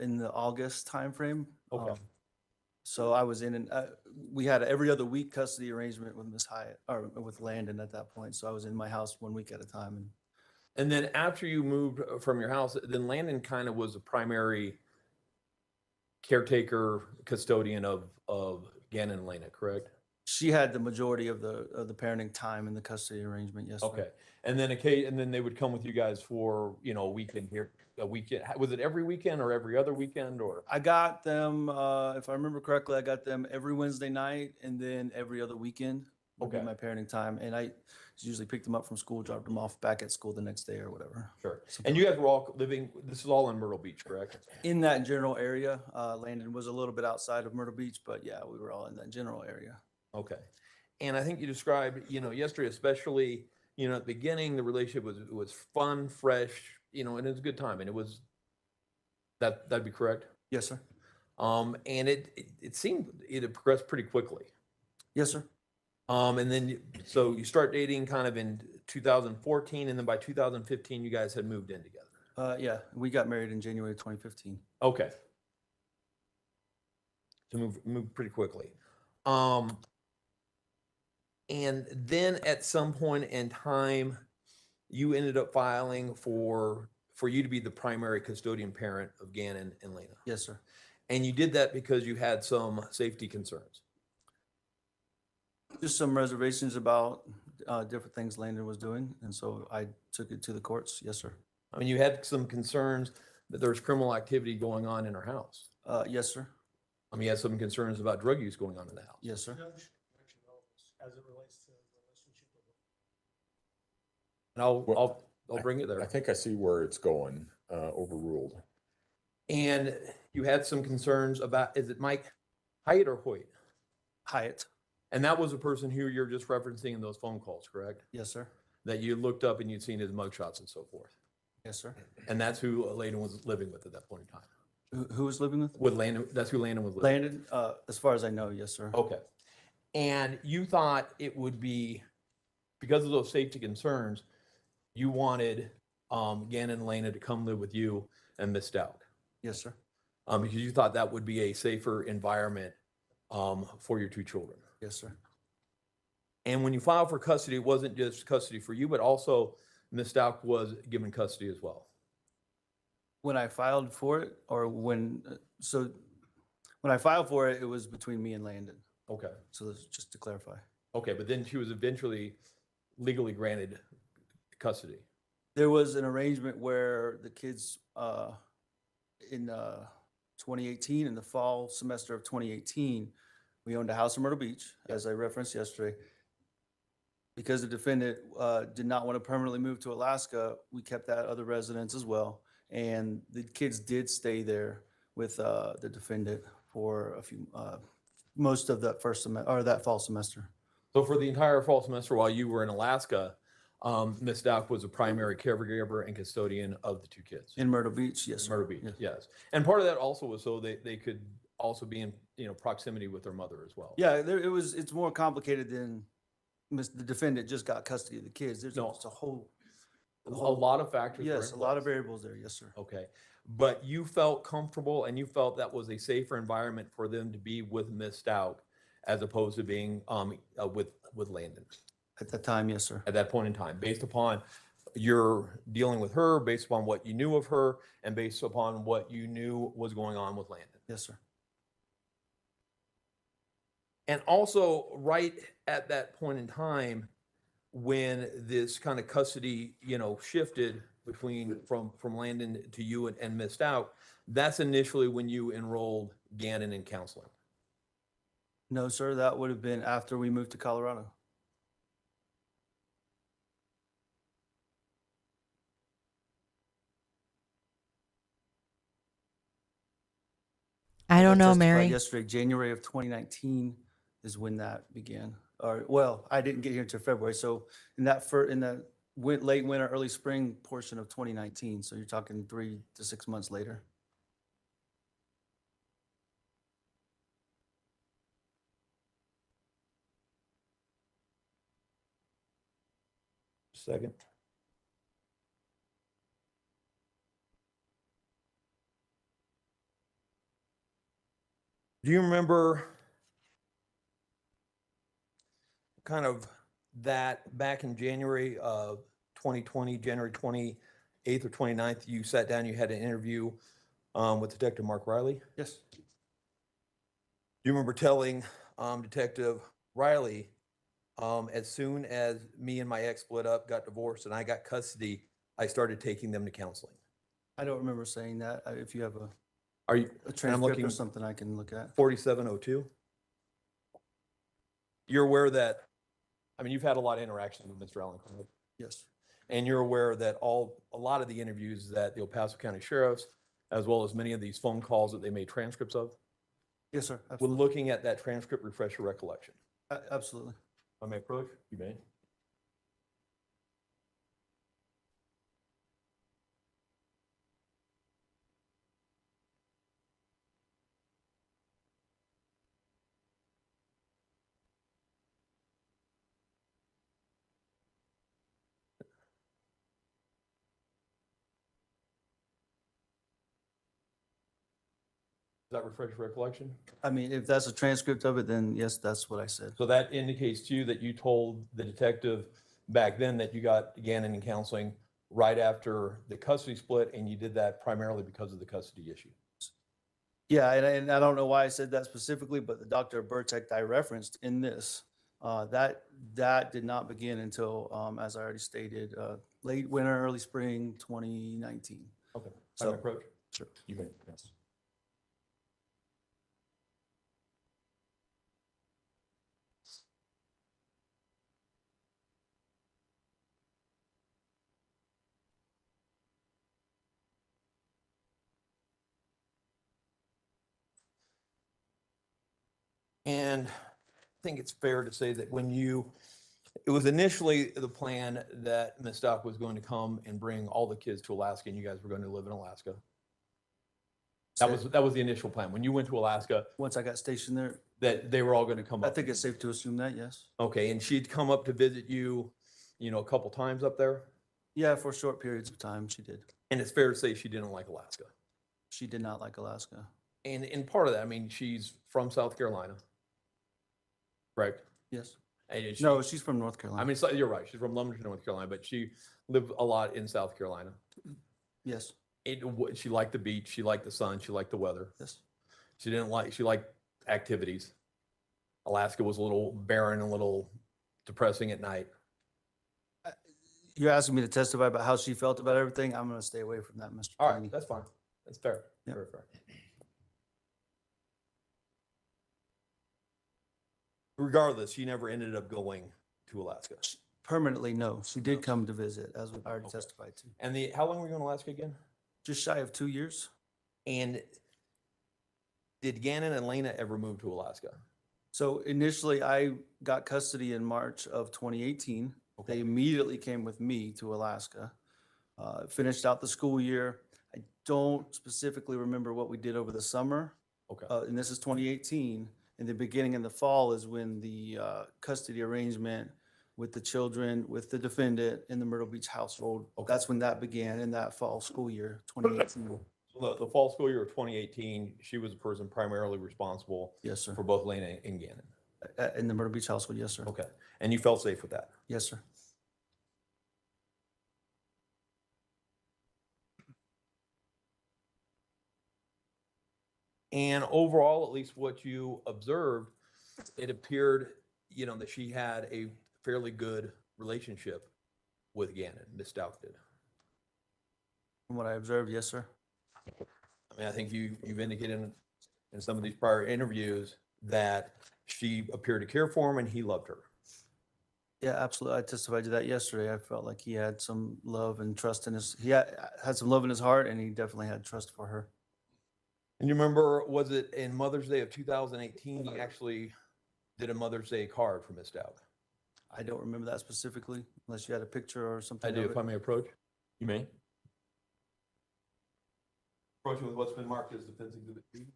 in the August timeframe. Okay. So I was we had every other week custody arrangement with Miss Hyatt or with Landon at that point. So I was in my house 1 week at a time. And then after you moved from your house, then Landon kind of was a primary caretaker, custodian of Gannon and Lena, correct? She had the majority of the parenting time in the custody arrangement. Yes. Okay. Sir. And then they would come with you guys for, a weekend here, a weekend. Was it every weekend or every other weekend or? I got them, if I remember correctly, I got them every Wednesday night and then every other weekend would be my parenting time. And I usually picked them up from school, dropped them off back at school the next day or whatever. Sure. And you guys were all this is all in Myrtle Beach, correct? In that general area. Landon was a little bit outside of Myrtle Beach, but yeah, we were all in that general area. Okay. And I think you described, yesterday, especially, at the beginning, the relationship was fun, fresh, and it was a good time. And it was, that'd be correct? Yes, sir. And it seemed it had progressed pretty quickly. Yes, sir. And then, so you start dating kind of in 2014, and then by 2015, you guys had moved in together. Yeah, we got married in January 2015. Okay. So move pretty quickly. And then at some point in time, you ended up filing for you to be the primary custodian parent of Gannon and Lena. Yes, sir. And you did that because you had some safety concerns. Just some reservations about different things Landon was doing. And so I took it to the courts. Yes, sir. I mean, you had some concerns that there was criminal activity going on in her house. Yes, sir. I mean, you had some concerns about drug use going on in the house. Yes, sir. As it relates to the relationship with And I'll bring it there. I think I see where it's going, overruled. And you had some concerns about, is it Mike Hyatt or Hoyt? Hyatt. And that was the person who you're just referencing in those phone calls, correct? Yes, sir. That you looked up and you'd seen his mugshots and so forth. Yes, sir. And that's who Landon was living with at that point in time. Who was living with? With Landon, that's who Landon was living with. Landon, as far as I know, yes, sir. Okay. And you thought it would be, because of those safety concerns, you wanted Gannon and Landon to come live with you and Miss Stauch. Yes, sir. Because you thought that would be a safer environment for your two children. Yes, sir. And when you filed for custody, it wasn't just custody for you, but also Miss Stauch was given custody as well. When I filed for it, or when I filed for it, it was between me and Landon. Okay. So that's just to clarify. Okay, but then she was eventually legally granted custody. There was an arrangement where the kids in 2018, in the fall semester of 2018, we owned a house in Myrtle Beach, as I referenced yesterday. Because the defendant did not want to permanently move to Alaska, we kept that other residence as well. And the kids did stay there with the defendant for a few, most of that first semester, or that fall semester. So for the entire fall semester while you were in Alaska, Ms. Stauch was a primary caregiver and custodian of the two kids. In Myrtle Beach, yes, sir. Myrtle Beach, yes. And part of that also was so they could also be in proximity with their mother as well. Yeah, it's more complicated than the defendant just got custody of the kids. There's a whole lot of factors. Yes, a lot of variables there. Yes, sir. Okay. But you felt comfortable and you felt that was a safer environment for them to be with Ms. Stauch as opposed to being with Landon. At that time, yes, sir. At that point in time, based upon your dealing with her, based upon what you knew of her, and based upon what you knew was going on with Landon. Yes, sir. And also right at that point in time, when this kind of custody, shifted from Landon to you and Ms. Stauch, that's initially when you enrolled Gannon in counseling. No, sir, that would have been after we moved to Colorado. I don't know, testified Mary. Yesterday, January of 2019 is when that began. Or, well, I didn't get here until February. So in the late winter, early spring portion of 2019. So you're talking 3 to 6 months later. Second. Do you remember kind of that back in January of 2020, January 28th or 29th, you sat down, you had an interview with Detective Mark Riley? Yes. Do you remember telling Detective Riley, as soon as me and my ex split up, got divorced, and I got custody, I started taking them to counseling? I don't remember saying that. If you have a I'm transcript looking or something I can look at. 4702. You're aware that, you've had a lot of interactions with Mr. Allen, correct? Yes. And you're aware that a lot of the interviews that the El Paso County Sheriffs, as well as many of these phone calls that they made transcripts of? Yes, sir. When Absolutely. looking at that transcript, refresh your recollection. Absolutely. I may approach? You may. Does that refresh your recollection? If that's a transcript of it, then yes, that's what I said. So that indicates to you that you told the detective back then that you got Gannon in counseling right after the custody split, and you did that primarily because of the custody issue. Yeah, and I don't know why I said that specifically, but the Dr. Burtek I referenced in this, that did not begin until, as I already stated, late winter, early spring 2019. Okay. So, approach? Sure. You may, yes. And think it's fair to say that it was initially the plan that Ms. Stauch was going to come and bring all the kids to Alaska and you guys were going to live in Alaska. That was the initial plan. When you went to Alaska. Once I got stationed there. That they were all going to come up. I think it's safe to assume that, yes. Okay, and she'd come up to visit you, a couple times up there? Yeah, for short periods of time, she did. And it's fair to say she didn't like Alaska. She did not like Alaska. And in part of that, I mean, she's from South Carolina, right? Yes. And No, she's from North Carolina. I mean, you're right. She's from Lumberton, North Carolina, but she lived a lot in South Carolina. Yes. She liked the beach. She liked the sun. She liked the weather. Yes. She liked activities. Alaska was a little barren, a little depressing at night. You're asking me to testify about how she felt about everything. I'm going to stay away from that, Mr. All Claney. right, that's fine. That's fair. Yep. Very fair. Regardless, she never ended up going to Alaska. Permanently, no. She did come to visit, as I already testified to. And how long were you in Alaska again? Just shy of 2 years. And did Gannon and Lena ever move to Alaska? So initially, I got custody in March of 2018. They immediately came with me to Alaska. Finished out the school year. I don't specifically remember what we did over the summer. Okay. And this is 2018. In the beginning in the fall is when the custody arrangement with the children, with the defendant in the Myrtle Beach household. Okay. That's when that began in that fall school year, 2018. So the fall school year of 2018, she was the person primarily responsible. Yes, sir. For both Lena and Gannon. In the Myrtle Beach household, yes, sir. Okay. And you felt safe with that? Yes, sir. And overall, at least what you observed, it appeared, that she had a fairly good relationship with Gannon, Ms. Stauch did. From what I observed, yes, sir. I mean, I think you've indicated in some of these prior interviews that she appeared to care for him and he loved her. Yeah, absolutely. I testified to that yesterday. I felt like he had some love and trust in he had some love in his heart, and he definitely had trust for her. And you remember, was it in Mother's Day of 2018, he actually did a Mother's Day card for Ms. Stauch? I don't remember that specifically, unless you had a picture or something. I do, if I may approach. You may. Approaching with what's been marked as Defense Exhibit B.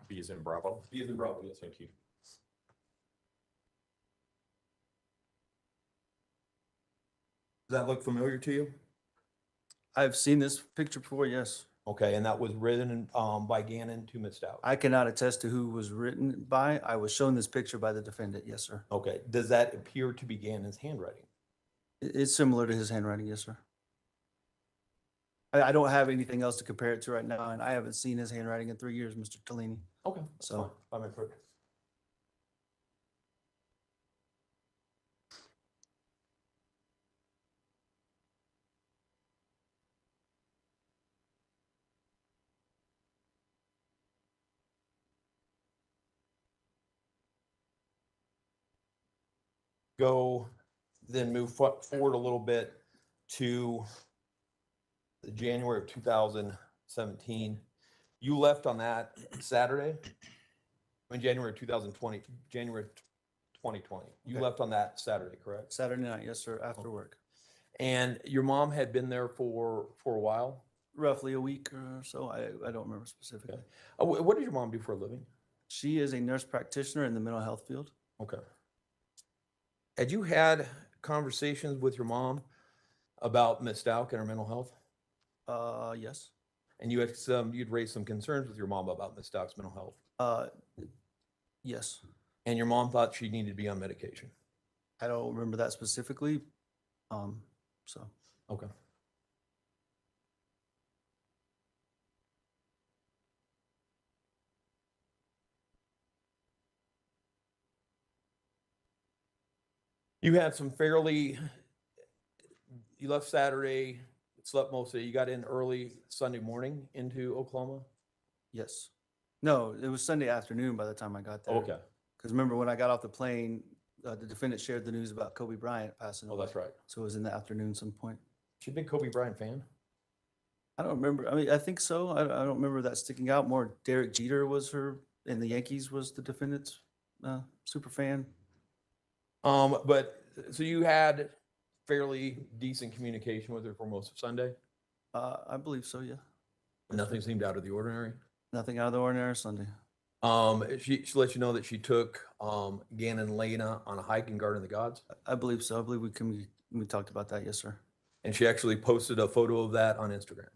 B is in Bravo. B is in Bravo, yes. Thank you. Does that look familiar to you? I've seen this picture before, yes. Okay, and that was written by Gannon to Ms. Stauch. I cannot attest to who was written by. I was shown this picture by the defendant, yes, sir. Okay, does that appear to be Gannon's handwriting? It's similar to his handwriting, yes, sir. I don't have anything else to compare it to right now, and I haven't seen his handwriting in 3 years, Mr. Tellini. Okay, so I may approach. Go, then move forward a little bit to the January of 2017. You left on that Saturday? I mean, January 2020, January 2020. You left on that Saturday, correct? Saturday night, yes, sir, after work. And your mom had been there for a while? Roughly a week or so. I don't remember specifically. Okay. What does your mom do for a living? She is a nurse practitioner in the mental health field. Okay. Had you had conversations with your mom about Ms. Stauch and her mental health? Yes. And you'd raised some concerns with your mom about Ms. Stauch's mental health? Yes. And your mom thought she needed to be on medication? I don't remember that specifically. Okay. You had some you left Saturday, slept most of it. You got in early Sunday morning into Oklahoma? Yes. No, it was Sunday afternoon by the time I got there. Okay. Because remember, when I got off the plane, the defendant shared the news about Kobe Bryant passing away. Oh, that's right. So it was in the afternoon some point. She a big Kobe Bryant fan? I don't remember. I mean, I think so. I don't remember that sticking out. More Derek Jeter was her, and the Yankees was the defendant's super fan. But so you had fairly decent communication with her for most of Sunday? I believe so, yeah. Nothing seemed out of the ordinary? Nothing out of the ordinary Sunday. She let you know that she took Gannon and Lena on a hike in Garden of the Gods? I believe so. I believe we talked about that, yes, sir. And she actually posted a photo of that on Instagram?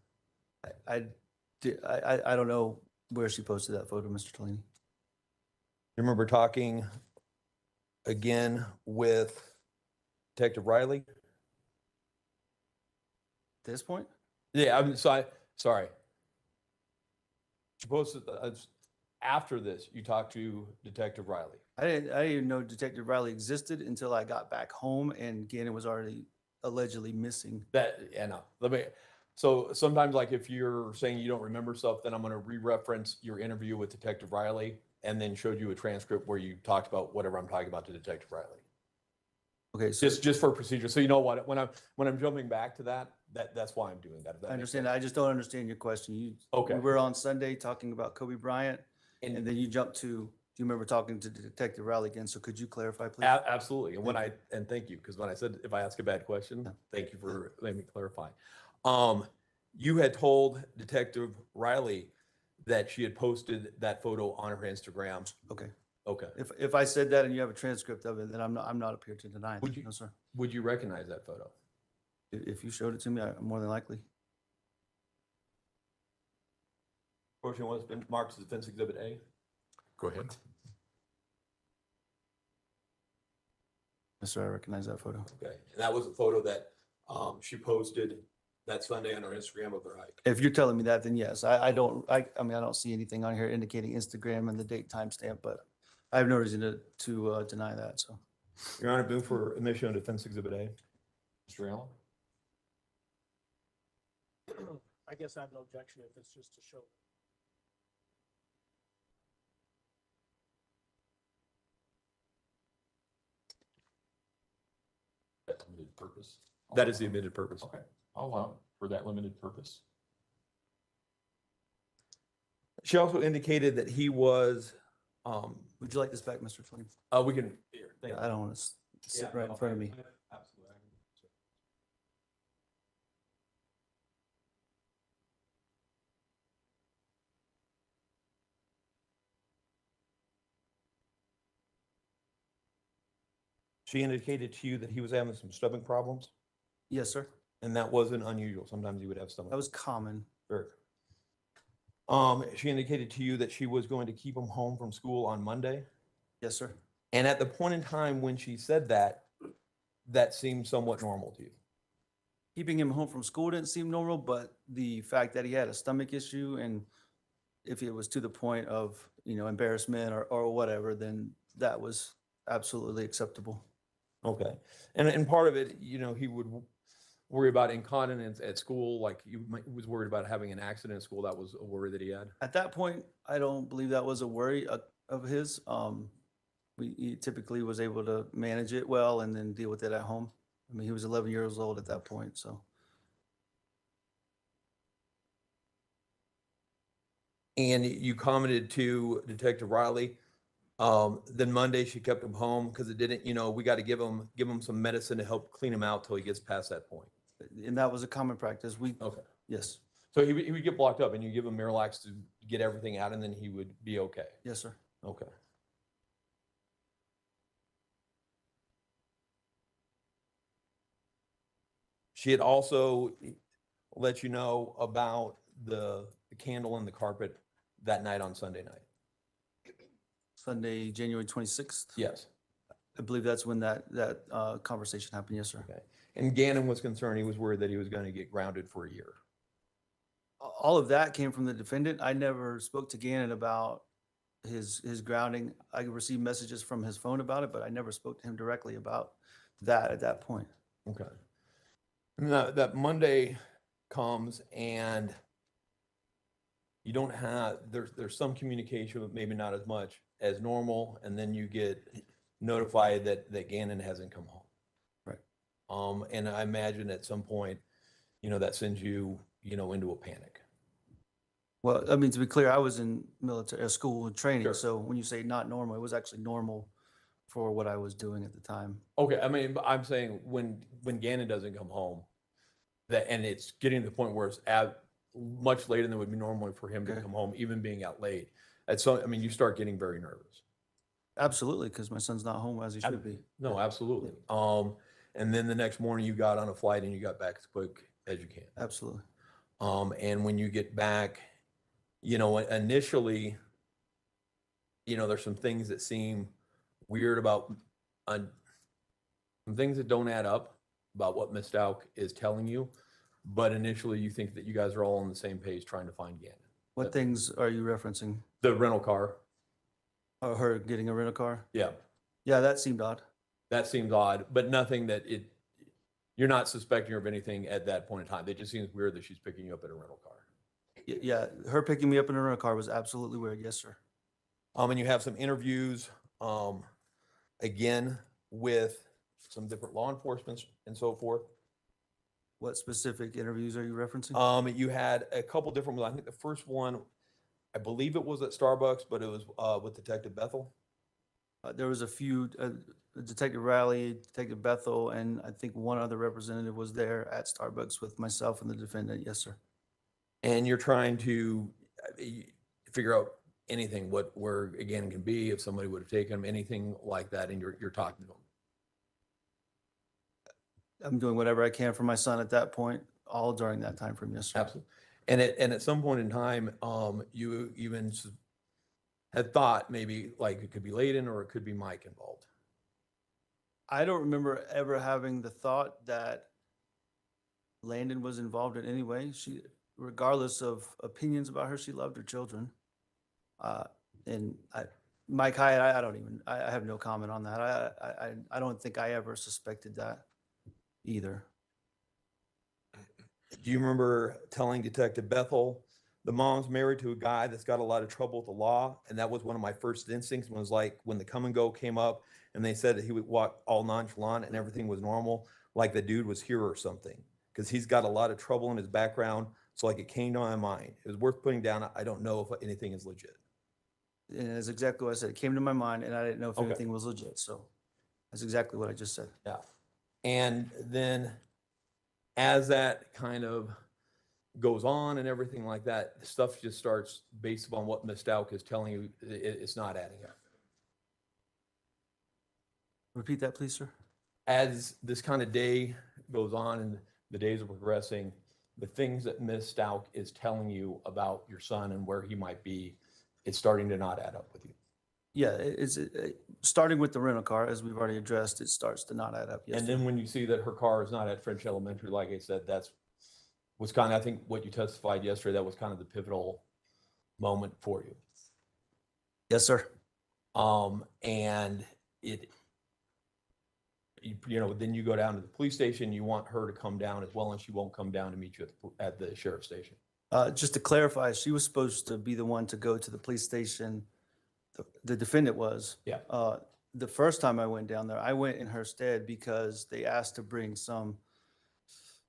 I don't know where she posted that photo, Mr. Tellini. You remember talking again with Detective Riley? At this point? Yeah, sorry. She posted after this. You talked to Detective Riley. I didn't even know Detective Riley existed until I got back home and Gannon was already allegedly missing. So sometimes, like, if you're saying you don't remember stuff, then I'm going to re-reference your interview with Detective Riley and then showed you a transcript where you talked about whatever I'm talking about to Detective Riley. Okay, so just for procedure. So you know what? When I'm jumping back to that's why I'm doing that. I understand. I just don't understand your question. Okay. We were on Sunday talking about Kobe Bryant, and then you jumped to. Do you remember talking to Detective Riley again? So could you clarify, please? Absolutely. And thank you, because when I said if I ask a bad question, thank you for letting me clarify. You had told Detective Riley that she had posted that photo on her Instagram. Okay. Okay. If I said that and you have a transcript of it, then I'm not up here to deny Would it. you, No, sir. Would you recognize that photo? If you showed it to me, more than likely. Portion was marked as Defense Exhibit A. Go ahead. Yes, sir. I recognize that photo. Okay. And that was a photo that she posted that Sunday on her Instagram of her hike. If you're telling me that, then yes. I mean, I don't see anything on here indicating Instagram and the date timestamp, but I have no reason to deny that. So, Your Honor, move for admission of Defense Exhibit A. Mr. Allen? I guess I have no objection if it's just to show. That limited purpose. That is the admitted purpose. Okay, I'll allow it for that limited purpose. She also indicated that he was. would you like this back, Mr. Twain? We can. Here, thank you. I don't want to sit right in front of me. Absolutely. She indicated to you that he was having some stomach problems, Yes, sir. and that wasn't unusual. Sometimes he would have stomach. That was common. Very good. She indicated to you that she was going to keep him home from school on Monday. Yes, sir. And at the point in time when she said that, that seemed somewhat normal to you. Keeping him home from school didn't seem normal, but the fact that he had a stomach issue and if it was to the point of, embarrassment or whatever, then that was absolutely acceptable. Okay. And part of it, he would worry about incontinence at school. Like he was worried about having an accident at school. That was a worry that he had. At that point, I don't believe that was a worry of his. He typically was able to manage it well and then deal with it at home. I mean, he was 11 years old at that point, so. And you commented to Detective Riley. Then Monday she kept him home because it didn't, we got to give him some medicine to help clean him out till he gets past that point. And that was a common practice. Okay. Yes. So he would get blocked up and you give him Miralax to get everything out and then he would be okay. Yes, sir. Okay. She had also let you know about the candle in the carpet that night on Sunday night. Sunday, January 26th. Yes. I believe that's when that conversation happened. Yes, sir. Okay. And Gannon was concerned. He was worried that he was going to get grounded for a year. All of that came from the defendant. I never spoke to Gannon about his grounding. I received messages from his phone about it, but I never spoke to him directly about that at that point. Okay. Now, that Monday comes and you don't have, there's some communication, but maybe not as much as normal. And then you get notified that Gannon hasn't come home. Right. And I imagine at some point, that sends you, into a panic. Well, I mean, to be clear, I was in military school and training. So when you say not normal, it was actually normal for what I was doing at the time. Okay, I mean, I'm saying when Gannon doesn't come home, and it's getting to the point where it's much later than it would be normally for him to come home, even being out late. I mean, you start getting very nervous. Absolutely, because my son's not home as he should be. No, absolutely. And then the next morning you got on a flight and you got back as quick as you can. Absolutely. And when you get back, initially, there's some things that seem weird about some things that don't add up about what Ms. Stauch is telling you. But initially you think that you guys are all on the same page trying to find Gannon. What things are you referencing? The rental car. Her getting a rental car? Yeah. Yeah, that seemed odd. That seems odd, but nothing that you're not suspecting her of anything at that point in time. It just seems weird that she's picking you up in a rental car. Yeah, her picking me up in a rental car was absolutely weird. Yes, sir. And you have some interviews, again, with some different law enforcement and so forth. What specific interviews are you referencing? You had a couple different ones. I think the first one, I believe it was at Starbucks, but it was with Detective Bethel. There was a few, Detective Riley, Detective Bethel, and I think one other representative was there at Starbucks with myself and the defendant. Yes, sir. And you're trying to figure out anything, where Gannon can be, if somebody would have taken him, anything like that, and you're talking to him. I'm doing whatever I can for my son at that point, all during that time frame. Yes, sir. Absolutely. And at some point in time, you even had thought maybe like it could be Layden or it could be Mike involved. I don't remember ever having the thought that Landon was involved in any way. She, regardless of opinions about her, she loved her children. And Mike Hyatt, I have no comment on that. I don't think I ever suspected that either. Do you remember telling Detective Bethel, the mom's married to a guy that's got a lot of trouble with the law? And that was one of my first instincts, was like when the come and go came up and they said that he would walk all nonchalant and everything was normal, like the dude was here or something, because he's got a lot of trouble in his background. So like it came to my mind. It was worth putting down. I don't know if anything is legit. And that's exactly what I said. It came to my mind and I didn't know if anything was legit. So that's exactly what I just said. Yeah. And then as that kind of goes on and everything like that, stuff just starts based upon what Ms. Stauch is telling you. It's not adding up. Repeat that, please, sir. As this kind of day goes on and the days are progressing, the things that Ms. Stauch is telling you about your son and where he might be, it's starting to not add up with you. Yeah, it's starting with the rental car, as we've already addressed, it starts to not add up. Yes, and then when you see that her car is not at French Elementary, like I said, was kind of, I think what you testified yesterday, that was kind of the pivotal moment for you. Yes, sir. And then you go down to the police station, you want her to come down as well, and she won't come down to meet you at the sheriff's station. Just to clarify, she was supposed to be the one to go to the police station. The defendant was. Yeah. The first time I went down there, I went in her stead because they asked to bring something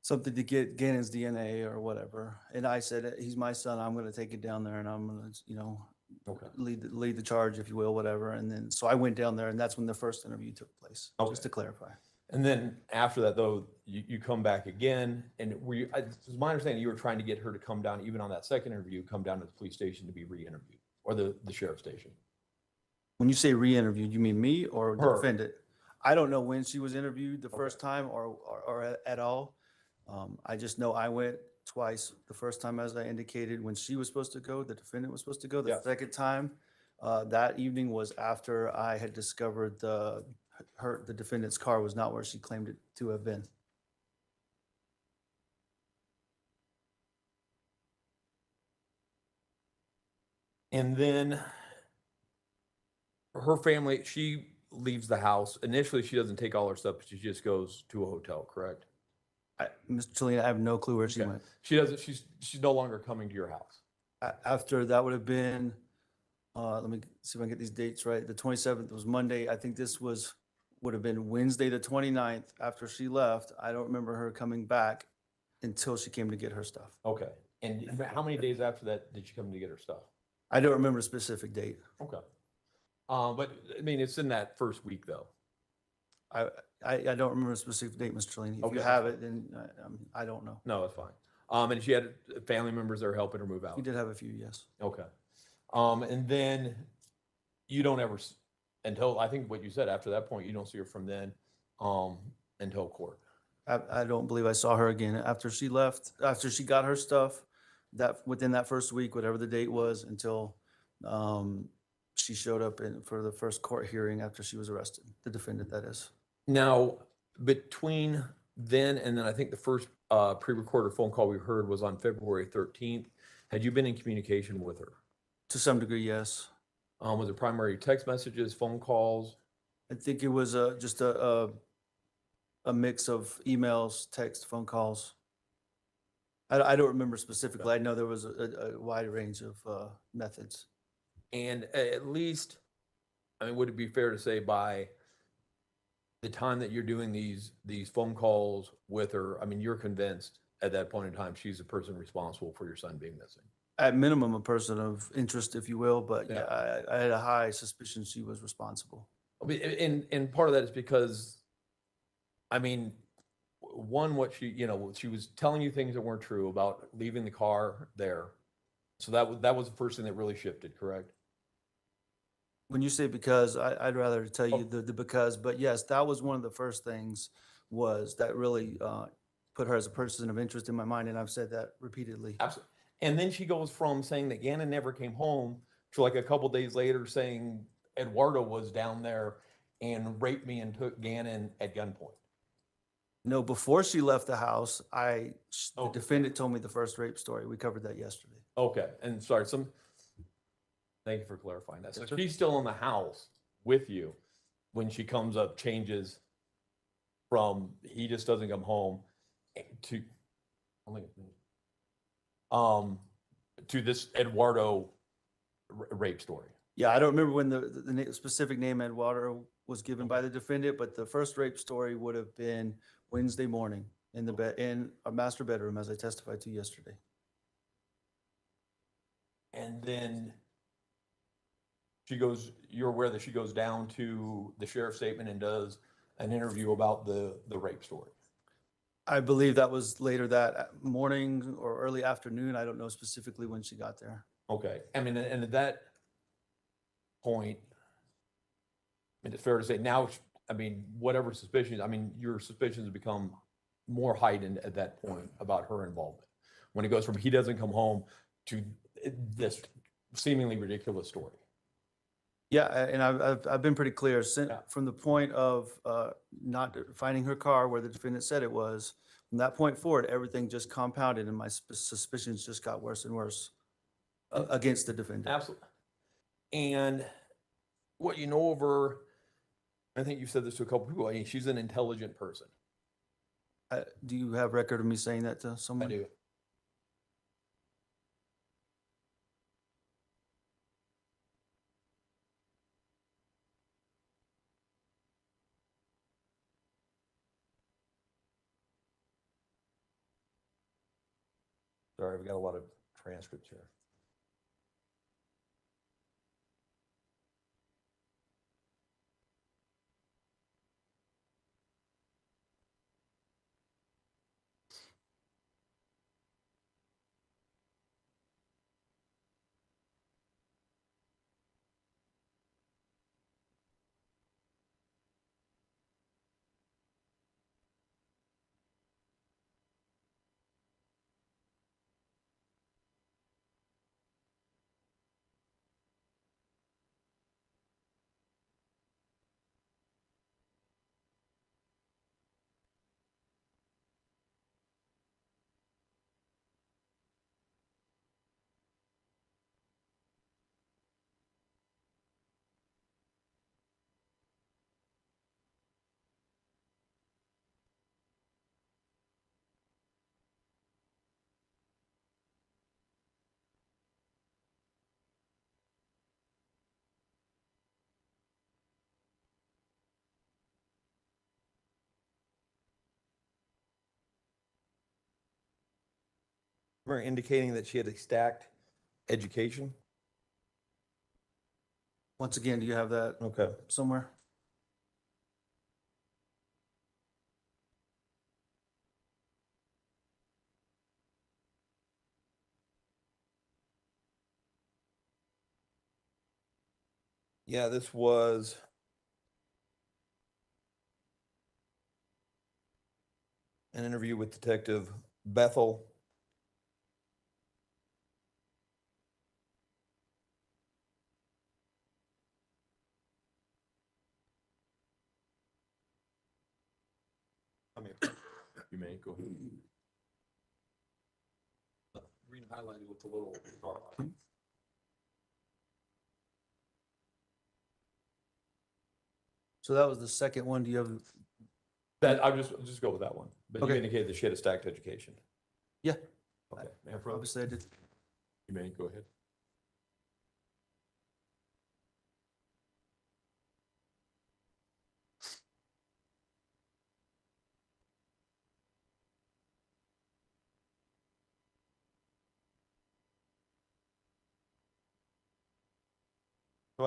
to get Gannon's DNA or whatever. And I said, he's my son. I'm going to take it down there and I'm going to, lead the charge, if you will, whatever. And then, so I went down there and that's when the first interview took place, just to clarify. And then after that, though, you come back again. And it's my understanding you were trying to get her to come down, even on that second interview, come down to the police station to be re-interviewed, or the sheriff's station. When you say re-interviewed, you mean me or the Her. defendant? I don't know when she was interviewed the first time or at all. I just know I went twice. The first time, as I indicated, when she was supposed to go, the defendant was supposed to go. The second time, that evening was after I had discovered the defendant's car was not where she claimed it to have been. And then her family, she leaves the house. Initially, she doesn't take all her stuff, but she just goes to a hotel, correct? Mr. Chalina, I have no clue where she went. She doesn't. She's no longer coming to your house. After that would have been, let me see if I can get these dates right. The 27th was Monday. I think this would have been Wednesday, the 29th. After she left, I don't remember her coming back until she came to get her stuff. Okay. And how many days after that did she come to get her stuff? I don't remember a specific date. Okay. But I mean, it's in that first week though. I don't remember a specific date, Mr. Trelawney. If Okay, you that's have fine. it, then I don't know. No, it's fine. And she had family members that were helping her move out. We did have a few, yes. Okay. And then you don't ever, until, I think what you said, after that point, you don't see her from then, until court. I don't believe I saw her again after she left, after she got her stuff, that within that first week, whatever the date was, until she showed up for the first court hearing after she was arrested, the defendant, that is. Now, between then and then, I think the first pre-recorded phone call we heard was on February 13th. Had you been in communication with her? To some degree, yes. Was it primary text messages, phone calls? I think it was just a mix of emails, text, phone calls. I don't remember specifically. I know there was a wide range of methods. And at least, I mean, would it be fair to say by the time that you're doing these phone calls with her, I mean, you're convinced at that point in time she's the person responsible for your son being missing? At minimum, a person of interest, if you will, but yeah, I had a high suspicion she was responsible. And part of that is because, I mean, one, what she was telling you things that weren't true about leaving the car there. So that was the first thing that really shifted, correct? When you say because, I'd rather tell you the because, but yes, that was one of the first things was that really put her as a person of interest in my mind, and I've said that repeatedly. Absolutely. And then she goes from saying that Gannon never came home to like a couple days later saying Eduardo was down there and raped me and took Gannon at gunpoint. No, before she left the house, the defendant told me the first rape story. We covered that yesterday. Okay. And sorry, thank you for clarifying that. So Yes, sir. she's still in the house with you when she comes up, changes from he just doesn't come home to this Eduardo rape story. Yeah, I don't remember when the specific name Eduardo was given by the defendant, but the first rape story would have been Wednesday morning in a master bedroom, as I testified to yesterday. And then you're aware that she goes down to the sheriff's statement and does an interview about the rape story. I believe that was later that morning or early afternoon. I don't know specifically when she got there. Okay. I mean, and at that point, I mean, it's fair to say now, I mean, whatever suspicions, I mean, your suspicions become more heightened at that point about her involvement. When it goes from he doesn't come home to this seemingly ridiculous story. Yeah, and I've been pretty clear from the point of not finding her car where the defendant said it was. From that point forward, everything just compounded, and my suspicions just got worse and worse against the defendant. Absolutely. And what you know of her, I think you've said this to a couple people. I mean, she's an intelligent person. Do you have record of me saying that to someone? I do. Sorry, I've got a lot of transcripts here. We're indicating that she had a stacked education. Once again, do you have that somewhere? Yeah, this was an interview with Detective Bethel. You may go ahead. Green highlighted with the little dark line. So that was the second one. Do you have? That I'll just go with that one. But you Okay. indicated that she had a stacked education. Yeah. Okay. May I further? Obviously, I did. You may go ahead. So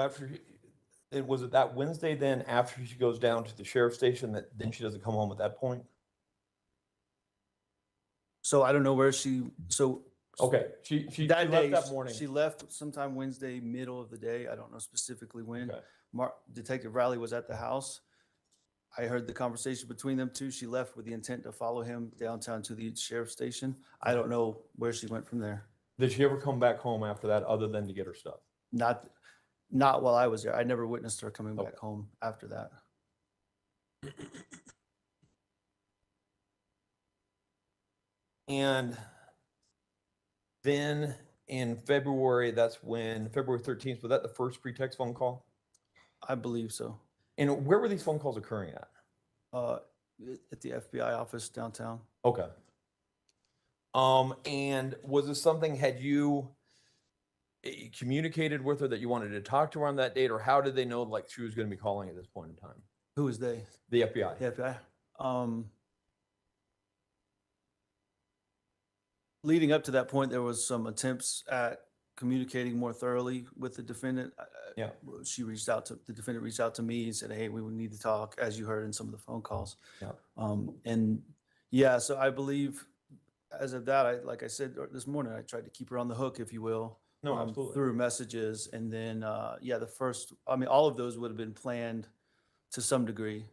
was it that Wednesday then after she goes down to the sheriff's station that then she doesn't come home at that point? So I don't know where she. So Okay, she that day left that morning. She left sometime Wednesday, middle of the day. I don't know specifically when. Okay. Detective Riley was at the house. I heard the conversation between them two. She left with the intent to follow him downtown to the sheriff's station. I don't know where she went from there. Did she ever come back home after that other than to get her stuff? Not while I was there. I never witnessed her coming back home after that. And then in February, that's when, February 13th, was that the first pretext phone call? I believe so. And where were these phone calls occurring at? At the FBI office downtown. Okay. And was this something, had you communicated with her that you wanted to talk to her on that date, or how did they know like she was going to be calling at this point in time? Who is they? The FBI. The FBI. Leading up to that point, there was some attempts at communicating more thoroughly with the defendant. Yeah. The defendant reached out to me and said, hey, we would need to talk, as you heard in some of the phone calls. Yeah. And yeah, so I believe as of that, like I said this morning, I tried to keep her on the hook, if you will. No, absolutely. Through messages. And then, all of those would have been planned to some degree.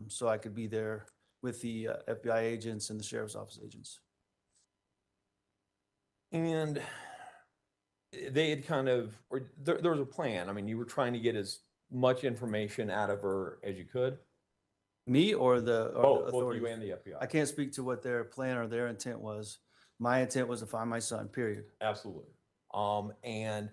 So I could be there with the FBI agents and the sheriff's office agents. And they had kind of, or there was a plan. I mean, you were trying to get as much information out of her as you could. Me or the Both authorities? you and the FBI. I can't speak to what their plan or their intent was. My intent was to find my son, period. Absolutely. And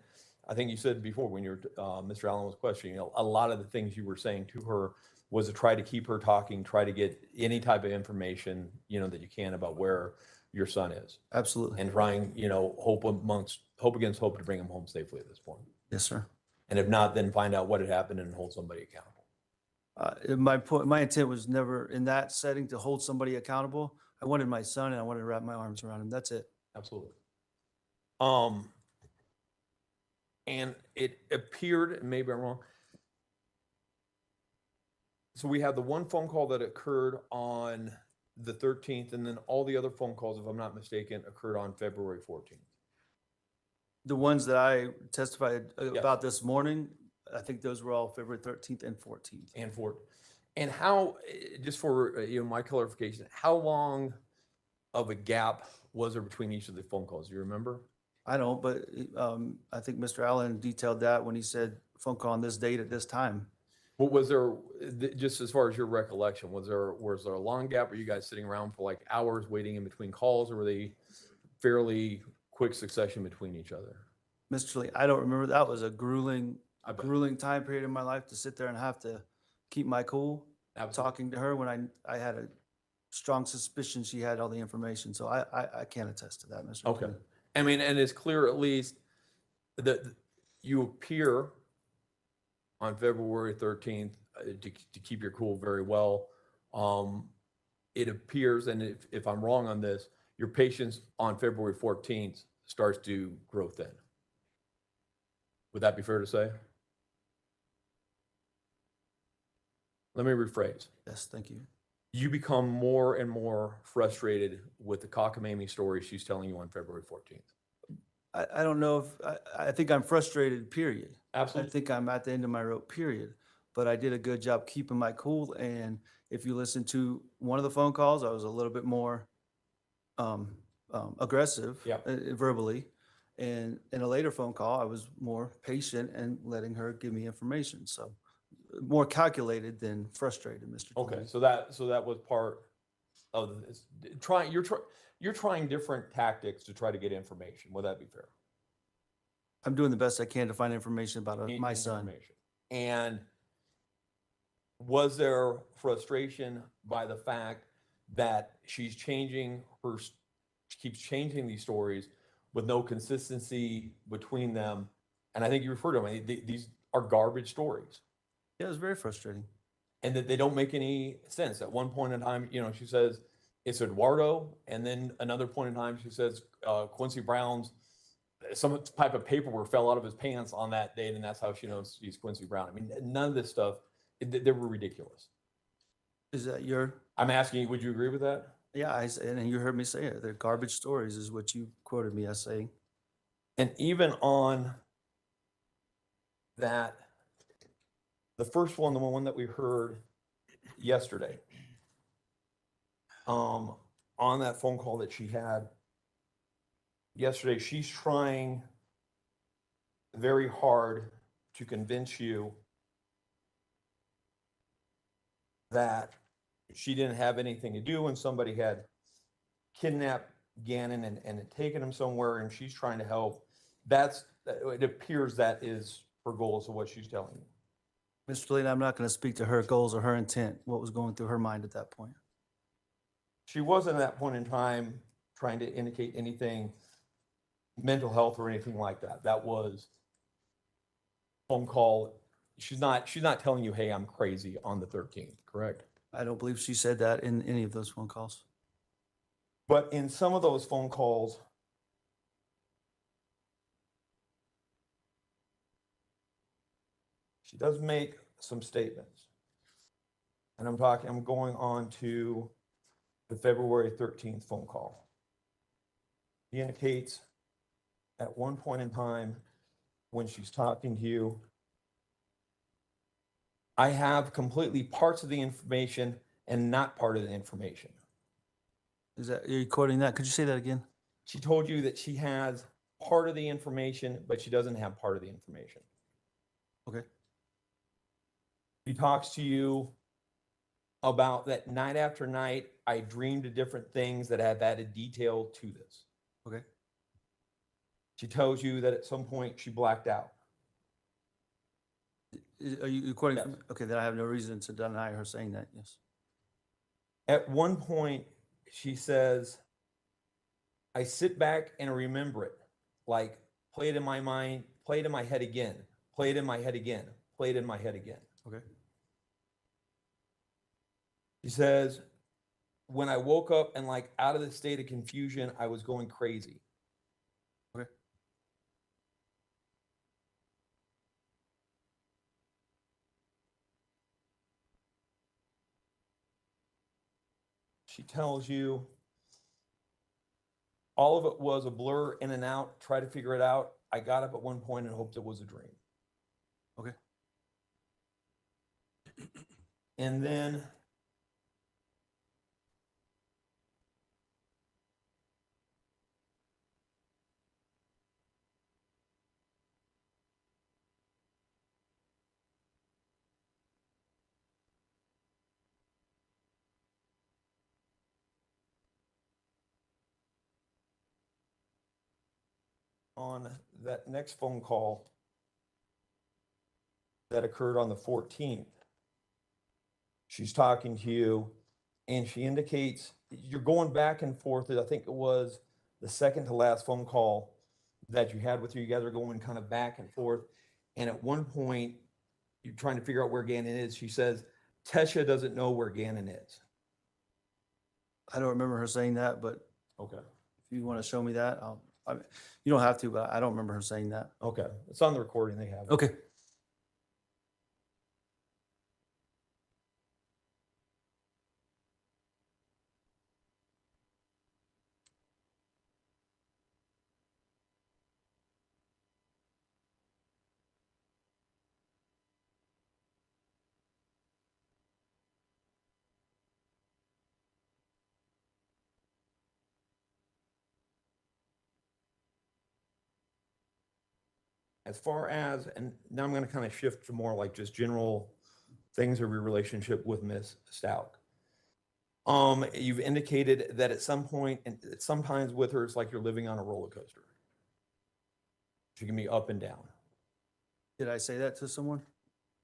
I think you said before when Mr. Allen was questioning, a lot of the things you were saying to her was to try to keep her talking, try to get any type of information, that you can about where your son is. Absolutely. And trying, hope against hope to bring him home safely at this point. Yes, sir. And if not, then find out what had happened and hold somebody accountable. My intent was never in that setting to hold somebody accountable. I wanted my son and I wanted to wrap my arms around him. That's it. Absolutely. And it appeared, and maybe I'm wrong. So we have the one phone call that occurred on the 13th, and then all the other phone calls, if I'm not mistaken, occurred on February 14th. The ones that I testified about this morning, I think those were all February 13th and 14th. And how, just for my clarification, how long of a gap was there between each of the phone calls? Do you remember? I don't, but I think Mr. Allen detailed that when he said phone call on this date at this time. What was there, just as far as your recollection, was there a long gap? Were you guys sitting around for like hours waiting in between calls, or were they fairly quick succession between each other? Mr. Lee, I don't remember. That was a grueling time period in my life to sit there and have to keep my cool. Talking to her when I had a strong suspicion she had all the information. So I can't attest to that, Mr. Okay. Lee. I mean, and it's clear at least that you appear on February 13th to keep your cool very well. It appears, and if I'm wrong on this, your patience on February 14th starts to grow thin. Would that be fair to say? Let me rephrase. Yes, thank you. You become more and more frustrated with the cockamamie story she's telling you on February 14th. I don't know if, I think I'm frustrated, period. Absolutely. I think I'm at the end of my rope, period. But I did a good job keeping my cool. And if you listen to one of the phone calls, I was a little bit more aggressive verbally. And in a later phone call, I was more patient and letting her give me information. So more calculated than frustrated, Mr. Okay, Tony. so that was part of this. You're trying different tactics to try to get information. Would that be fair? I'm doing the best I can to find information about my son. Information. And was there frustration by the fact that she keeps changing these stories with no consistency between them? And I think you referred to them. These are garbage stories. Yeah, it was very frustrating. And that they don't make any sense. At one point in time, she says it's Eduardo, and then another point in time she says Quincy Brown's some type of paperwork fell out of his pants on that date, and that's how she knows he's Quincy Brown. I mean, none of this stuff, they were ridiculous. Is that I'm asking you, would you agree with that? Yeah, and you heard me say it. They're garbage stories is what you quoted me as saying. And even on that, the first one, the one that we heard yesterday, on that phone call that she had yesterday, she's trying very hard to convince you that she didn't have anything to do when somebody had kidnapped Gannon and had taken him somewhere, and she's trying to help. It appears that is her goal, is what she's telling you. Mr. Lane, I'm not going to speak to her goals or her intent, what was going through her mind at that point. She wasn't at that point in time trying to indicate anything mental health or anything like that. That was phone call. She's not telling you, hey, I'm crazy on the 13th, correct? I don't believe she said that in any of those phone calls. But in some of those phone calls, she does make some statements. And I'm going on to the February 13th phone call. He indicates at one point in time when she's talking to you, I have completely parts of the information and not part of the information. Are you quoting that? Could you say that again? She told you that she has part of the information, but she doesn't have part of the information. Okay. He talks to you about that night after night, I dreamed of different things that have added detail to this. Okay. She tells you that at some point she blacked out. Are you quoting? Yes. Okay, then I have no reason to deny her saying that, yes. At one point, she says, I sit back and remember it, like play it in my mind, play it in my head again, play it in my head again, play it in my head again. Okay. She says, when I woke up and like out of the state of confusion, I was going crazy. Okay. She tells you all of it was a blur in and out, try to figure it out. I got up at one point and hoped it was a dream. Okay. And then on that next phone call that occurred on the 14th, she's talking to you and she indicates you're going back and forth. I think it was the second to last phone call that you had with her. You guys are going kind of back and forth. And at one point, you're trying to figure out where Gannon is. She says, Tesha doesn't know where Gannon is. I don't remember her saying that, but Okay. If you want to show me that, you don't have to, but I don't remember her saying that. Okay. It's on the recording. They have it. Okay. As far as, and now I'm going to kind of shift to more like just general things of your relationship with Miss Stauch. You've indicated that at some point, and sometimes with her, it's like you're living on a roller coaster. She can be up and down. Did I say that to someone?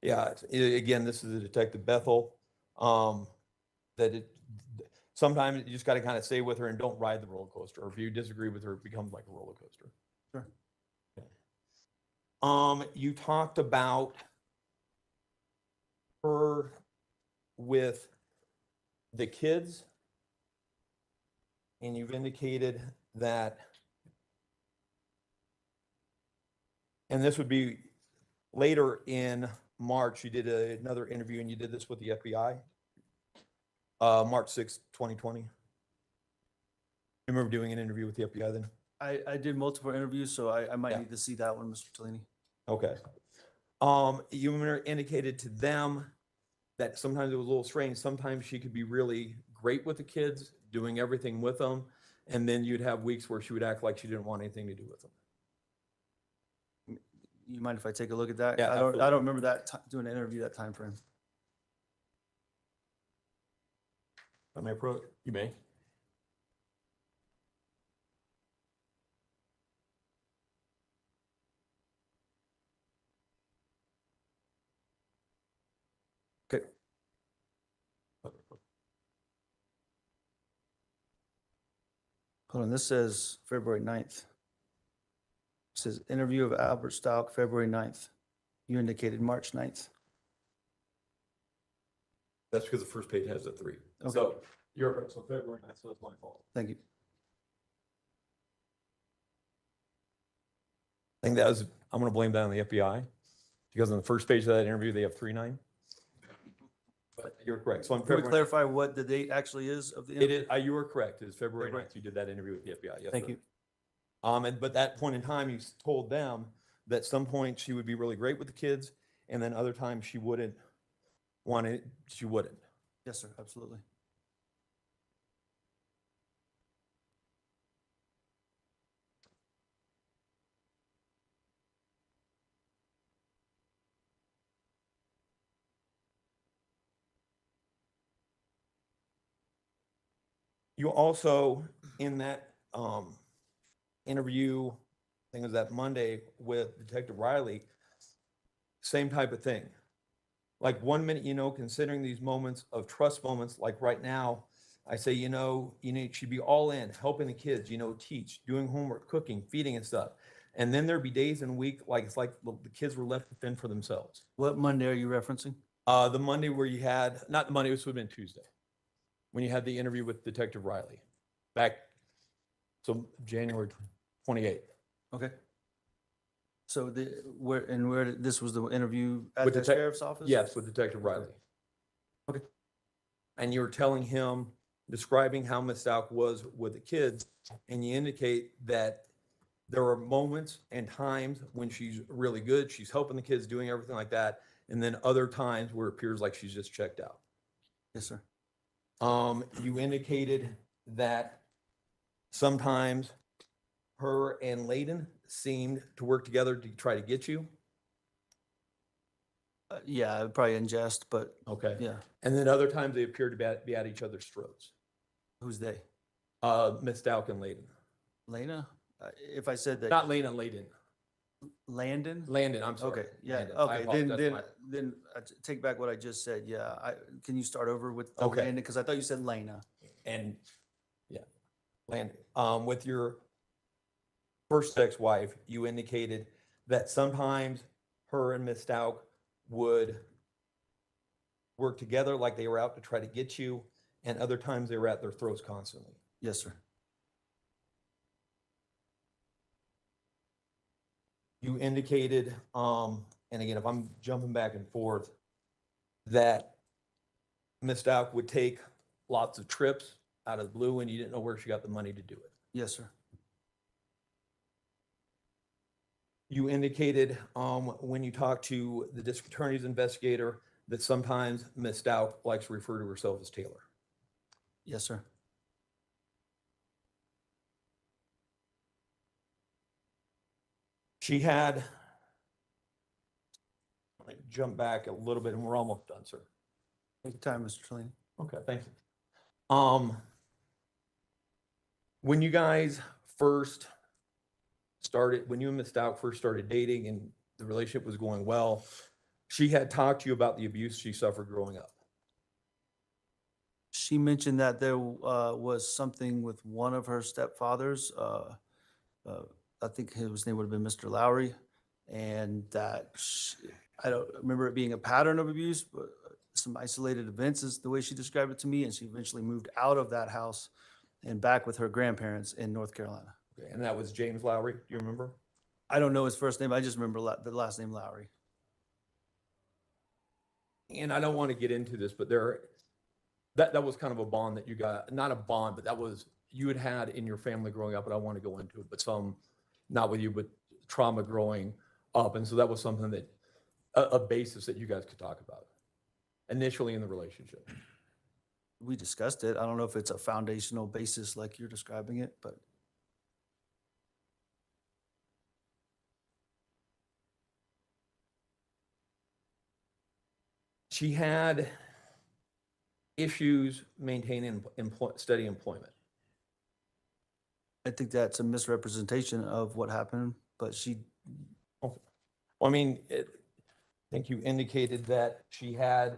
Yeah. Again, this is a Detective Bethel. Sometimes you just got to kind of stay with her and don't ride the roller coaster. Or if you disagree with her, it becomes like a roller coaster. Sure. You talked about her with the kids, and you've indicated that, and this would be later in March, you did another interview, and you did this with the FBI, March 6th, 2020. You remember doing an interview with the FBI then? I did multiple interviews, so I might need to see that one, Mr. Tellini. Okay. You indicated to them that sometimes it was a little strange. Sometimes she could be really great with the kids, doing everything with them, and then you'd have weeks where she would act like she didn't want anything to do with them. You mind if I take a look at that? Yeah, I don't absolutely. remember that doing an interview that time frame. I may approach. You may. Okay. Hold on, this says February 9th. It says interview of Albert Stauch, February 9th. You indicated March 9th. That's because the first page has a 3. Okay. So you're so February 9th, so that's my fault. Thank you. I think that was, I'm going to blame that on the FBI because on the first page of that interview, they have 3-9. But you're correct. So on Can we February, clarify what the date actually is of the interview? it is, you were correct. It is February 9th. You did that interview with the FBI. Yes, Thank sir. you. But that point in time, you told them that some point she would be really great with the kids, and then other times she wouldn't want it. She wouldn't. Yes, sir, absolutely. You also, in that interview, I think it was that Monday with Detective Riley, same type of thing. Like 1 minute, considering these moments of trust moments, like right now, I say, you should be all in, helping the kids, teach, doing homework, cooking, feeding and stuff. And then there'd be days in a week, like it's like the kids were left to fend for themselves. What Monday are you referencing? The Monday where you had, not the Monday, this would have been Tuesday, when you had the interview with Detective Riley back, so January 28th. Okay. So this was the interview at With the Detec- sheriff's office? Yes, with Detective Riley. Okay. And you were telling him, describing how Ms. Stauch was with the kids, and you indicate that there are moments and times when she's really good, she's helping the kids, doing everything like that, and then other times where it appears like she's just checked out. Yes, sir. You indicated that sometimes her and Layden seemed to work together to try to get you. Yeah, probably in jest, but Okay. yeah. And then other times they appear to be at each other's throats. Who's they? Miss Stauch and Layden. Lena? If I said that. Not Lena, Layden. Landon? Landon, I'm sorry. Okay, yeah, Landon. I okay, apologize. then I take back what I just said, yeah. Can you start over with Okay. Landon? Because I thought you said Lena. And yeah, Landon. With your first ex-wife, you indicated that sometimes her and Miss Stauch would work together like they were out to try to get you, and other times they were at their throats constantly. Yes, sir. You indicated, and again, if I'm jumping back and forth, that Ms. Stauch would take lots of trips out of the blue and you didn't know where she got the money to do it. Yes, sir. You indicated when you talked to the district attorney's investigator that sometimes Ms. Stauch likes to refer to herself as Taylor. Yes, sir. She had, let me jump back a little bit and we're almost done, sir. Take your time, Mr. Trellini. Okay, thank you. When you guys first started, when you and Ms. Stauch first started dating and the relationship was going well, she had talked to you about the abuse she suffered growing up. She mentioned that there was something with one of her stepfathers. I think his name would have been Mr. Lowry, and that I don't remember it being a pattern of abuse, but some isolated events is the way she described it to me. And she eventually moved out of that house and back with her grandparents in North Carolina. Okay, and that was James Lowry. Do you remember? I don't know his first name. I just remember the last name Lowry. And I don't want to get into this, but that was kind of a bond that you got, not a bond, but that was, you had in your family growing up, and I want to go into it, but not with you, but trauma growing up. And so that was something that, a basis that you guys could talk about initially in the relationship. We discussed it. I don't know if it's a foundational basis like you're describing it, but. She had issues maintaining steady employment. I think that's a misrepresentation of what happened, but she. Okay. Well, I mean, I think you indicated that she had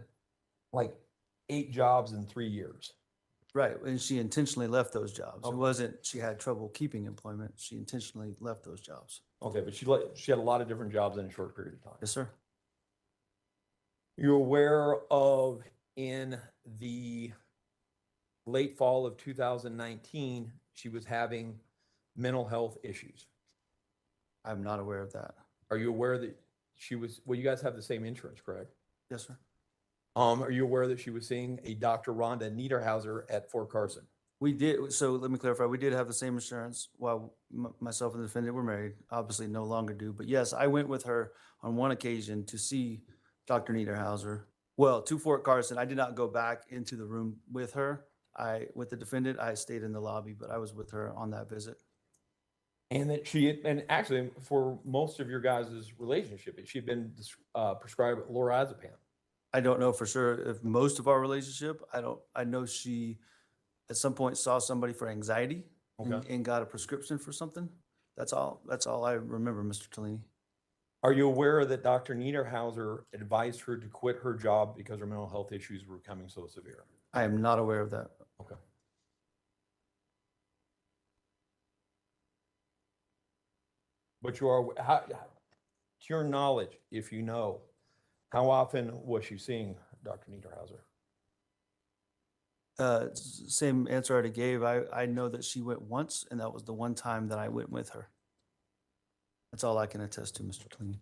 like 8 jobs in 3 years. Right, and she intentionally left those jobs. It wasn't she had trouble keeping employment. She intentionally left those jobs. Okay, but she had a lot of different jobs in a short period of time. Yes, sir. You're aware of, in the late fall of 2019, she was having mental health issues. I'm not aware of that. Are you aware that she was, well, you guys have the same insurance, correct? Yes, sir. Are you aware that she was seeing a Dr. Rhonda Niederhauser at Fort Carson? We did. So let me clarify. We did have the same insurance while myself and the defendant were married. Obviously, no longer do. But yes, I went with her on one occasion to see Dr. Niederhauser. Well, to Fort Carson. I did not go back into the room with her. With the defendant, I stayed in the lobby, but I was with her on that visit. And that and actually for most of your guys' relationship, she had been prescribed lorazepam. I don't know for sure if most of our relationship, I know she at some point saw somebody for anxiety and got a prescription for something. That's all I remember, Mr. Tellini. Are you aware that Dr. Niederhauser advised her to quit her job because her mental health issues were becoming so severe? I am not aware of that. Okay. But you are, to your knowledge, if you know, how often was she seeing Dr. Niederhauser? Same answer I already gave. I know that she went once, and that was the one time that I went with her. That's all I can attest to, Mr. Tellini.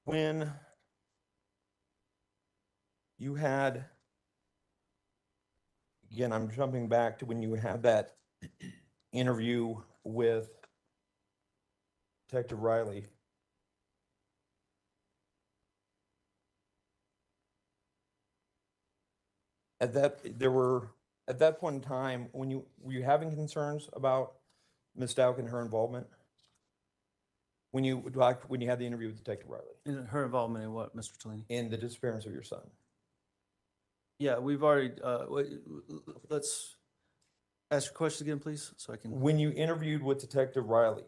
When you had, again, I'm jumping back to when you had that interview with Detective Riley. At that point in time, were you having concerns about Ms. Stauch and her involvement? When you had the interview with Detective Riley? And her involvement in what, Mr. Tellini? In the disappearance of your son. Yeah, we've already, Ask your question again, please, so I can. When you interviewed with Detective Riley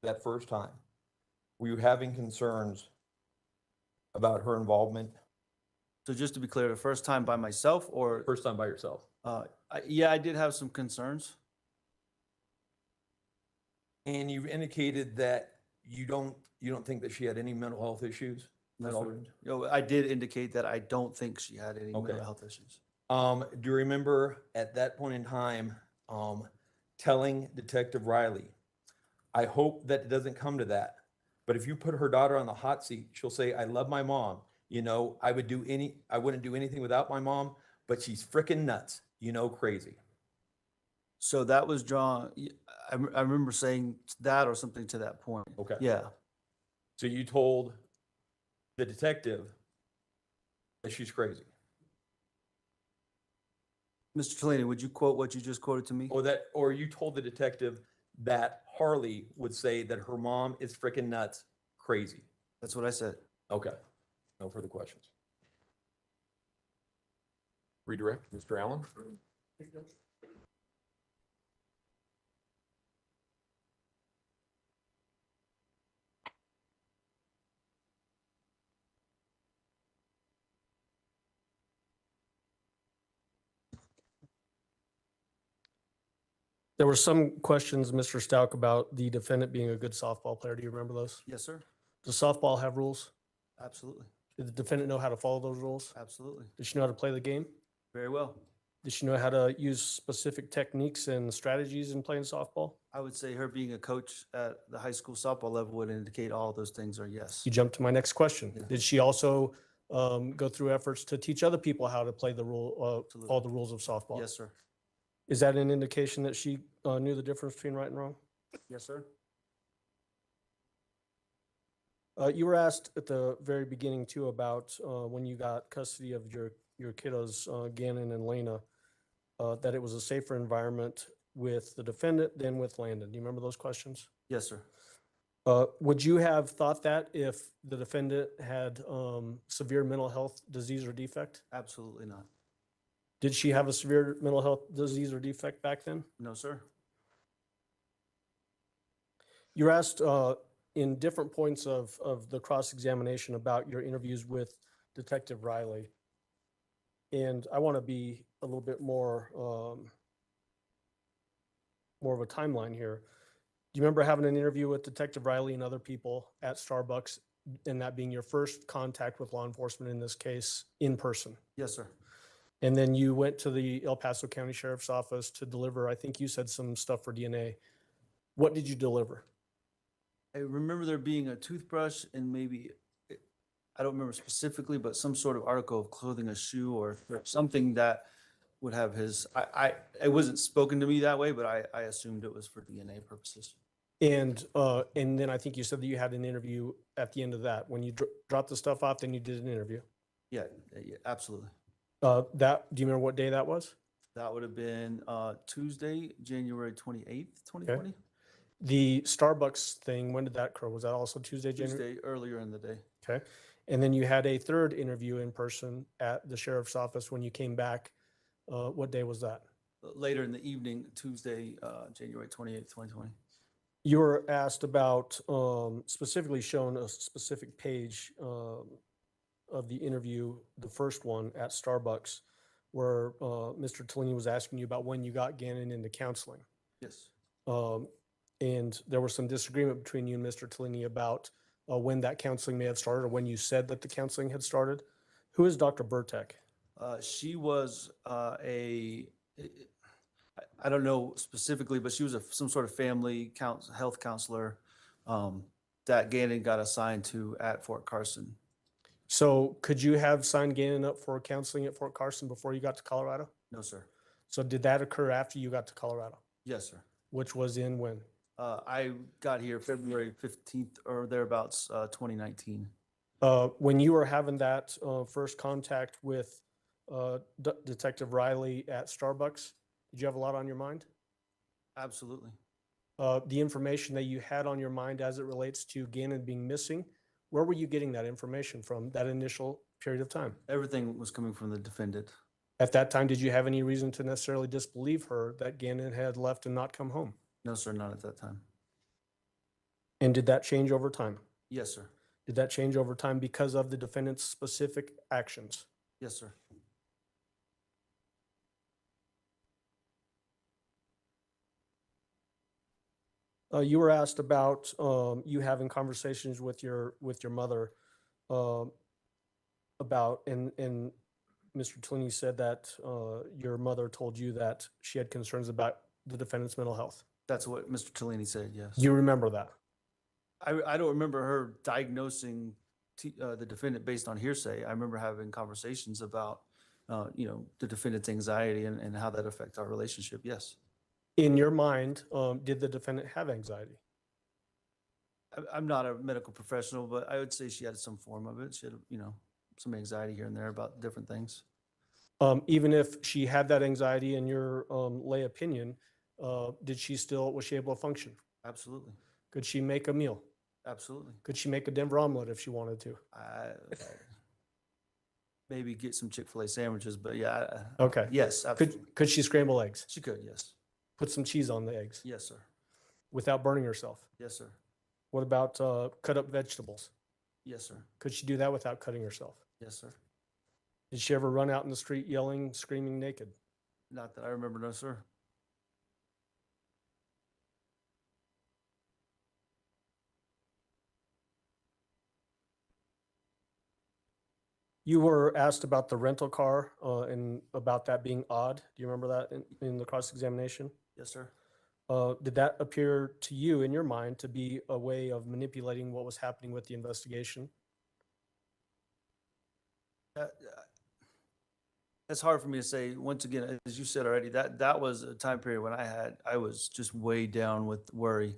that first time, were you having concerns about her involvement? So just to be clear, the first time by myself or? First time by yourself. Yeah, I did have some concerns. And you've indicated that you don't think that she had any mental health issues at all? I did indicate that I don't think she had any mental health issues. Do you remember at that point in time telling Detective Riley, I hope that it doesn't come to that, but if you put her daughter on the hot seat, she'll say, I love my mom. You know, I wouldn't do anything without my mom, but she's freaking nuts, crazy. So that was drawn, I remember saying that or something to that point. Okay. Yeah. So you told the detective that she's crazy. Mr. Tellini, would you quote what you just quoted to me? Or you told the detective that Harley would say that her mom is freaking nuts, crazy. That's what I said. Okay. No further questions. Redirect, Mr. Allen. There were some questions, Mr. Stauch, about the defendant being a good softball player. Do you remember those? Yes, sir. Does softball have rules? Absolutely. Did the defendant know how to follow those rules? Absolutely. Did she know how to play the game? Very well. Did she know how to use specific techniques and strategies in playing softball? I would say her being a coach at the high school softball level would indicate all those things are yes. You jumped to my next question. Yeah. Did she also go through efforts to teach other people how to play the all the rules of softball? Yes, sir. Is that an indication that she knew the difference between right and wrong? Yes, sir. You were asked at the very beginning too about when you got custody of your kiddos, Gannon and Lena, that it was a safer environment with the defendant than with Landon. Do you remember those questions? Yes, sir. Would you have thought that if the defendant had severe mental health disease or defect? Absolutely not. Did she have a severe mental health disease or defect back then? No, sir. You're asked in different points of the cross-examination about your interviews with Detective Riley. And I want to be a little bit more of a timeline here. Do you remember having an interview with Detective Riley and other people at Starbucks, and that being your first contact with law enforcement in this case in person? Yes, sir. And then you went to the El Paso County Sheriff's Office to deliver, I think you said some stuff for DNA. What did you deliver? I remember there being a toothbrush and maybe, I don't remember specifically, but some sort of article of clothing, a shoe or something that would have his, it wasn't spoken to me that way, but I assumed it was for DNA purposes. And then I think you said that you had an interview at the end of that. When you dropped the stuff off, then you did an interview. Yeah, absolutely. Do you remember what day that was? That would have been Tuesday, January 28th, 2020. Okay. The Starbucks thing, when did that occur? Was that also Tuesday, January? Tuesday, earlier in the day. Okay. And then you had a third interview in person at the sheriff's office when you came back. What day was that? Later in the evening, Tuesday, January 28th, 2020. You were asked about, specifically shown a specific page of the interview, the first one at Starbucks, where Mr. Tellini was asking you about when you got Gannon into counseling. Yes. And there was some disagreement between you and Mr. Tellini about when that counseling may have started or when you said that the counseling had started. Who is Dr. Burtek? She was I don't know specifically, but she was some sort of family health counselor that Gannon got assigned to at Fort Carson. So could you have signed Gannon up for counseling at Fort Carson before you got to Colorado? No, sir. So did that occur after you got to Colorado? Yes, sir. Which was in when? I got here February 15th or thereabouts, 2019. When you were having that first contact with Detective Riley at Starbucks, did you have a lot on your mind? Absolutely. The information that you had on your mind as it relates to Gannon being missing, where were you getting that information from that initial period of time? Everything was coming from the defendant. At that time, did you have any reason to necessarily disbelieve her that Gannon had left and not come home? No, sir, not at that time. And did that change over time? Yes, sir. Did that change over time because of the defendant's specific actions? Yes, sir. You were asked about you having conversations with your mother about, and Mr. Tellini said that your mother told you that she had concerns about the defendant's mental health. That's what Mr. Tellini said, yes. You remember that? I don't remember her diagnosing the defendant based on hearsay. I remember having conversations about, the defendant's anxiety and how that affects our relationship, yes. In your mind, did the defendant have anxiety? I'm not a medical professional, but I would say she had some form of it. She had, some anxiety here and there about different things. Even if she had that anxiety, in your lay opinion, was she able to function? Absolutely. Could she make a meal? Absolutely. Could she make a Denver omelet if she wanted to? Maybe get some Chick-fil-A sandwiches, but yeah. Okay. Yes, absolutely. Could she scramble eggs? She could, yes. Put some cheese on the eggs? Yes, sir. Without burning herself? Yes, sir. What about cut up vegetables? Yes, sir. Could she do that without cutting herself? Yes, sir. Did she ever run out in the street yelling, screaming naked? Not that I remember, no, sir. You were asked about the rental car and about that being odd. Do you remember that in the cross-examination? Yes, sir. Did that appear to you in your mind to be a way of manipulating what was happening with the investigation? That's hard for me to say. Once again, as you said already, that was a time period when I was just way down with worry.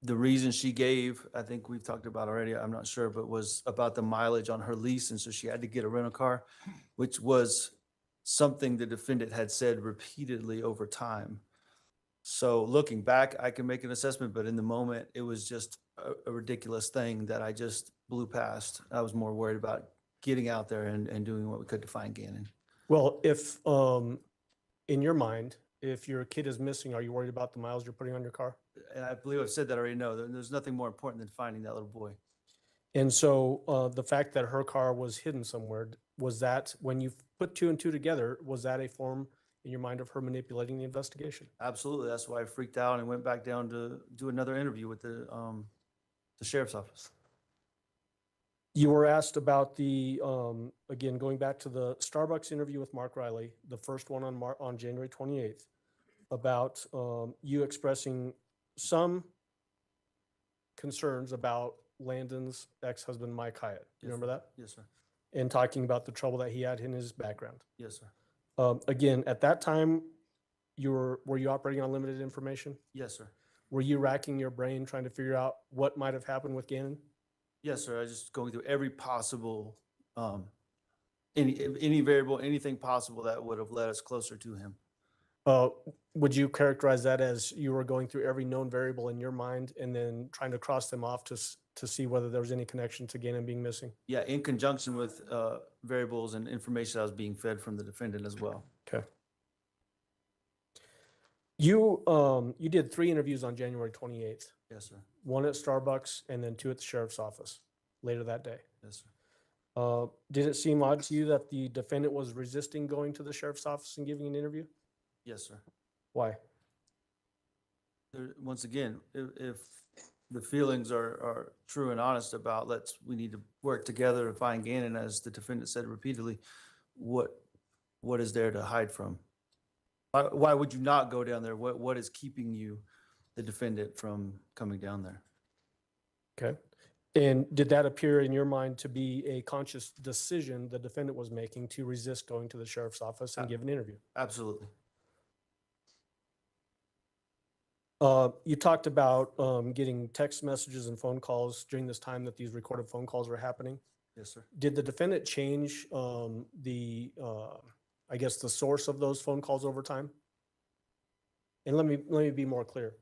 The reason she gave, I think we've talked about already, I'm not sure, but was about the mileage on her lease. And so she had to get a rental car, which was something the defendant had said repeatedly over time. So looking back, I can make an assessment, but in the moment, it was just a ridiculous thing that I just blew past. I was more worried about getting out there and doing what we could to find Gannon. Well, if in your mind, if your kid is missing, are you worried about the miles you're putting on your car? And I believe I've said that already. No, there's nothing more important than finding that little boy. And so the fact that her car was hidden somewhere, was that, when you put two and two together, was that a form in your mind of her manipulating the investigation? Absolutely. That's why I freaked out and went back down to do another interview with the sheriff's office. You were asked about the, again, going back to the Starbucks interview with Mark Riley, the first one on January 28th, about you expressing some concerns about Landon's ex-husband, Mike Hyatt. Do you remember that? Yes, sir. And talking about the trouble that he had in his background. Yes, sir. Again, at that time, were you operating on limited information? Yes, sir. Were you racking your brain trying to figure out what might have happened with Gannon? Yes, sir. I was just going through every possible, any variable, anything possible that would have led us closer to him. Would you characterize that as you were going through every known variable in your mind and then trying to cross them off to see whether there was any connection to Gannon being missing? Yeah, in conjunction with variables and information that was being fed from the defendant as well. Okay. You did 3 interviews on January 28th. Yes, sir. 1 at Starbucks and then 2 at the sheriff's office later that day. Yes, sir. Did it seem odd to you that the defendant was resisting going to the sheriff's office and giving an interview? Yes, sir. Why? Once again, if the feelings are true and honest about we need to work together to find Gannon, as the defendant said repeatedly, what is there to hide from? Why would you not go down there? What is keeping you, the defendant, from coming down there? Okay. And did that appear in your mind to be a conscious decision the defendant was making to resist going to the sheriff's office and give an interview? Absolutely. You talked about getting text messages and phone calls during this time that these recorded phone calls were happening. Yes, sir. Did the defendant change I guess, the source of those phone calls over time? And let me be more clear.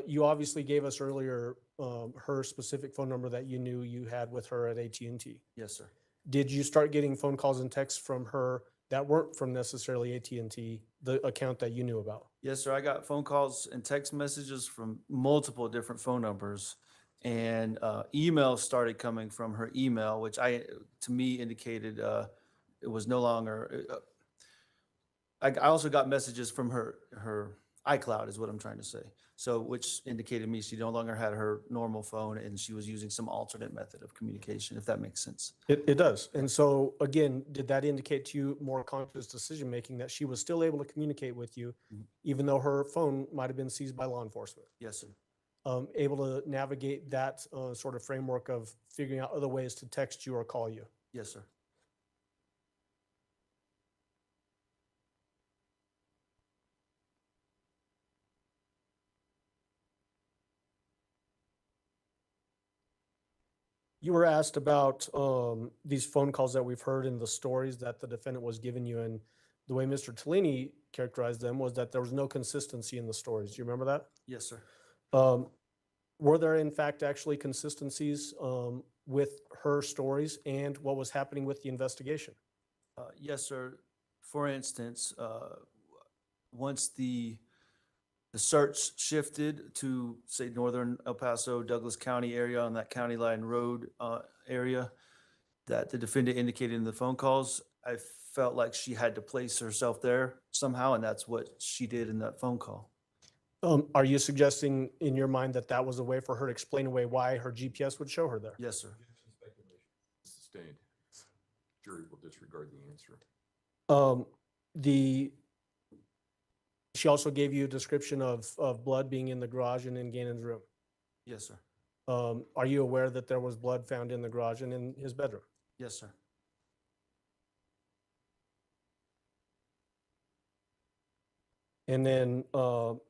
You obviously gave us earlier her specific phone number that you knew you had with her at AT&T. Yes, sir. Did you start getting phone calls and texts from her that weren't from necessarily AT&T, the account that you knew about? Yes, sir. I got phone calls and text messages from multiple different phone numbers, and emails started coming from her email, which to me indicated it was no longer. I also got messages from her iCloud, is what I'm trying to say. So, which indicated me she no longer had her normal phone, and she was using some alternate method of communication, if that makes sense. It does. And so, again, did that indicate to you more conscious decision-making that she was still able to communicate with you, even though her phone might have been seized by law enforcement? Yes, sir. Able to navigate that sort of framework of figuring out other ways to text you or call you? Yes, sir. You were asked about these phone calls that we've heard in the stories that the defendant was giving you, and the way Mr. Tellini characterized them was that there was no consistency in the stories. Do you remember that? Yes, sir. Were there, in fact, actually consistencies with her stories and what was happening with the investigation? Yes, sir. For instance, once the search shifted to, say, northern El Paso, Douglas County area on that county line road area that the defendant indicated in the phone calls, I felt like she had to place herself there somehow, and that's what she did in that phone call. Are you suggesting in your mind that that was a way for her to explain away why her GPS would show her there? Yes, sir. Sustained. Jury will disregard the answer. She also gave you a description of blood being in the garage and in Gannon's room. Yes, sir. Are you aware that there was blood found in the garage and in his bedroom? Yes, sir. And then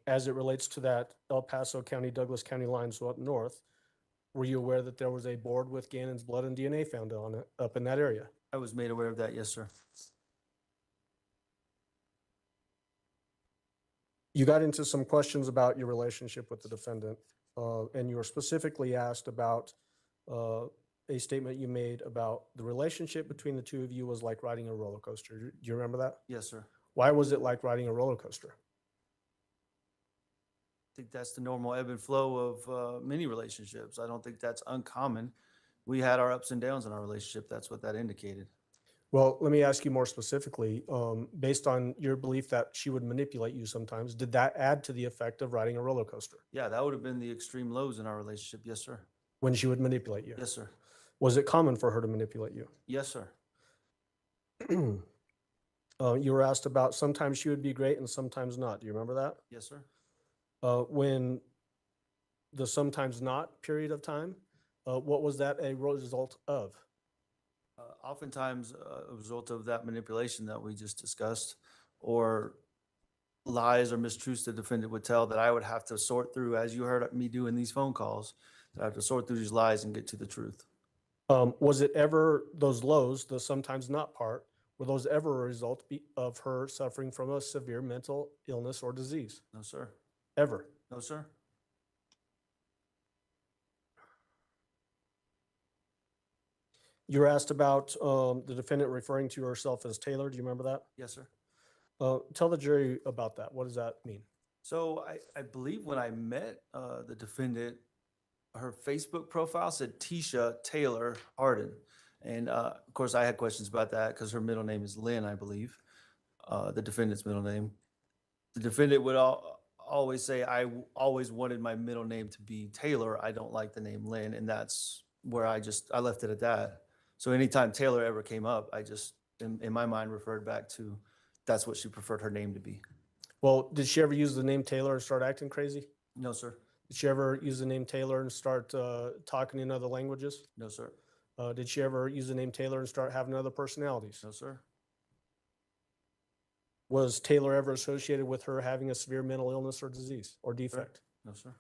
as it relates to that El Paso County, Douglas County line, so up north, were you aware that there was a board with Gannon's blood and DNA found on it up in that area? I was made aware of that, yes, sir. You got into some questions about your relationship with the defendant, and you were specifically asked about a statement you made about the relationship between the two of you was like riding a roller coaster. Do you remember that? Yes, sir. Why was it like riding a roller coaster? I think that's the normal ebb and flow of many relationships. I don't think that's uncommon. We had our ups and downs in our relationship. That's what that indicated. Well, let me ask you more specifically, based on your belief that she would manipulate you sometimes, did that add to the effect of riding a roller coaster? Yeah, that would have been the extreme lows in our relationship. Yes, sir. When she would manipulate you? Yes, sir. Was it common for her to manipulate you? Yes, sir. You were asked about sometimes she would be great and sometimes not. Do you remember that? Yes, sir. When the sometimes not period of time, what was that a result of? Oftentimes a result of that manipulation that we just discussed, or lies or mistruths the defendant would tell that I would have to sort through, as you heard me do in these phone calls, that I have to sort through these lies and get to the truth. Was it ever those lows, the sometimes not part, were those ever a result of her suffering from a severe mental illness or disease? No, sir. Ever? No, sir. You were asked about the defendant referring to herself as Taylor. Do you remember that? Yes, sir. Tell the jury about that. What does that mean? So I believe when I met the defendant, her Facebook profile said Tisha Taylor Arden. And of course, I had questions about that because her middle name is Lynn, I believe, the defendant's middle name. The defendant would always say, I always wanted my middle name to be Taylor. I don't like the name Lynn. And that's where I left it at that. So anytime Taylor ever came up, I just, in my mind, referred back to that's what she preferred her name to be. Well, did she ever use the name Taylor and start acting crazy? No, sir. Did she ever use the name Taylor and start talking in other languages? No, sir. Did she ever use the name Taylor and start having other personalities? No, sir. Was Taylor ever associated with her having a severe mental illness or disease or defect? No, sir.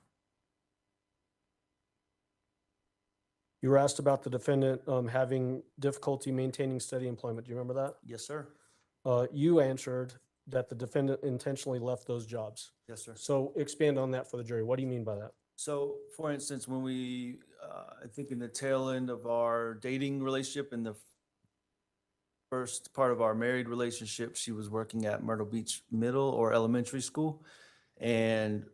You were asked about the defendant having difficulty maintaining steady employment. Do you remember that? Yes, sir. You answered that the defendant intentionally left those jobs. Yes, sir. So expand on that for the jury. What do you mean by that? So, for instance, when I think in the tail end of our dating relationship in the first part of our married relationship, she was working at Myrtle Beach Middle or Elementary School and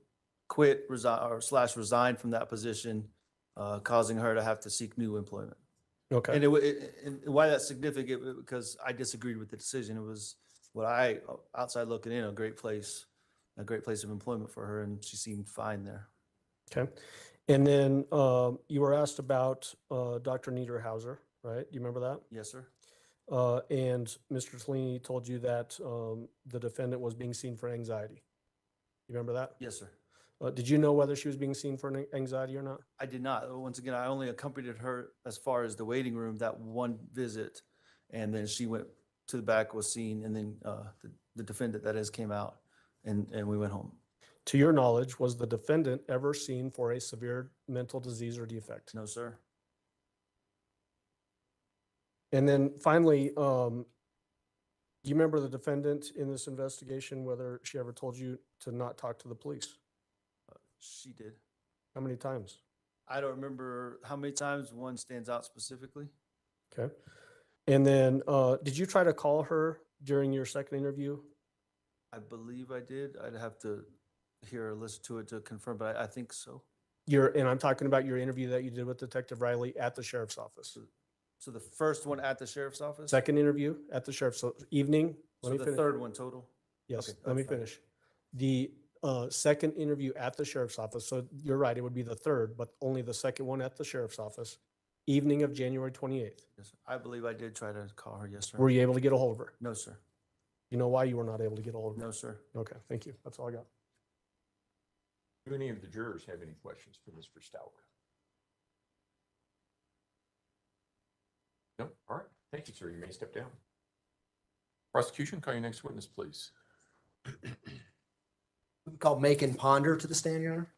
quit resigned from that position, causing her to have to seek new employment. Okay. And and why that's significant, because I disagreed with the decision. It was what I, outside looking in, a great place of employment for her, and she seemed fine there. Okay. And then you were asked about Dr. Niederhauser, right? Do you remember that? Yes, sir. And Mr. Tellini told you that the defendant was being seen for anxiety. You remember that? Yes, sir. Did you know whether she was being seen for anxiety or not? I did not. Once again, I only accompanied her as far as the waiting room that one visit, and then she went to the back, was seen, and then the defendant, that is, came out, and we went home. To your knowledge, was the defendant ever seen for a severe mental disease or defect? No, sir. And then finally, do you remember the defendant in this investigation, whether she ever told you to not talk to the police? She did. How many times? I don't remember how many times. One stands out specifically. Okay. And then did you try to call her during your second interview? I believe I did. I'd have to hear or listen to it to confirm, but I think so. And I'm talking about your interview that you did with Detective Riley at the sheriff's office. So the first one at the sheriff's office? Second interview at the sheriff's evening. So the third one total? Yes, Okay, let me fine. finish. The second interview at the sheriff's office, so you're right, it would be the third, but only the second one at the sheriff's office, evening of January 28th. Yes, sir. I believe I did try to call her. Yes, sir. Were you able to get a hold of her? No, sir. You know why you were not able to get a hold of her? No, sir. Okay, thank you. That's all I got. Do any of the jurors have any questions for Mr. Stauch? No? All right. Thank you, sir. You may step down. Prosecution, call your next witness, please. We call Macon Ponder to the stand, Your Honor.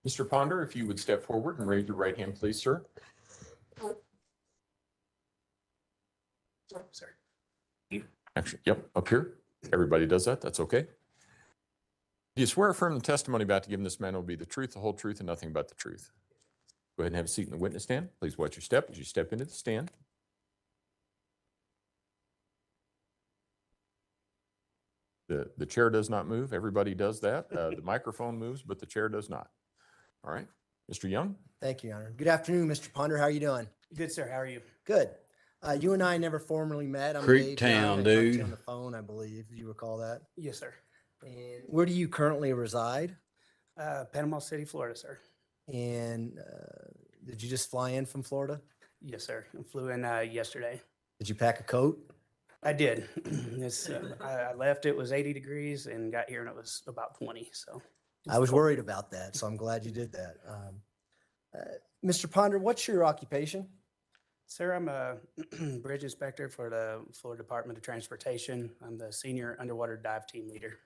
Mr. Ponder, if you would step forward and raise your right hand, please, sir. Sorry. Actually, yep, up here. Everybody does that. That's okay. Do you swear affirm the testimony about to give in this man will be the truth, the whole truth, and nothing but the truth? Go ahead and have a seat in the witness stand. Please watch your step as you step into the stand. The chair does not move. Everybody does that. The microphone moves, but the chair does not. All right. Mr. Young? Thank you, Your Honor. Good afternoon, Mr. Ponder. How are you doing? Good, sir. How are you? Good. You and I never formally met. I'm Creek Dave Young. Town, I talked dude. to you on the phone, I believe. Do you recall that? Yes, sir. And where do you currently reside? Panama City, Florida, sir. And did you just fly in from Florida? Yes, sir. I flew in yesterday. Did you pack a coat? I did. I left, it was 80 degrees, and got here, and it was about 20. So I was worried about that, so I'm glad you did that. Mr. Ponder, what's your occupation? Sir, I'm a bridge inspector for the Florida Department of Transportation. I'm the senior underwater dive team leader.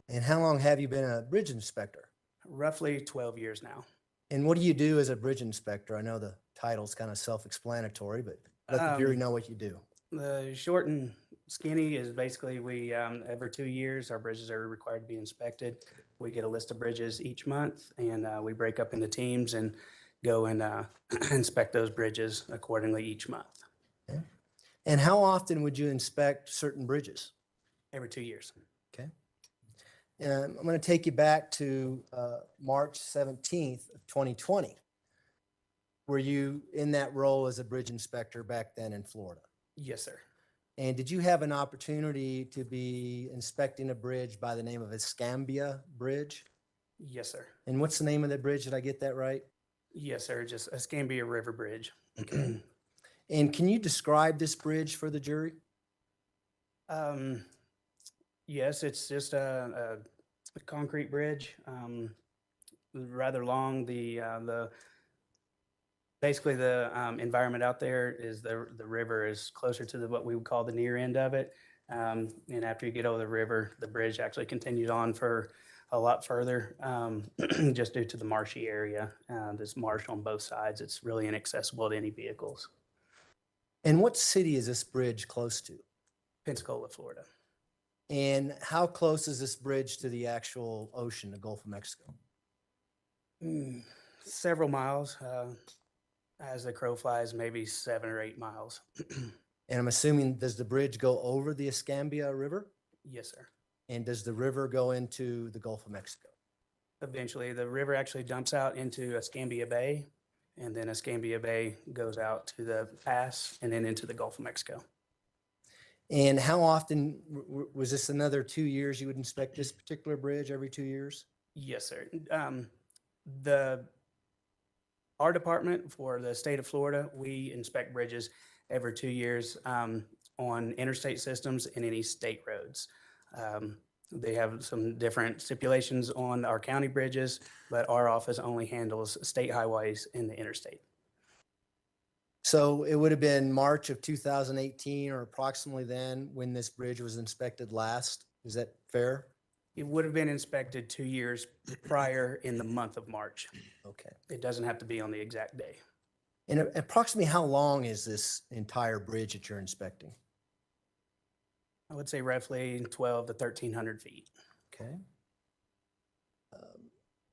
And how long have you been a bridge inspector? Roughly 12 years now. And what do you do as a bridge inspector? I know the title's kind of self-explanatory, but let the jury know what you do. The short and skinny is basically we, every 2 years, our bridges are required to be inspected. We get a list of bridges each month, and we break up into teams and go and inspect those bridges accordingly each month. Okay. And how often would you inspect certain bridges? Every 2 years. Okay. I'm going to take you back to March 17th of 2020. Were you in that role as a bridge inspector back then in Florida? Yes, sir. And did you have an opportunity to be inspecting a bridge by the name of Escambia Bridge? Yes, sir. And what's the name of that bridge? Did I get that right? Yes, sir. Just Escambia River Bridge. Okay. And can you describe this bridge for the jury? Yes, it's just a concrete bridge, rather long. Basically the environment out there is the river is closer to what we would call the near end of it. And after you get over the river, the bridge actually continues on for a lot further, just due to the marshy area. There's marsh on both sides. It's really inaccessible to any vehicles. And what city is this bridge close to? Pensacola, Florida. And how close is this bridge to the actual ocean, the Gulf of Mexico? Several miles. As the crow flies, maybe 7 or 8 miles. And I'm assuming, does the bridge go over the Escambia River? Yes, sir. And does the river go into the Gulf of Mexico? Eventually, the river actually dumps out into Escambia Bay, and then Escambia Bay goes out to the pass and then into the Gulf of Mexico. And how often, was this another 2 years you would inspect this particular bridge, every 2 years? Yes, sir. Our department for the state of Florida, we inspect bridges every 2 years on interstate systems and any state roads. They have some different stipulations on our county bridges, but our office only handles state highways and the interstate. So it would have been March of 2018 or approximately then when this bridge was inspected last. Is that fair? It would have been inspected 2 years prior in the month of March. Okay. It doesn't have to be on the exact day. And approximately how long is this entire bridge that you're inspecting? I would say roughly 12 to 1,300 feet. Okay.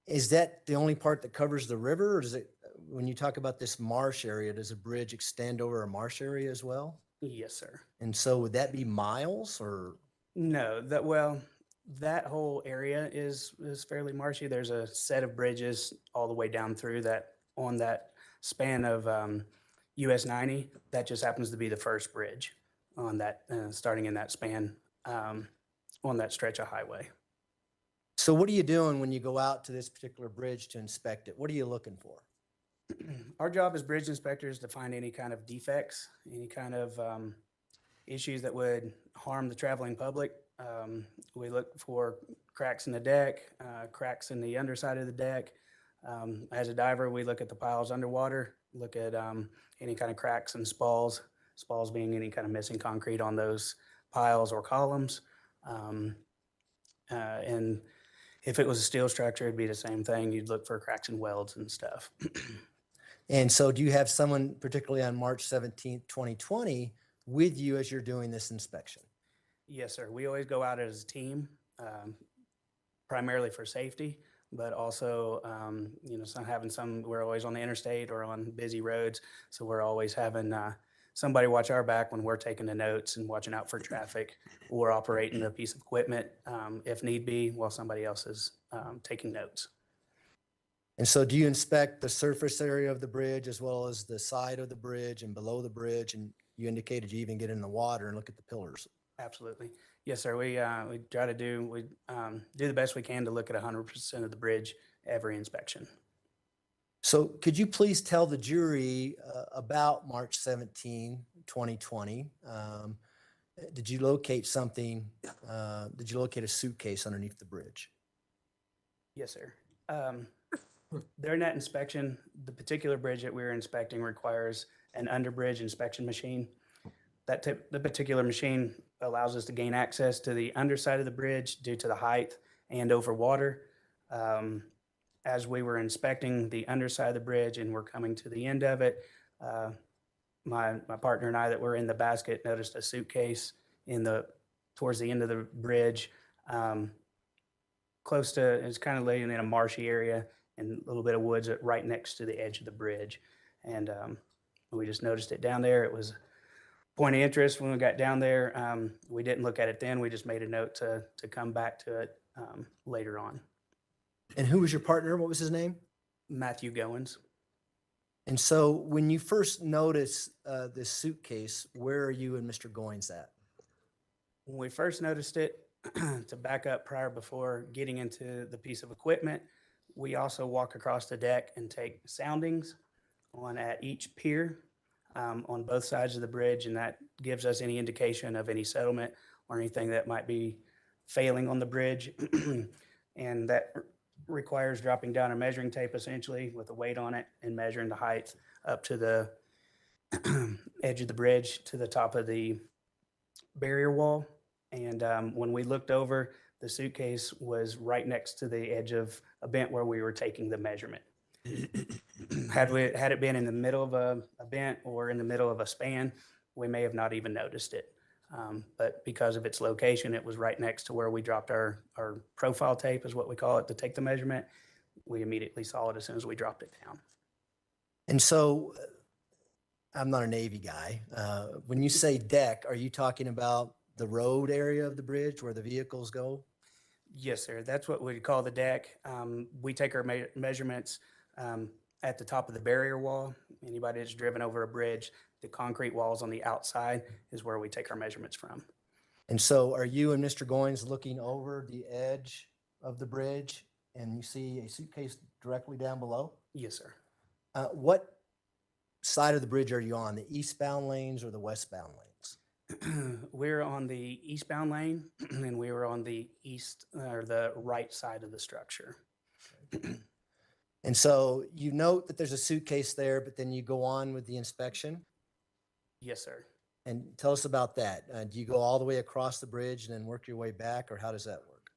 Is that the only part that covers the river, or does it, when you talk about this marsh area, does a bridge extend over a marsh area as well? Yes, sir. And so would that be miles or? No, that whole area is fairly marshy. There's a set of bridges all the way down through that on that span of US 90. That just happens to be the first bridge on that, starting in that span on that stretch of highway. So what are you doing when you go out to this particular bridge to inspect it? What are you looking for? Our job as bridge inspectors to find any kind of defects, any kind of issues that would harm the traveling public. We look for cracks in the deck, cracks in the underside of the deck. As a diver, we look at the piles underwater, look at any kind of cracks and spalls being any kind of missing concrete on those piles or columns. And if it was a steel structure, it'd be the same thing. You'd look for cracks and welds and stuff. And so do you have someone, particularly on March 17th, 2020, with you as you're doing this inspection? Yes, sir. We always go out as a team, primarily for safety, but also, we're always on the interstate or on busy roads. So we're always having somebody watch our back when we're taking the notes and watching out for traffic or operating a piece of equipment if need be while somebody else is taking notes. And so do you inspect the surface area of the bridge as well as the side of the bridge and below the bridge? And you indicated you even get in the water and look at the pillars. Absolutely. Yes, sir. We try to do the best we can to look at 100% of the bridge every inspection. So could you please tell the jury about March 17, 2020? Did you locate something? Did you locate a suitcase underneath the bridge? Yes, sir. During that inspection, the particular bridge that we were inspecting requires an underbridge inspection machine. The particular machine allows us to gain access to the underside of the bridge due to the height and over water. As we were inspecting the underside of the bridge and we're coming to the end of it, my partner and I that were in the basket noticed a suitcase towards the end of the bridge, close to, it's kind of laying in a marshy area and a little bit of woods right next to the edge of the bridge. And we just noticed it down there. It was point of interest when we got down there. We didn't look at it then. We just made a note to come back to it later on. And who was your partner? What was his name? Matthew Goins. And so when you first noticed this suitcase, where are you and Mr. Goins at? When we first noticed it, to back up before getting into the piece of equipment, we also walk across the deck and take soundings at each pier on both sides of the bridge, and that gives us any indication of any settlement or anything that might be failing on the bridge. And that requires dropping down a measuring tape essentially with a weight on it and measuring the height up to the edge of the bridge to the top of the barrier wall. And when we looked over, the suitcase was right next to the edge of a bent where we were taking the measurement. Had it been in the middle of a bent or in the middle of a span, we may have not even noticed it. But because of its location, it was right next to where we dropped our profile tape, is what we call it, to take the measurement. We immediately saw it as soon as we dropped it down. And so I'm not a Navy guy. When you say deck, are you talking about the road area of the bridge where the vehicles go? Yes, sir. That's what we call the deck. We take our measurements at the top of the barrier wall. Anybody that's driven over a bridge, the concrete walls on the outside is where we take our measurements from. And so are you and Mr. Goins looking over the edge of the bridge and you see a suitcase directly down below? Yes, sir. What side of the bridge are you on, the eastbound lanes or the westbound lanes? We're on the eastbound lane and we were on the east or the right side of the structure. And so you note that there's a suitcase there, but then you go on with the inspection? Yes, sir. And tell us about that. Do you go all the way across the bridge and then work your way back, or how does that work?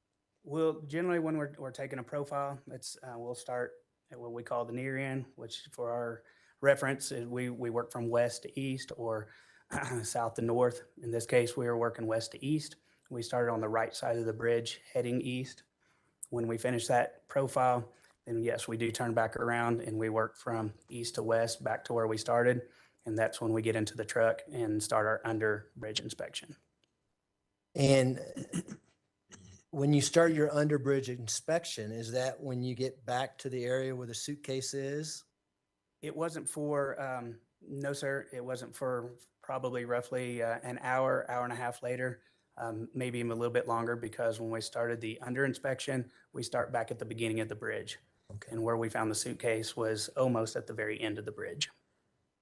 Well, generally when we're taking a profile, it's we'll start at what we call the near end, which for our reference is we work from west to east or south to north. In this case, we were working west to east. We started on the right side of the bridge heading east. When we finish that profile, then yes, we do turn back around and we work from east to west back to where we started. And that's when we get into the truck and start our under bridge inspection. And when you start your under bridge inspection, is that when you get back to the area where the suitcase is? It wasn't for, no, sir. It wasn't for probably roughly an hour, hour and a half later, maybe even a little bit longer, because when we started the under inspection, we start back at the beginning of the bridge. Okay. And where we found the suitcase was almost at the very end of the bridge.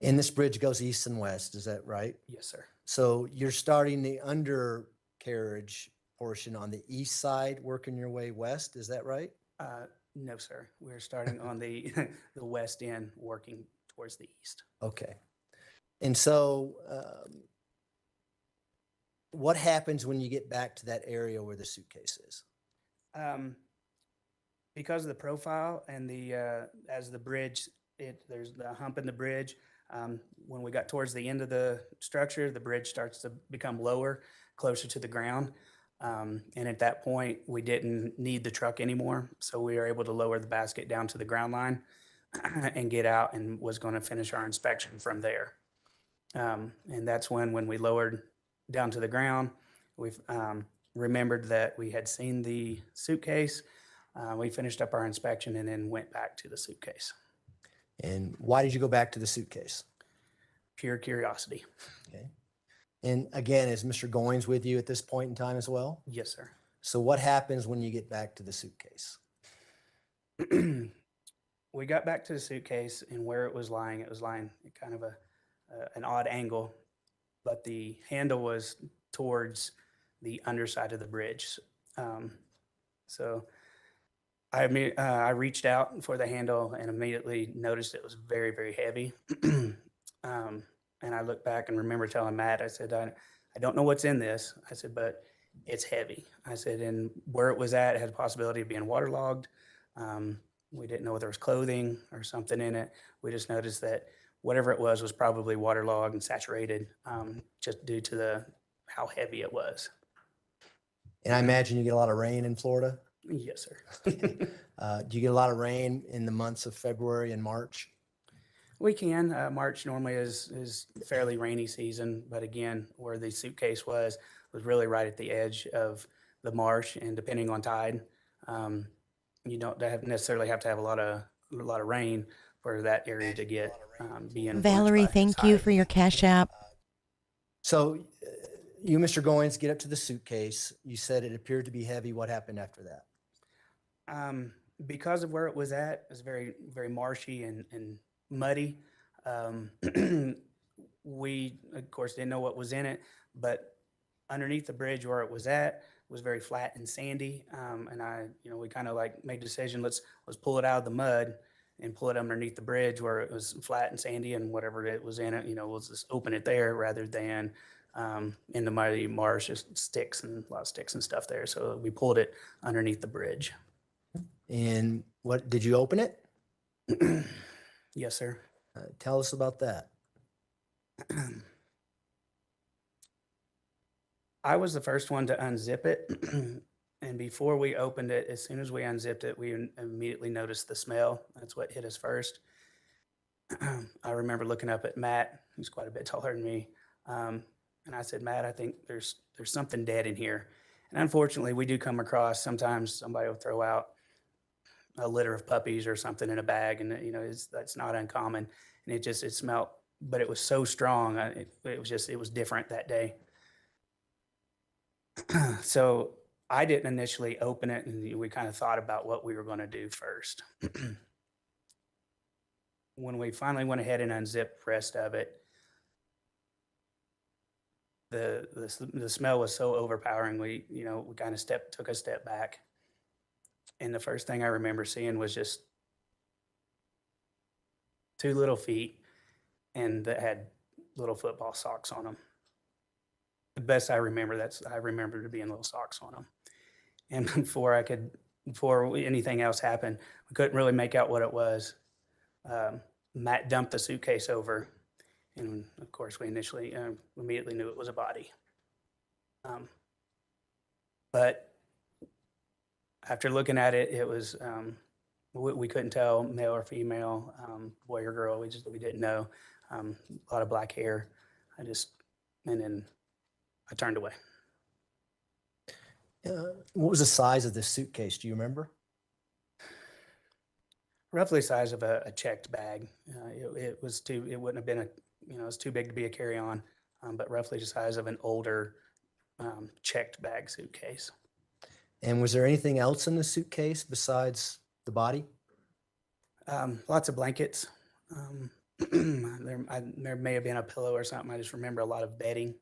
And this bridge goes east and west, is that right? Yes, sir. So you're starting the undercarriage portion on the east side, working your way west, is that right? No, sir. We're starting on the the west end, working towards the east. Okay. And so what happens when you get back to that area where the suitcase is? Because of the profile and the as the bridge, there's the hump in the bridge. When we got towards the end of the structure, the bridge starts to become lower, closer to the ground. And at that point, we didn't need the truck anymore. So we were able to lower the basket down to the ground line and get out, and was going to finish our inspection from there. And that's when we lowered down to the ground, we've remembered that we had seen the suitcase. We finished up our inspection and then went back to the suitcase. And why did you go back to the suitcase? Pure curiosity. Okay. And again, is Mr. Goins with you at this point in time as well? Yes, sir. So what happens when you get back to the suitcase? We got back to the suitcase, and where it was lying at kind of an odd angle, but the handle was towards the underside of the bridge. So I reached out for the handle and immediately noticed it was very, very heavy. And I looked back and remember telling Matt, I said, I don't know what's in this. I said, but it's heavy. I said, and where it was at, it had a possibility of being waterlogged. We didn't know whether it was clothing or something in it. We just noticed that whatever it was probably waterlogged and saturated, just due to how heavy it was. And I imagine you get a lot of rain in Florida? Yes, sir. Do you get a lot of rain in the months of February and March? We can. March normally is fairly rainy season, but again, where the suitcase was really right at the edge of the marsh, and depending on tide, you don't necessarily have to have a lot of rain for that area to get be influenced Valerie, by thank tide. you for your Cash App. So you, Mr. Goins, get up to the suitcase. You said it appeared to be heavy. What happened after that? Because of where it was at, it was very, very marshy and muddy. We, of course, didn't know what was in it, but underneath the bridge where it was at was very flat and sandy. And we kind of like made a decision, let's pull it out of the mud and pull it underneath the bridge where it was flat and sandy, and whatever it was in it, we'll just open it there rather than in the muddy marsh, just sticks and a lot of sticks and stuff there. So we pulled it underneath the bridge. And what, did you open it? Yes, sir. Tell us about that. I was the first one to unzip it. And before we opened it, as soon as we unzipped it, we immediately noticed the smell. That's what hit us first. I remember looking up at Matt, who's quite a bit taller than me. And I said, Matt, I think there's something dead in here. And unfortunately, we do come across, sometimes somebody will throw out a litter of puppies or something in a bag, and that's not uncommon. And it smelled, but it was so strong. It was different that day. So I didn't initially open it, and we kind of thought about what we were going to do first. When we finally went ahead and unzipped the rest of it, the smell was so overpowering. We kind of took a step back, and the first thing I remember seeing was just 2 little feet, and that had little football socks on them. The best I remember, I remember there being little socks on them. And before anything else happened, we couldn't really make out what it was. Matt dumped the suitcase over, and of course we immediately knew it was a body. But after looking at it, it was, we couldn't tell male or female, boy or girl. We didn't know. A lot of black hair. And then I turned away. What was the size of this suitcase? Do you remember? Roughly the size of a checked bag. It wouldn't have been it was too big to be a carry-on, but roughly the size of an older checked bag suitcase. And was there anything else in the suitcase besides the body? Lots of blankets. There may have been a pillow or something. I just remember a lot of bedding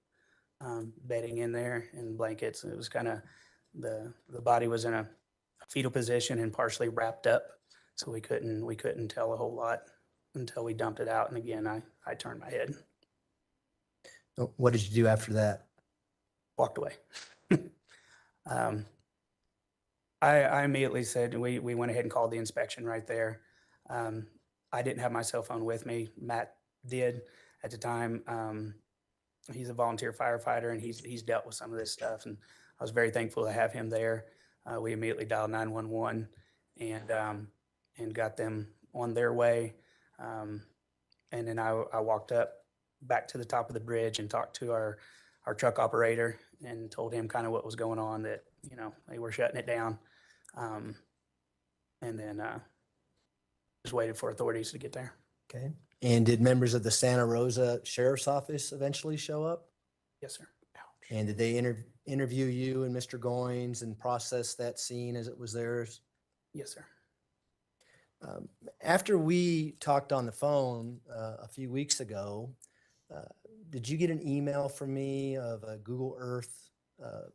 in there and blankets. It was kind of the body was in a fetal position and partially wrapped up, so we couldn't tell a whole lot until we dumped it out. And again, I turned my head. What did you do after that? Walked away. I immediately said we went ahead and called the inspection right there. I didn't have my cell phone with me. Matt did at the time. He's a volunteer firefighter, and he's dealt with some of this stuff, and I was very thankful to have him there. We immediately dialed 911 and got them on their way. And then I walked up back to the top of the bridge and talked to our truck operator and told him kind of what was going on, that they were shutting it down, and then just waited for authorities to get there. Okay. And did members of the Santa Rosa Sheriff's Office eventually show up? Yes, sir. And did they interview you and Mr. Goins and process that scene as it was theirs? Yes, sir. After we talked on the phone a few weeks ago, did you get an email from me of a Google Earth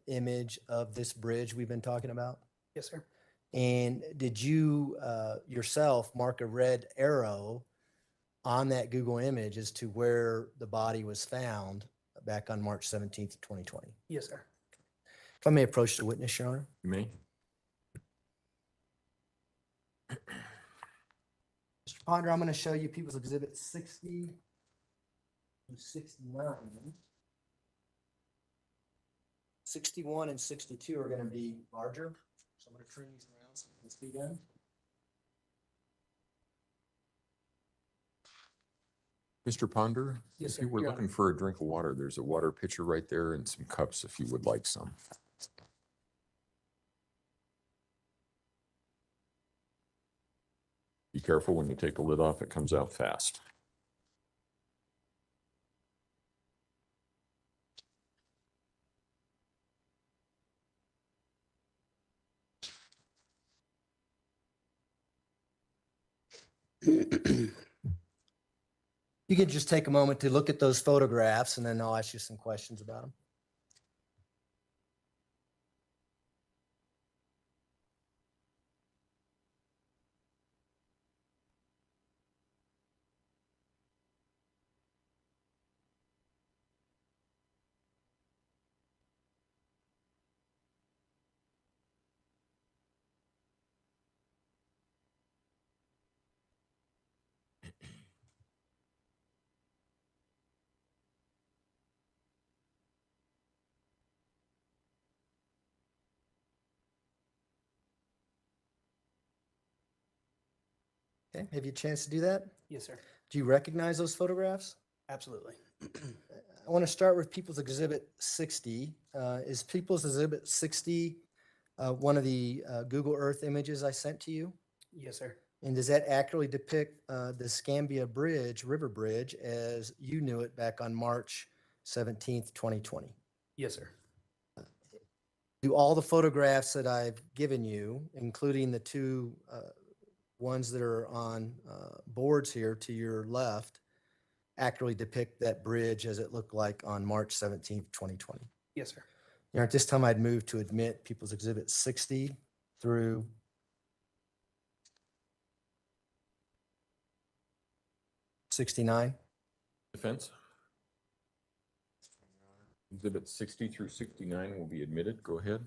image of this bridge we've been talking about? Yes, sir. And did you yourself mark a red arrow on that Google image as to where the body was found back on March 17th, 2020? Yes, sir. If I may approach the witness, Your Honor. You may. Mr. Ponder, I'm going to show you People's Exhibit 60 and 69. 61 and 62 are going to be larger. So I'm going to turn these around so you can see them. Mr. Ponder, Yes, if you sir. were Your looking Honor. for a drink of water, there's a water pitcher right there and some cups if you would like some. Be careful when you take the lid off, it comes out fast. You can just take a moment to look at those photographs, and then I'll ask you some questions about them. Okay, have you a chance to do that? Yes, sir. Do you recognize those photographs? Absolutely. I want to start with People's Exhibit 60. Is People's Exhibit 60 one of the Google Earth images I sent to you? Yes, sir. And does that accurately depict the Scambia Bridge, River Bridge, as you knew it back on March 17th, 2020? Yes, sir. Do all the photographs that I've given you, including the two ones that are on boards here to your left, accurately depict that bridge as it looked like on March 17th, 2020? Yes, sir. You know, at this time, I'd move to admit People's Exhibit 60 through 69. Defense? Exhibit 60 through 69 will be admitted. Go ahead.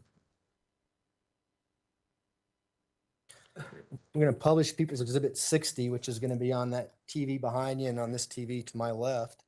We're going to publish People's Exhibit 60, which is going to be on that TV behind you and on this TV to my left.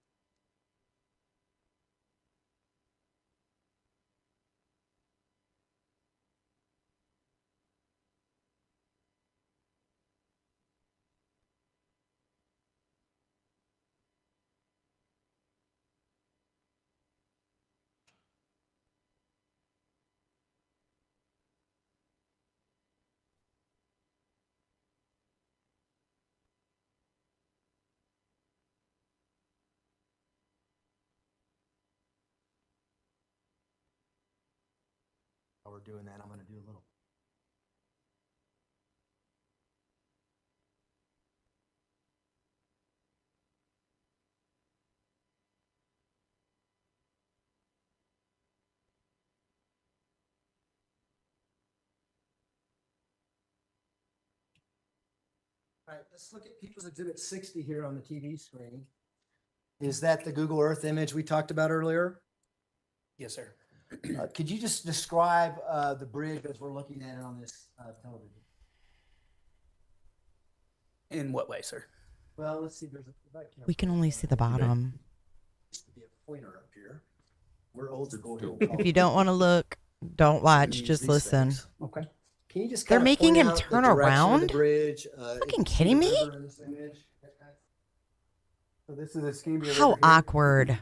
While we're doing that, I'm going to do a little. All right, let's look at People's Exhibit 60 here on the TV screen. Is that the Google Earth image we talked about earlier? Yes, sir. Could you just describe the bridge as we're looking at it on this television? In what way, sir? Well, let's see. We can only see the bottom. Used to be a pointer up here. We're old school here. If you don't want to look, don't watch, just These listen. things. Okay. Can you just They're kinda making point him out the turn direction of around? the bridge? Fucking kidding me? So this is a Scambia How River here. awkward.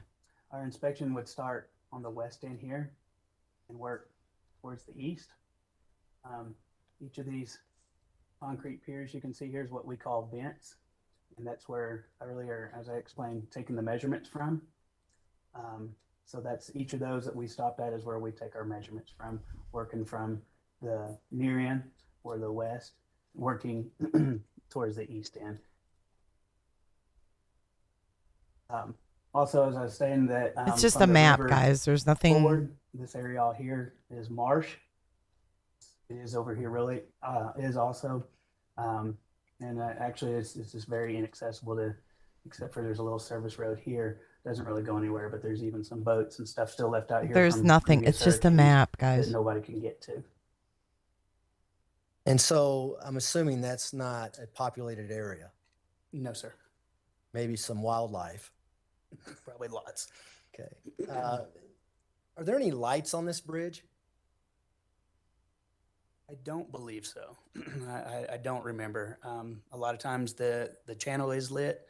Our inspection would start on the west end here and work towards the east. Each of these concrete piers you can see here is what we call vents. And that's where earlier, as I explained, taking the measurements from. So that's each of those that we stopped at is where we take our measurements from, working from the near end or the west, working towards the east end. Also, as I was saying that It's just from a the map, river guys. There's nothing. forward, this area all here is marsh. It is over here really is also, and actually it's just very inaccessible to, except for there's a little service road here. Doesn't really go anywhere, but there's even some boats and stuff still left out here. There's from nothing. previous It's just a hurricanes map, that guys. nobody can get to. And so I'm assuming that's not a populated area. No, sir. Maybe some wildlife. Probably lots. Okay. Are there any lights on this bridge? I don't believe so. I don't remember. A lot of times the channel is lit.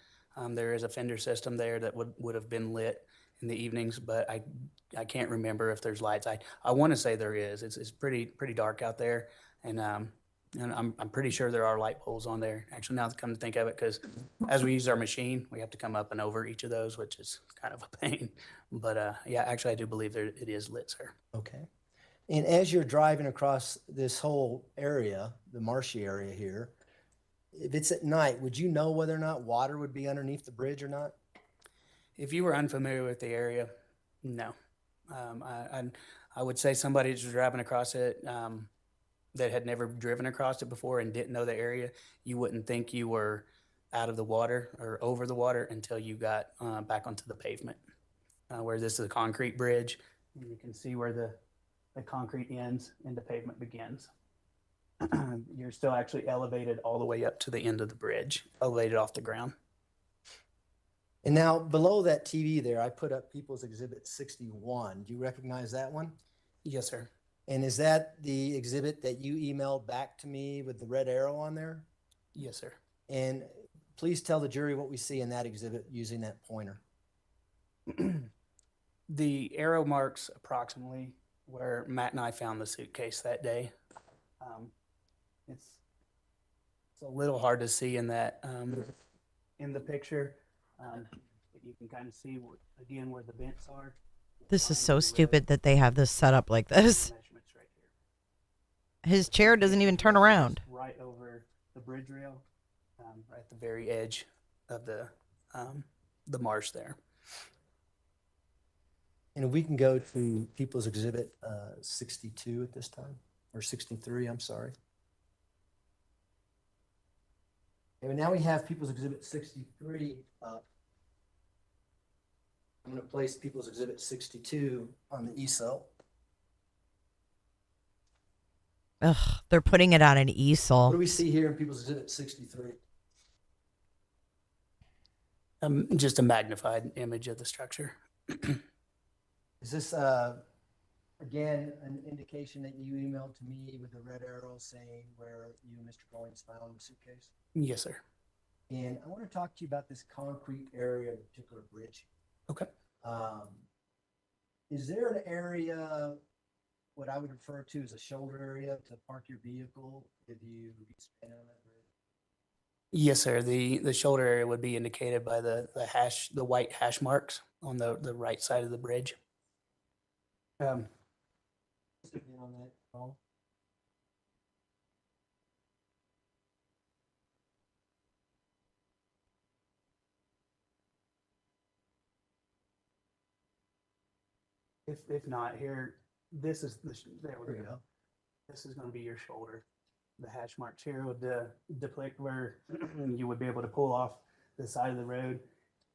There is a fender system there that would have been lit in the evenings, but I can't remember if there's lights. I want to say there is. It's pretty dark out there, and I'm pretty sure there are light poles on there. Actually, now that I come to think of it, because as we use our machine, we have to come up and over each of those, which is kind of a pain. But yeah, actually, I do believe it is lit, sir. Okay. And as you're driving across this whole area, the marshy area here, if it's at night, would you know whether or not water would be underneath the bridge or not? If you were unfamiliar with the area, no. I would say somebody who's driving across it that had never driven across it before and didn't know the area, you wouldn't think you were out of the water or over the water until you got back onto the pavement. Where this is a concrete bridge, and you can see where the concrete ends and the pavement begins. You're still actually elevated all the way up to the end of the bridge, elevated off the ground. And now below that TV there, I put up People's Exhibit 61. Do you recognize that one? Yes, sir. And is that the exhibit that you emailed back to me with the red arrow on there? Yes, sir. And please tell the jury what we see in that exhibit using that pointer. The arrow marks approximately where Matt and I found the suitcase that day. It's a little hard to see in that in the picture. But you can kind of see again where the vents are. This is so stupid that they have this set up like this. His chair doesn't even turn around. Right over the bridge rail, right at the very edge of the marsh there. And if we can go to People's Exhibit 62 at this time, or 63, I'm sorry. And now we have People's Exhibit 63 up. I'm going to place People's Exhibit 62 on the easel. Ugh, they're putting it on an easel. What do we see here in People's Exhibit 63? Just a magnified image of the structure. Is this, again, an indication that you emailed to me with a red arrow saying where you and Mr. Goins found the suitcase? Yes, sir. And I want to talk to you about this concrete area, the particular bridge. Okay. Is there an area, what I would refer to as a shoulder area, to park your vehicle if you spin on that bridge? Yes, sir. The shoulder area would be indicated by the white hash marks on the right side of the bridge. On that call. If not, here, this is there we go. This is going to be your shoulder. The hash marks here would depict where you would be able to pull off the side of the road.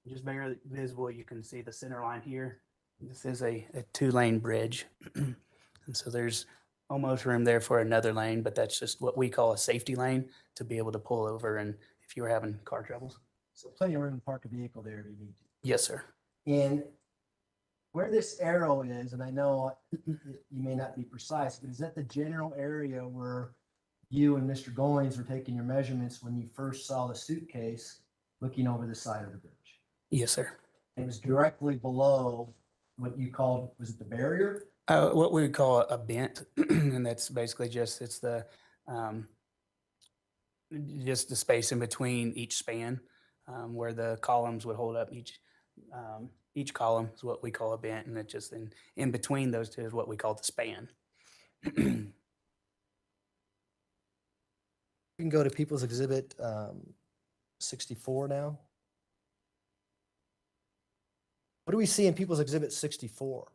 Just barely visible, you can see the center line here. This is a 2-lane bridge. And so there's almost room there for another lane, but that's just what we call a safety lane to be able to pull over and if you were having car troubles. So plenty of room to park a vehicle there if you need to. Yes, sir. And where this arrow is, and I know you may not be precise, but is that the general area where you and Mr. Goins were taking your measurements when you first saw the suitcase looking over the side of the bridge? Yes, sir. It was directly below what you called, was it the barrier? What we would call a bent, and that's basically just it's the space in between each span where the columns would hold up. Each column is what we call a bent, and it just in between those two is what we call the span. We can go to People's Exhibit 64 now. What do we see in People's Exhibit 64?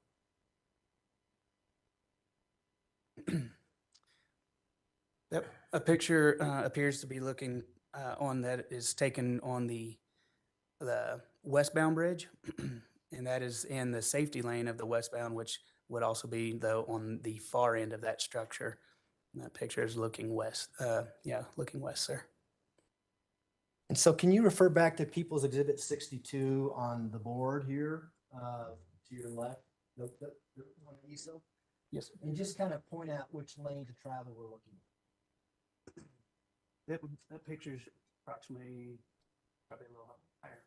Yep. A picture appears to be looking on that is taken on the westbound bridge, and that is in the safety lane of the westbound, which would also be though on the far end of that structure. And that picture is looking west. Looking west, sir. And so can you refer back to People's Exhibit 62 on the board here to your left? On the easel? Yes, sir. And just kind of point out which lane to travel we're looking at. That picture's approximately probably a little higher.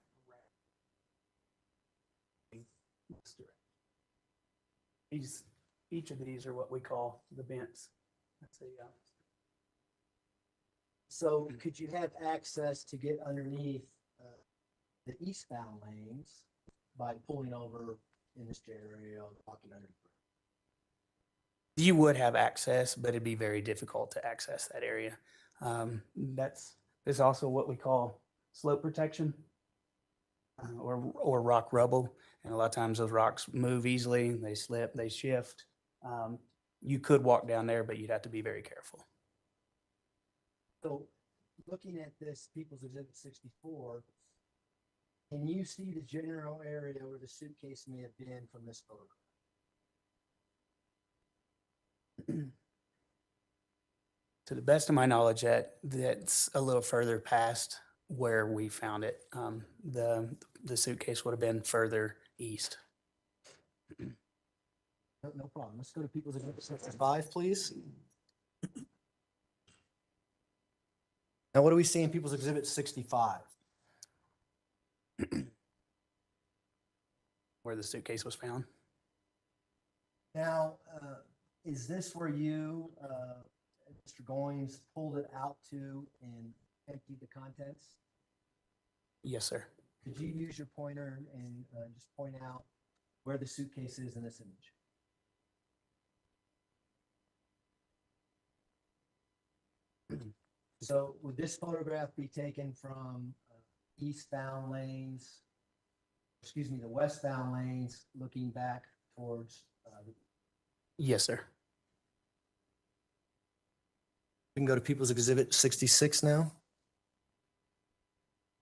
Each of these are what we call the bents. That's So could you have access to get underneath the eastbound lanes by pulling over in this area, walking under? You would have access, but it'd be very difficult to access that area. There's also what we call slope protection or rock rubble. And a lot of times those rocks move easily, they slip, they shift. You could walk down there, but you'd have to be very careful. So looking at this People's Exhibit 64, can you see the general area where the suitcase may have been from this photograph? To the best of my knowledge, that's a little further past where we found it. The suitcase would have been further east. No problem. Let's go to People's Exhibit 65, please. Now, what do we see in People's Exhibit 65? Where the suitcase was found. Now, is this where you, Mr. Goins, pulled it out to and emptied the contents? Yes, sir. Could you use your pointer and just point out where the suitcase is in this image? So would this photograph be taken from eastbound lanes, excuse me, the westbound lanes, looking back towards Yes, sir. we can go to People's Exhibit 66 now.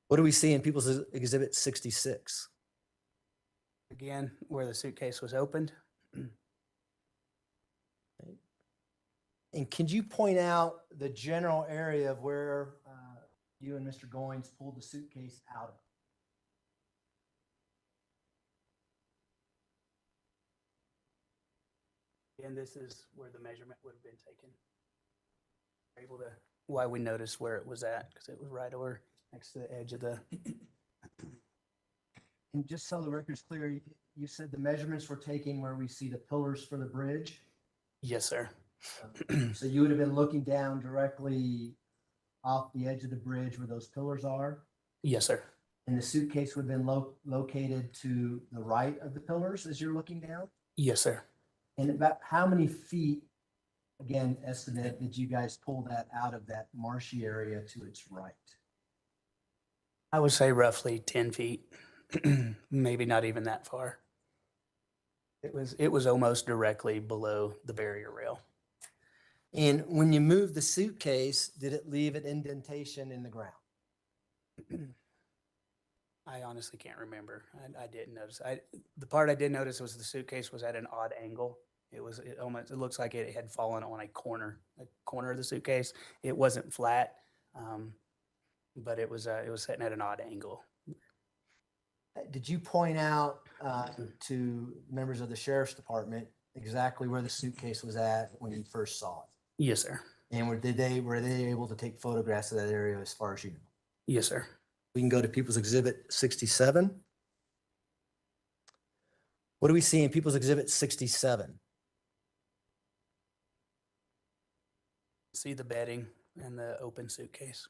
What do we see in People's Exhibit 66? Again, where the suitcase was opened. And can you point out the general area of where you and Mr. Goins pulled the suitcase out of? And this is where the measurement would have been taken. Able to, why we noticed where it was at, because it was right over next to the edge of the. And just so the record's clear, you said the measurements were taken where we see the pillars for the bridge. Yes, sir. So you would have been looking down directly off the edge of the bridge where those pillars are. Yes, sir. And the suitcase would have been located to the right of the pillars as you're looking down. Yes, sir. And about how many feet, again, estimate, did you guys pull that out of that marshy area to its right? I would say roughly 10 feet, maybe not even that far. It was almost directly below the barrier rail. And when you moved the suitcase, did it leave an indentation in the ground? I honestly can't remember. I didn't notice. The part I did notice was the suitcase was at an odd angle. It looks like it had fallen on a corner of the suitcase. It wasn't flat, but it was sitting at an odd angle. Did you point out to members of the sheriff's department exactly where the suitcase was at when you first saw it? Yes, sir. And were they able to take photographs of that area as far as you know? Yes, sir. We can go to People's Exhibit 67. What do we see in People's Exhibit 67? See the bedding and the open suitcase.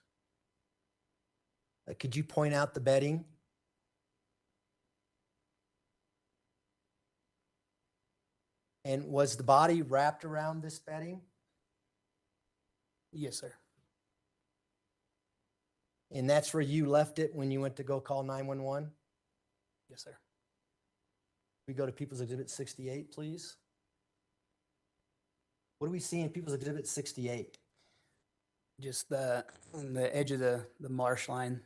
Could you point out the bedding? And was the body wrapped around this bedding? Yes, sir. And that's where you left it when you went to go call 911? Yes, sir. We go to People's Exhibit 68, please. What do we see in People's Exhibit 68? Just on the edge of the marsh line.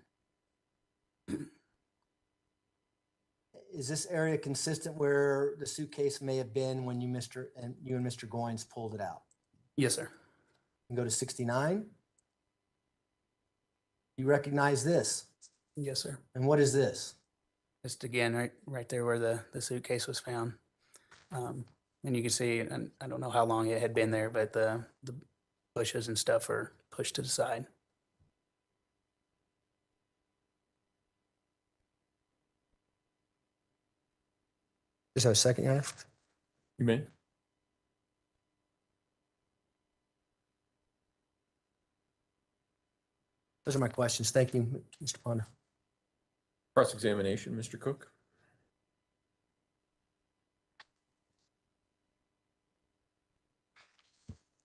Is this area consistent where the suitcase may have been when you and Mr. Goins pulled it out? Yes, sir. We can go to 69. You recognize this? Yes, sir. And what is this? Just again, right there where the suitcase was found. And you can see, and I don't know how long it had been there, but the bushes and stuff are pushed to the side. Just have a second, Your Honor. You may. Those are my questions. Thank you, Mr. Ponder. Cross-examination, Mr. Cook.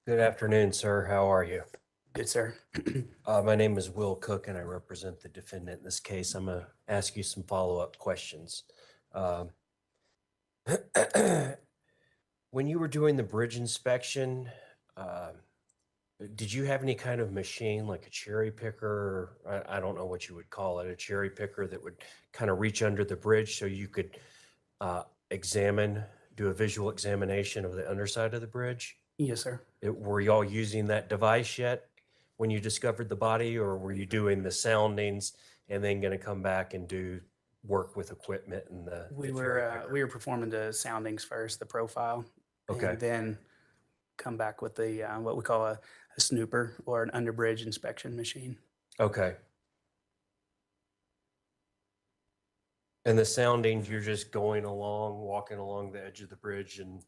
Good afternoon, sir. How are you? Good, sir. My name is Will Cook, and I represent the defendant in this case. I'm going to ask you some follow-up questions. When you were doing the bridge inspection, did you have any kind of machine like a cherry picker? I don't know what you would call it, a cherry picker that would kind of reach under the bridge so you could do a visual examination of the underside of the bridge? Yes, sir. Were y'all using that device yet when you discovered the body, or were you doing the soundings and then going to come back and do work with equipment and the? We were performing the soundings first, the profile, Okay. and then come back with the what we call a snooper or an underbridge inspection machine. Okay. And the soundings, you're just going along, walking along the edge of the bridge and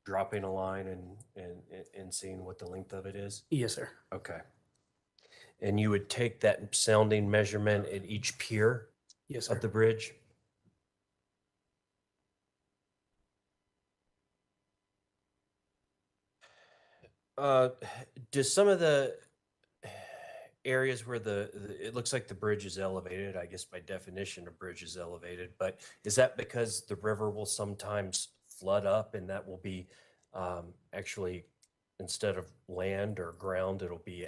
dropping a line and seeing what the length of it is? Yes, sir. Okay. And you would take that sounding measurement at each pier Yes, sir. of the bridge? Does some of the areas where it looks like the bridge is elevated, I guess by definition a bridge is elevated, but is that because the river will sometimes flood up and that will be actually, instead of land or ground, it'll be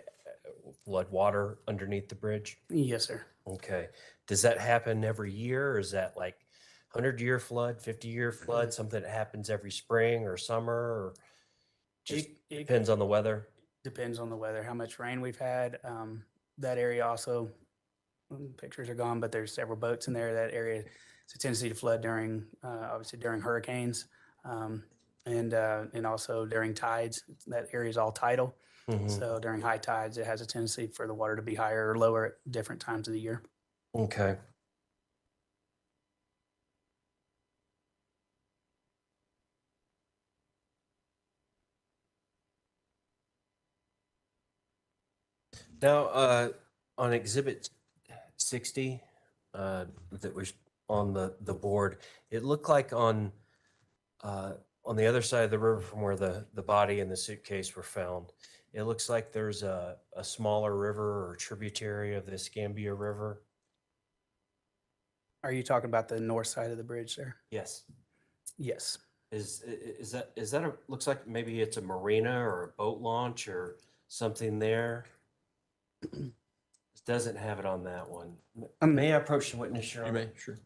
flood water underneath the bridge? Yes, sir. Okay. Does that happen every year, or is that like 100-year flood, 50-year flood, something that happens every spring or summer, or just It depends on the weather? depends on the weather, how much rain we've had. That area also, pictures are gone, but there's several boats in there. That area, it's a tendency to flood during, obviously during hurricanes, and also during tides. That area is all tidal. Mhm. So during high tides, it has a tendency for the water to be higher or lower at different times of the year. Okay. Now, on Exhibit 60, that was on the board, it looked like on the other side of the river from where the body and the suitcase were found, it looks like there's a smaller river or tributary of the Escambia River. Are you talking about the north side of the bridge there? Yes. Yes. Is that looks like maybe it's a marina or a boat launch or something there? It doesn't have it on that one. May I approach the witness, Your Honor? You may, sure.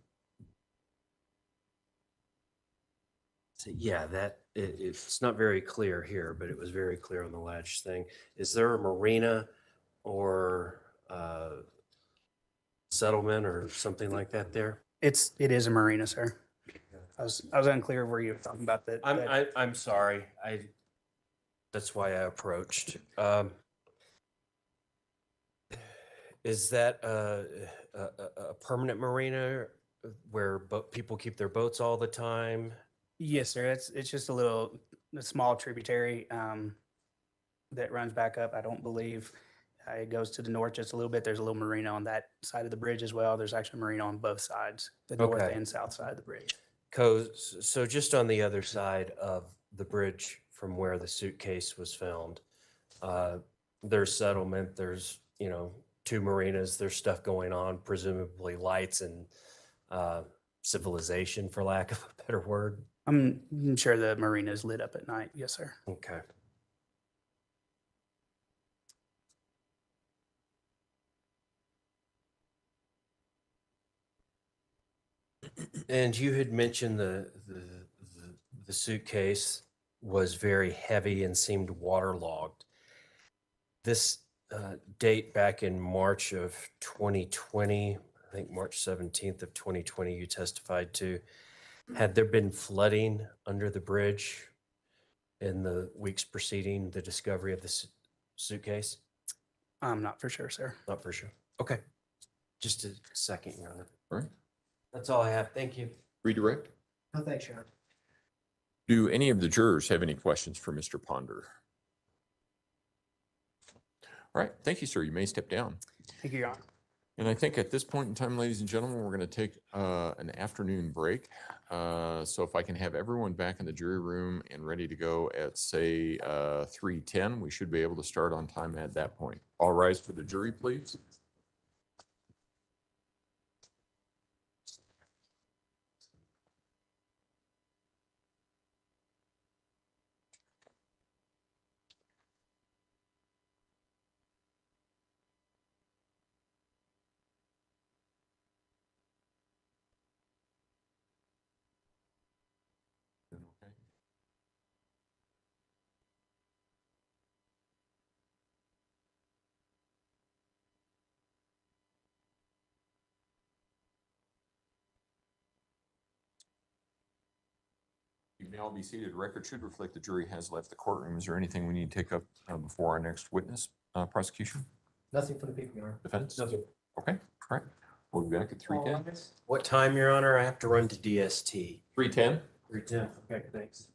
So, yeah, it's not very clear here, but it was very clear on the latch thing. Is there a marina or settlement or something like that there? It is a marina, sir. I was unclear where you were talking about that. I'm sorry. That's why I approached. Is that a permanent marina where people keep their boats all the time? Yes, sir. It's just a small tributary that runs back up. I don't believe it goes to the north just a little bit. There's a little marina on that side of the bridge as well. There's actually a marina on both sides, the north Okay. and south side of the bridge. So just on the other side of the bridge from where the suitcase was found, there's settlement, there's, 2 marinas, there's stuff going on, presumably lights and civilization, for lack of a better word. I'm sure the marina is lit up at night. Yes, sir. Okay. And you had mentioned the suitcase was very heavy and seemed waterlogged. This date back in March of 2020, I think March 17th of 2020, you testified to. Had there been flooding under the bridge in the weeks preceding the discovery of the suitcase? I'm not for sure, sir. Not for sure. Okay. Just a second, Your Honor. All right. That's all I have. Thank you. Redirect. No, thanks, Your Honor. Do any of the jurors have any questions for Mr. Ponder? All right. Thank you, sir. You may step down. Thank you, Your Honor. And I think at this point in time, ladies and gentlemen, we're going to take an afternoon break. So if I can have everyone back in the jury room and ready to go at, say, 3:10, we should be able to start on time at that point. All rise for the jury, please. You may all be seated. Record should reflect the jury has left the courtroom. Is there anything we need to take up before our next witness prosecution? Nothing for the PPR. Defense? Okay, all right. We'll be back at 3:10. What time, Your Honor? I have to run to DST. 3:10? 3:10. Okay, thanks.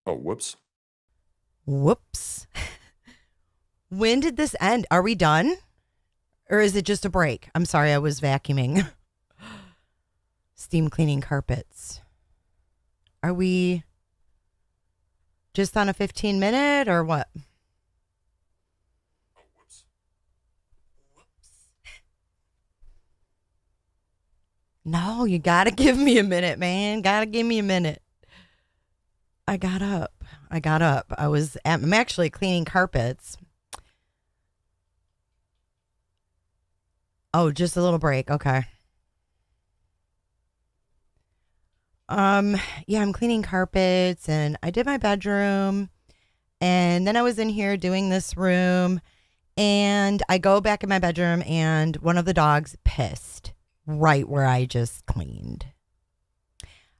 Oh, whoops. Whoops. When did this end? Are we done? Or is it just a break? I'm sorry, I was vacuuming. Steam cleaning carpets. Are we just on a 15-minute or what? No, you gotta give me a minute, man. Gotta give me a minute. I got up. I'm actually cleaning carpets. Oh, just a little break. Okay. Yeah, I'm cleaning carpets and I did my bedroom and then I was in here doing this room and I go back in my bedroom and one of the dogs pissed right where I just cleaned.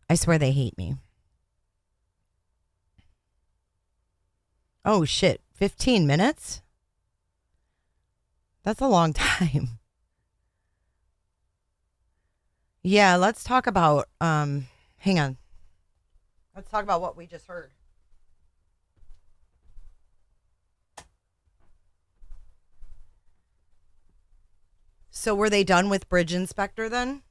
I swear they hate me. Oh shit, 15 minutes? That's a long time. Yeah, let's talk about, hang on. Let's talk about what we just heard. So were they done with Bridge Inspector then?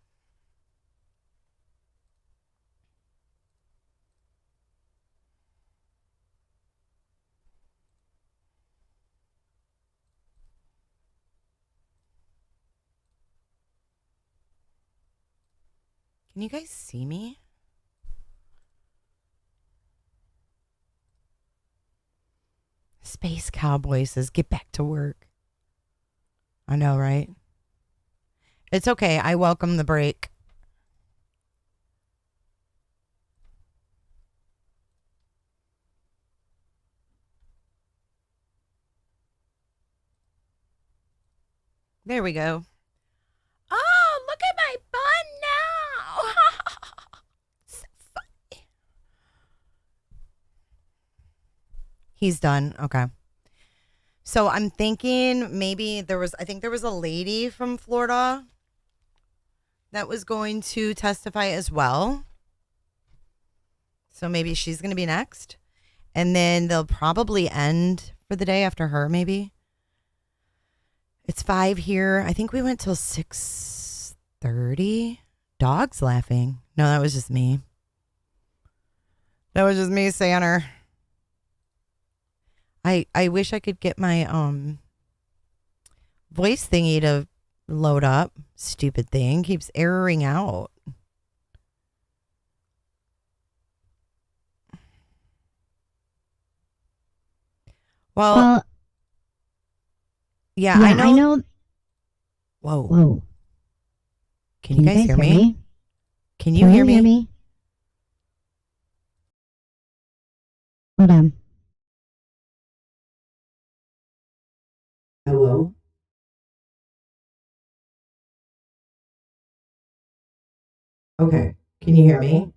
Can you guys see me? Space Cowboy says, get back to work. I know, right? It's okay. I welcome the break. There we go. Oh, look at my bun now. So funny. He's done. Okay. So I'm thinking maybe I think there was a lady from Florida that was going to testify as well. So maybe she's going to be next. And then they'll probably end for the day after her, maybe. It's 5 here. I think we went till 6:30. Dog's laughing. No, that was just me. That was just me saying her. I wish I could get my voice thingy to load up. Stupid thing. Keeps erroring out. Well, yeah, I know. Whoa. Can you guys hear me? Can you hear me? Hold on. Hello? Okay. Can you hear me?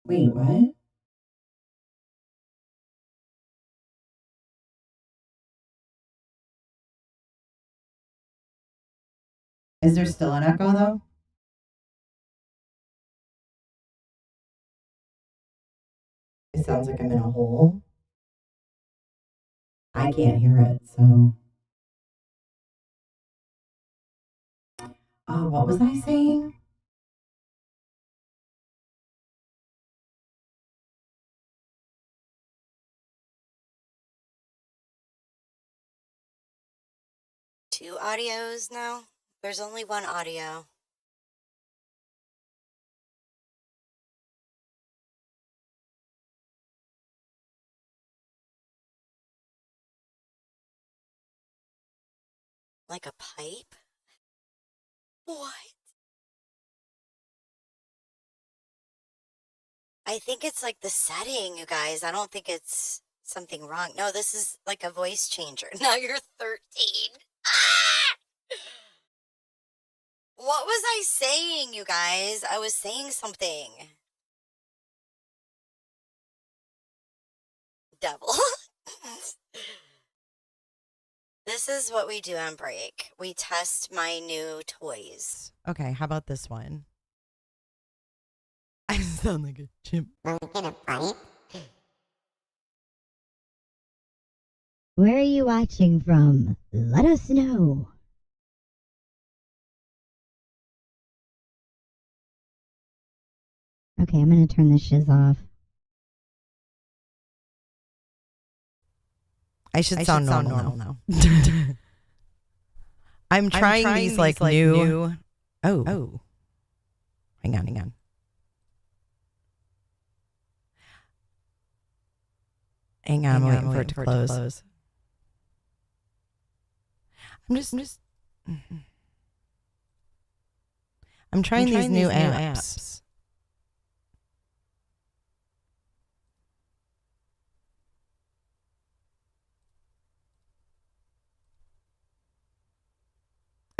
Wait, what? Is there still an echo though? It sounds like I'm in a hole. I can't hear it, so. What was I saying? Two audios now? There's only one audio. Like a pipe? What? I think it's like the setting, you guys. I don't think it's something wrong. No, this is like a voice changer. Now you're 13. Ah! What was I saying, you guys? I was saying something. Devil. This is what we do on break. We test my new toys. Okay, how about this one? I sound like a chimp. Where are you watching from? Let us know. Okay, I'm gonna turn this shiz off. I should sound normal now. I'm trying these like new. Oh. Hang on. I'm waiting for it to close. I'm trying these new apps.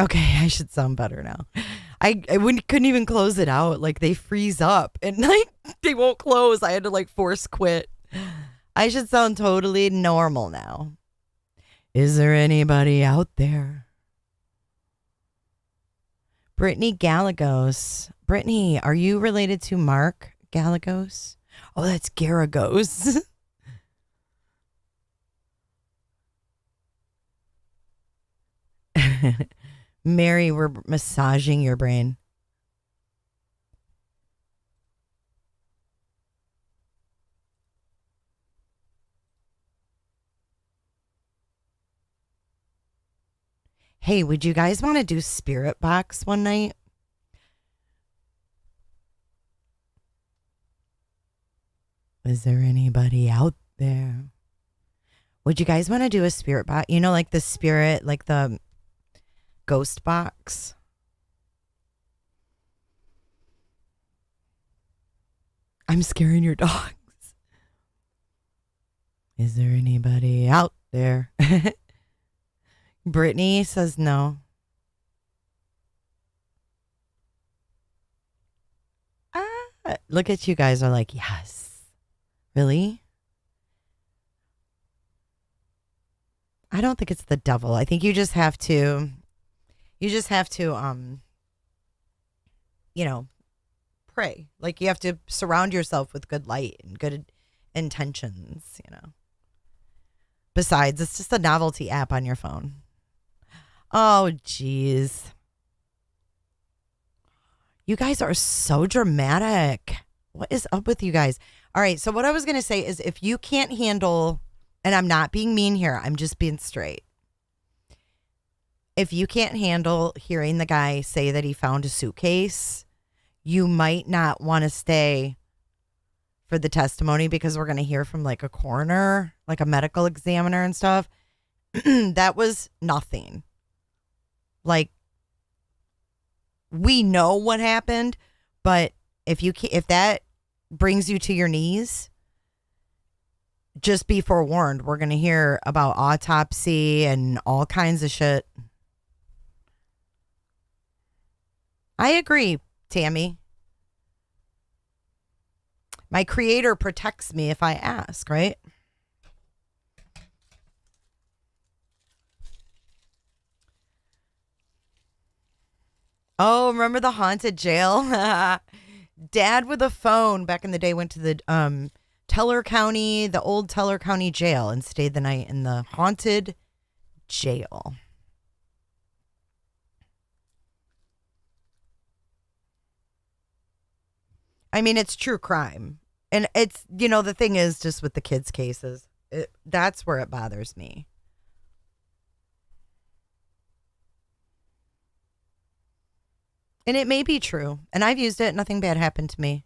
Okay, I should sound better now. I couldn't even close it out. Like they freeze up and like they won't close. I had to like force quit. I should sound totally normal now. Is there anybody out there? Brittany Gallegos. Brittany, are you related to Mark Gallegos? Oh, that's Garagos. Mary, we're massaging your brain. Hey, would you guys want to do Spirit Box one night? Is there anybody out there? Would you guys want to do a Spirit Box? You know, like the spirit, like the ghost box? I'm scaring your dogs. Is there anybody out there? Brittany says no. Look at you guys are like, yes. Really? I don't think it's the devil. I think you just have to, pray. Like you have to surround yourself with good light and good intentions, Besides, it's just a novelty app on your phone. Oh, geez. You guys are so dramatic. What is up with you guys? All right. So what I was going to say is if you can't handle, and I'm not being mean here, I'm just being straight. If you can't handle hearing the guy say that he found a suitcase, you might not want to stay for the testimony because we're going to hear from like a coroner, like a medical examiner and stuff. That was nothing. Like, we know what happened, but if that brings you to your knees, just be forewarned. We're going to hear about autopsy and all kinds of shit. I agree, Tammy. My creator protects me if I ask, right? Oh, remember the haunted jail? Dad with a phone back in the day went to the Teller County, the old Teller County jail, and stayed the night in the haunted jail. I mean, it's true crime. And it's, you know, the thing is just with the kids' cases, that's where it bothers me. And it may be true. And I've used it. Nothing bad happened to me.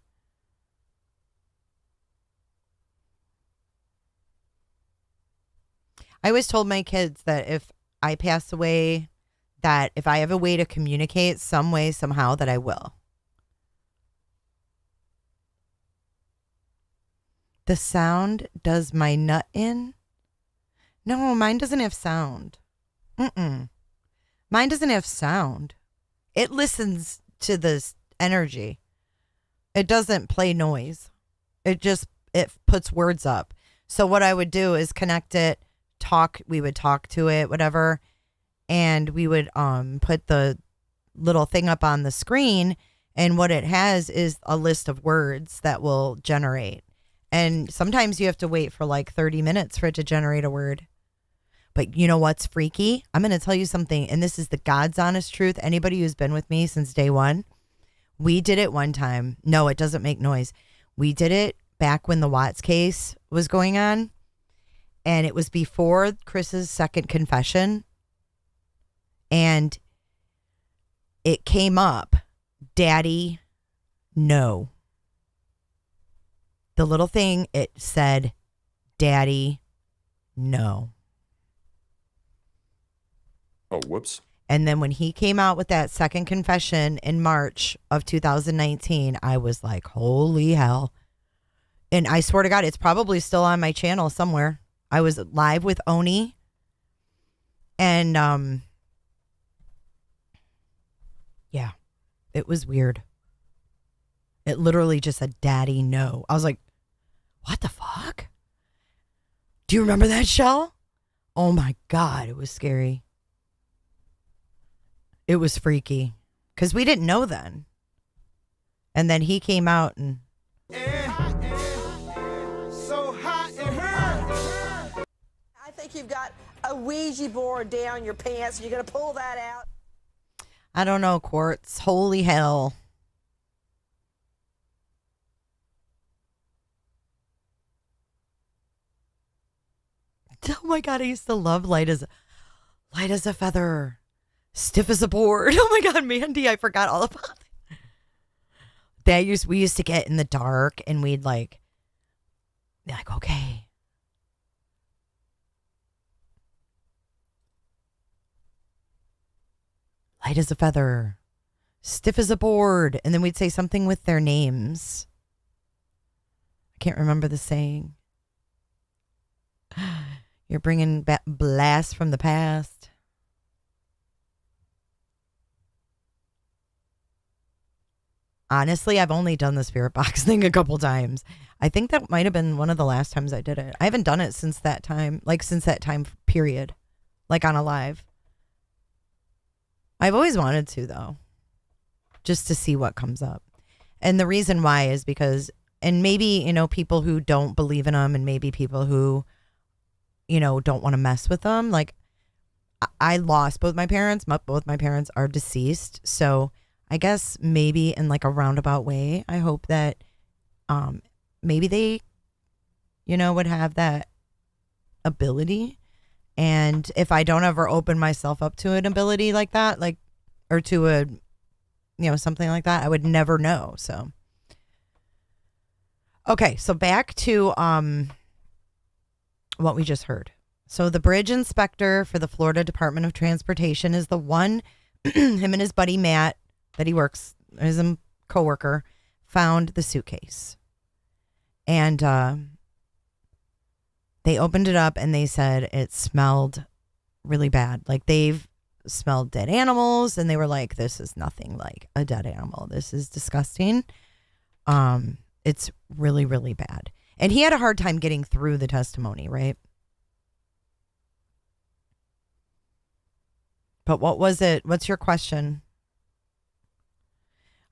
I always told my kids that if I pass away, that if I have a way to communicate some way, somehow, that I will. The sound does my nut in? No, mine doesn't have sound. Mine doesn't have sound. It listens to this energy. It doesn't play noise. It puts words up. So what I would do is connect it, we would talk to it, whatever, and we would put the little thing up on the screen, and what it has is a list of words that will generate. And sometimes you have to wait for like 30 minutes for it to generate a word. But you know what's freaky? I'm going to tell you something, and this is the God's honest truth. Anybody who's been with me since day one, we did it one time. No, it doesn't make noise. We did it back when the Watts case was going on, and it was before Chris's second confession, and it came up, Daddy, no. The little thing, it said, Daddy, no. Oh, whoops. And then when he came out with that second confession in March of 2019, I was like, holy hell. And I swear to God, it's probably still on my channel somewhere. I was live with Oni. And, yeah, it was weird. It literally just said, Daddy, no. I was like, what the fuck? Do you remember that, Shell? Oh my God, it was scary. It was freaky because we didn't know then. And then he came out and. So hot in her. I think you've got a Ouija board down your pants. You're going to pull that out. I don't know, Quartz. Holy hell. Oh my God, I used to love light as a feather, stiff as a board. Oh my God, Mandy, I forgot all about that. We used to get in the dark and we'd be like, okay. Light as a feather, stiff as a board. And then we'd say something with their names. I can't remember the saying. You're bringing back blasts from the past. Honestly, I've only done the spirit box thing a couple times. I think that might have been one of the last times I did it. I haven't done it since that time, period, like on a live. I've always wanted to, though, just to see what comes up. And the reason why is because, and maybe, people who don't believe in them and maybe people who don't want to mess with them. Like, I lost both my parents. Both my parents are deceased. So I guess maybe in like a roundabout way, I hope that maybe they, would have that ability. And if I don't ever open myself up to an ability like that, or to a, something like that, I would never know. So, okay. So back to, what we just heard. So the bridge inspector for the Florida Department of Transportation is the one, him and his buddy Matt, that he works, his coworker, found the suitcase. And they opened it up and they said it smelled really bad. Like they've smelled dead animals, and they were like, this is nothing like a dead animal. This is disgusting. It's really, really bad. And he had a hard time getting through the testimony, right? But what was it? What's your question?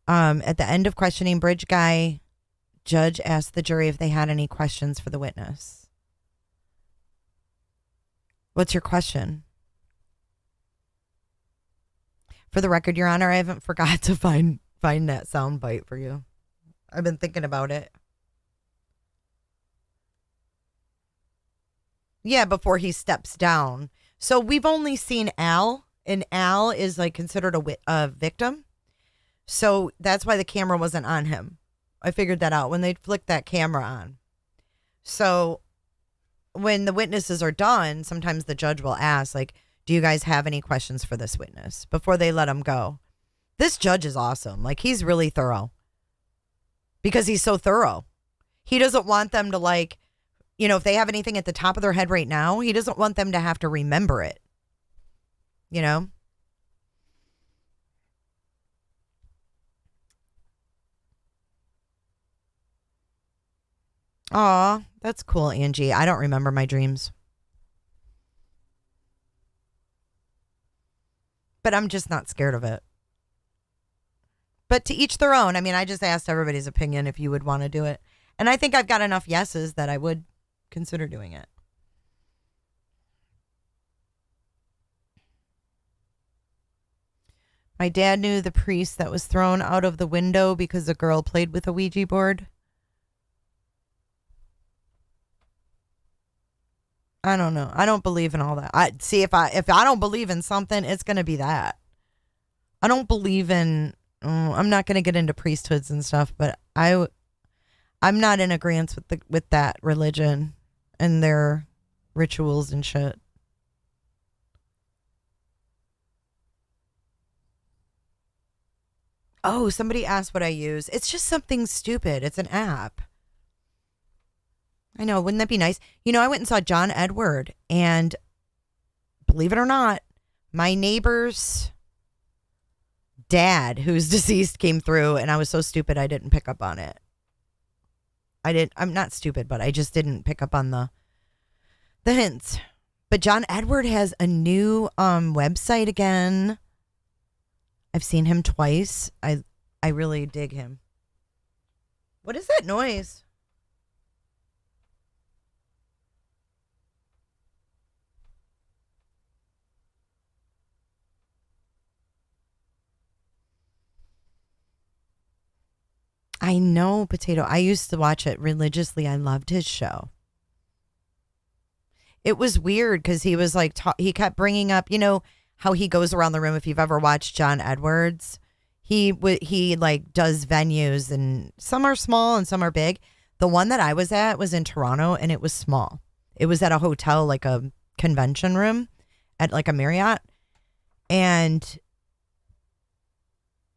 At the end of questioning Bridge Guy, judge asked the jury if they had any questions for the witness. What's your question? For the record, Your Honor, I haven't forgot to find that sound bite for you. I've been thinking about it. Yeah, before he steps down. So we've only seen Al, and Al is like considered a victim. So that's why the camera wasn't on him. I figured that out when they flicked that camera on. So when the witnesses are done, sometimes the judge will ask, like, do you guys have any questions for this witness before they let him go? This judge is awesome. Like, he's really thorough because he's so thorough. He doesn't want them to, like, you know, if they have anything at the top of their head right now, he doesn't want them to have to remember it. You know? Aw, that's cool, Angie. I don't remember my dreams. But I'm just not scared of it. But to each their own. I mean, I just asked everybody's opinion if you would want to do it. And I think I've got enough yeses that I would consider doing it. My dad knew the priest that was thrown out of the window because a girl played with a Ouija board. I don't know. I don't believe in all that. If I don't believe in something, it's going to be that. I don't believe in. I'm not going to get into priesthoods and stuff, but I'm not in agreement with that religion and their rituals and shit. Oh, somebody asked what I use. It's just something stupid. It's an app. I know. Wouldn't that be nice? You know, I went and saw John Edward, and believe it or not, my neighbor's dad, who's deceased, came through, and I was so stupid I didn't pick up on it. I'm not stupid, but I just didn't pick up on the hints. But John Edward has a new website again. I've seen him twice. I really dig him. What is that noise? I know, Potato. I used to watch it religiously. I loved his show. It was weird because he was like, he kept bringing up, you know, how he goes around the room. If you've ever watched John Edwards, he like does venues, and some are small and some are big. The one that I was at was in Toronto, and it was small. It was at a hotel, like a convention room at like a Marriott. And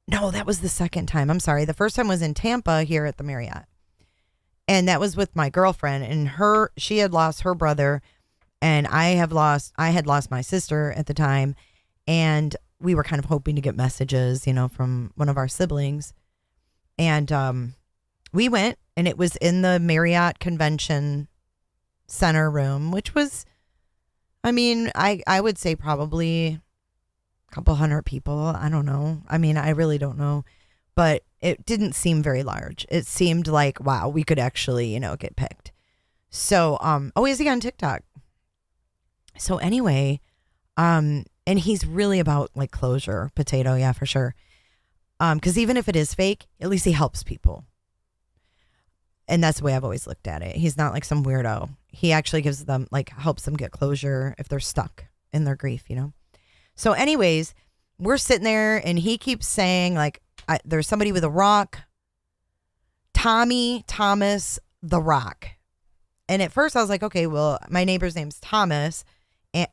no, that was the second time. I'm sorry. The first time was in Tampa here at the Marriott. And that was with my girlfriend, and she had lost her brother, and I had lost my sister at the time. And we were kind of hoping to get messages, you know, from one of our siblings. And we went, and it was in the Marriott Convention Center room, which was, I mean, I would say probably a couple hundred people. I don't know. I mean, I really don't know. But it didn't seem very large. It seemed like, wow, we could actually, you know, get picked. So, oh, is he on TikTok? So anyway, and he's really about like closure, Potato. Yeah, for sure. Because even if it is fake, at least he helps people. And that's the way I've always looked at it. He's not like some weirdo. He actually gives them, like, helps them get closure if they're stuck in their grief, you know? So anyways, we're sitting there, and he keeps saying, like, there's somebody with a rock. Tommy Thomas the Rock. And at first I was like, okay, well, my neighbor's name's Thomas,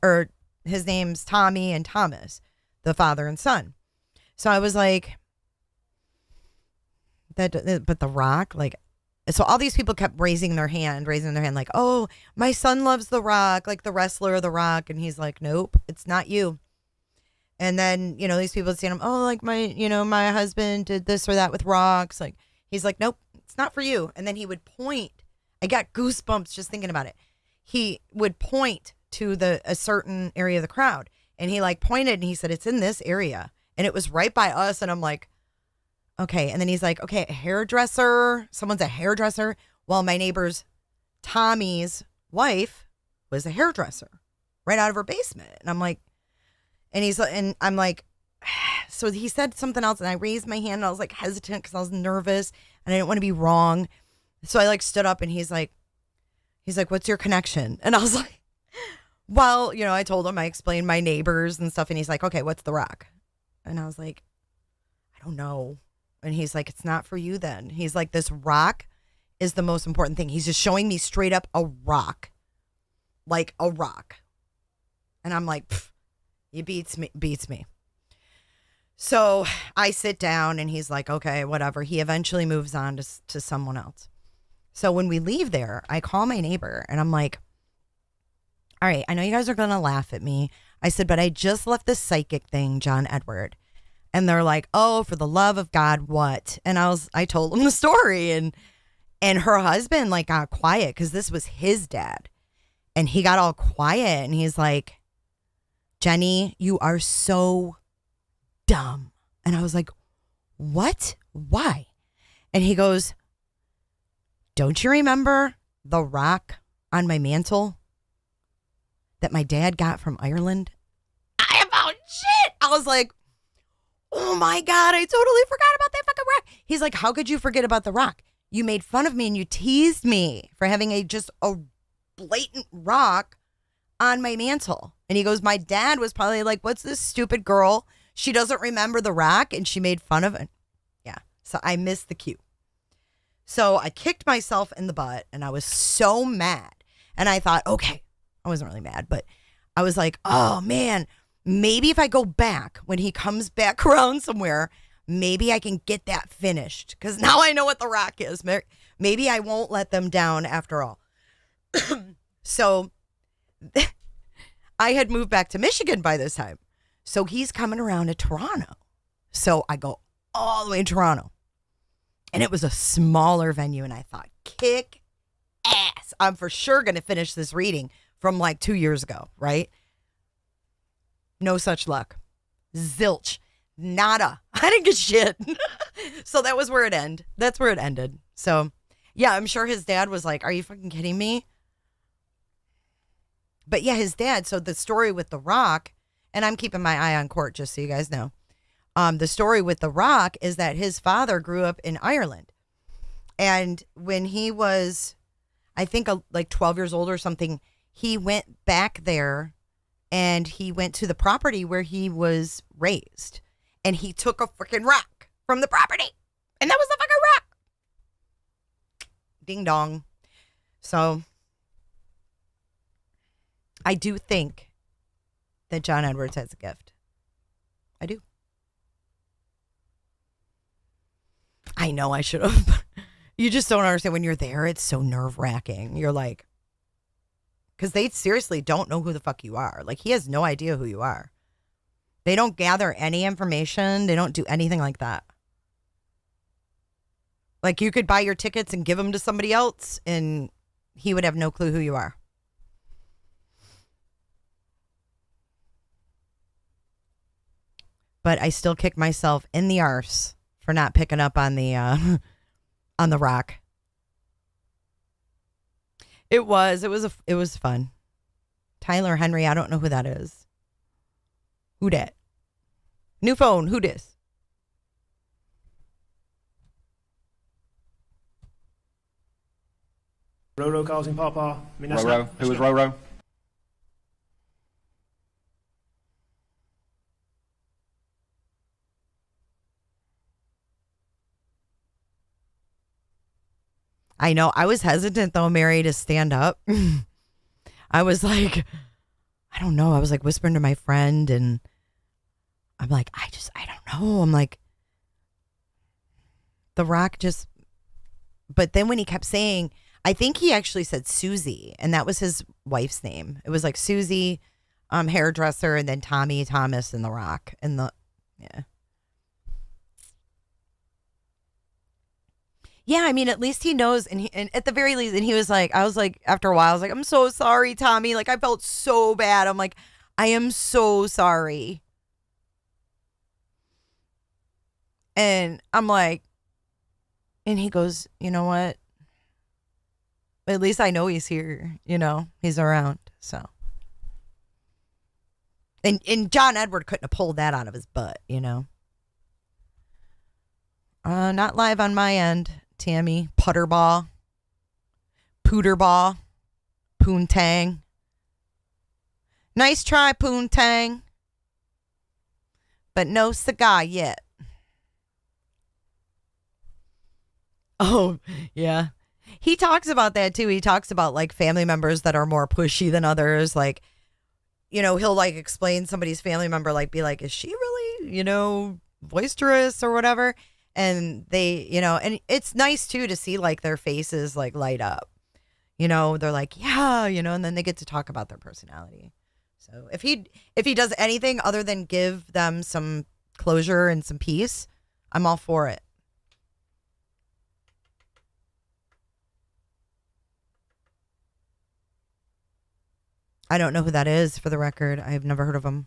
or his name's Tommy and Thomas, the father and son. So I was like, but the Rock, like, So all these people kept raising their hand, like, oh, my son loves The Rock, like the wrestler The Rock. And he's like, nope, it's not you. And then, these people would say to him, oh, like my husband did this or that with rocks. Like, he's like, nope, it's not for you. And then he would point. I got goosebumps just thinking about it. He would point to a certain area of the crowd. And he like pointed and he said, it's in this area. And it was right by us. And I'm like, okay. And then he's like, okay, a hairdresser. Someone's a hairdresser. Well, my neighbor's Tommy's wife was a hairdresser right out of her basement. And I'm like, and I'm like, so he said something else. And I raised my hand and I was like hesitant because I was nervous and I didn't want to be wrong. So I like stood up and he's like, what's your connection? And I was like, well, I told him, I explained my neighbors and stuff. And he's like, okay, what's The Rock? And I was like, I don't know. And he's like, it's not for you then. He's like, this rock is the most important thing. He's just showing me straight up a rock, like a rock. And I'm like, he beats me. So I sit down and he's like, okay, whatever. He eventually moves on to someone else. So when we leave there, I call my neighbor and I'm like, all right, I know you guys are going to laugh at me. I said, but I just left this psychic thing, John Edward. And they're like, oh, for the love of God, what? And I told them the story and her husband like got quiet because this was his dad. And he got all quiet and he's like, Jenny, you are so dumb. And I was like, what? Why? And he goes, don't you remember the rock on my mantle that my dad got from Ireland? I about shit. I was like, oh my God, I totally forgot about that fucking rock. He's like, how could you forget about the rock? You made fun of me and you teased me for having just a blatant rock on my mantle. And he goes, my dad was probably like, what's this stupid girl? She doesn't remember the rock and she made fun of it. Yeah. So I missed the cue. So I kicked myself in the butt and I was so mad. And I thought, okay, I wasn't really mad, but I was like, oh man, maybe if I go back when he comes back around somewhere, maybe I can get that finished. Because now I know what the rock is. Maybe I won't let them down after all. So I had moved back to Michigan by this time. So he's coming around to Toronto. So I go all the way to Toronto. And it was a smaller venue. And I thought, kick ass. I'm for sure going to finish this reading from like 2 years ago, right? No such luck. Zilch. Nada. I didn't get shit. So that was where it ended. That's where it ended. So yeah, I'm sure his dad was like, are you fucking kidding me? But yeah, his dad. So the story with the rock, and I'm keeping my eye on court just so you guys know. The story with the rock is that his father grew up in Ireland. And when he was, I think like 12 years old or something, he went back there and he went to the property where he was raised. And he took a freaking rock from the property. And that was the fucking rock. Ding dong. So I do think that John Edwards has a gift. I do. I know I should have. You just don't understand when you're there. It's so nerve wracking. You're like, because they seriously don't know who the fuck you are. Like, he has no idea who you are. They don't gather any information. They don't do anything like that. Like, you could buy your tickets and give them to somebody else, and he would have no clue who you are. But I still kick myself in the arse for not picking up on the rock. It was fun. Tyler Henry, I don't know who that is. Who dat? New phone, who dis? Roro causing Pawpaw. I mean, that's Roro. not- Who was Roro? I know. I was hesitant, though, Mary, to stand up. I was like, I don't know. I was like whispering to my friend, and I'm like, I don't know. I'm like, The Rock just But then when he kept saying, I think he actually said Susie, and that was his wife's name. It was like Susie, hairdresser, and then Tommy, Thomas, and The Rock. And yeah. Yeah, I mean, at least he knows, and at the very least, and he was like, I was like, after a while, I was like, I'm so sorry, Tommy. Like, I felt so bad. I'm like, I am so sorry. And I'm like, and he goes, you know what? At least I know he's here, he's around, so. And John Edward couldn't have pulled that out of his butt, Not live on my end. Tammy, Putterball, Pooterball, Poontang. Nice try, Poontang. But no cigar yet. Oh, yeah. He talks about that too. He talks about like family members that are more pushy than others. Like, he'll like explain somebody's family member, like be like, is she really, boisterous or whatever? And they, and it's nice too to see like their faces like light up. They're like, yeah, and then they get to talk about their personality. So if he does anything other than give them some closure and some peace, I'm all for it. I don't know who that is, for the record. I've never heard of him.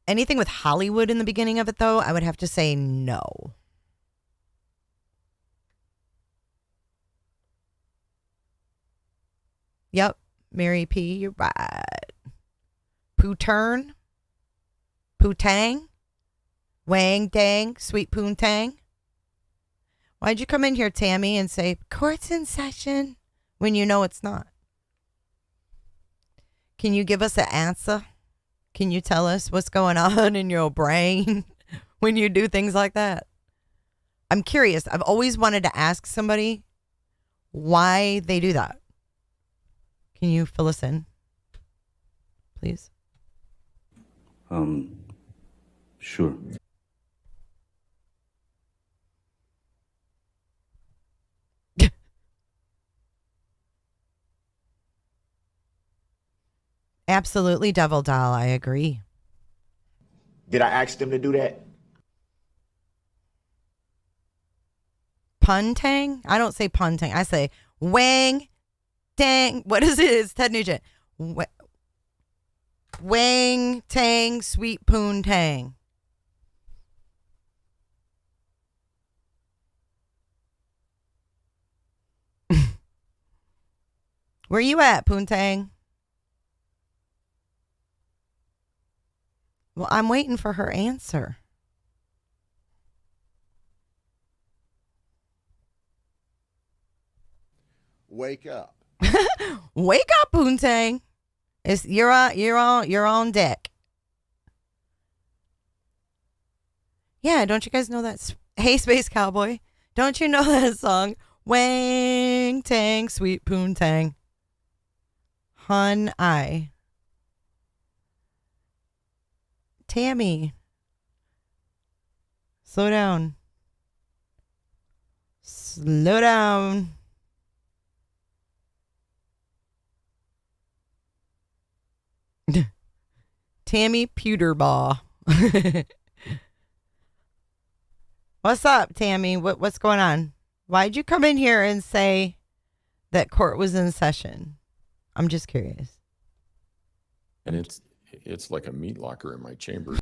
Anything with Hollywood in the beginning of it, though, I would have to say no. Yep, Mary P., you're right. Pootern, Pootang, Wang Dang, Sweet Poontang. Why'd you come in here, Tammy, and say, court's in session, when you know it's not? Can you give us an answer? Can you tell us what's going on in your brain when you do things like that? I'm curious. I've always wanted to ask somebody why they do that. Can you fill us in, please? Sure. Absolutely, Devil Doll. I agree. Did I ask them to do that? Puntang? I don't say puntang. I say Wang Dang. What is it? It's Ted Nugent. Wang Tang Sweet Poontang. Where you at, Poontang? Well, I'm waiting for her answer. Wake up. Wake up, Poontang. You're on deck. Yeah, don't you guys know that? Hey, Space Cowboy. Don't you know that song? Wang Tang Sweet Poontang. Hun I. Tammy. Slow down. Slow down. Tammy Pewterbaugh. What's up, Tammy? What's going on? Why'd you come in here and say that court was in session? I'm just curious. And it's like a meat locker in my chamber.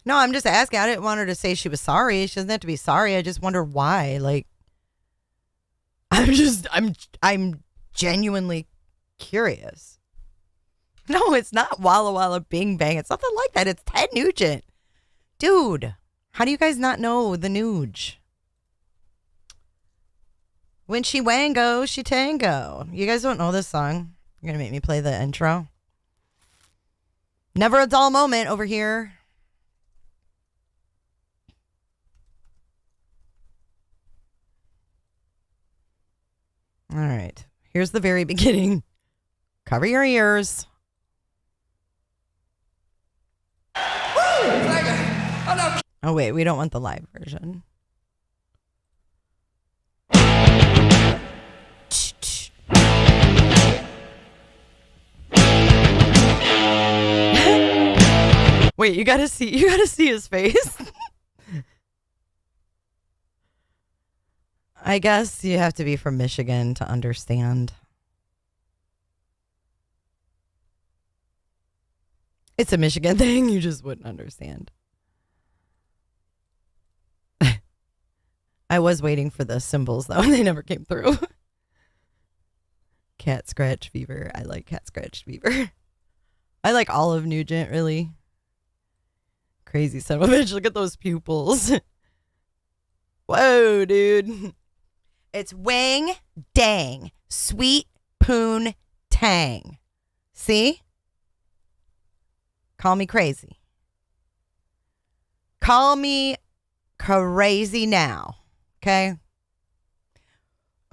No, I'm just asking. I didn't want her to say she was sorry. She doesn't have to be sorry. I just wondered why. Like, I'm genuinely curious. No, it's not Walla Walla Bing Bang. It's nothing like that. It's Ted Nugent. Dude, how do you guys not know the Nuge? When she wango, she tango. You guys don't know this song. You're going to make me play the intro. Never a dull moment over here. All right. Here's the very beginning. Cover your ears. Woo! Oh, wait, we don't want the live version. Wait, you gotta see his face. I guess you have to be from Michigan to understand. It's a Michigan thing, you just wouldn't understand. I was waiting for the symbols though, and they never came through. Cat scratch fever. I like cat scratch fever. I like Olive Nugent, really. Crazy son of a bitch. Look at those pupils. Whoa, dude. It's Wang Dang Sweet Poon Tang. See? Call me crazy. Call me crazy now. Okay? I'm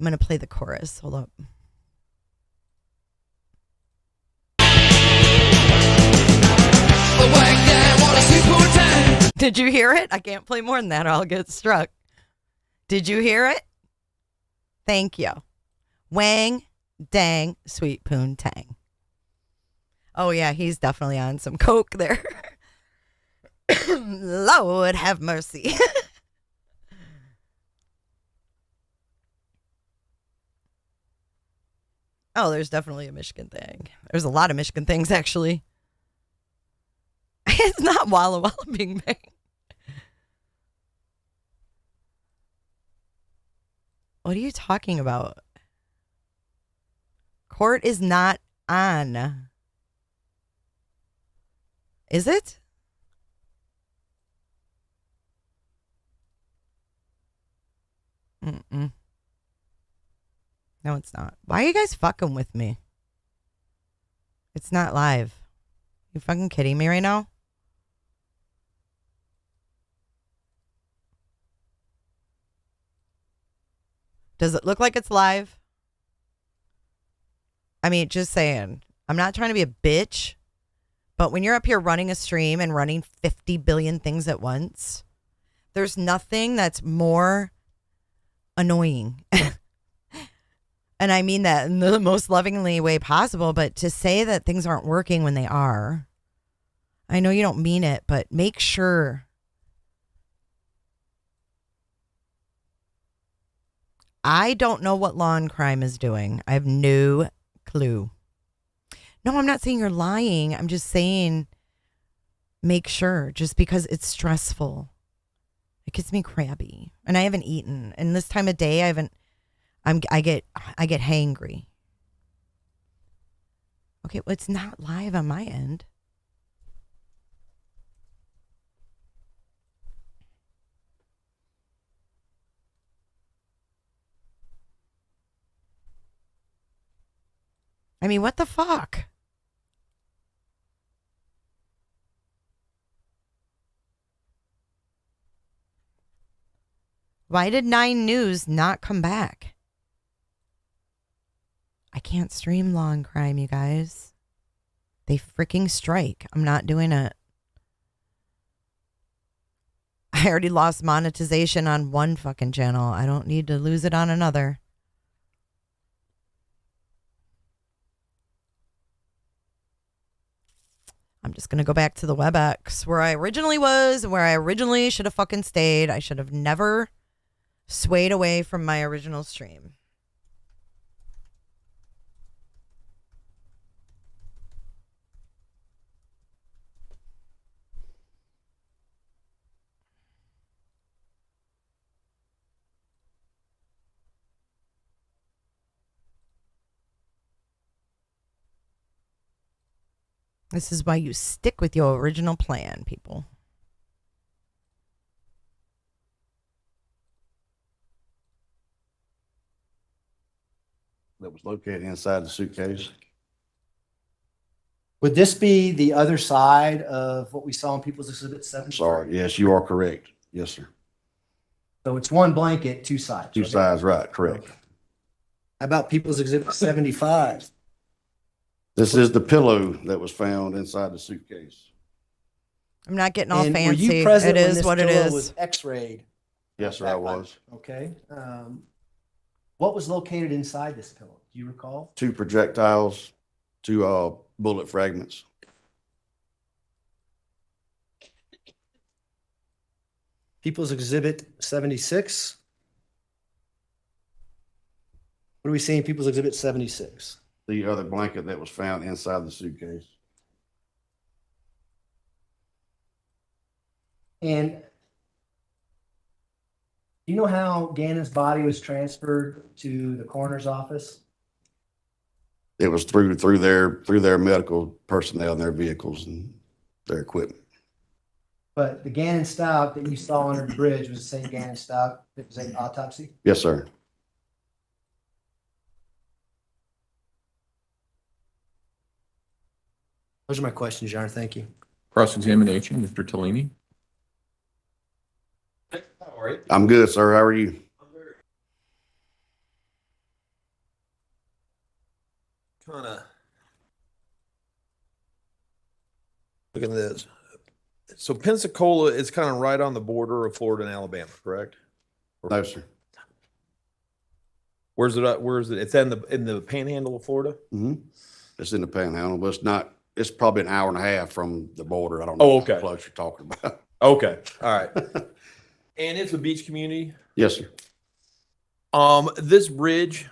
going to play the chorus. Hold up. Did you hear it? I can't play more than that or I'll get struck. Did you hear it? Thank you. Wang Dang Sweet Poon Tang. Oh yeah, he's definitely on some coke there. Lord have mercy. Oh, there's definitely a Michigan thing. There's a lot of Michigan things, actually. It's not Walla Walla Bing Bang. What are you talking about? Court is not on. Is it? Mm-mm. No, it's not. Why are you guys fucking with me? It's not live. You fucking kidding me right now? Does it look like it's live? I mean, just saying. I'm not trying to be a bitch, but when you're up here running a stream and running 50 billion things at once, there's nothing that's more annoying. And I mean that in the most lovingly way possible, but to say that things aren't working when they are, I know you don't mean it, but make sure. I don't know what law and crime is doing. I have no clue. No, I'm not saying you're lying. I'm just saying make sure, just because it's stressful. It gets me crabby. And I haven't eaten. And this time of day I get hangry. Okay, well, it's not live on my end. I mean, what the fuck? Why did 9 News not come back? I can't stream law and crime, you guys. They freaking strike. I'm not doing it. I already lost monetization on one fucking channel. I don't need to lose it on another. I'm just going to go back to the WebEx where I originally was, where I originally should have fucking stayed. I should have never swayed away from my original stream. This is why you stick with your original plan, people. That was located inside the suitcase. Would this be the other side of what we saw in People's Exhibit 7? Sorry. Yes, you are correct. Yes, sir. So it's one blanket, two sides. Two sides, right. Correct. How about People's Exhibit 75? This is the pillow that was found inside the suitcase. I'm not getting all And fancy. Were you present It when is this what it pillow is. was x-rayed? Yes, sir, I was. Okay. What was located inside this pillow? Do you recall? 2 projectiles, 2 bullet fragments. People's Exhibit 76. What do we see in People's Exhibit 76? The other blanket that was found inside the suitcase. And do you know how Gannon's body was transferred to the coroner's office? It was through their medical personnel and their vehicles and their equipment. But the Gannon Stauch that you saw under the bridge was the same Gannon Stauch that was at autopsy? Yes, sir. Those are my questions, Your Honor. Thank you. Cross-examination, Mr. Tellini. I'm good, sir. How are you? Kind of look at this. So Pensacola is kind of right on the border of Florida and Alabama, correct? No, sir. Where's it at? Where is it? It's in the panhandle of Florida? Mm-hmm. It's in the panhandle, but it's not. It's probably an hour and a half from the border. I don't know Oh, how okay. close you're talking about. Okay. All right. And it's a beach community? Yes, sir. This bridge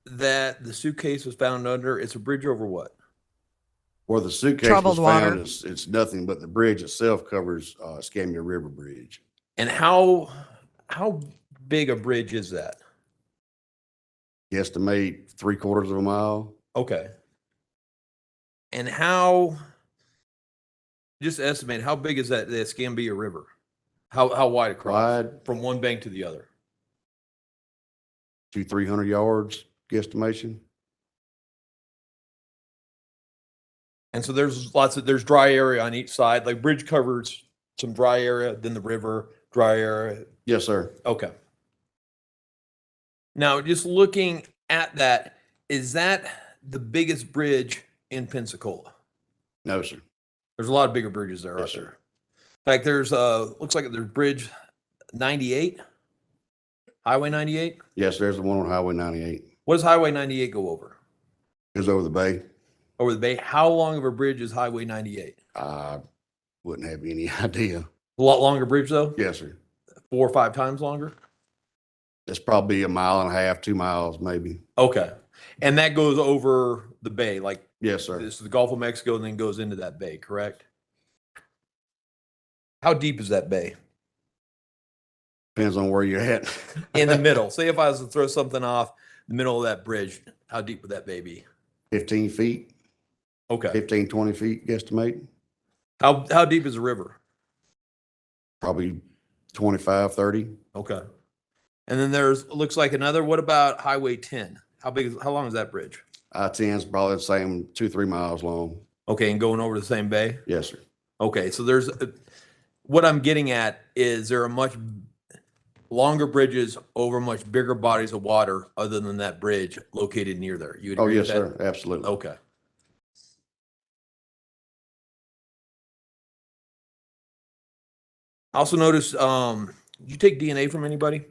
that the suitcase was found under, it's a bridge over what? Where the suitcase Troubled was water. found, it's nothing, but the bridge itself covers Escambia River Bridge. And how big a bridge is that? Guesstimate 3/4 of a mile. Okay. And just estimate, how big is that, the Escambia River? How wide across? Wide. From one bank to the other? 200-300 yards, guesstimation. And so there's dry area on each side, like bridge covers some dry area, then the river, dry area. Yes, sir. Okay. Now, just looking at that, is that the biggest bridge in Pensacola? No, sir. There's a lot of bigger bridges there, Yes, aren't there? sir. In fact, looks like there's bridge 98, Highway 98. Yes, there's the one on Highway 98. What does Highway 98 go over? Goes over the bay. Over the bay. How long of a bridge is Highway 98? I wouldn't have any idea. A lot longer bridge though? Yes, sir. 4 or 5 times longer? It's probably 1.5 miles, 2 miles, maybe. Okay. And that goes over the bay, like Yes, sir. this is the Gulf of Mexico and then goes into that bay, correct? How deep is that bay? Depends on where you're at. In the middle. Say if I was to throw something off the middle of that bridge, how deep would that bay be? 15 feet. Okay. 15, 20 feet, guesstimate. How deep is the river? Probably 25, 30. Okay. And then looks like another, what about Highway 10? How long is that bridge? I-10 is probably the same, 2-3 miles long. Okay, and going over the same bay? Yes, sir. Okay, so what I'm getting at is there are much longer bridges over much bigger bodies of water other than that bridge located near there. You would Oh, agree yes, with that? sir. Absolutely. Okay. I also noticed, did you take DNA from anybody?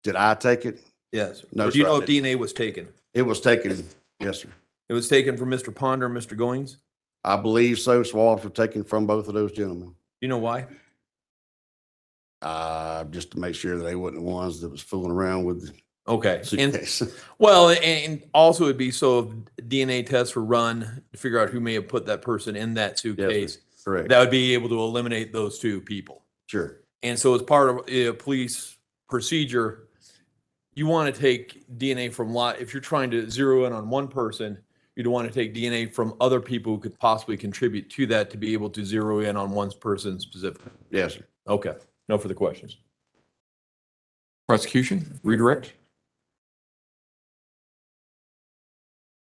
Did I take it? Yes. No, Or do you sir, know I if didn't. DNA was taken? It was taken. Yes, sir. It was taken from Mr. Ponder and Mr. Goings? I believe so. Swabs were taken from both of those gentlemen. You know why? Just to make sure that they wasn't the ones that was fooling around with the Okay. suitcase. Well, and also it'd be so if DNA tests were run to figure out who may have put that person in that suitcase, Correct. that would be able to eliminate those 2 people. Sure. And so as part of a police procedure, you want to take DNA from if you're trying to zero in on one person, you'd want to take DNA from other people who could possibly contribute to that to be able to zero in on one person specifically. Yes, sir. Okay. No further questions. Prosecution, redirect.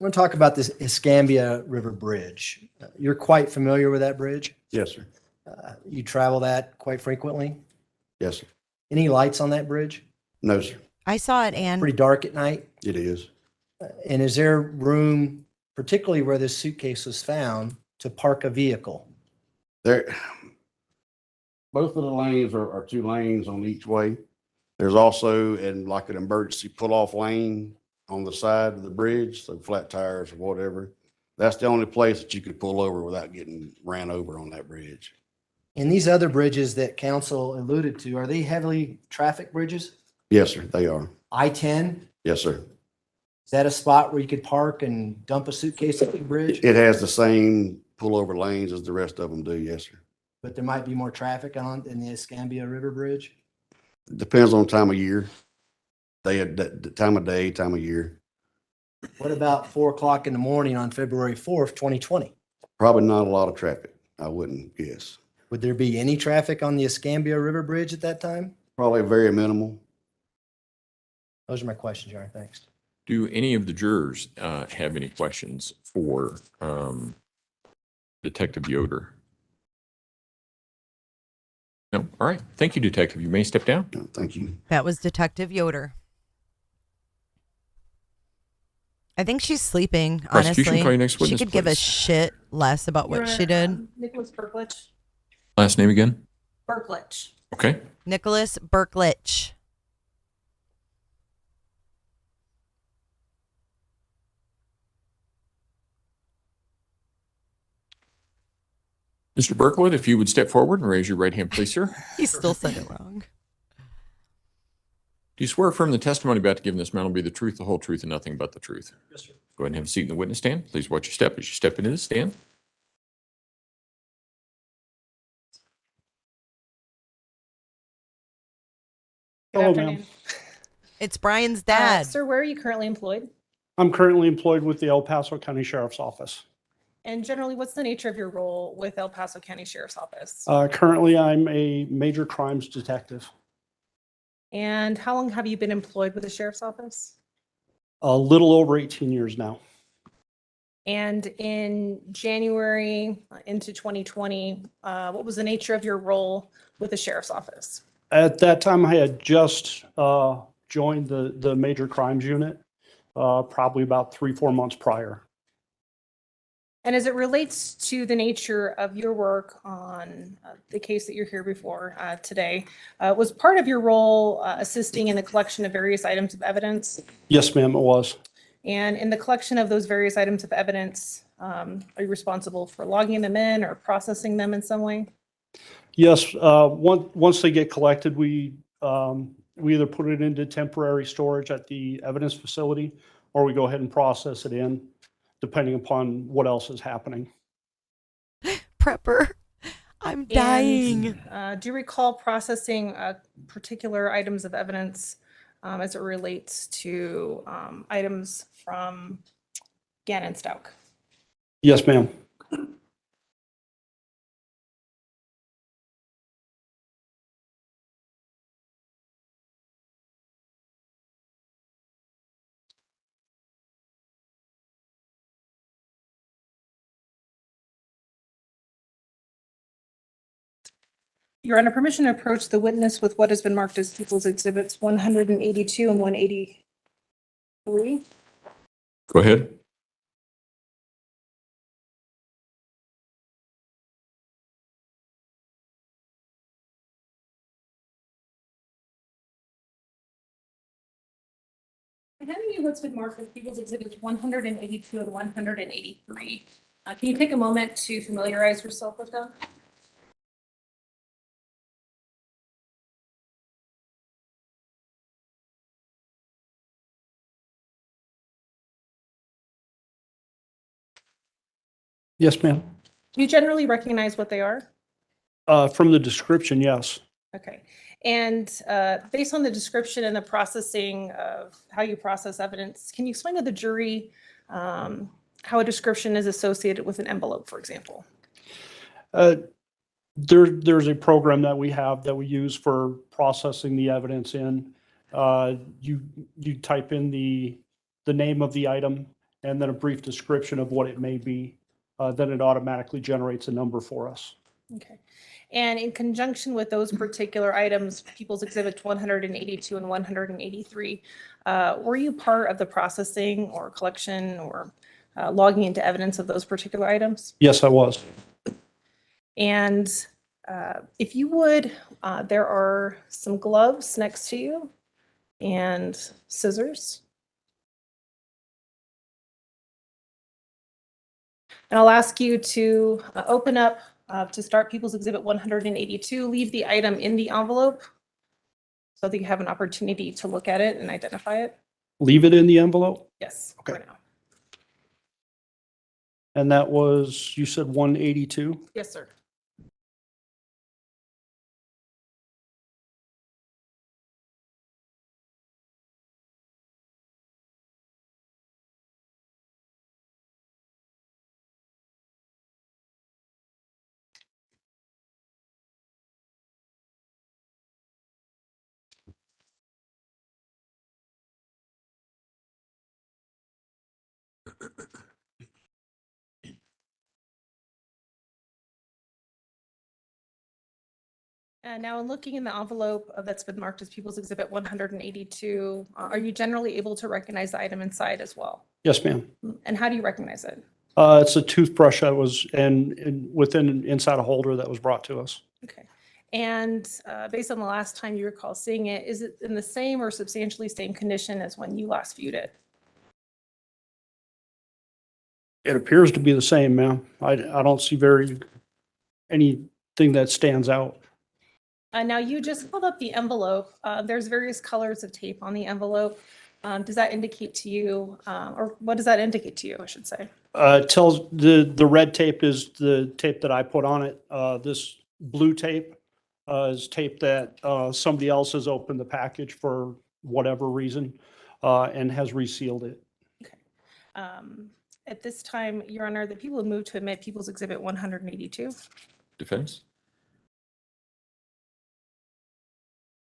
I want to talk about this Escambia River Bridge. You're quite familiar with that bridge? Yes, sir. You travel that quite frequently? Yes, sir. Any lights on that bridge? No, sir. I saw it, and Pretty dark at night? It is. And is there room, particularly where this suitcase was found, to park a vehicle? There, both of the lanes are 2 lanes on each way. There's also in like an emergency pull-off lane on the side of the bridge, so flat tires or whatever. That's the only place that you could pull over without getting ran over on that bridge. And these other bridges that council alluded to, are they heavily traffic bridges? Yes, sir, they are. I-10, Yes, sir. is that a spot where you could park and dump a suitcase at the bridge? It has the same pullover lanes as the rest of them do, yes, sir. But there might be more traffic on in the Escambia River Bridge? Depends on time of year. The time of day, time of year. What about 4 o'clock in the morning on February 4th, 2020? Probably not a lot of traffic, I wouldn't guess. Would there be any traffic on the Escambia River Bridge at that time? Probably very minimal. Those are my questions, Your Honor. Thanks. Do any of the jurors have any questions for Detective Yoder? No? All right. Thank you, Detective. You may step down. No, thank you. That was Detective Yoder. I think she's sleeping, Prosecution, honestly. call your next witness, She could give a please. shit less about what she did. Nicholas Berklich. Last name again? Berklich. Okay. Nicholas Berklich. Mr. Berkwood, if you would step forward and raise your right hand, please, sir. He still said it wrong. Do you swear affirm the testimony about to give in this matter will be the truth, the whole truth, and nothing but the truth? Yes, sir. Go ahead and have a seat in the witness stand. Please watch your step as you step into the stand. Good Hello, afternoon. ma'am. It's Brian's dad. Sir, where are you currently employed? I'm currently employed with the El Paso County Sheriff's Office. And generally, what's the nature of your role with El Paso County Sheriff's Office? Currently, I'm a major crimes detective. And how long have you been employed with the Sheriff's Office? A little over 18 years now. And in January into 2020, what was the nature of your role with the Sheriff's Office? At that time, I had just joined the major crimes unit, probably about 3-4 months prior. And as it relates to the nature of your work on the case that you're here before today, was part of your role assisting in the collection of various items of evidence? Yes, ma'am, it was. And in the collection of those various items of evidence, are you responsible for logging them in or processing them in some way? Yes, once they get collected, we either put it into temporary storage at the evidence facility, or we go ahead and process it in, depending upon what else is happening. Prepper, I'm dying. And, do you recall processing particular items of evidence as it relates to items from Gannon Stauch? Yes, ma'am. You're under permission to approach the witness with what has been marked as People's Exhibits 182 and 183. Go ahead. I'm handing you what's been marked as People's Exhibits 182 and 183. Can you take a moment to familiarize yourself with them? Yes, ma'am. Do you generally recognize what they are? From the description, yes. Okay. And based on the description and the processing of how you process evidence, can you explain to the jury how a description is associated with an envelope, for example? There's a program that we have that we use for processing the evidence in. You type in the name of the item and then a brief description of what it may be. Then it automatically generates a number for us. Okay. And in conjunction with those particular items, People's Exhibits 182 and 183, were you part of the processing or collection or logging into evidence of those particular items? Yes, I was. And If you would, there are some gloves next to you and scissors. And I'll ask you to open up to start People's Exhibit 182. Leave the item in the envelope so that you have an opportunity to look at it and identify it. Leave it in the envelope? Yes, Okay. for now. And that was, you said 182? Yes, sir. And now in looking in the envelope that's been marked as People's Exhibit 182, are you generally able to recognize the item inside as well? Yes, ma'am. And how do you recognize it? It's a toothbrush that was inside a holder that was brought to us. Okay. And based on the last time you recall seeing it, is it in the same or substantially same condition as when you last viewed it? It appears to be the same, ma'am. I don't see anything that stands out. Now you just held up the envelope. There's various colors of tape on the envelope. Does that indicate to you, or what does that indicate to you, I should say? It tells the red tape is the tape that I put on it. This blue tape is tape that somebody else has opened the package for whatever reason and has resealed it. At this time, Your Honor, the people have moved to admit People's Exhibit 182. Defense?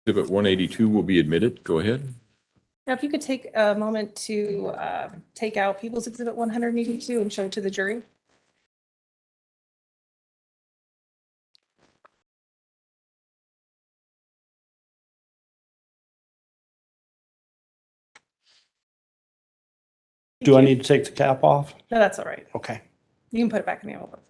Exhibit 182 will be admitted. Go ahead. Now, if you could take a moment to take out People's Exhibit 182 and show it to the jury. Do I need to take the cap off? No, that's all right. Okay. You can put it back in the envelope.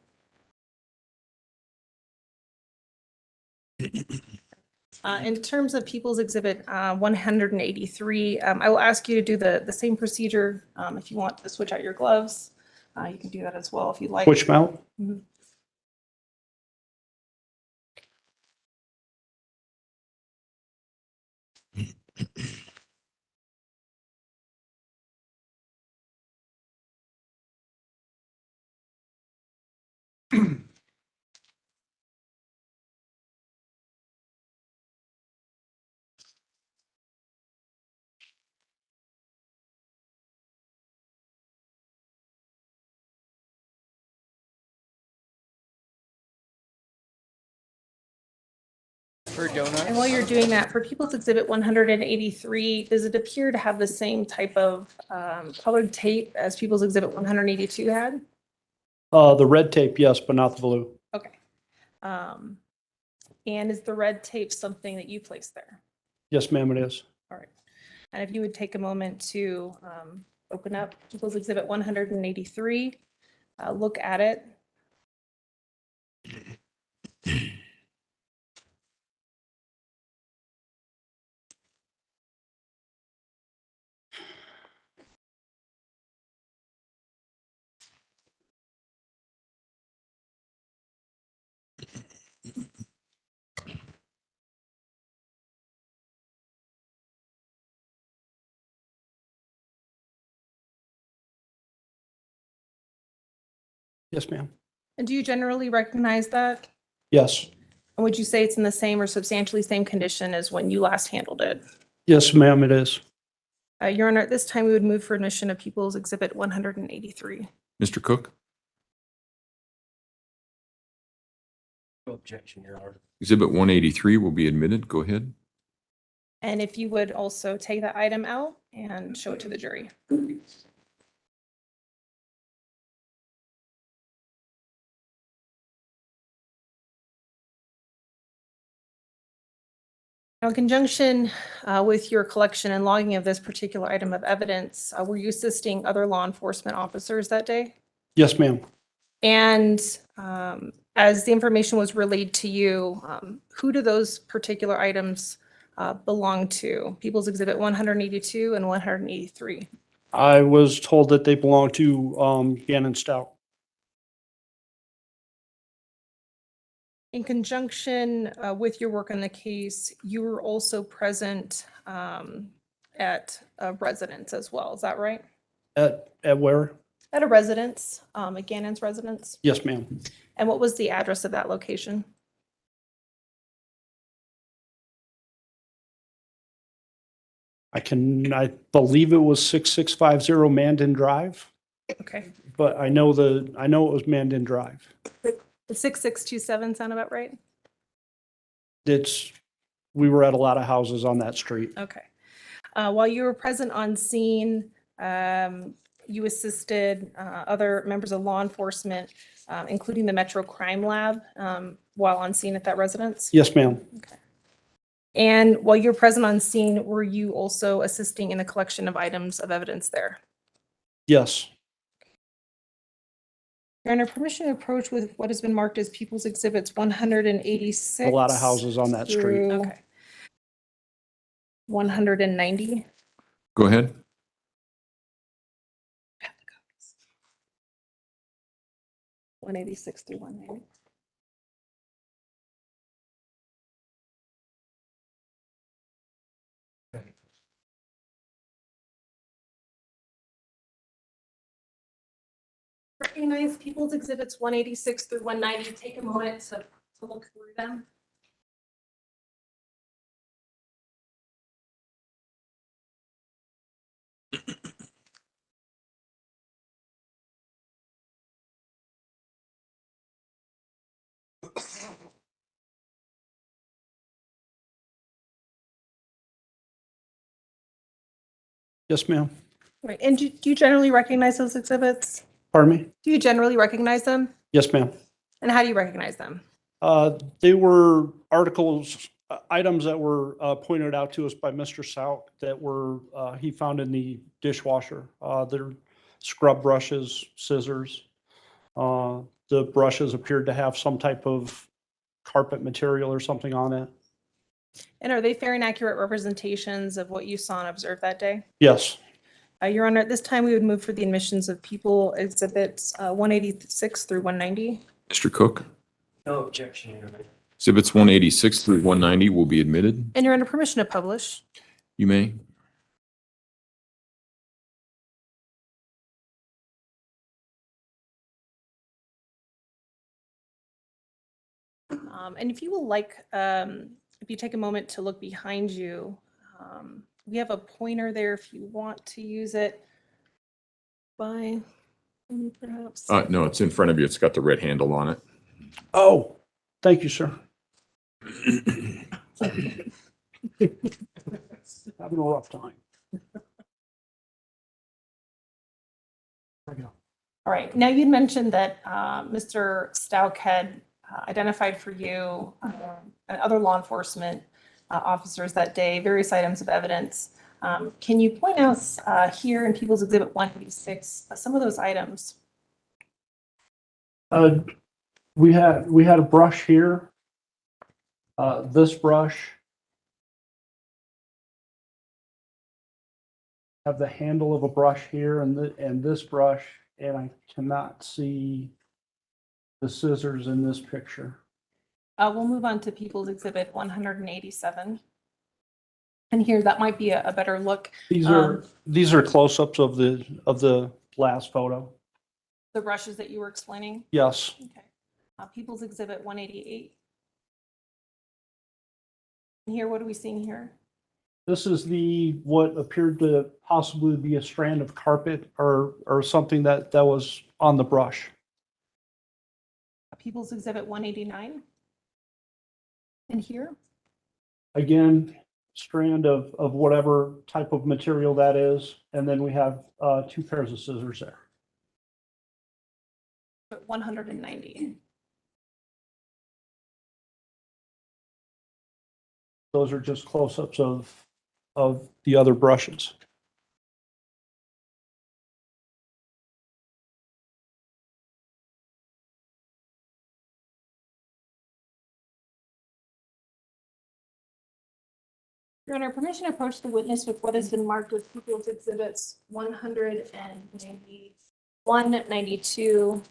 In terms of People's Exhibit 183, I will ask you to do the same procedure. If you want to switch out your gloves, you can do that as well if you'd like. Switch them out? Mhm. For donuts. And while you're doing that, for People's Exhibit 183, does it appear to have the same type of colored tape as People's Exhibit 182 had? The red tape, yes, but not the blue. Okay. And is the red tape something that you placed there? Yes, ma'am, it is. All right. And if you would take a moment to open up People's Exhibit 183, look at it. Yes, ma'am. And do you generally recognize that? Yes. And would you say it's in the same or substantially same condition as when you last handled it? Yes, ma'am, it is. Your Honor, at this time, we would move for admission of People's Exhibit 183. Mr. Cook? No objection, Your Honor. Exhibit 183 will be admitted. Go ahead. And if you would also take that item out and show it to the jury. Now, in conjunction with your collection and logging of this particular item of evidence, were you assisting other law enforcement officers that day? Yes, ma'am. And as the information was relayed to you, who do those particular items belong to? People's Exhibit 182 and 183. I was told that they belong to Gannon Stauch. In conjunction with your work on the case, you were also present at a residence as well. Is that right? At where? At a residence, at Gannon's residence. Yes, ma'am. And what was the address of that location? I believe it was 6650 Mandan Drive, Okay. but I know it was Mandan Drive. The 6627 sound about right? We were at a lot of houses on that street. Okay. While you were present on scene, you assisted other members of law enforcement, including the Metro Crime Lab, while on scene at that residence? Yes, ma'am. Okay. And while you were present on scene, were you also assisting in the collection of items of evidence there? Yes. You're under permission to approach with what has been marked as People's Exhibits 186. A lot of houses on that street. through 190. Go ahead. — 186 through 190. Recognize People's Exhibits 186 through 190. Take a moment to look through them. Yes, ma'am. Right. And do you generally recognize those exhibits? Pardon me? Do you generally recognize them? Yes, ma'am. And how do you recognize them? They were articles, items that were pointed out to us by Mr. Stauch that were he found in the dishwasher. They're scrub brushes, scissors. The brushes appeared to have some type of carpet material or something on it. And are they fair and accurate representations of what you saw and observed that day? Yes. Your Honor, at this time, we would move for the admissions of People Exhibits 186 through 190. Mr. Cook, No objection, Your Honor. exhibits 186 through 190 will be admitted. And you're under permission to publish. You may. And if you will like, if you take a moment to look behind you, we have a pointer there if you want to use it. By perhaps. No, it's in front of you. It's got the red handle on it. Oh, thank you, sir. Having a rough time. All right. Now you'd mentioned that Mr. Stauch had identified for you and other law enforcement officers that day various items of evidence. Can you point out here in People's Exhibit 186 some of those items? We had a brush here. This brush. Have the handle of a brush here and this brush, and I cannot see the scissors in this picture. We'll move on to People's Exhibit 187. And here, that might be a better look. These are close-ups of the last photo. The brushes that you were explaining? Yes. Okay. People's Exhibit 188. And here, what are we seeing here? This is what appeared to possibly be a strand of carpet or something that was on the brush. People's Exhibit 189. And here? Again, strand of whatever type of material that is. And then we have 2 pairs of scissors there. 190. Those are just close-ups of the other brushes. Your Honor, permission to approach the witness with what has been marked with People's Exhibits 191, 92,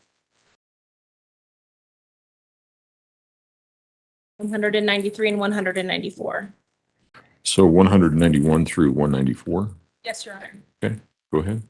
193, and 194. So 191 through 194. Yes, Your Honor. Okay, go ahead.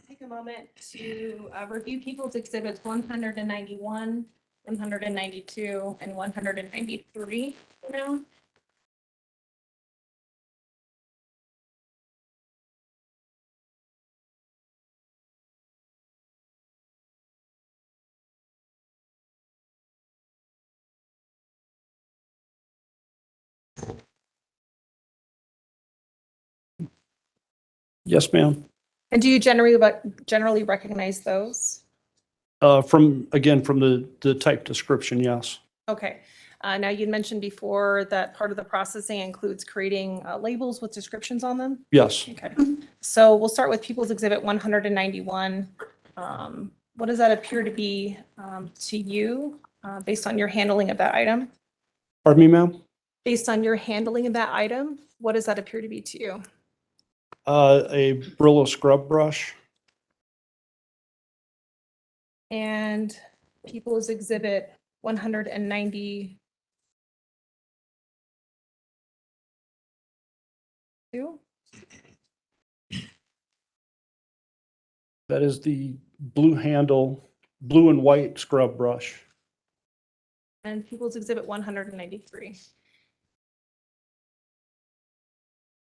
Take a moment to review People's Exhibits 191, 192, and 193 now. Yes, ma'am. And do you generally recognize those? From the type description, yes. Okay. Now you'd mentioned before that part of the processing includes creating labels with descriptions on them. Yes. Okay. So we'll start with People's Exhibit 191. What does that appear to be to you based on your handling of that item? Pardon me, ma'am? Based on your handling of that item, what does that appear to be to you? A Brillo scrub brush. And People's Exhibit 192. That is the blue handle, blue and white scrub brush. And People's Exhibit 193.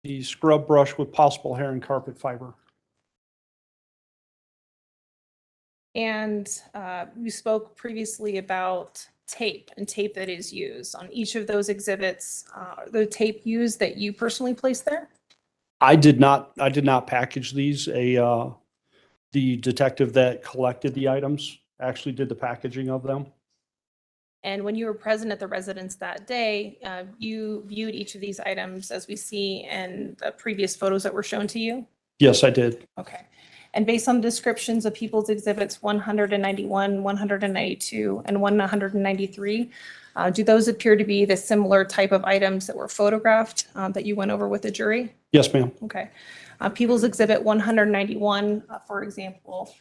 The scrub brush with possible hair and carpet fiber. And we spoke previously about tape and tape that is used on each of those exhibits. The tape used that you personally placed there? I did not package these. The detective that collected the items actually did the packaging of them. And when you were present at the residence that day, you viewed each of these items as we see in the previous photos that were shown to you? Yes, I did. Okay. And based on descriptions of People's Exhibits 191, 192, and 193, do those appear to be the similar type of items that were photographed that you went over with the jury? Yes, ma'am. Okay. People's Exhibit 191, for example,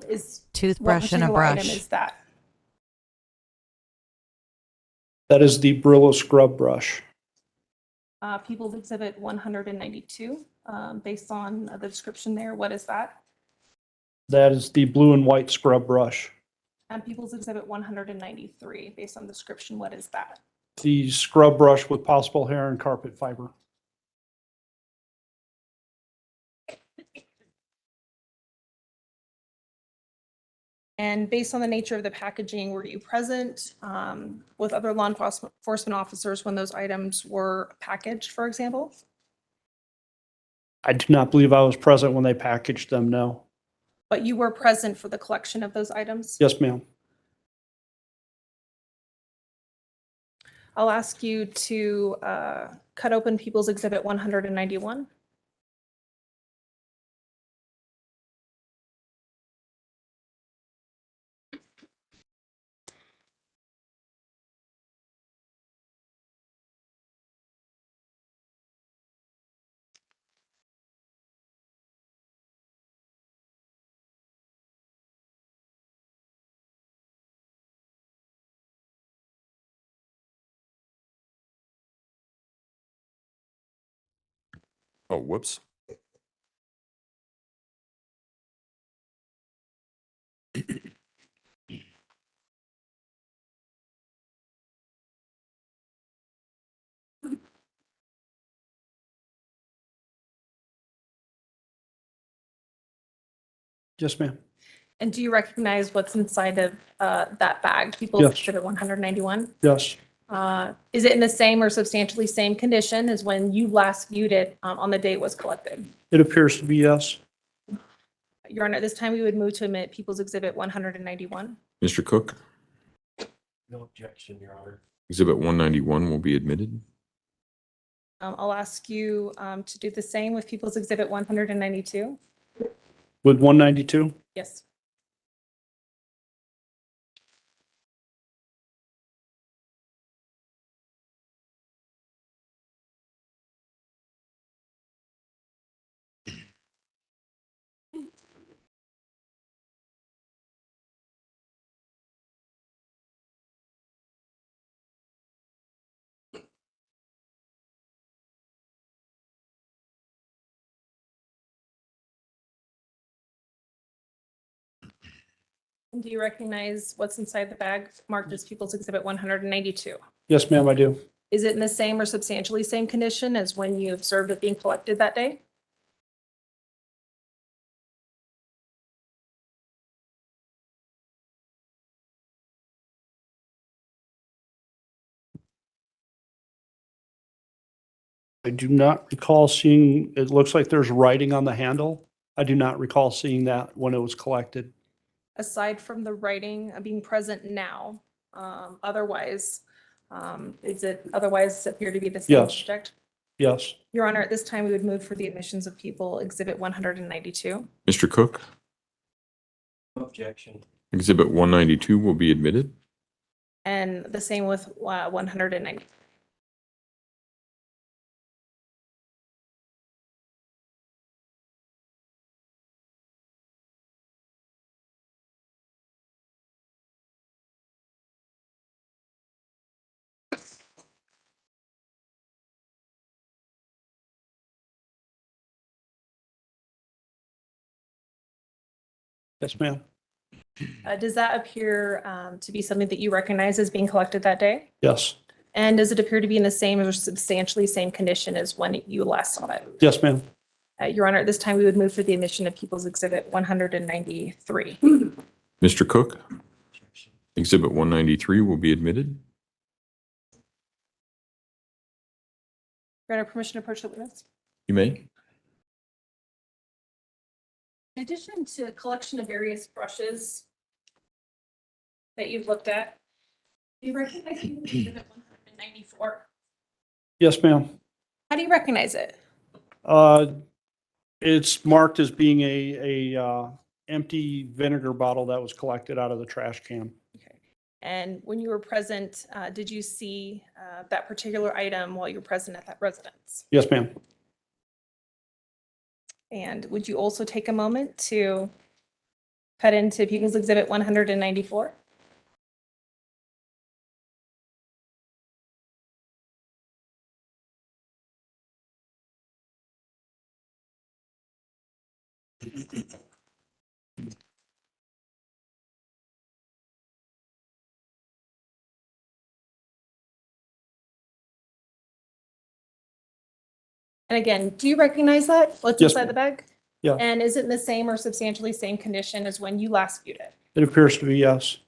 is Toothbrush and a what particular brush. item is that? That is the Brillo scrub brush. People's Exhibit 192, based on the description there, what is that? That is the blue and white scrub brush. And People's Exhibit 193, based on description, what is that? The scrub brush with possible hair and carpet fiber. And based on the nature of the packaging, were you present with other law enforcement officers when those items were packaged, for example? I do not believe I was present when they packaged them, no. But you were present for the collection of those items? Yes, ma'am. I'll ask you to cut open People's Exhibit 191. Oh, whoops. Yes, ma'am. And do you recognize what's inside of that bag, People's Yes. Exhibit 191? Yes. Is it in the same or substantially same condition as when you last viewed it on the day it was collected? It appears to be yes. Your Honor, at this time, we would move to admit People's Exhibit 191. Mr. Cook, No objection, Your Honor. Exhibit 191 will be admitted. I'll ask you to do the same with People's Exhibit 192. With 192? Yes. Do you recognize what's inside the bag marked as People's Exhibit 192? Yes, ma'am, I do. Is it in the same or substantially same condition as when you observed it being collected that day? I do not recall seeing, it looks like there's writing on the handle. I do not recall seeing that when it was collected. Aside from the writing being present now, otherwise, is it otherwise appear to be the same Yes. subject? Yes. Your Honor, at this time, we would move for the admissions of people, Exhibit 192. Mr. Cook, No objection. Exhibit 192 will be admitted. And the same with 190. Yes, ma'am. Does that appear to be something that you recognize as being collected that day? Yes. And does it appear to be in the same or substantially same condition as when you last saw it? Yes, ma'am. Your Honor, at this time, we would move for the admission of People's Exhibit 193. Mr. Cook, Exhibit 193 will be admitted. Your Honor, permission to approach the witness? You may. In addition to a collection of various brushes that you've looked at, do you recognize Exhibit 194? Yes, ma'am. How do you recognize it? It's marked as being a empty vinegar bottle that was collected out of the trash can. And when you were present, did you see that particular item while you were present at that residence? Yes, ma'am. And would you also take a moment to cut into People's Exhibit 194? And again, do you recognize that? What's Yes, inside ma'am. the bag? Yeah. And is it in the same or substantially same condition as when you last viewed it? It appears to be yes.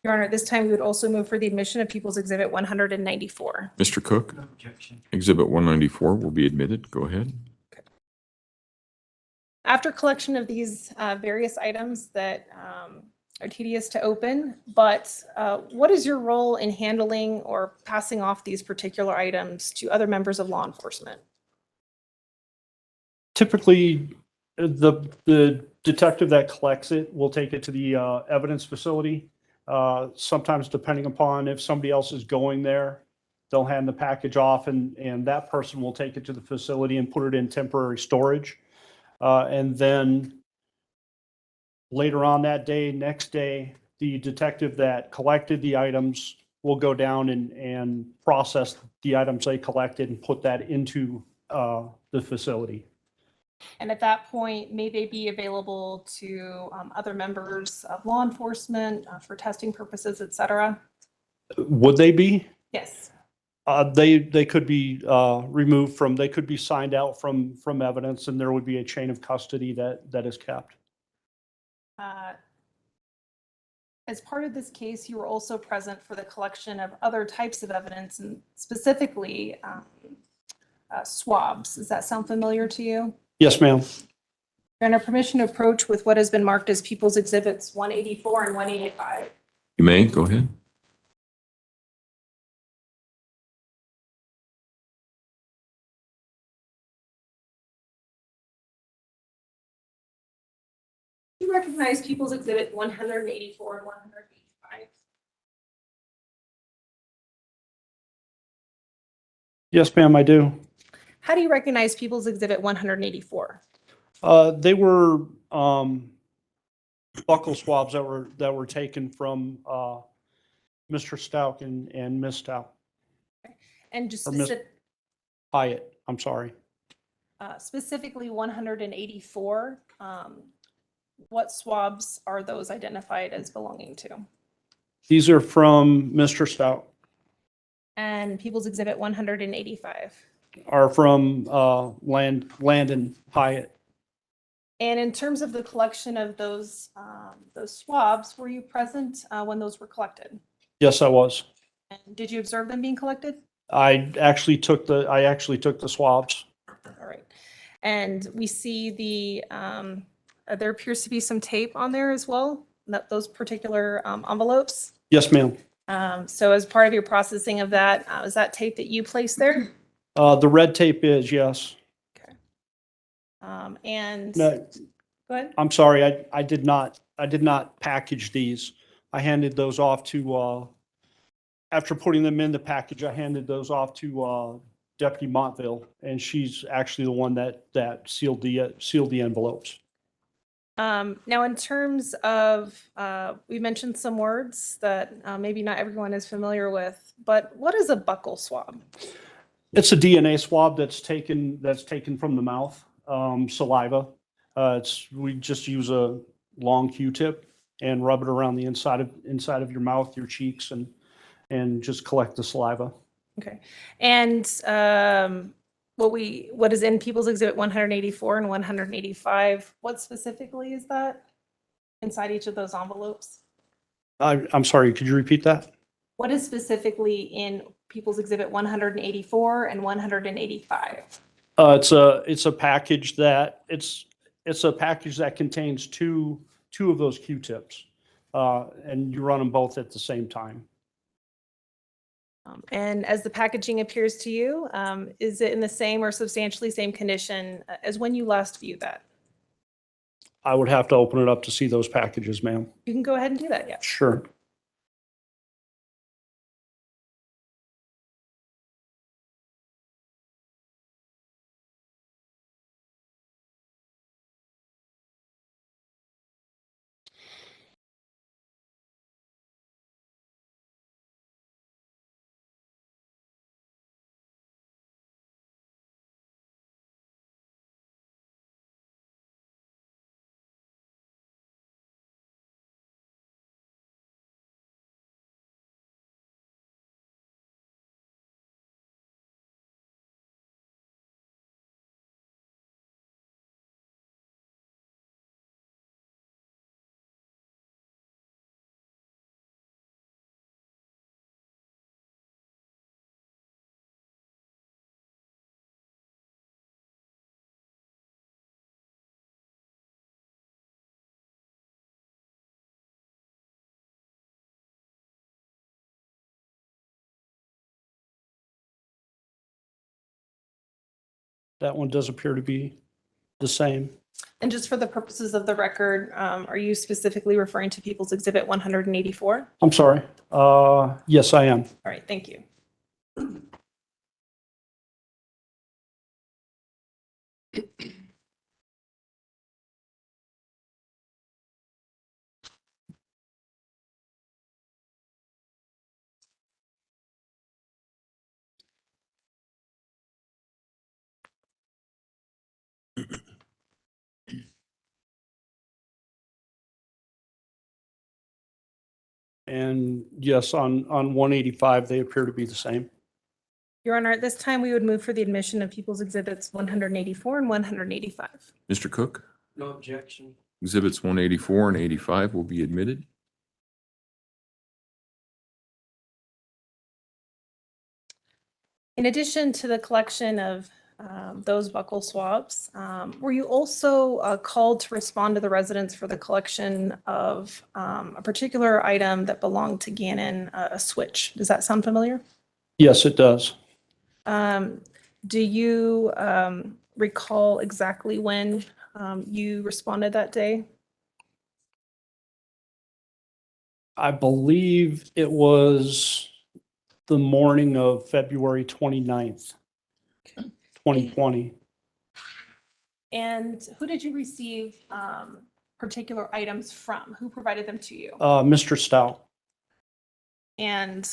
Your Honor, at this time, we would also move for the admission of People's Exhibit 194. Mr. Cook, No objection. Exhibit 194 will be admitted. Go ahead. After collection of these various items that are tedious to open, but what is your role in handling or passing off these particular items to other members of law enforcement? Typically, the detective that collects it will take it to the evidence facility. Sometimes depending upon if somebody else is going there, they'll hand the package off and that person will take it to the facility and put it in temporary storage. And then later on that day, next day, the detective that collected the items will go down and process the items they collected and put that into the facility. And at that point, may they be available to other members of law enforcement for testing purposes, et cetera? Would they be? Yes. They could be removed from, they could be signed out from evidence and there would be a chain of custody that is kept. As part of this case, you were also present for the collection of other types of evidence and specifically swabs. Does that sound familiar to you? Yes, ma'am. Your Honor, permission to approach with what has been marked as People's Exhibits 184 and 185. You may, go ahead. Do you recognize People's Exhibit 184 and 185? Yes, ma'am, I do. How do you recognize People's Exhibit 184? They were buccal swabs that were taken from Mr. Stauch and Miss Stauch. And just Or Miss Hyatt, I'm sorry. specifically 184, what swabs are those identified as belonging to? These are from Mr. Stauch, And People's Exhibit 185. are from Landon Hyatt. And in terms of the collection of those swabs, were you present when those were collected? Yes, I was. And did you observe them being collected? I actually took the swabs. All right. And we see there appears to be some tape on there as well, those particular envelopes. Yes, ma'am. So as part of your processing of that, is that tape that you placed there? The red tape is, yes. And No, go ahead. I'm sorry, I did not package these. I handed those off to, after putting them in the package, I handed those off to Deputy Montville, and she's actually the one that sealed the envelopes. Now, in terms of, we mentioned some words that maybe not everyone is familiar with, but what is a buccal swab? It's a DNA swab that's taken from the mouth, saliva. We just use a long Q-tip and rub it around the inside of your mouth, your cheeks, and just collect the saliva. Okay. And what is in People's Exhibit 184 and 185, what specifically is that inside each of those envelopes? I'm sorry, could you repeat that? What is specifically in People's Exhibit 184 and 185? It's a package that contains two of those Q-tips, and you run them both at the same time. And as the packaging appears to you, is it in the same or substantially same condition as when you last viewed that? I would have to open it up to see those packages, ma'am. You can go ahead and do that, yeah. Sure. That one does appear to be the same. And just for the purposes of the record, are you specifically referring to People's Exhibit 184? I'm sorry. Yes, I am. All right, thank you. And yes, on 185, they appear to be the same. Your Honor, at this time, we would move for the admission of People's Exhibits 184 and 185. Mr. Cook, No objection. exhibits 184 and 85 will be admitted. In addition to the collection of those buccal swabs. Were you also called to respond to the residents for the collection of a particular item that belonged to Gannon, a switch? Does that sound familiar? Yes, it does. Do you recall exactly when you responded that day? I believe it was the morning of February 29th, 2020. And who did you receive particular items from? Who provided them to you? Mr. Stauch. And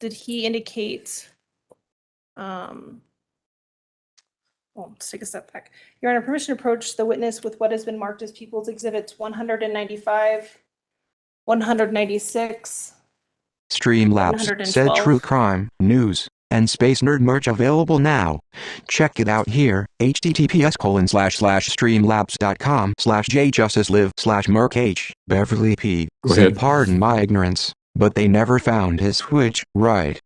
did he indicate, well, let's take a step back. Your Honor, permission to approach the witness with what has been marked as People's Exhibits 195, 196. Streamlabs said 112. true crime, news, and Space Nerd merch available now. Check it out here, https://streamlabs.com/jjusticelive/merch. Beverly P. Go said ahead. pardon my ignorance, but they never found his switch, right?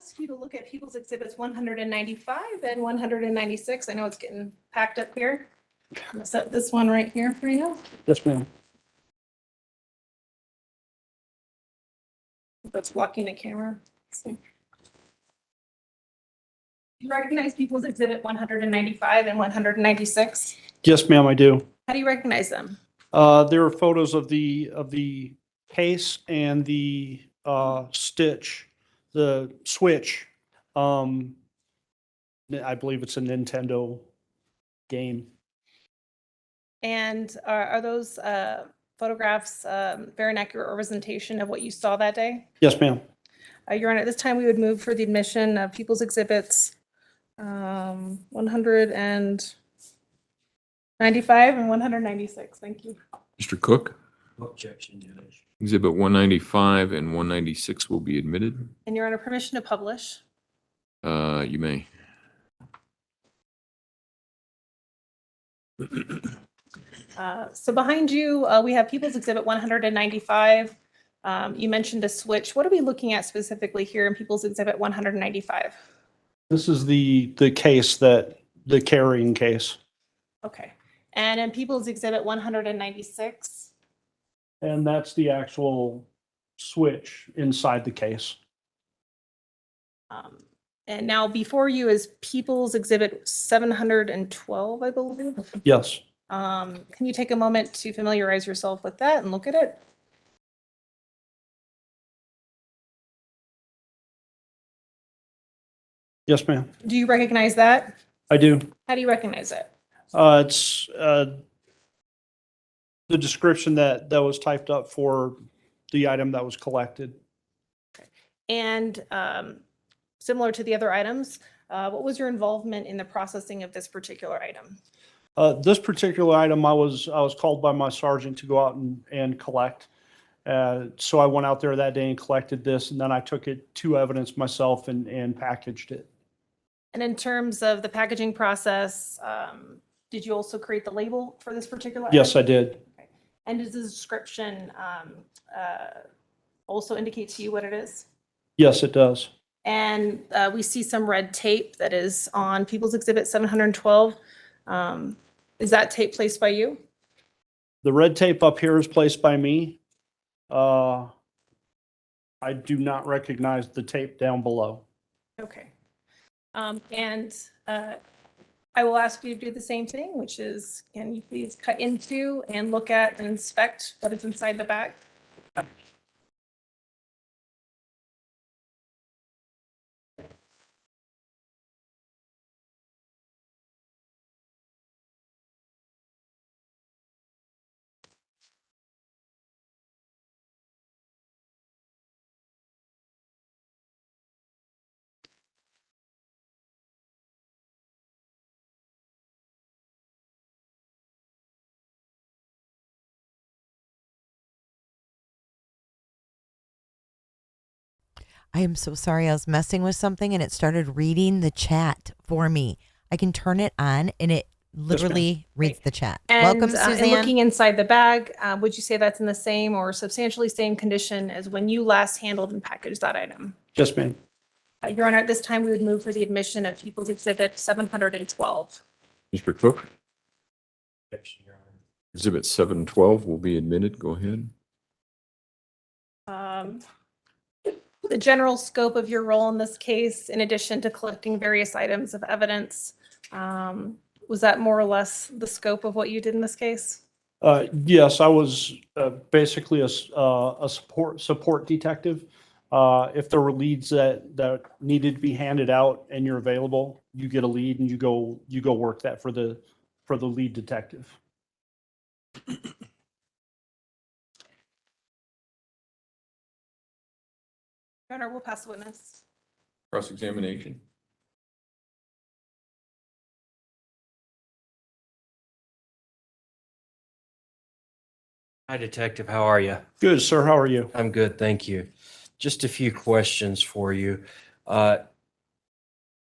Ask you to look at People's Exhibits 195 and 196. I know it's getting packed up here. I'm gonna set this one right here for you. Yes, ma'am. That's blocking the camera. So. You recognize People's Exhibit 195 and 196? Yes, ma'am, I do. How do you recognize them? There are photos of the case and the stitch, the switch. I believe it's a Nintendo game. And are those photographs very an accurate representation of what you saw that day? Yes, ma'am. Your Honor, at this time we would move for the admission of People's Exhibits 195 and 196. Thank you. Mr. Cook, Objection, Judge. Exhibit 195 and 196 will be admitted. And Your Honor, permission to publish. You may. So behind you, we have People's Exhibit 195. You mentioned a switch. What are we looking at specifically here in People's Exhibit 195? This is the case the carrying case. Okay. And in People's Exhibit 196? And that's the actual switch inside the case. And now before you is People's Exhibit 712, I believe. Yes. Can you take a moment to familiarize yourself with that and look at it? Yes, ma'am. Do you recognize that? I do. How do you recognize it? It's the description that was typed up for the item that was collected. And similar to the other items, what was your involvement in the processing of this particular item? This particular item, I was called by my sergeant to go out and collect. So I went out there that day and collected this, and then I took it to evidence myself and packaged it. And in terms of the packaging process, did you also create the label for this particular item? Yes, I did. Okay. And does the description also indicate to you what it is? Yes, it does. And we see some red tape that is on People's Exhibit 712. Is that tape placed by you? The red tape up here is placed by me. I do not recognize the tape down below. Okay. And I will ask you to do the same thing, which is, can you please cut into and look at and inspect what is inside the bag? I am so sorry. I was messing with something and it started reading the chat for me. I can turn it on and it literally reads the chat. And, Welcome, and Suzanne. looking inside the bag, would you say that's in the same or substantially same condition as when you last handled and packaged that item? Yes, ma'am. Your Honor, at this time, we would move for the admission of People's Exhibit 712. Mr. Cook? Exhibit 712 will be admitted. Go ahead. The general scope of your role in this case, in addition to collecting various items of evidence, was that more or less the scope of what you did in this case? Yes, I was basically a support detective. If there were leads that needed to be handed out and you're available, you get a lead and you go work that for the lead detective. Your Honor, we'll pass the witness. Cross-examination. Hi, Detective. How are you? Good, sir. How are you? I'm good, thank you. Just a few questions for you.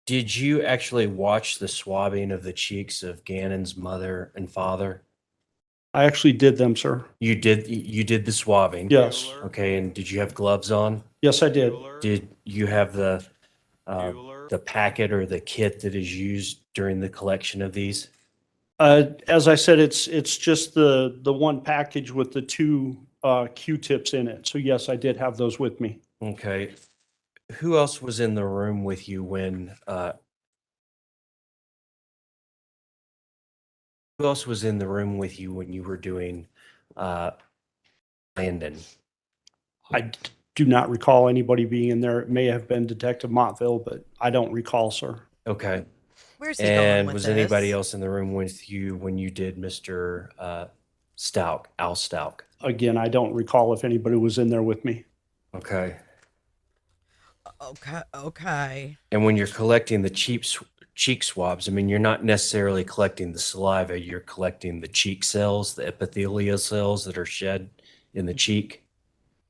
Did you actually watch the swabbing of the cheeks of Gannon's mother and father? I actually did them, sir. You did the swabbing? Yes. Okay, and did you have gloves on? Yes, I did. Did you have the packet or the kit that is used during the collection of these? As I said, it's just the one package with the two Q-tips in it. So yes, I did have those with me. Okay. Who else was in the room with you when who else was in the room with you when you were doing Landon? I do not recall anybody being in there. It may have been Detective Montville, but I don't recall, sir. Okay. Where's he going with was anybody this? else in the room with you when you did Mr. Stauch, Al Stauch? Again, I don't recall if anybody was in there with me. Okay. Okay. And when you're collecting the cheek swabs, I mean, you're not necessarily collecting the saliva, you're collecting the cheek cells, the epithelial cells that are shed in the cheek.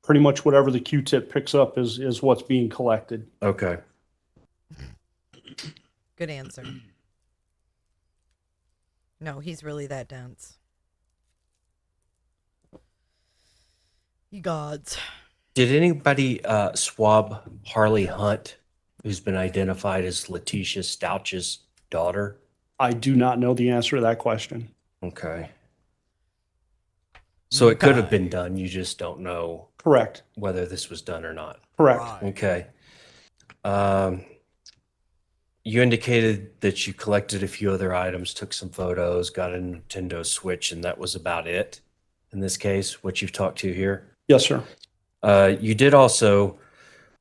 Pretty much whatever the Q-tip picks up is what's being collected. Okay. Good answer. No, he's really that dense. You gods. Did anybody swab Harley Hunt, who's been identified as Letecia Stauch's daughter? I do not know the answer to that question. Okay. So it could have been done. You just don't know. Correct. Whether this was done or not. Correct. Okay. You indicated that you collected a few other items, took some photos, got a Nintendo Switch, and that was about it. In this case, what you've talked to here. Yes, sir. You did also,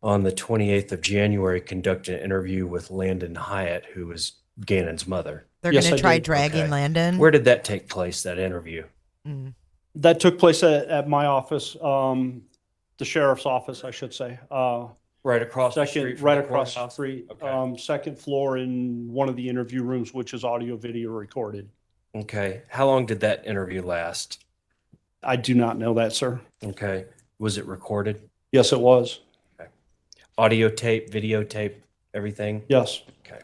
on the 28th of January, conduct an interview with Landon Hyatt, who was Gannon's mother. They're going to try dragging Landon. Where did that take place, that interview? That took place at my office, the sheriff's office, I should say. Right across the street from right the across the courthouse? street. Okay. Second floor in one of the interview rooms, which is audio video recorded. Okay. How long did that interview last? I do not know that, sir. Okay. Was it recorded? Yes, it was. Okay. Audio tape, videotape, everything? Yes. Okay.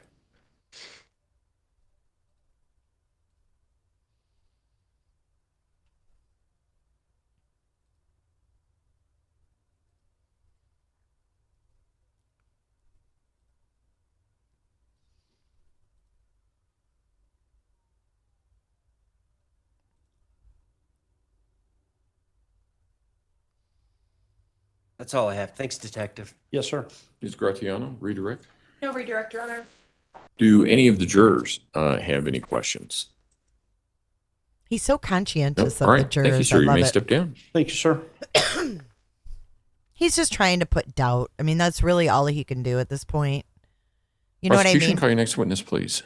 That's all I have. Thanks, Detective. Yes, sir. Ms. Gratiano, redirect. No redirect, Your Honor. Do any of the jurors have any questions? He's so conscientious All of the right. jurors. Thank you, sir. I You love may it. step down. Thank you, sir. He's just trying to put doubt. I mean, that's really all he can do at this point. You know what I Prosecution, mean? call your next witness, please.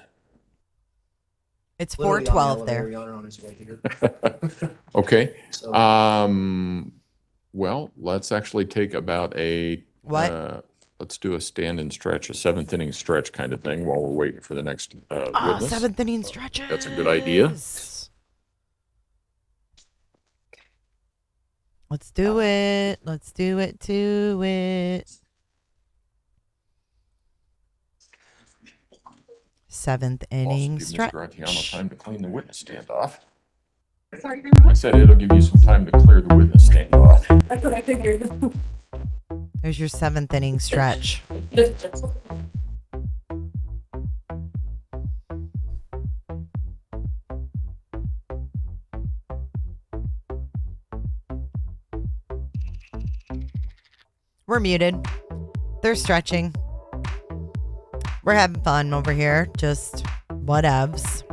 It's Literally on the 412 elevator, there. Your Honor, on his way here. Okay. So- Well, let's actually take about a What? let's do a stand and stretch, a seventh inning stretch kind of thing while we're waiting for the next Oh, witness. seventh inning stretches. That's a good idea. Let's do it. Let's do it to it. seventh inning Give stretch. Mr. Artiano time to clean the witness stand off. Sorry, I said it'll give you some time to clear the witness stand off. that's what I figured. There's your seventh inning stretch. We're muted. They're stretching. We're having fun over here. Just whatevs.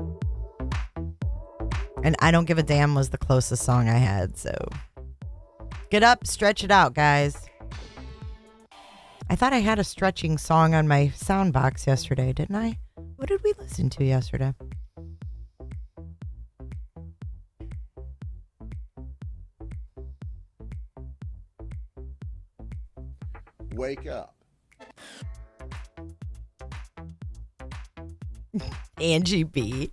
And I Don't Give a Damn was the closest song I had, so get up, stretch it out, guys. I thought I had a stretching song on my sound box yesterday, didn't I? What did we listen to yesterday? Wake up. Angie B.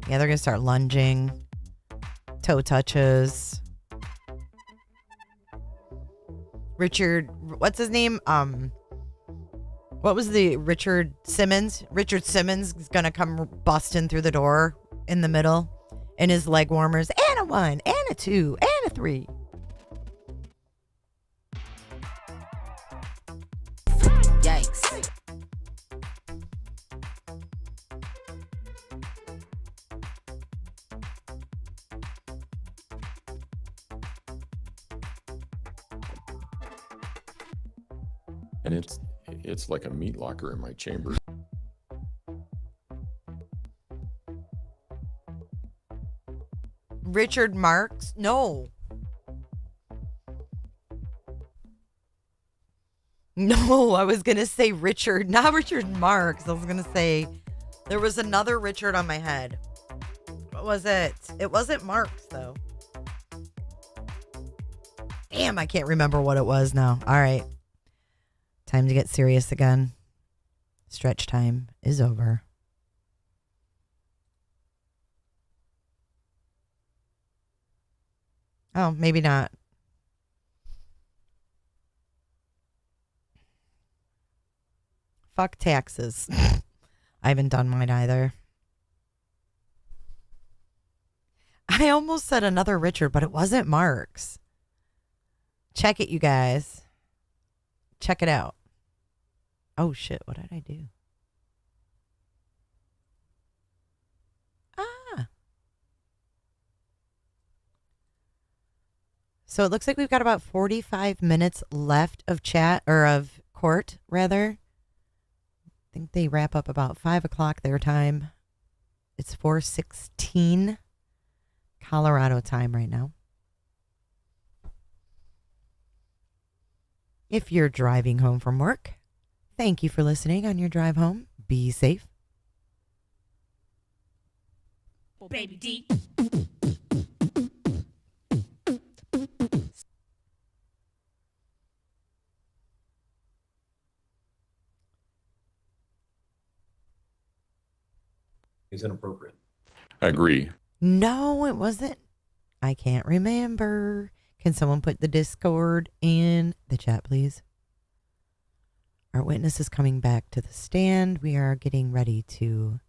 Yeah, they're going to start lunging. Toe touches. Richard, what's his name? What was the Richard Simmons? Richard Simmons is going to come busting through the door in the middle in his leg warmers. And a 1, and a 2, and a 3. Yikes. And it's like a meat locker in my chamber. Richard Marks? No. No, I was going to say Richard, not Richard Marks. I was going to say there was another Richard on my head. What was it? It wasn't Marks, though. Damn, I can't remember what it was now. All right. Time to get serious again. Stretch time is over. Oh, maybe not. Fuck taxes. I haven't done mine either. I almost said another Richard, but it wasn't Marks. Check it, you guys. Check it out. Oh, shit. What did I do? So it looks like we've got about 45 minutes left of chat, or of court, rather. I think they wrap up about 5 o'clock their time. It's 4:16 Colorado time right now. If you're driving home from work, thank you for listening on your drive home. Be safe. Baby D. Is inappropriate. I agree. No, it wasn't. I can't remember. Can someone put the Discord in the chat, please? Our witness is coming back to the stand. We are getting ready to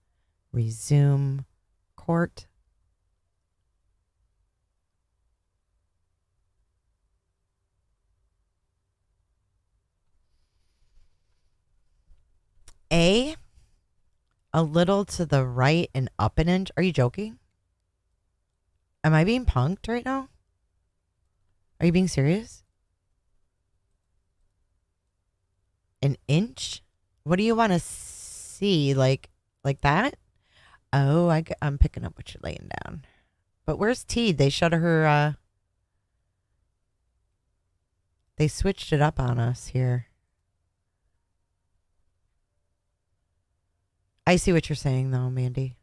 resume court. A little to the right and up an inch. Are you joking? Am I being punked right now? Are you being serious? An inch? What do you want to see? Like that? Oh, I'm picking up what you're laying down. But where's T? They shut her, they switched it up on us here. I see what you're saying, though, Mandy.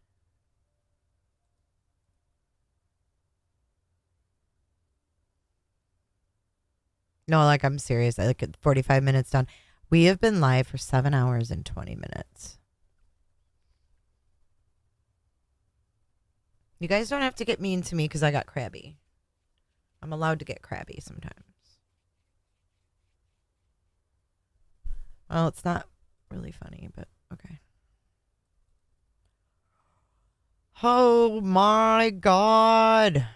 No, like, I'm serious. I look at 45 minutes done. We have been live for 7 hours and 20 minutes. You guys don't have to get mean to me because I got crabby. I'm allowed to get crabby sometimes. Well, it's not really funny, but okay. Oh my God.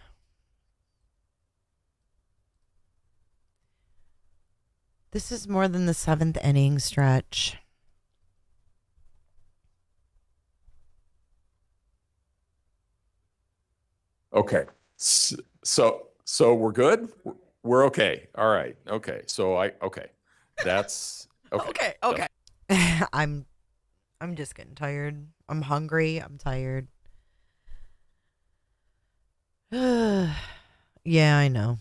This is more than the 7th inning stretch. Okay. So we're good? We're okay. All right. Okay. Okay. That's okay. Okay. I'm just getting tired. I'm hungry. I'm tired. Yeah, I know.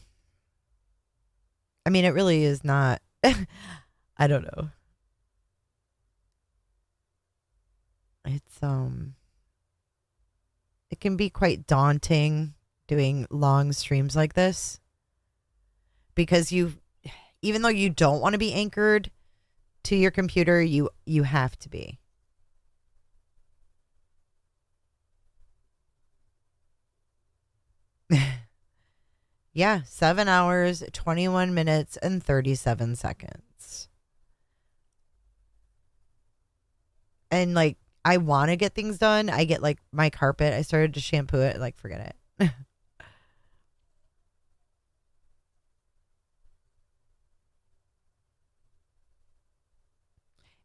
I mean, it really is not. I don't know. It's it can be quite daunting doing long streams like this because even though you don't want to be anchored to your computer, you have to be. Yeah, 7 hours, 21 minutes, and 37 seconds. And like, I want to get things done. I get like my carpet. I started to shampoo it. Like, forget it.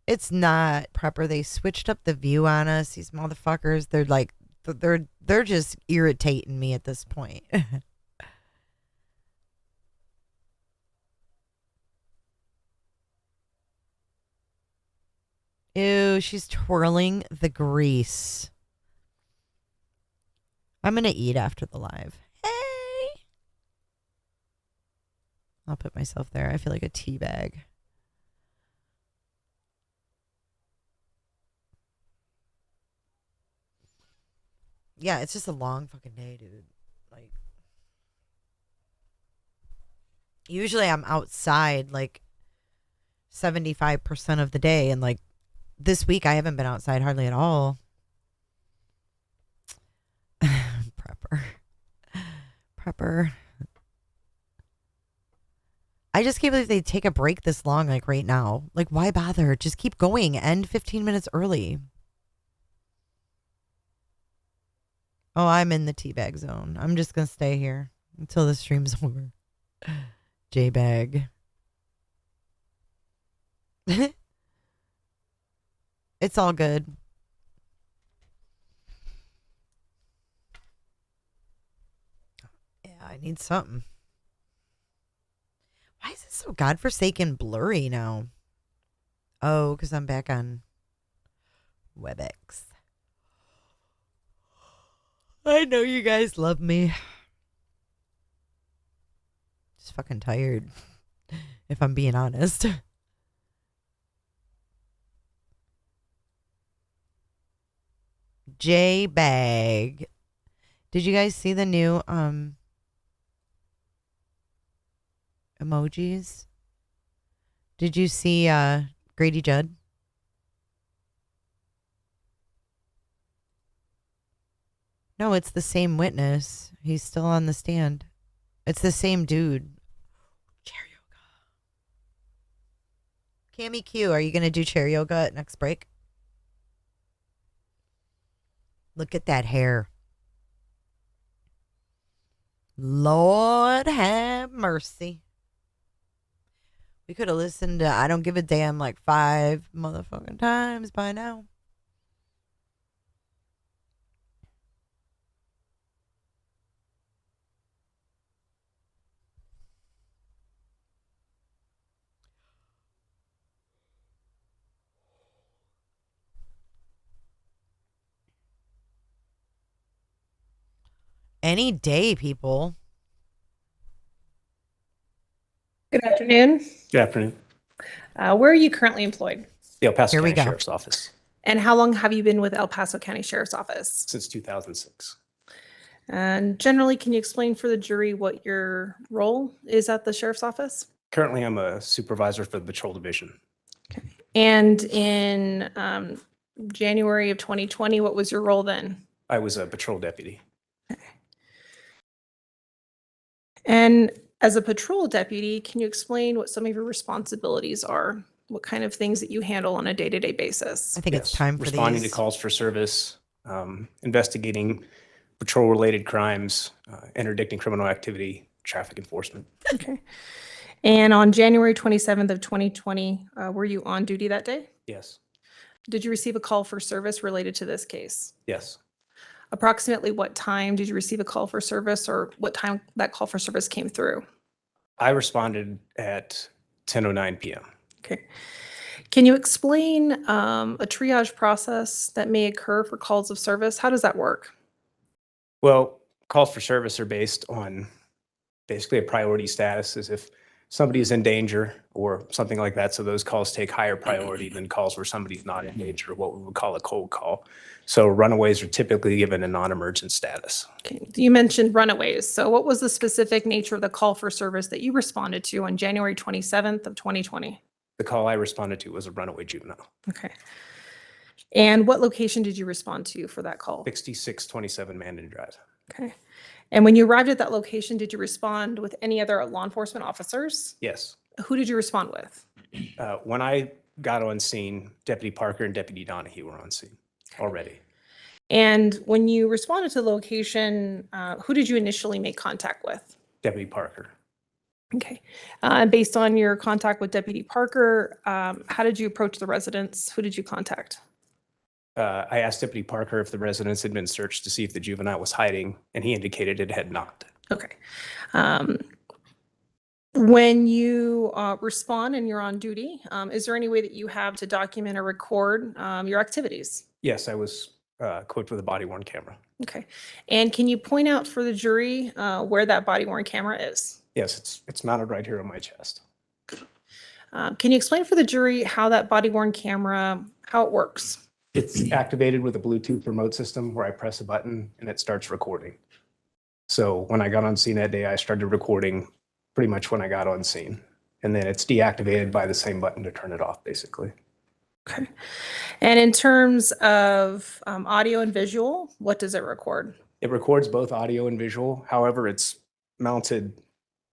It's not proper. They switched up the view on us. These motherfuckers. They're like, they're just irritating me at this point. Ew, she's twirling the grease. I'm going to eat after the live. Hey! I'll put myself there. I feel like a tea bag. Yeah, it's just a long fucking day, dude. Like, usually I'm outside like 75% of the day, and like this week I haven't been outside hardly at all. Prepper. I just can't believe they take a break this long, like right now. Like, why bother? Just keep going. End 15 minutes early. Oh, I'm in the teabag zone. I'm just going to stay here until the stream's over. J-bag. It's all good. Yeah, I need something. Why is it so godforsaken blurry now? Oh, because I'm back on WebEx. I know you guys love me. Just fucking tired, if I'm being honest. J-bag. Did you guys see the new emojis? Did you see Grady Judd? No, it's the same witness. He's still on the stand. It's the same dude. Chair yoga. Cammy Q, are you going to do chair yoga at next break? Look at that hair. Lord have mercy. We could have listened to I Don't Give a Damn like 5 motherfucking times by now. Any day, people. Good afternoon. Good afternoon. Where are you currently employed? The El Paso Here we County go. Sheriff's Office And how long have you been with El Paso County Sheriff's Office? since 2006. And generally, can you explain for the jury what your role is at the Sheriff's Office? Currently, I'm a supervisor for the Patrol Division. And in January of 2020, what was your role then? I was a patrol deputy. And as a patrol deputy, can you explain what some of your responsibilities are? what kind of things that you handle on a day-to-day basis. I think it's time for Responding these. to calls for service, investigating patrol-related crimes, interdicting criminal activity, traffic enforcement. Okay. And on January 27th of 2020, were you on duty that day? Yes. Did you receive a call for service related to this case? Yes. Approximately what time did you receive a call for service, or what time that call for service came through? I responded at 10:09 p.m. Okay. Can you explain a triage process that may occur for calls of service? How does that work? Well, calls for service are based on basically a priority status, as if somebody is in danger or something like that. So those calls take higher priority than calls where somebody's not in danger, what we would call a cold call. So runaways are typically given a non-emergent status. Okay. You mentioned runaways. So what was the specific nature of the call for service that you responded to on January 27th of 2020? The call I responded to was a runaway juvenile. Okay. And what location did you respond to for that call? 6627 Mandan Drive. Okay. And when you arrived at that location, did you respond with any other law enforcement officers? Yes. Who did you respond with? When I got on scene, Deputy Parker and Deputy Donahue were on scene already. And when you responded to the location, who did you initially make contact with? Deputy Parker. Okay. Based on your contact with Deputy Parker, how did you approach the residents? Who did you contact? I asked Deputy Parker if the residence had been searched to see if the juvenile was hiding, and he indicated it had not. Okay. When you respond and you're on duty, is there any way that you have to document or record your activities? Yes, I was equipped with a body-worn camera. Okay. And can you point out for the jury where that body-worn camera is? Yes, it's mounted right here on my chest. Can you explain for the jury how that body-worn camera, how it works? It's activated with a Bluetooth remote system where I press a button and it starts recording. So when I got on scene that day, I started recording pretty much when I got on scene. And then it's deactivated by the same button to turn it off, basically. Okay. And in terms of audio and visual, what does it record? It records both audio and visual. However, it's mounted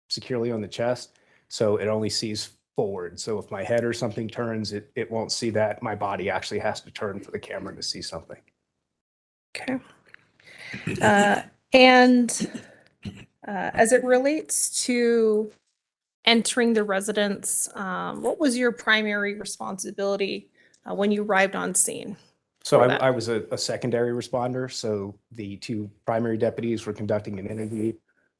securely on the chest, so it only sees forward. So if my head or something turns, it won't see that. My body actually has to turn for the camera to see something. Okay. And as it relates to entering the residence, what was your primary responsibility when you arrived on scene? So I was a secondary responder. So the two primary deputies were conducting an interview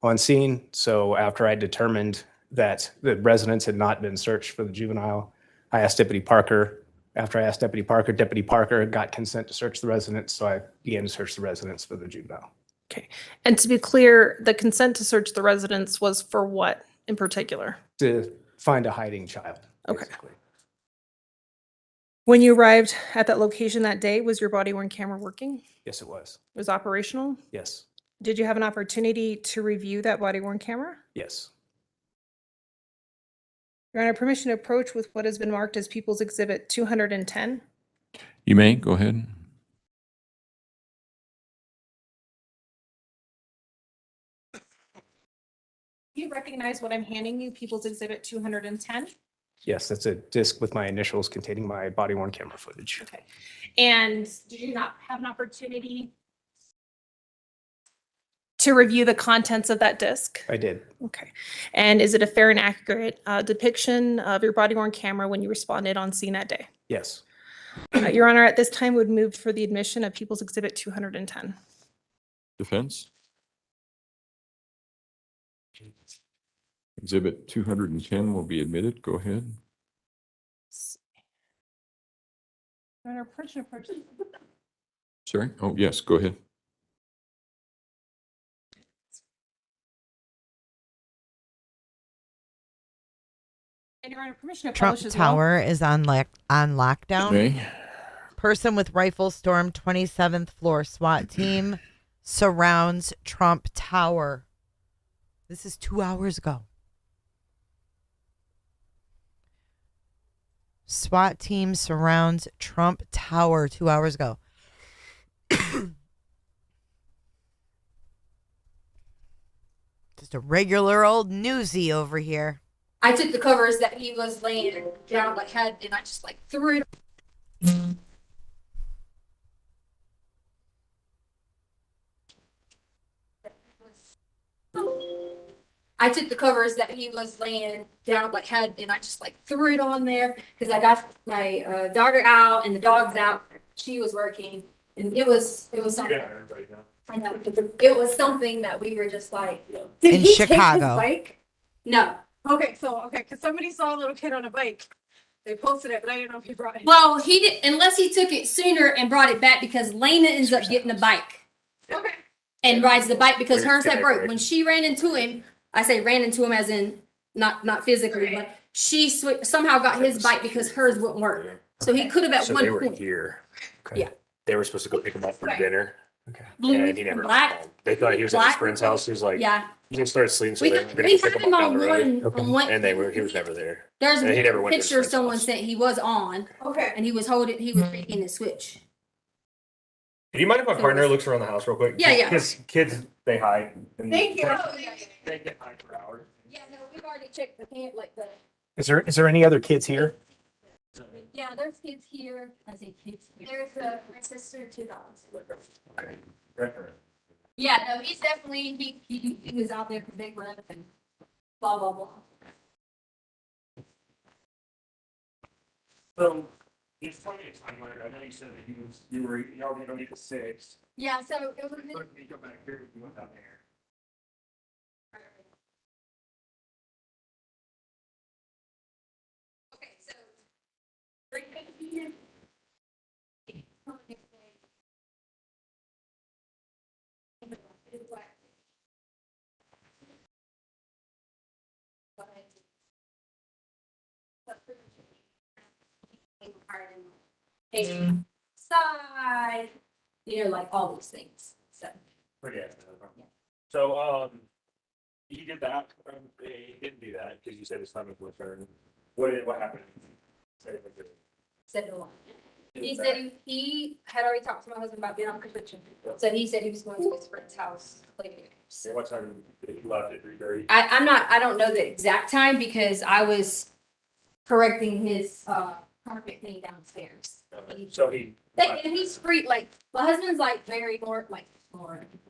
on scene. So after I determined that the residence had not been searched for the juvenile, I asked Deputy Parker. After I asked Deputy Parker got consent to search the residence. So I began to search the residence for the juvenile. Okay. And to be clear, the consent to search the residence was for what in particular? To find a hiding child. Okay. When you arrived at that location that day, was your body-worn camera working? Yes, it was. It was operational? Yes. Did you have an opportunity to review that body-worn camera? Yes. Your Honor, permission to approach with what has been marked as People's Exhibit 210. You may, go ahead. Do you recognize what I'm handing you, People's Exhibit 210? Yes, that's a disc with my initials containing my body-worn camera footage. Okay. And did you not have an opportunity to review the contents of that disc? I did. Okay. And is it a fair and accurate depiction of your body-worn camera when you responded on scene that day? Yes. Your Honor, at this time would move for the admission of People's Exhibit 210. Defense? Exhibit 210 will be admitted. Go ahead. Your Honor, approach. Sorry? Oh, yes, go ahead. And Your Honor, permission to Trump publish as well. Tower is on lockdown. Okay. Person with rifle storm 27th floor SWAT team surrounds Trump Tower. This is 2 hours ago. SWAT team surrounds Trump Tower 2 hours ago. Just a regular old newsie over here. I took the covers that he was laying down, like had, and I just like threw it. I took the covers that he was laying down, like had, and I just like threw it on there because I got my daughter out and the dog's out. She was working, and it was something. I know, it was something that we were just like. In Chicago. Bike? No. Okay, because somebody saw a little kid on a bike. They posted it, but I didn't know if he brought it. Well, he did, unless he took it sooner and brought it back because Lena ends up getting the bike. Okay. And rides the bike because hers had broke. When she ran into him, I say ran into him as in not physically, but she somehow got his bike because hers wouldn't work. So he could have at So one they were point. here. Okay. Yeah. They were supposed to go pick him up for Right. dinner. Okay. Blue And he never black. called. They thought he was at his Black. friend's house. He was like, Yeah. he just started sleeping. So We they had- were going we to pick had him him up down on the road. on one- And he was never there. There's And he never a went to his picture friend's someone house. sent. He was on. Okay. And he was freaking the switch. Do you mind if my So partner it's- looks around the house real quick? Yeah, yeah. Because kids, they hide. And Thank you. They can hide for hours. Yeah, no, we've already checked the camp, like the. Is there any other kids here? Yeah, there's kids here. I say kids. There's my sister, 2 dogs. Okay. Yeah, no, he's definitely he was out there for big run and blah blah blah. So he's plenty of time later. I know you said that you already going to get the 6. Yeah, so it would So you go back here, you went down there. Okay, so bring it here. Side, like all these things. So Okay. So, he did that. He didn't do that because you said his stomach was hurting. What happened? said no. He said he had already talked to my husband about being on conviction. So he said he was going to his friend's house later. So what time did you left at 3:30? I don't know the exact time because I was correcting his carpet thing downstairs. So he. And he's free, like, my husband's like very more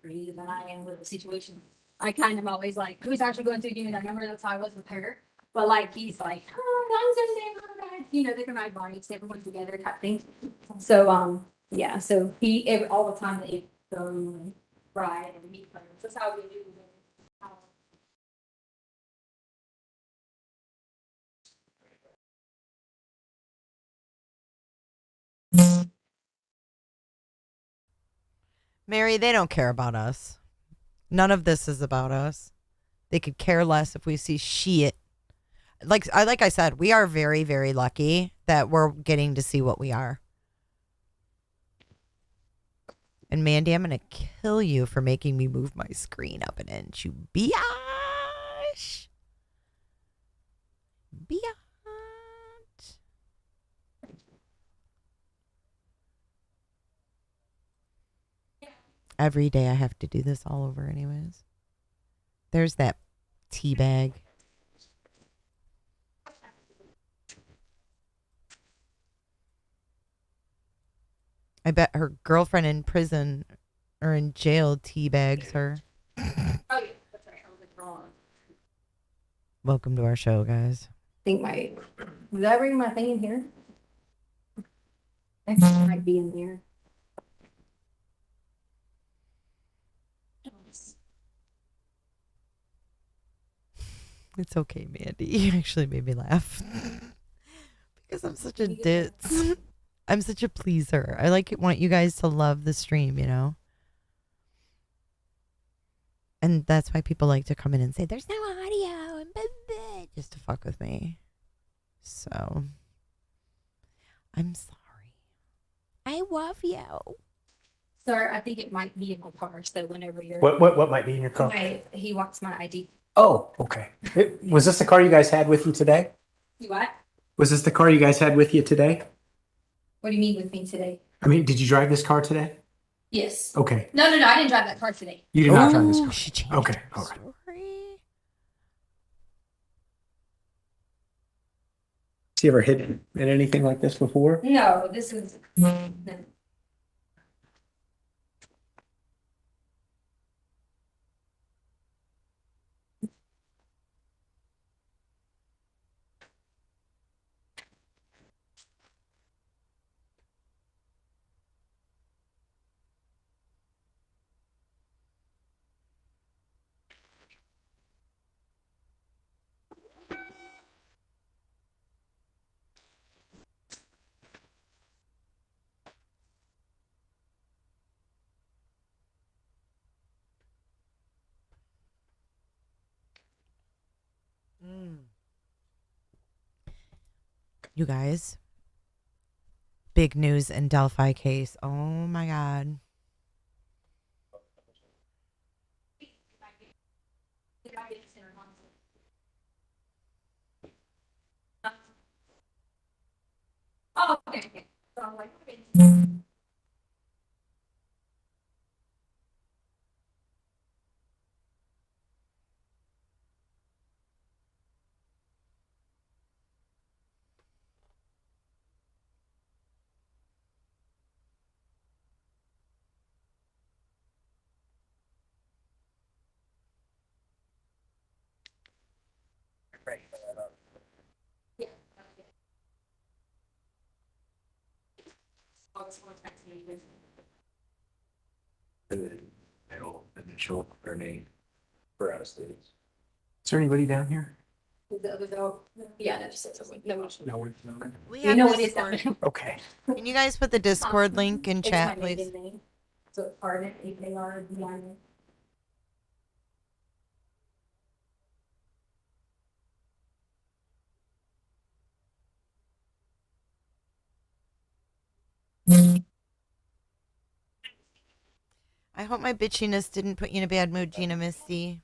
free than I am with the situation. I kind of always like, who's actually going through the unit? I remember that's how I was with her. But like, he's like, they can ride bikes, everyone together type thing. So, yeah, so all the time they go and ride and meet friends. That's how we do it. Mary, they don't care about us. None of this is about us. They could care less if we see shit. Like I said, we are very, very lucky that we're getting to see what we are. And Mandy, I'm going to kill you for making me move my screen up an inch, you biatch. Biatch. Every day I have to do this all over anyways. There's that tea bag. I bet her girlfriend in prison or in jail teabags her. Oh, yeah, that's right. I was like wrong. Welcome to our show, guys. Did I bring my thing in here? I think it might be in there. It's okay, Mandy. You actually made me laugh. Because I'm such a ditz. I'm such a pleaser. I want you guys to love the stream, you know? And that's why people like to come in and say, there's no audio, and blah, blah, just to fuck with me. So, I'm sorry. I love you. Sir, I think it might be in my car, so whenever you're. What might be in your car? He wants my ID. Oh, okay. Was this the car you guys had with you today? You what? Was this the car you guys had with you today? What do you mean with me today? I mean, did you drive this car today? Yes. Okay. No, I didn't drive that car today. You did not drive this Ooh, car. she changed Okay, her all right. story. you ever hit in anything like this before? No, this is. You guys, big news in Delphi case. Oh my God. Oh, okay. So I'm like, okay. Yeah. Oh, it's more text me. Initial or name for out of state. Is there anybody down here? The other dog. Yeah, no, just no. No. We You have know what it's Discord. down. Okay. Can you guys put the Discord link in It's chat, my maiden please? name. So Arden, AKRDIN. I hope my bitchiness didn't put you in a bad mood, Gina Misty.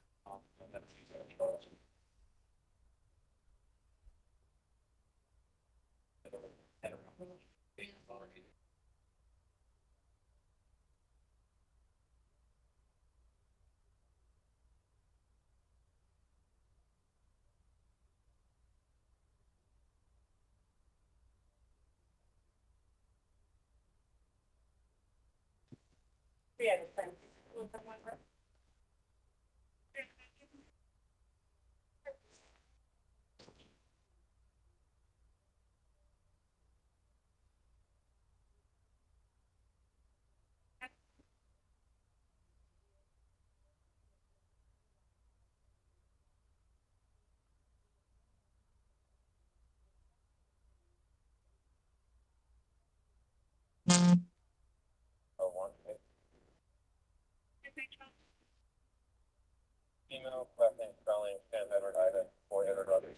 Email, last name spelling, Sam Edward Ida, or Edward Rodriguez,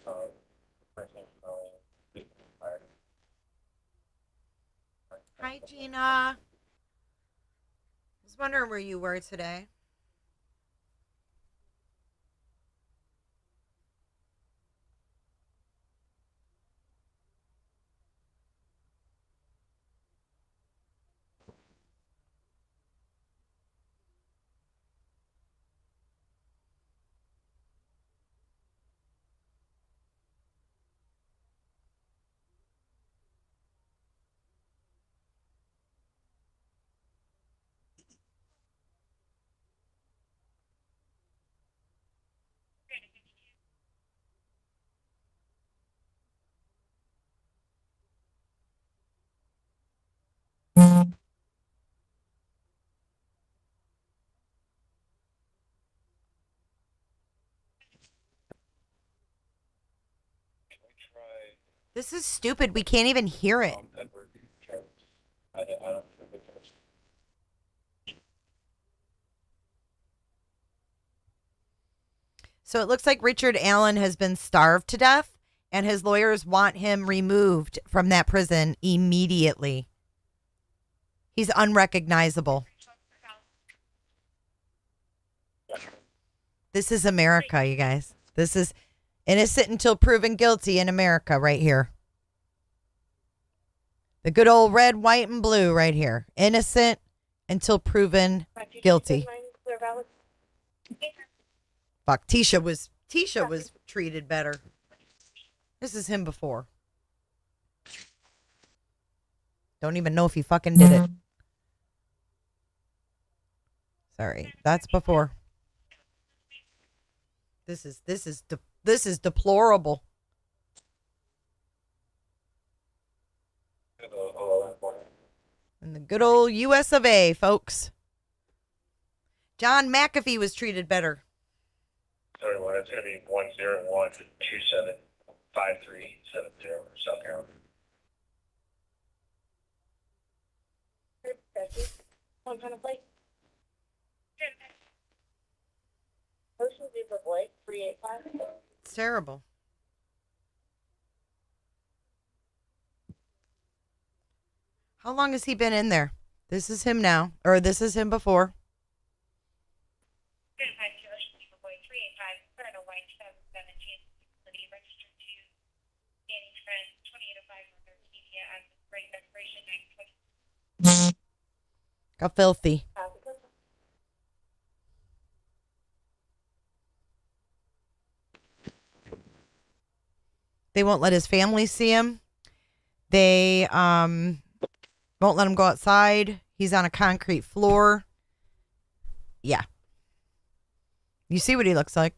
first name spelling. Hi, Gina. I was wondering where you were today. This is stupid. We can't even hear it. So it looks like Richard Allen has been starved to death, and his lawyers want him removed from that prison immediately. He's unrecognizable. This is America, you guys. This is innocent until proven guilty in America right here. The good old red, white, and blue right here. Innocent until proven guilty. Fuck, Tisha was treated better. This is him before. Don't even know if he fucking did it. Sorry, that's before. This is deplorable. In the good old US of A, folks. John McAfee was treated better. Sorry, well, it's going to be 101-275370 South Carolina. What kind of plate? Ocean Zebra Blake 385. It's terrible. How long has he been in there? This is him now, or this is him before. Got filthy. They won't let his family see him. They won't let him go outside. He's on a concrete floor. Yeah. You see what he looks like.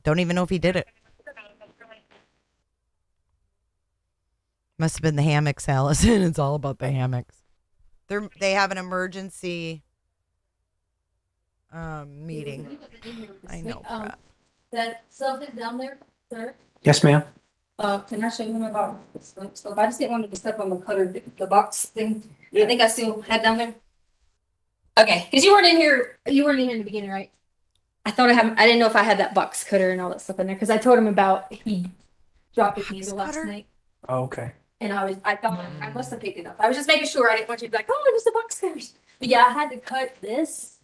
Don't even know if he did it. Must have been the hammocks, Allison. It's all about the hammocks. They have an emergency meeting. I know. That stuff is down there, sir. Yes, ma'am. Can I show you my box? So if I just didn't want to step on the cutter, the box thing. I think I still had down there. Okay, because you weren't in here. You weren't in here in the beginning, right? I thought I didn't know if I had that box cutter and all that stuff in there because I told him about he dropped a candle last night. Oh, okay. And I thought I must have picked it up. I was just making sure I didn't want you to be like, oh, there's the box cutters. But yeah, I had to cut this.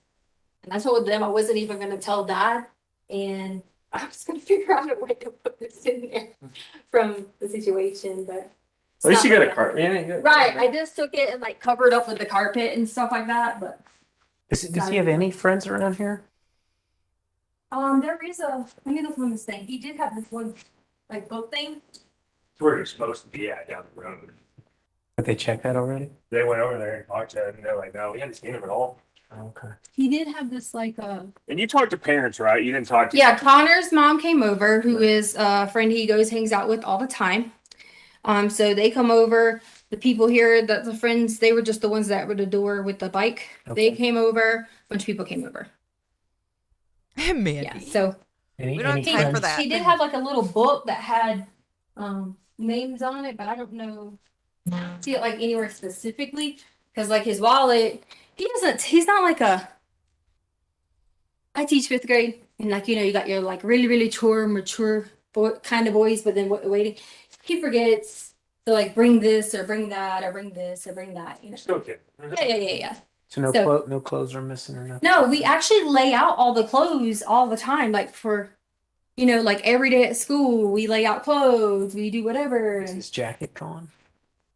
And I told them I wasn't even going to tell Dad. And I was going to figure out a way to put this in there from the situation. But at least you got a carpet. Yeah, right. I just took it and like covered up with the carpet and stuff like that. But does he have any friends around here? There is let me look on this thing. He did have this one like boat thing. It's where you're supposed to be at down the road. But they checked that already? They went over there and talked to him, and they're like, no, we haven't seen him at all. Okay. He did have this like And you talked to parents, right? You didn't talk to yeah, Connor's mom came over, who is a friend he hangs out with all the time. So they come over. The people here, the friends, they were just the ones that were the door with the bike. Okay. They came over. A bunch of people came over. Man. Yeah. So we don't have time for that. He did have like a little book that had names on it, but I don't know see it like anywhere specifically because like his wallet. He's not like I teach 5th grade and like, you got your like really, really mature kind of boys, but then waiting, he forgets to like bring this or bring that or bring this or bring that, Still kid. Yeah. So no clothes are missing or nothing? No, we actually lay out all the clothes all the time. Like for, like every day at school, we lay out clothes, we do whatever. Is his jacket gone?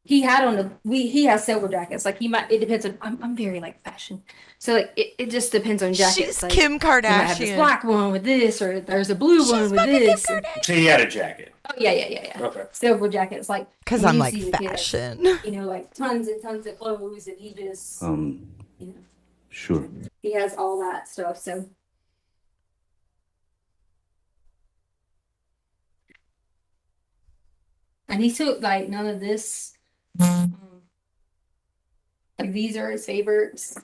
He had he has several jackets. Like it depends on, I'm very like fashion. So like it just depends on jackets. She's like, Kim you might have Kardashian. this black one with this, or there's a blue one with this. So he had a jacket. Oh yeah. Okay. Several jackets, like Because when I'm you like see the kid, fashion. like tons and tons of clothes, and he just Sure. he has all that stuff. So and he took like none of this. Like these are his favorites.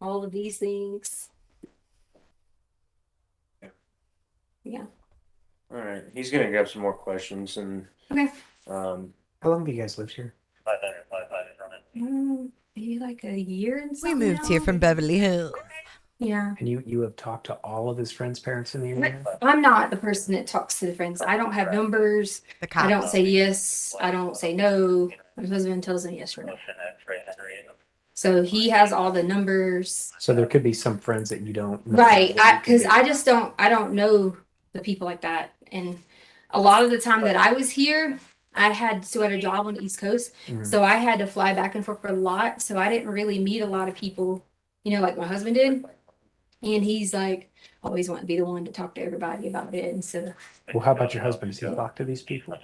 All of these things. Yeah. All right. He's going to grab some more questions and. Okay. How long have you guys lived here? 500 Maybe like a year and We something. moved here from Beverly Hills. Yeah. And you have talked to all of his friends' parents in the area? I'm not the person that talks to the friends. I don't have numbers. I don't say yes. I don't say no. My husband tells me yes or no. So he has all the numbers. So there could be some friends that you don't know. Right. Because I just don't know the people like that. And a lot of the time that I was here, I had a job on the East Coast. Mhm. So I had to fly back and forth for a lot. So I didn't really meet a lot of people, like my husband did. And he's like always wanting to be the one to talk to everybody about it. And so, Well, how about your husband? Does he talk to these people?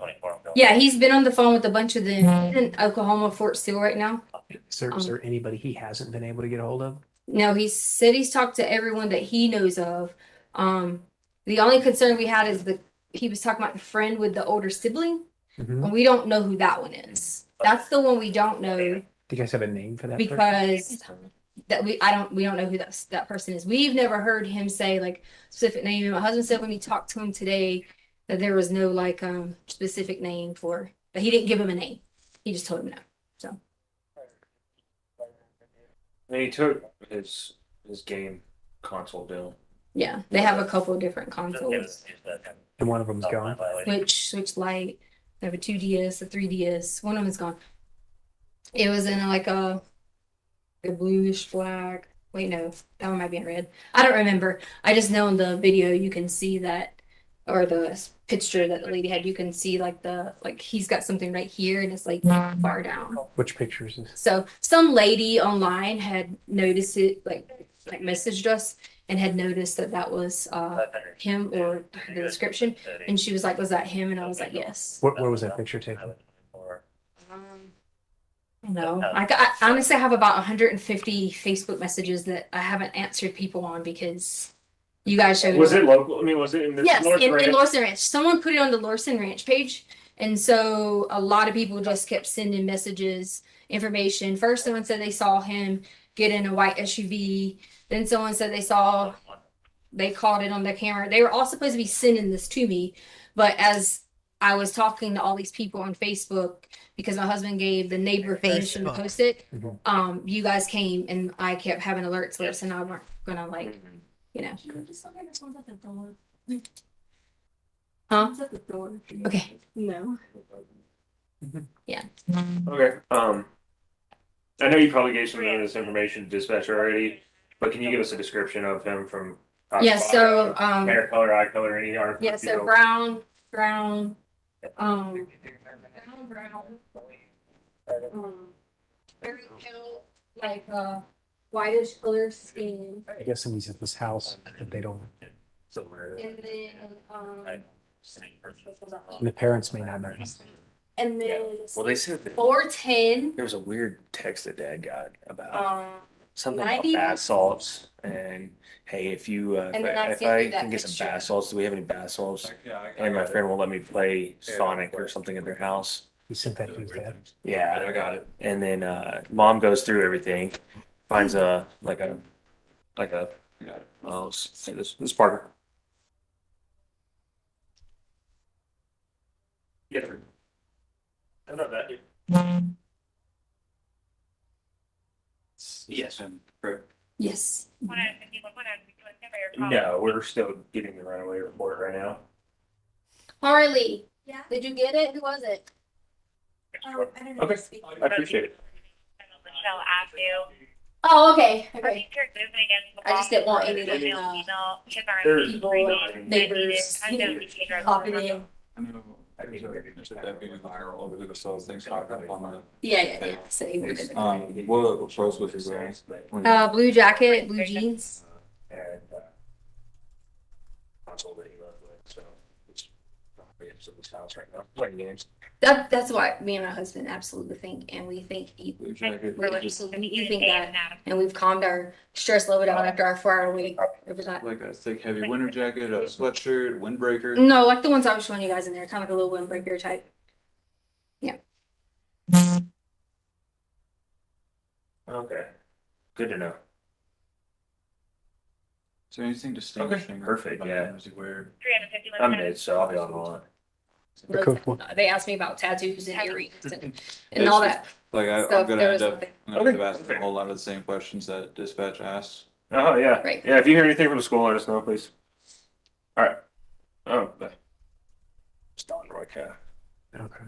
yeah, he's been on the phone with a bunch of them. He's in Oklahoma, Fort Steele right now. Is there anybody he hasn't been able to get a hold of? No, he said he's talked to everyone that he knows of. The only concern we had is he was talking about the friend with the older sibling, and we don't know who that one is. That's the one we don't know. Do you guys have a name for that? Because we don't know who that person is. We've never heard him say like specific name. And my husband said when he talked to him today that there was no like specific name for that. He didn't give him a name. He just told him no. So. And he took his game console down. Yeah, they have a couple of different consoles. And one of them's gone. Switch Lite. They have a 2DS, a 3DS. One of them is gone. It was in like a bluish black. Wait, no, that one might be in red. I don't remember. I just know in the video you can see that, or the picture that the lady had, you can see like he's got something right here and it's like far down. Which picture is this? So some lady online had noticed it, like messaged us and had noticed that was him or the description, and she was like, "Was that him?" And I was like, "Yes." Where was that picture taken? No, I honestly have about 150 Facebook messages that I haven't answered people on because you guys showed. Was it local? I mean, was it in the Yes, Lawson Ranch? in Lawson Ranch. Someone put it on the Lawson Ranch page, and so a lot of people just kept sending messages, information. First, someone said they saw him get in a white SUV. Then someone said they caught it on their camera. They were all supposed to be sending this to me, but as I was talking to all these people on Facebook, because my husband gave the neighbor permission to post it, you guys came and I kept having alerts, and I weren't gonna Huh? At the door. Okay. No. Yeah. Okay. I know you probably gave some of this information to dispatcher already, but can you give us a description of him from top to Yeah, so bottom? Hair color, eye color, any article? yeah, so brown, very pale, like whitish color skin. I guess he's at this house that they don't. And then The parents may not know. and then Well, they said that 410. there was a weird text that Dad got about something about 90. bath salts, and hey, if you And then I if sent I you that can get some picture. bath salts, do we have any bath salts? And my friend will let me play Sonic or something at their house. He sent that to his dad. Yeah, I got it. And then Mom goes through everything, finds a oh, say this Parker. Yeah. I know that. Yes. Yes. No, we're still getting the runaway report right now. Harley. Yeah. Did you get it? Who was it? Okay, I appreciate it. Oh, okay. Okay. I just didn't want any like people, neighbors, popping in. Yeah. So he would have been. What clothes was he wearing? Blue jacket, blue jeans. That's what me and my husband absolutely think, and we think we think that, and we've calmed our stress level down after our 4-hour week. Like a thick, heavy winter jacket, a sweatshirt, windbreaker? No, like the ones I was showing you guys in there, kind of like a little windbreaker type. Yeah. Okay, good to know. Is there anything distinguishing? Okay, perfect, yeah. Was he wearing? I'm mid, so I'll be on the line. They asked me about tattoos and earrings and all that. Like I'm stuff. gonna There end was up asking a whole lot of the same questions that dispatch asks. Oh, yeah. Right. Yeah, if you hear anything from the school, let us know, please. All right. Oh, bye. Just on Roy Cat. Okay.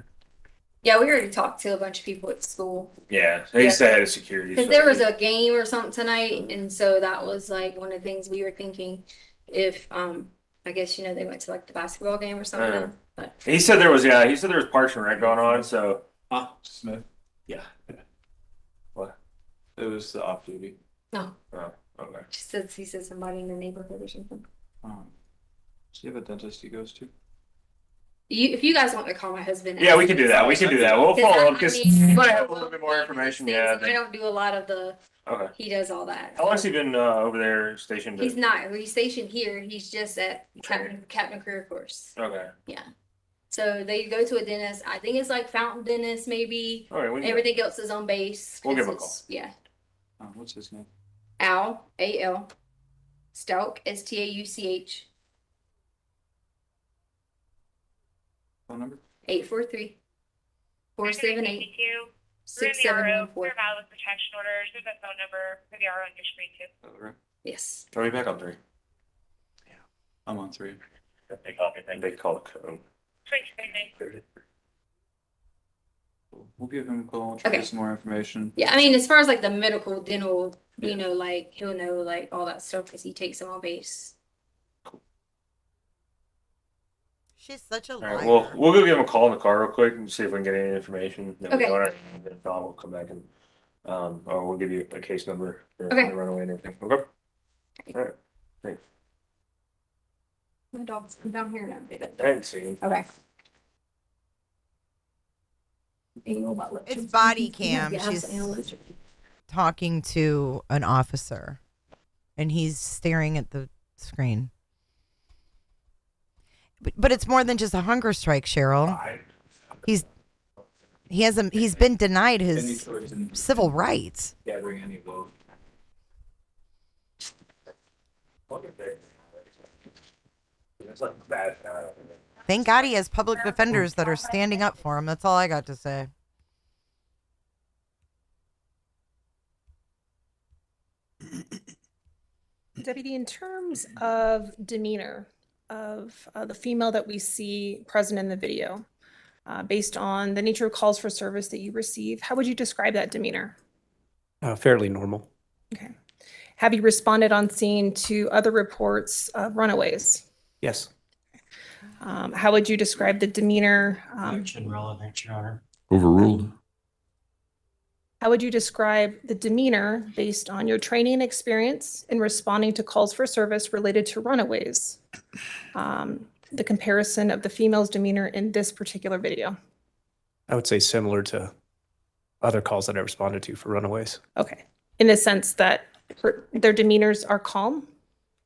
Yeah, we already talked to a bunch of people at school. Yeah, they said it's security. Because there was a game or something tonight, and so that was like one of the things we were thinking. If I guess they went to like the basketball game or something. But He said there was Parks and Rec going on, so. Smith. Yeah. What? It was the off duty. no. Oh, Okay. He said somebody in the neighborhood or something. Do you have a dentist he goes to? If you guys want to call my husband. Yeah, we can do that. We can do that. We'll follow up because you might have a little bit more things, information. and Yeah. I don't do a lot of the. Okay. He does all that. How long's he been over there stationed? He's not. He's stationed here. He's just at Captain Career Course. Okay. Yeah. So they go to a dentist. I think it's like Fountain Dentist, maybe. All right. Everything else is on base. We'll give him a call. Yeah. What's his name? Al, A-L, Stauch, S-T-A-U-C-H. Phone number? 843 478 We're in the RO. 6714. We're about with protection orders. There's a phone number for the RO on your screen too. Yes. Are we back on 3? I'm on 3. They call the code. We'll give him a call, try to get some more information. Yeah, I mean, as far as like the medical, dental, you know, like he'll know like all that stuff because he takes them on base. She's such a All liar. right, well, we'll go give him a call in the car real quick and see if we can get any information. Then Okay. If not, we'll come back and, or we'll give you a case number for Okay. the runaway and everything. Okay. All right. Thanks. My dog's down here now, David. I didn't see him. Okay. It's body cam. She's talking to an officer, and he's staring at the screen. But it's more than just a hunger strike, Cheryl. He's been denied his civil rights. Gathering any vote. It's like bad. Thank God he has public defenders that are standing up for him. That's all I got to say. Deputy, in terms of demeanor of the female that we see present in the video, based on the nature of calls for service that you receive, how would you describe that demeanor? Fairly normal. Okay. Have you responded on scene to other reports of runaways? Yes. How would you describe the demeanor? Action relevant, Your Honor. Overruled. How would you describe the demeanor based on your training and experience in responding to calls for service related to runaways? The comparison of the female's demeanor in this particular video. I would say similar to other calls that I responded to for runaways. Okay. In the sense that their demeanors are calm?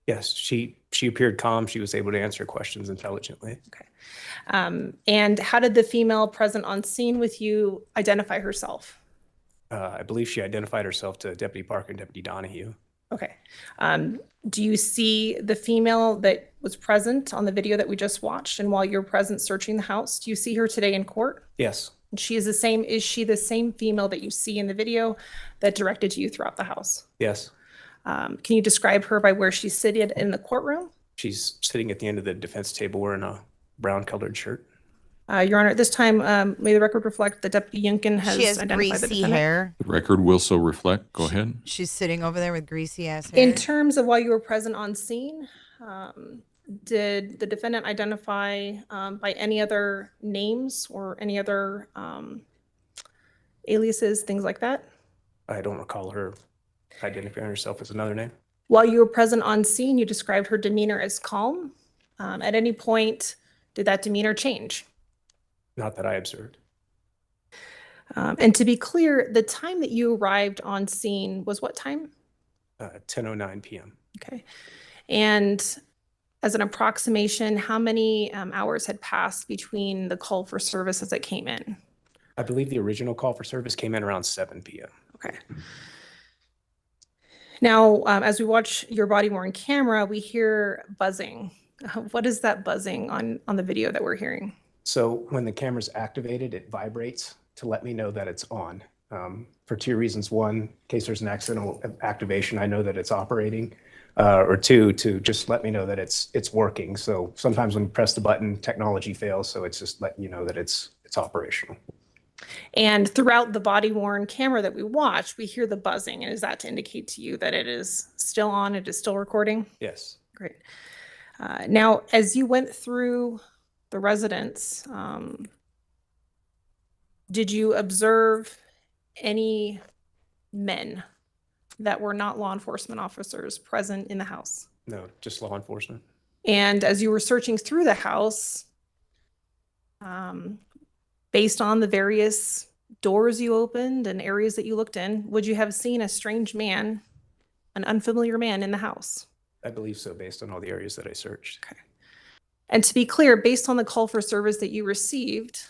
Yes, she appeared calm. She was able to answer questions intelligently. Okay. And how did the female present on scene with you identify herself? I believe she identified herself to Deputy Parker and Deputy Donahue. Okay. Do you see the female that was present on the video that we just watched? And while you're present searching the house, do you see her today in court? Yes. And is she the same female that you see in the video that directed to you throughout the house? Yes. Can you describe her by where she's seated in the courtroom? She's sitting at the end of the defense table wearing a brown colored shirt. Your Honor, at this time, may the record reflect that Deputy Yunkin has She has identified the greasy defendant. hair. The record will so reflect. Go ahead. She's sitting over there with greasy ass hair. In terms of while you were present on scene, did the defendant identify by any other names or any other aliases, things like that? I don't recall her identifying herself as another name. While you were present on scene, you described her demeanor as calm. At any point, did that demeanor change? Not that I observed. And to be clear, the time that you arrived on scene was what time? 10:09 p.m. Okay. And as an approximation, how many hours had passed between the call for service as it came in? I believe the original call for service came in around 7 p.m. Okay. Now, as we watch your body worn camera, we hear buzzing. What is that buzzing on the video that we're hearing? So when the camera's activated, it vibrates to let me know that it's on. For two reasons. One, in case there's an accidental activation, I know that it's operating. Or two, to just let me know that it's working. So sometimes when you press the button, technology fails. So it's just letting you know that it's operational. And throughout the body worn camera that we watched, we hear the buzzing. And is that to indicate to you that it is still on, it is still recording? Yes. Great. Now, as you went through the residence, did you observe any men that were not law enforcement officers present in the house? No, just law enforcement. And as you were searching through the house, based on the various doors you opened and areas that you looked in, would you have seen a strange man, an unfamiliar man in the house? I believe so, based on all the areas that I searched. Okay. And to be clear, based on the call for service that you received,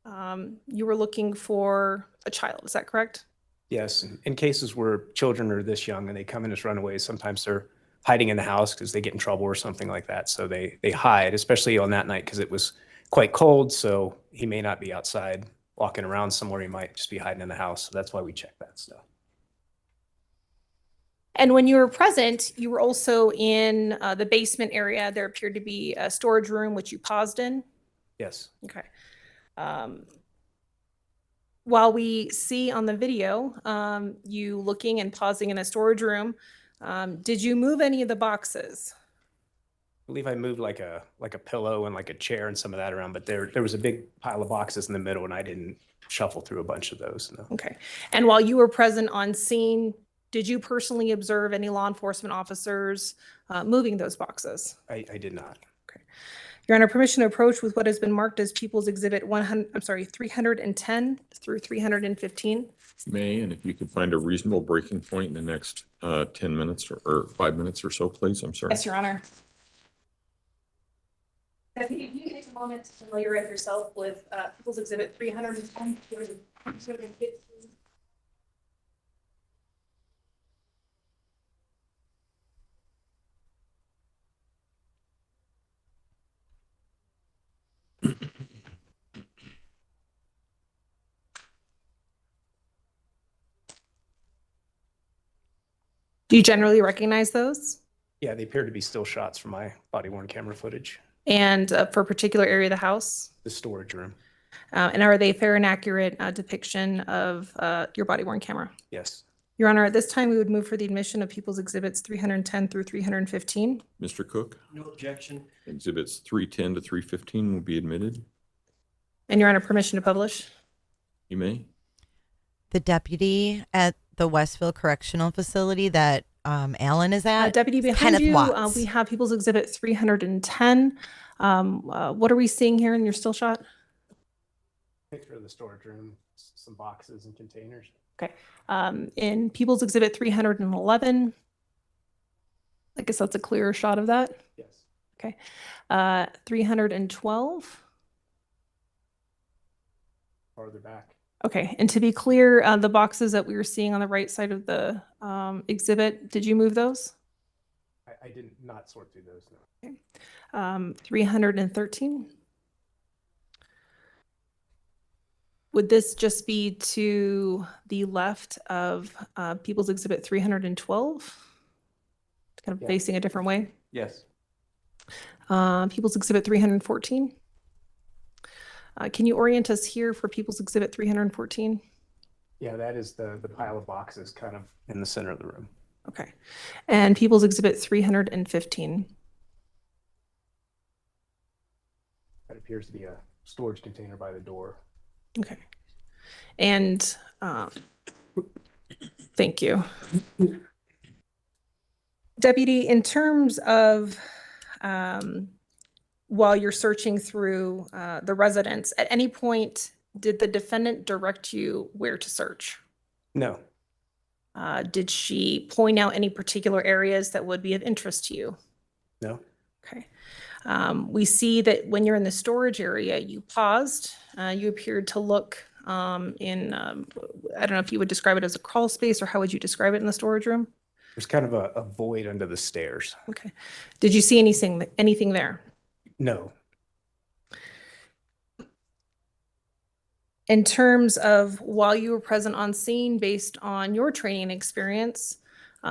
you were looking for a child, is that correct? Yes, in cases where children are this young and they come in as runaways, sometimes they're hiding in the house because they get in trouble or something like that. So they hide, especially on that night because it was quite cold. So he may not be outside walking around somewhere. He might just be hiding in the house. So that's why we check that stuff. And when you were present, you were also in the basement area. There appeared to be a storage room, which you paused in. Yes. Okay. While we see on the video you looking and pausing in a storage room, did you move any of the boxes? I believe I moved like a pillow and like a chair and some of that around, but there was a big pile of boxes in the middle and I didn't shuffle through a bunch of those. No. Okay. And while you were present on scene, did you personally observe any law enforcement officers moving those boxes? I did not. Your Honor, permission to approach with what has been marked as People's Exhibit 310 through 315. May, and if you could find a reasonable breaking point in the next 10 minutes or 5 minutes or so, please. I'm sorry. Yes, Your Honor. If you take a moment to familiarize yourself with People's Exhibit 310 through 315. Do you generally recognize those? Yeah, they appear to be still shots from my body-worn camera footage. And for a particular area of the house? The storage room. And are they fair and accurate depiction of your body-worn camera? Yes. Your Honor, at this time, we would move for the admission of People's Exhibits 310 through 315. Mr. Cook? No objection. Exhibits 310 to 315 will be admitted. And Your Honor, permission to publish? You may. The deputy at the Westville Correctional Facility that Alan is at. Deputy, behind Kenneth you, Watts. we have People's Exhibit 310. What are we seeing here in your still shot? Picture of the storage room, some boxes and containers. Okay. In People's Exhibit 311, I guess that's a clearer shot of that. Yes. Okay. 312. Farther back. Okay. And to be clear, the boxes that we were seeing on the right side of the exhibit, did you move those? I did not sort through those. No. Okay. 313. Would this just be to the left of People's Exhibit 312? Kind of Yeah. facing a different way? Yes. People's Exhibit 314. Can you orient us here for People's Exhibit 314? Yeah, that is the pile of boxes kind of in the center of the room. Okay. And People's Exhibit 315. That appears to be a storage container by the door. Okay. And thank you. Deputy, in terms of while you're searching through the residence, at any point, did the defendant direct you where to search? No. Did she point out any particular areas that would be of interest to you? No. Okay. We see that when you're in the storage area, you paused. You appeared to look in, I don't know if you would describe it as a crawl space, or how would you describe it in the storage room? There's kind of a void under the stairs. Okay. Did you see anything there? No. In terms of while you were present on scene, based on your training and experience,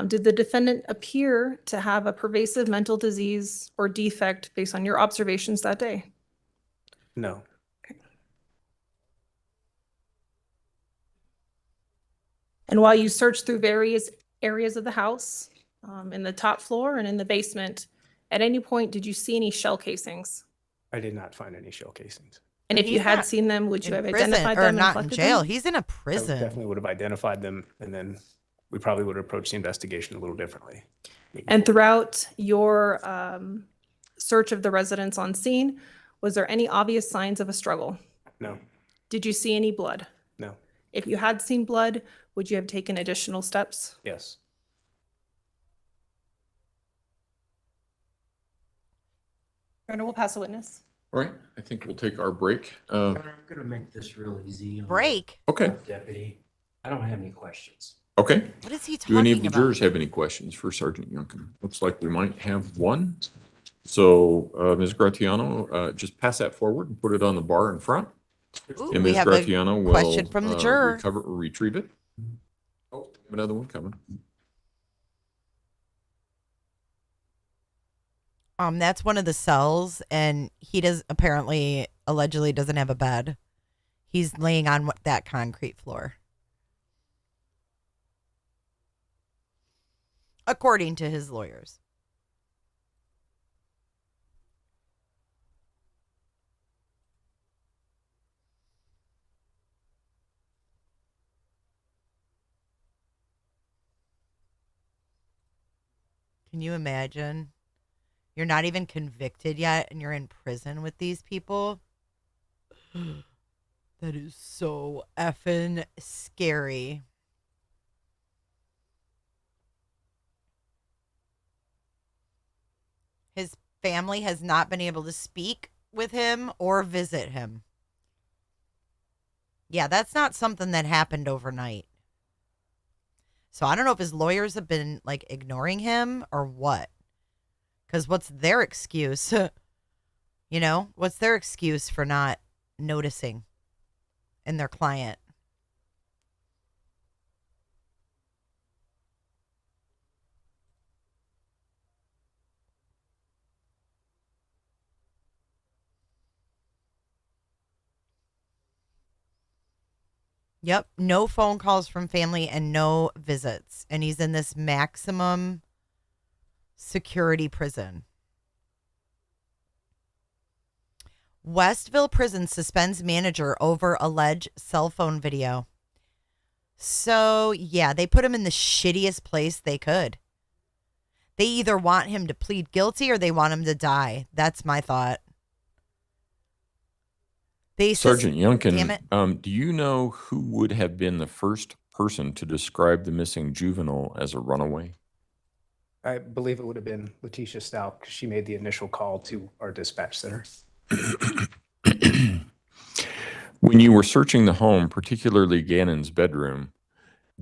did the defendant appear to have a pervasive mental disease or defect based on your observations that day? No. And while you searched through various areas of the house, in the top floor and in the basement, at any point, did you see any shell casings? I did not find any shell casings. And if you He's had not seen them, would you in have prison, identified or them? not and in collected jail? them? He's in a I prison. definitely would have identified them and then we probably would approach the investigation a little differently. And throughout your search of the residence on scene, was there any obvious signs of a struggle? No, Did you see any blood? no, If you had seen blood, would you have taken additional steps? yes. Your Honor, we'll pass a witness. All right, I think we'll take our break. I'm gonna make this real easy. on Break? Okay, the Deputy, I don't have any questions. okay. What is he Do any of talking the about? jurors have any questions for Sergeant Yunkin? Looks like we might have one. So, Ms. Gratiano, just pass that forward and put it on the bar in front. Ooh, And we Ms. have a Gratiano will question from the juror. retrieve it. Oh, another one coming. That's one of the cells, and he allegedly doesn't have a bed. He's laying on that concrete floor. According to his lawyers. Can you imagine? You're not even convicted yet, and you're in prison with these people. That is so effing scary. His family has not been able to speak with him or visit him. Yeah, that's not something that happened overnight. So I don't know if his lawyers have been like ignoring him or what. Because what's their excuse? You know, what's their excuse for not noticing in their client? Yep, no phone calls from family and no visits. And he's in this maximum security prison. Westville Prison suspends manager over alleged cell phone video. So, yeah, they put him in the shittiest place they could. They either want him to plead guilty or they want him to die. That's my thought. Sergeant Damn Yunkin, it. do you know who would have been the first person to describe the missing juvenile as a runaway? I believe it would have been Letecia Stauch because she made the initial call to our dispatch center. When you were searching the home, particularly Gannon's bedroom,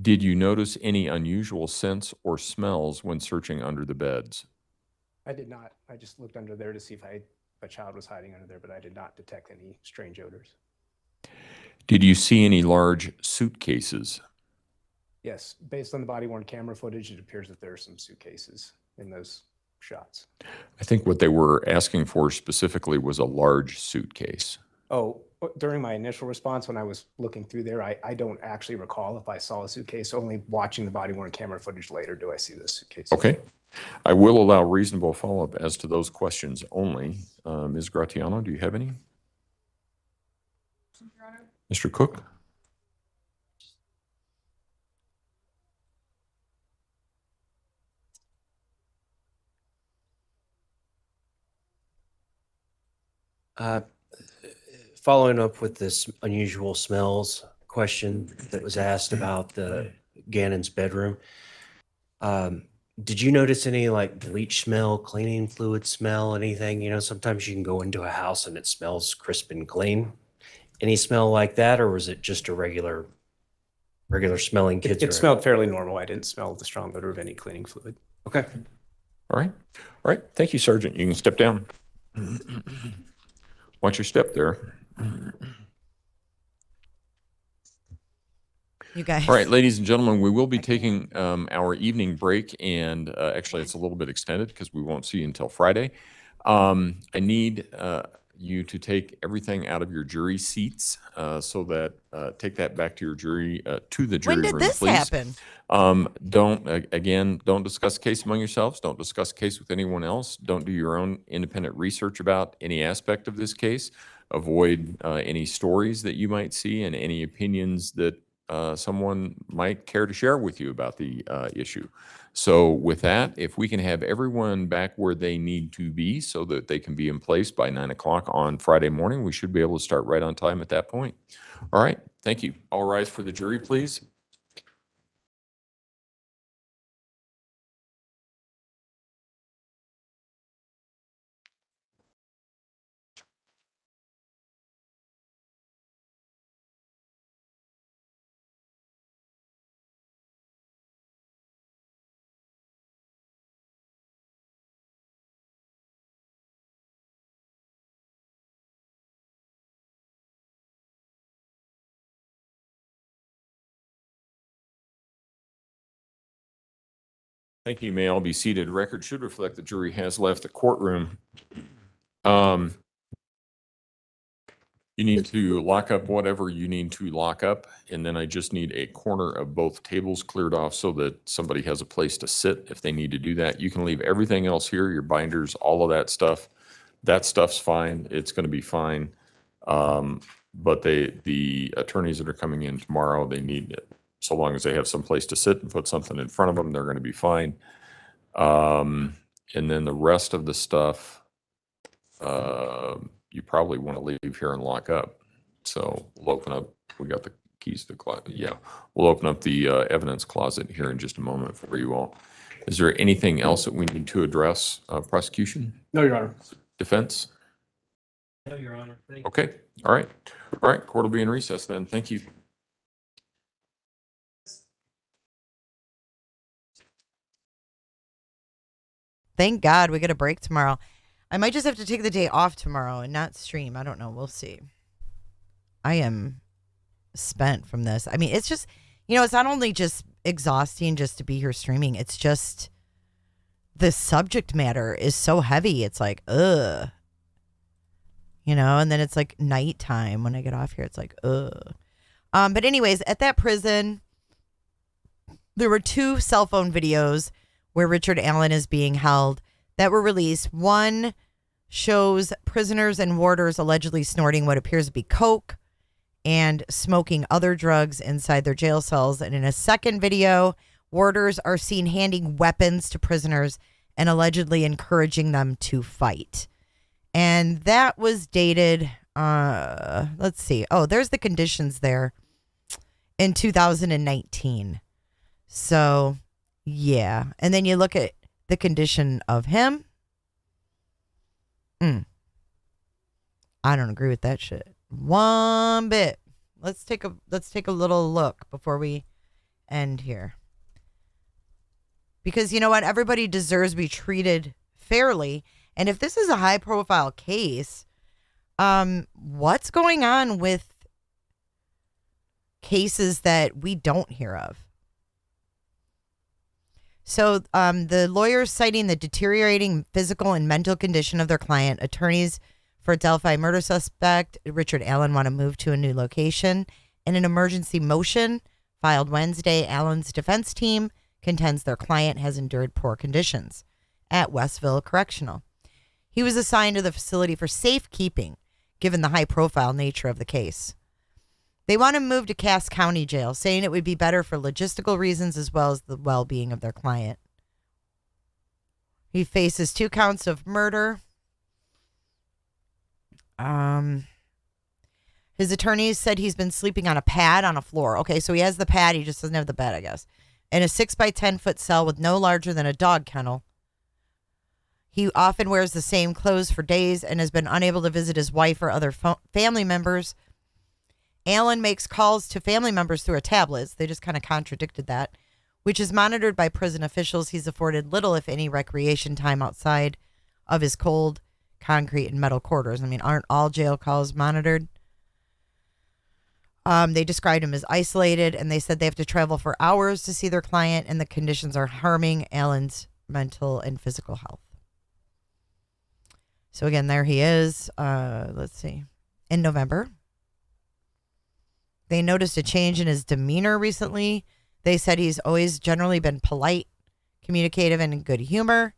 did you notice any unusual scents or smells when searching under the beds? I did not. I just looked under there to see if a child was hiding under there, but I did not detect any strange odors. Did you see any large suitcases? Yes, based on the body-worn camera footage, it appears that there are some suitcases in those shots. I think what they were asking for specifically was a large suitcase. Oh, during my initial response, when I was looking through there, I don't actually recall if I saw a suitcase. Only watching the body-worn camera footage later do I see this suitcase. Okay. I will allow reasonable follow-up as to those questions only. Ms. Gratiano, do you have any? Mr. Cook? Following up with this unusual smells question that was asked about the Gannon's bedroom, did you notice any like bleach smell, cleaning fluid smell, anything? You know, sometimes you can go into a house and it smells crisp and clean. Any smell like that, or was it just a regular smelling kids? It smelled fairly normal. I didn't smell the strong odor of any cleaning fluid. Okay. All right. All right. Thank you, Sergeant. You can step down. Watch your step there. You guys. All right, ladies and gentlemen, we will be taking our evening break, and actually it's a little bit extended because we won't see you until Friday. I need you to take everything out of your jury seats so that take that back to your jury, to the jury room, please. When did this happen? Don't discuss the case among yourselves. Don't discuss the case with anyone else. Don't do your own independent research about any aspect of this case. Avoid any stories that you might see and any opinions that someone might care to share with you about the issue. So with that, if we can have everyone back where they need to be so that they can be in place by 9 o'clock on Friday morning, we should be able to start right on time at that point. All right, thank you. All rise for the jury, please. Thank you. You may all be seated. Record should reflect the jury has left the courtroom. You need to lock up whatever you need to lock up, and then I just need a corner of both tables cleared off so that somebody has a place to sit if they need to do that. You can leave everything else here, your binders, all of that stuff. That stuff's fine. It's going to be fine. But the attorneys that are coming in tomorrow, they need it. So long as they have some place to sit and put something in front of them, they're going to be fine. And then the rest of the stuff, you probably want to leave here and lock up. So we'll open up, we got the keys to the closet. Yeah, we'll open up the evidence closet here in just a moment for you all. Is there anything else that we need to address? Prosecution? No, Your Honor. Defense? No, Your Honor. Thank you. Okay, all right. All right, court will be in recess then. Thank you. Thank God we get a break tomorrow. I might just have to take the day off tomorrow and not stream. I don't know. We'll see. I am spent from this. I mean, it's just, it's not only just exhausting just to be here streaming. It's just the subject matter is so heavy. It's like, ugh. And then it's like nighttime when I get off here. It's like, ugh. But anyways, at that prison, there were 2 cell phone videos where Richard Allen is being held that were released. One shows prisoners and warders allegedly snorting what appears to be coke and smoking other drugs inside their jail cells. And in a second video, warders are seen handing weapons to prisoners and allegedly encouraging them to fight. And that was dated, let's see. Oh, there's the conditions there in 2019. So, yeah. And then you look at the condition of him. I don't agree with that shit one bit. Let's take a little look before we end here. Because you know what? Everybody deserves to be treated fairly. And if this is a high profile case, what's going on with cases that we don't hear of? So the lawyers citing the deteriorating physical and mental condition of their client, attorneys for Delphi murder suspect Richard Allen want to move to a new location. In an emergency motion filed Wednesday, Allen's defense team contends their client has endured poor conditions at Westville Correctional. He was assigned to the facility for safekeeping, given the high-profile nature of the case. They want to move to Cass County Jail, saying it would be better for logistical reasons as well as the well-being of their client. He faces 2 counts of murder. His attorneys said he's been sleeping on a pad on a floor. Okay, so he has the pad, he just doesn't have the bed, I guess. In a 6 by 10 foot cell with no larger than a dog kennel. He often wears the same clothes for days and has been unable to visit his wife or other family members. Allen makes calls to family members through a tablet. They just kind of contradicted that, which is monitored by prison officials. He's afforded little, if any, recreation time outside of his cold, concrete, and metal quarters. I mean, aren't all jail calls monitored? They described him as isolated, and they said they have to travel for hours to see their client, and the conditions are harming Allen's mental and physical health. So again, there he is. Let's see. In November, they noticed a change in his demeanor recently. They said he's always generally been polite, communicative, and in good humor,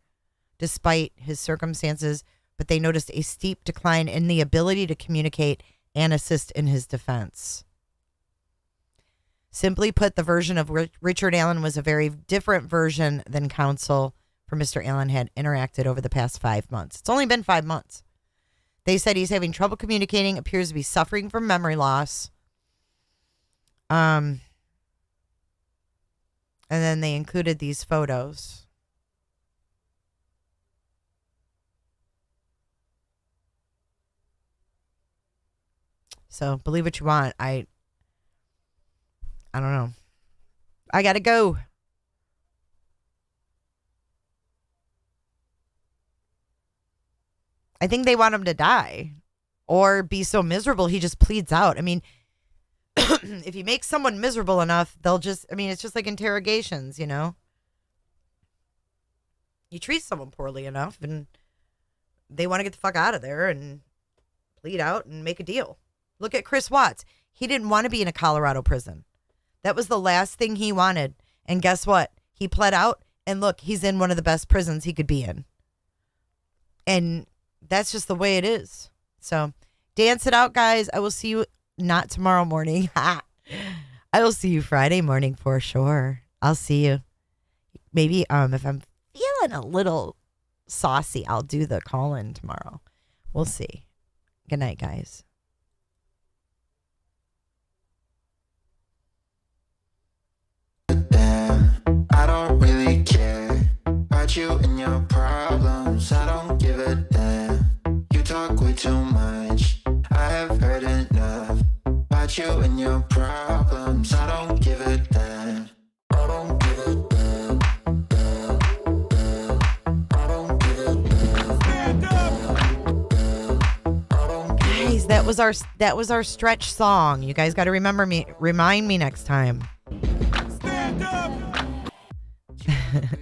despite his circumstances. But they noticed a steep decline in the ability to communicate and assist in his defense. Simply put, the version of Richard Allen was a very different version than counsel for Mr. Allen had interacted over the past 5 months. It's only been 5 months. They said he's having trouble communicating, appears to be suffering from memory loss. And then they included these photos. So believe what you want. I don't know. I gotta go. I think they want him to die or be so miserable he just pleads out. I mean, if you make someone miserable enough, they'll just, I mean, it's just like interrogations, you know? You treat someone poorly enough and they want to get the fuck out of there and plead out and make a deal. Look at Chris Watts. He didn't want to be in a Colorado prison. That was the last thing he wanted. And guess what? He pled out and look, he's in one of the best prisons he could be in. And that's just the way it is. So dance it out, guys. I will see you not tomorrow morning. I will see you Friday morning for sure. I'll see you. Maybe if I'm feeling a little saucy, I'll do the call-in tomorrow. We'll see. Good night, guys. I don't really care about you and your problems. I don't give a damn. You talk way too much. I have heard enough about you and your problems. I don't give a damn. I don't give a damn. I don't give a damn. Guys, that was our stretch song. You guys got to remind me next time.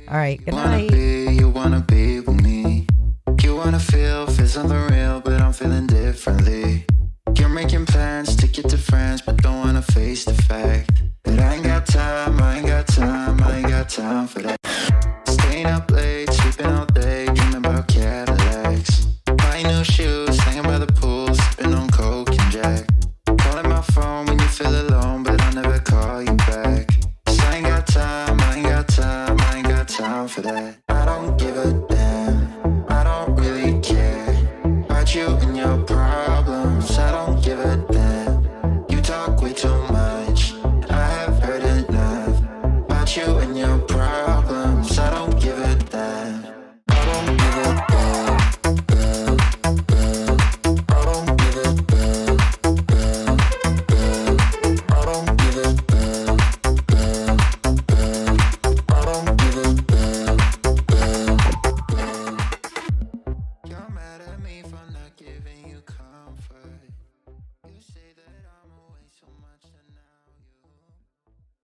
All right, good night. You wanna be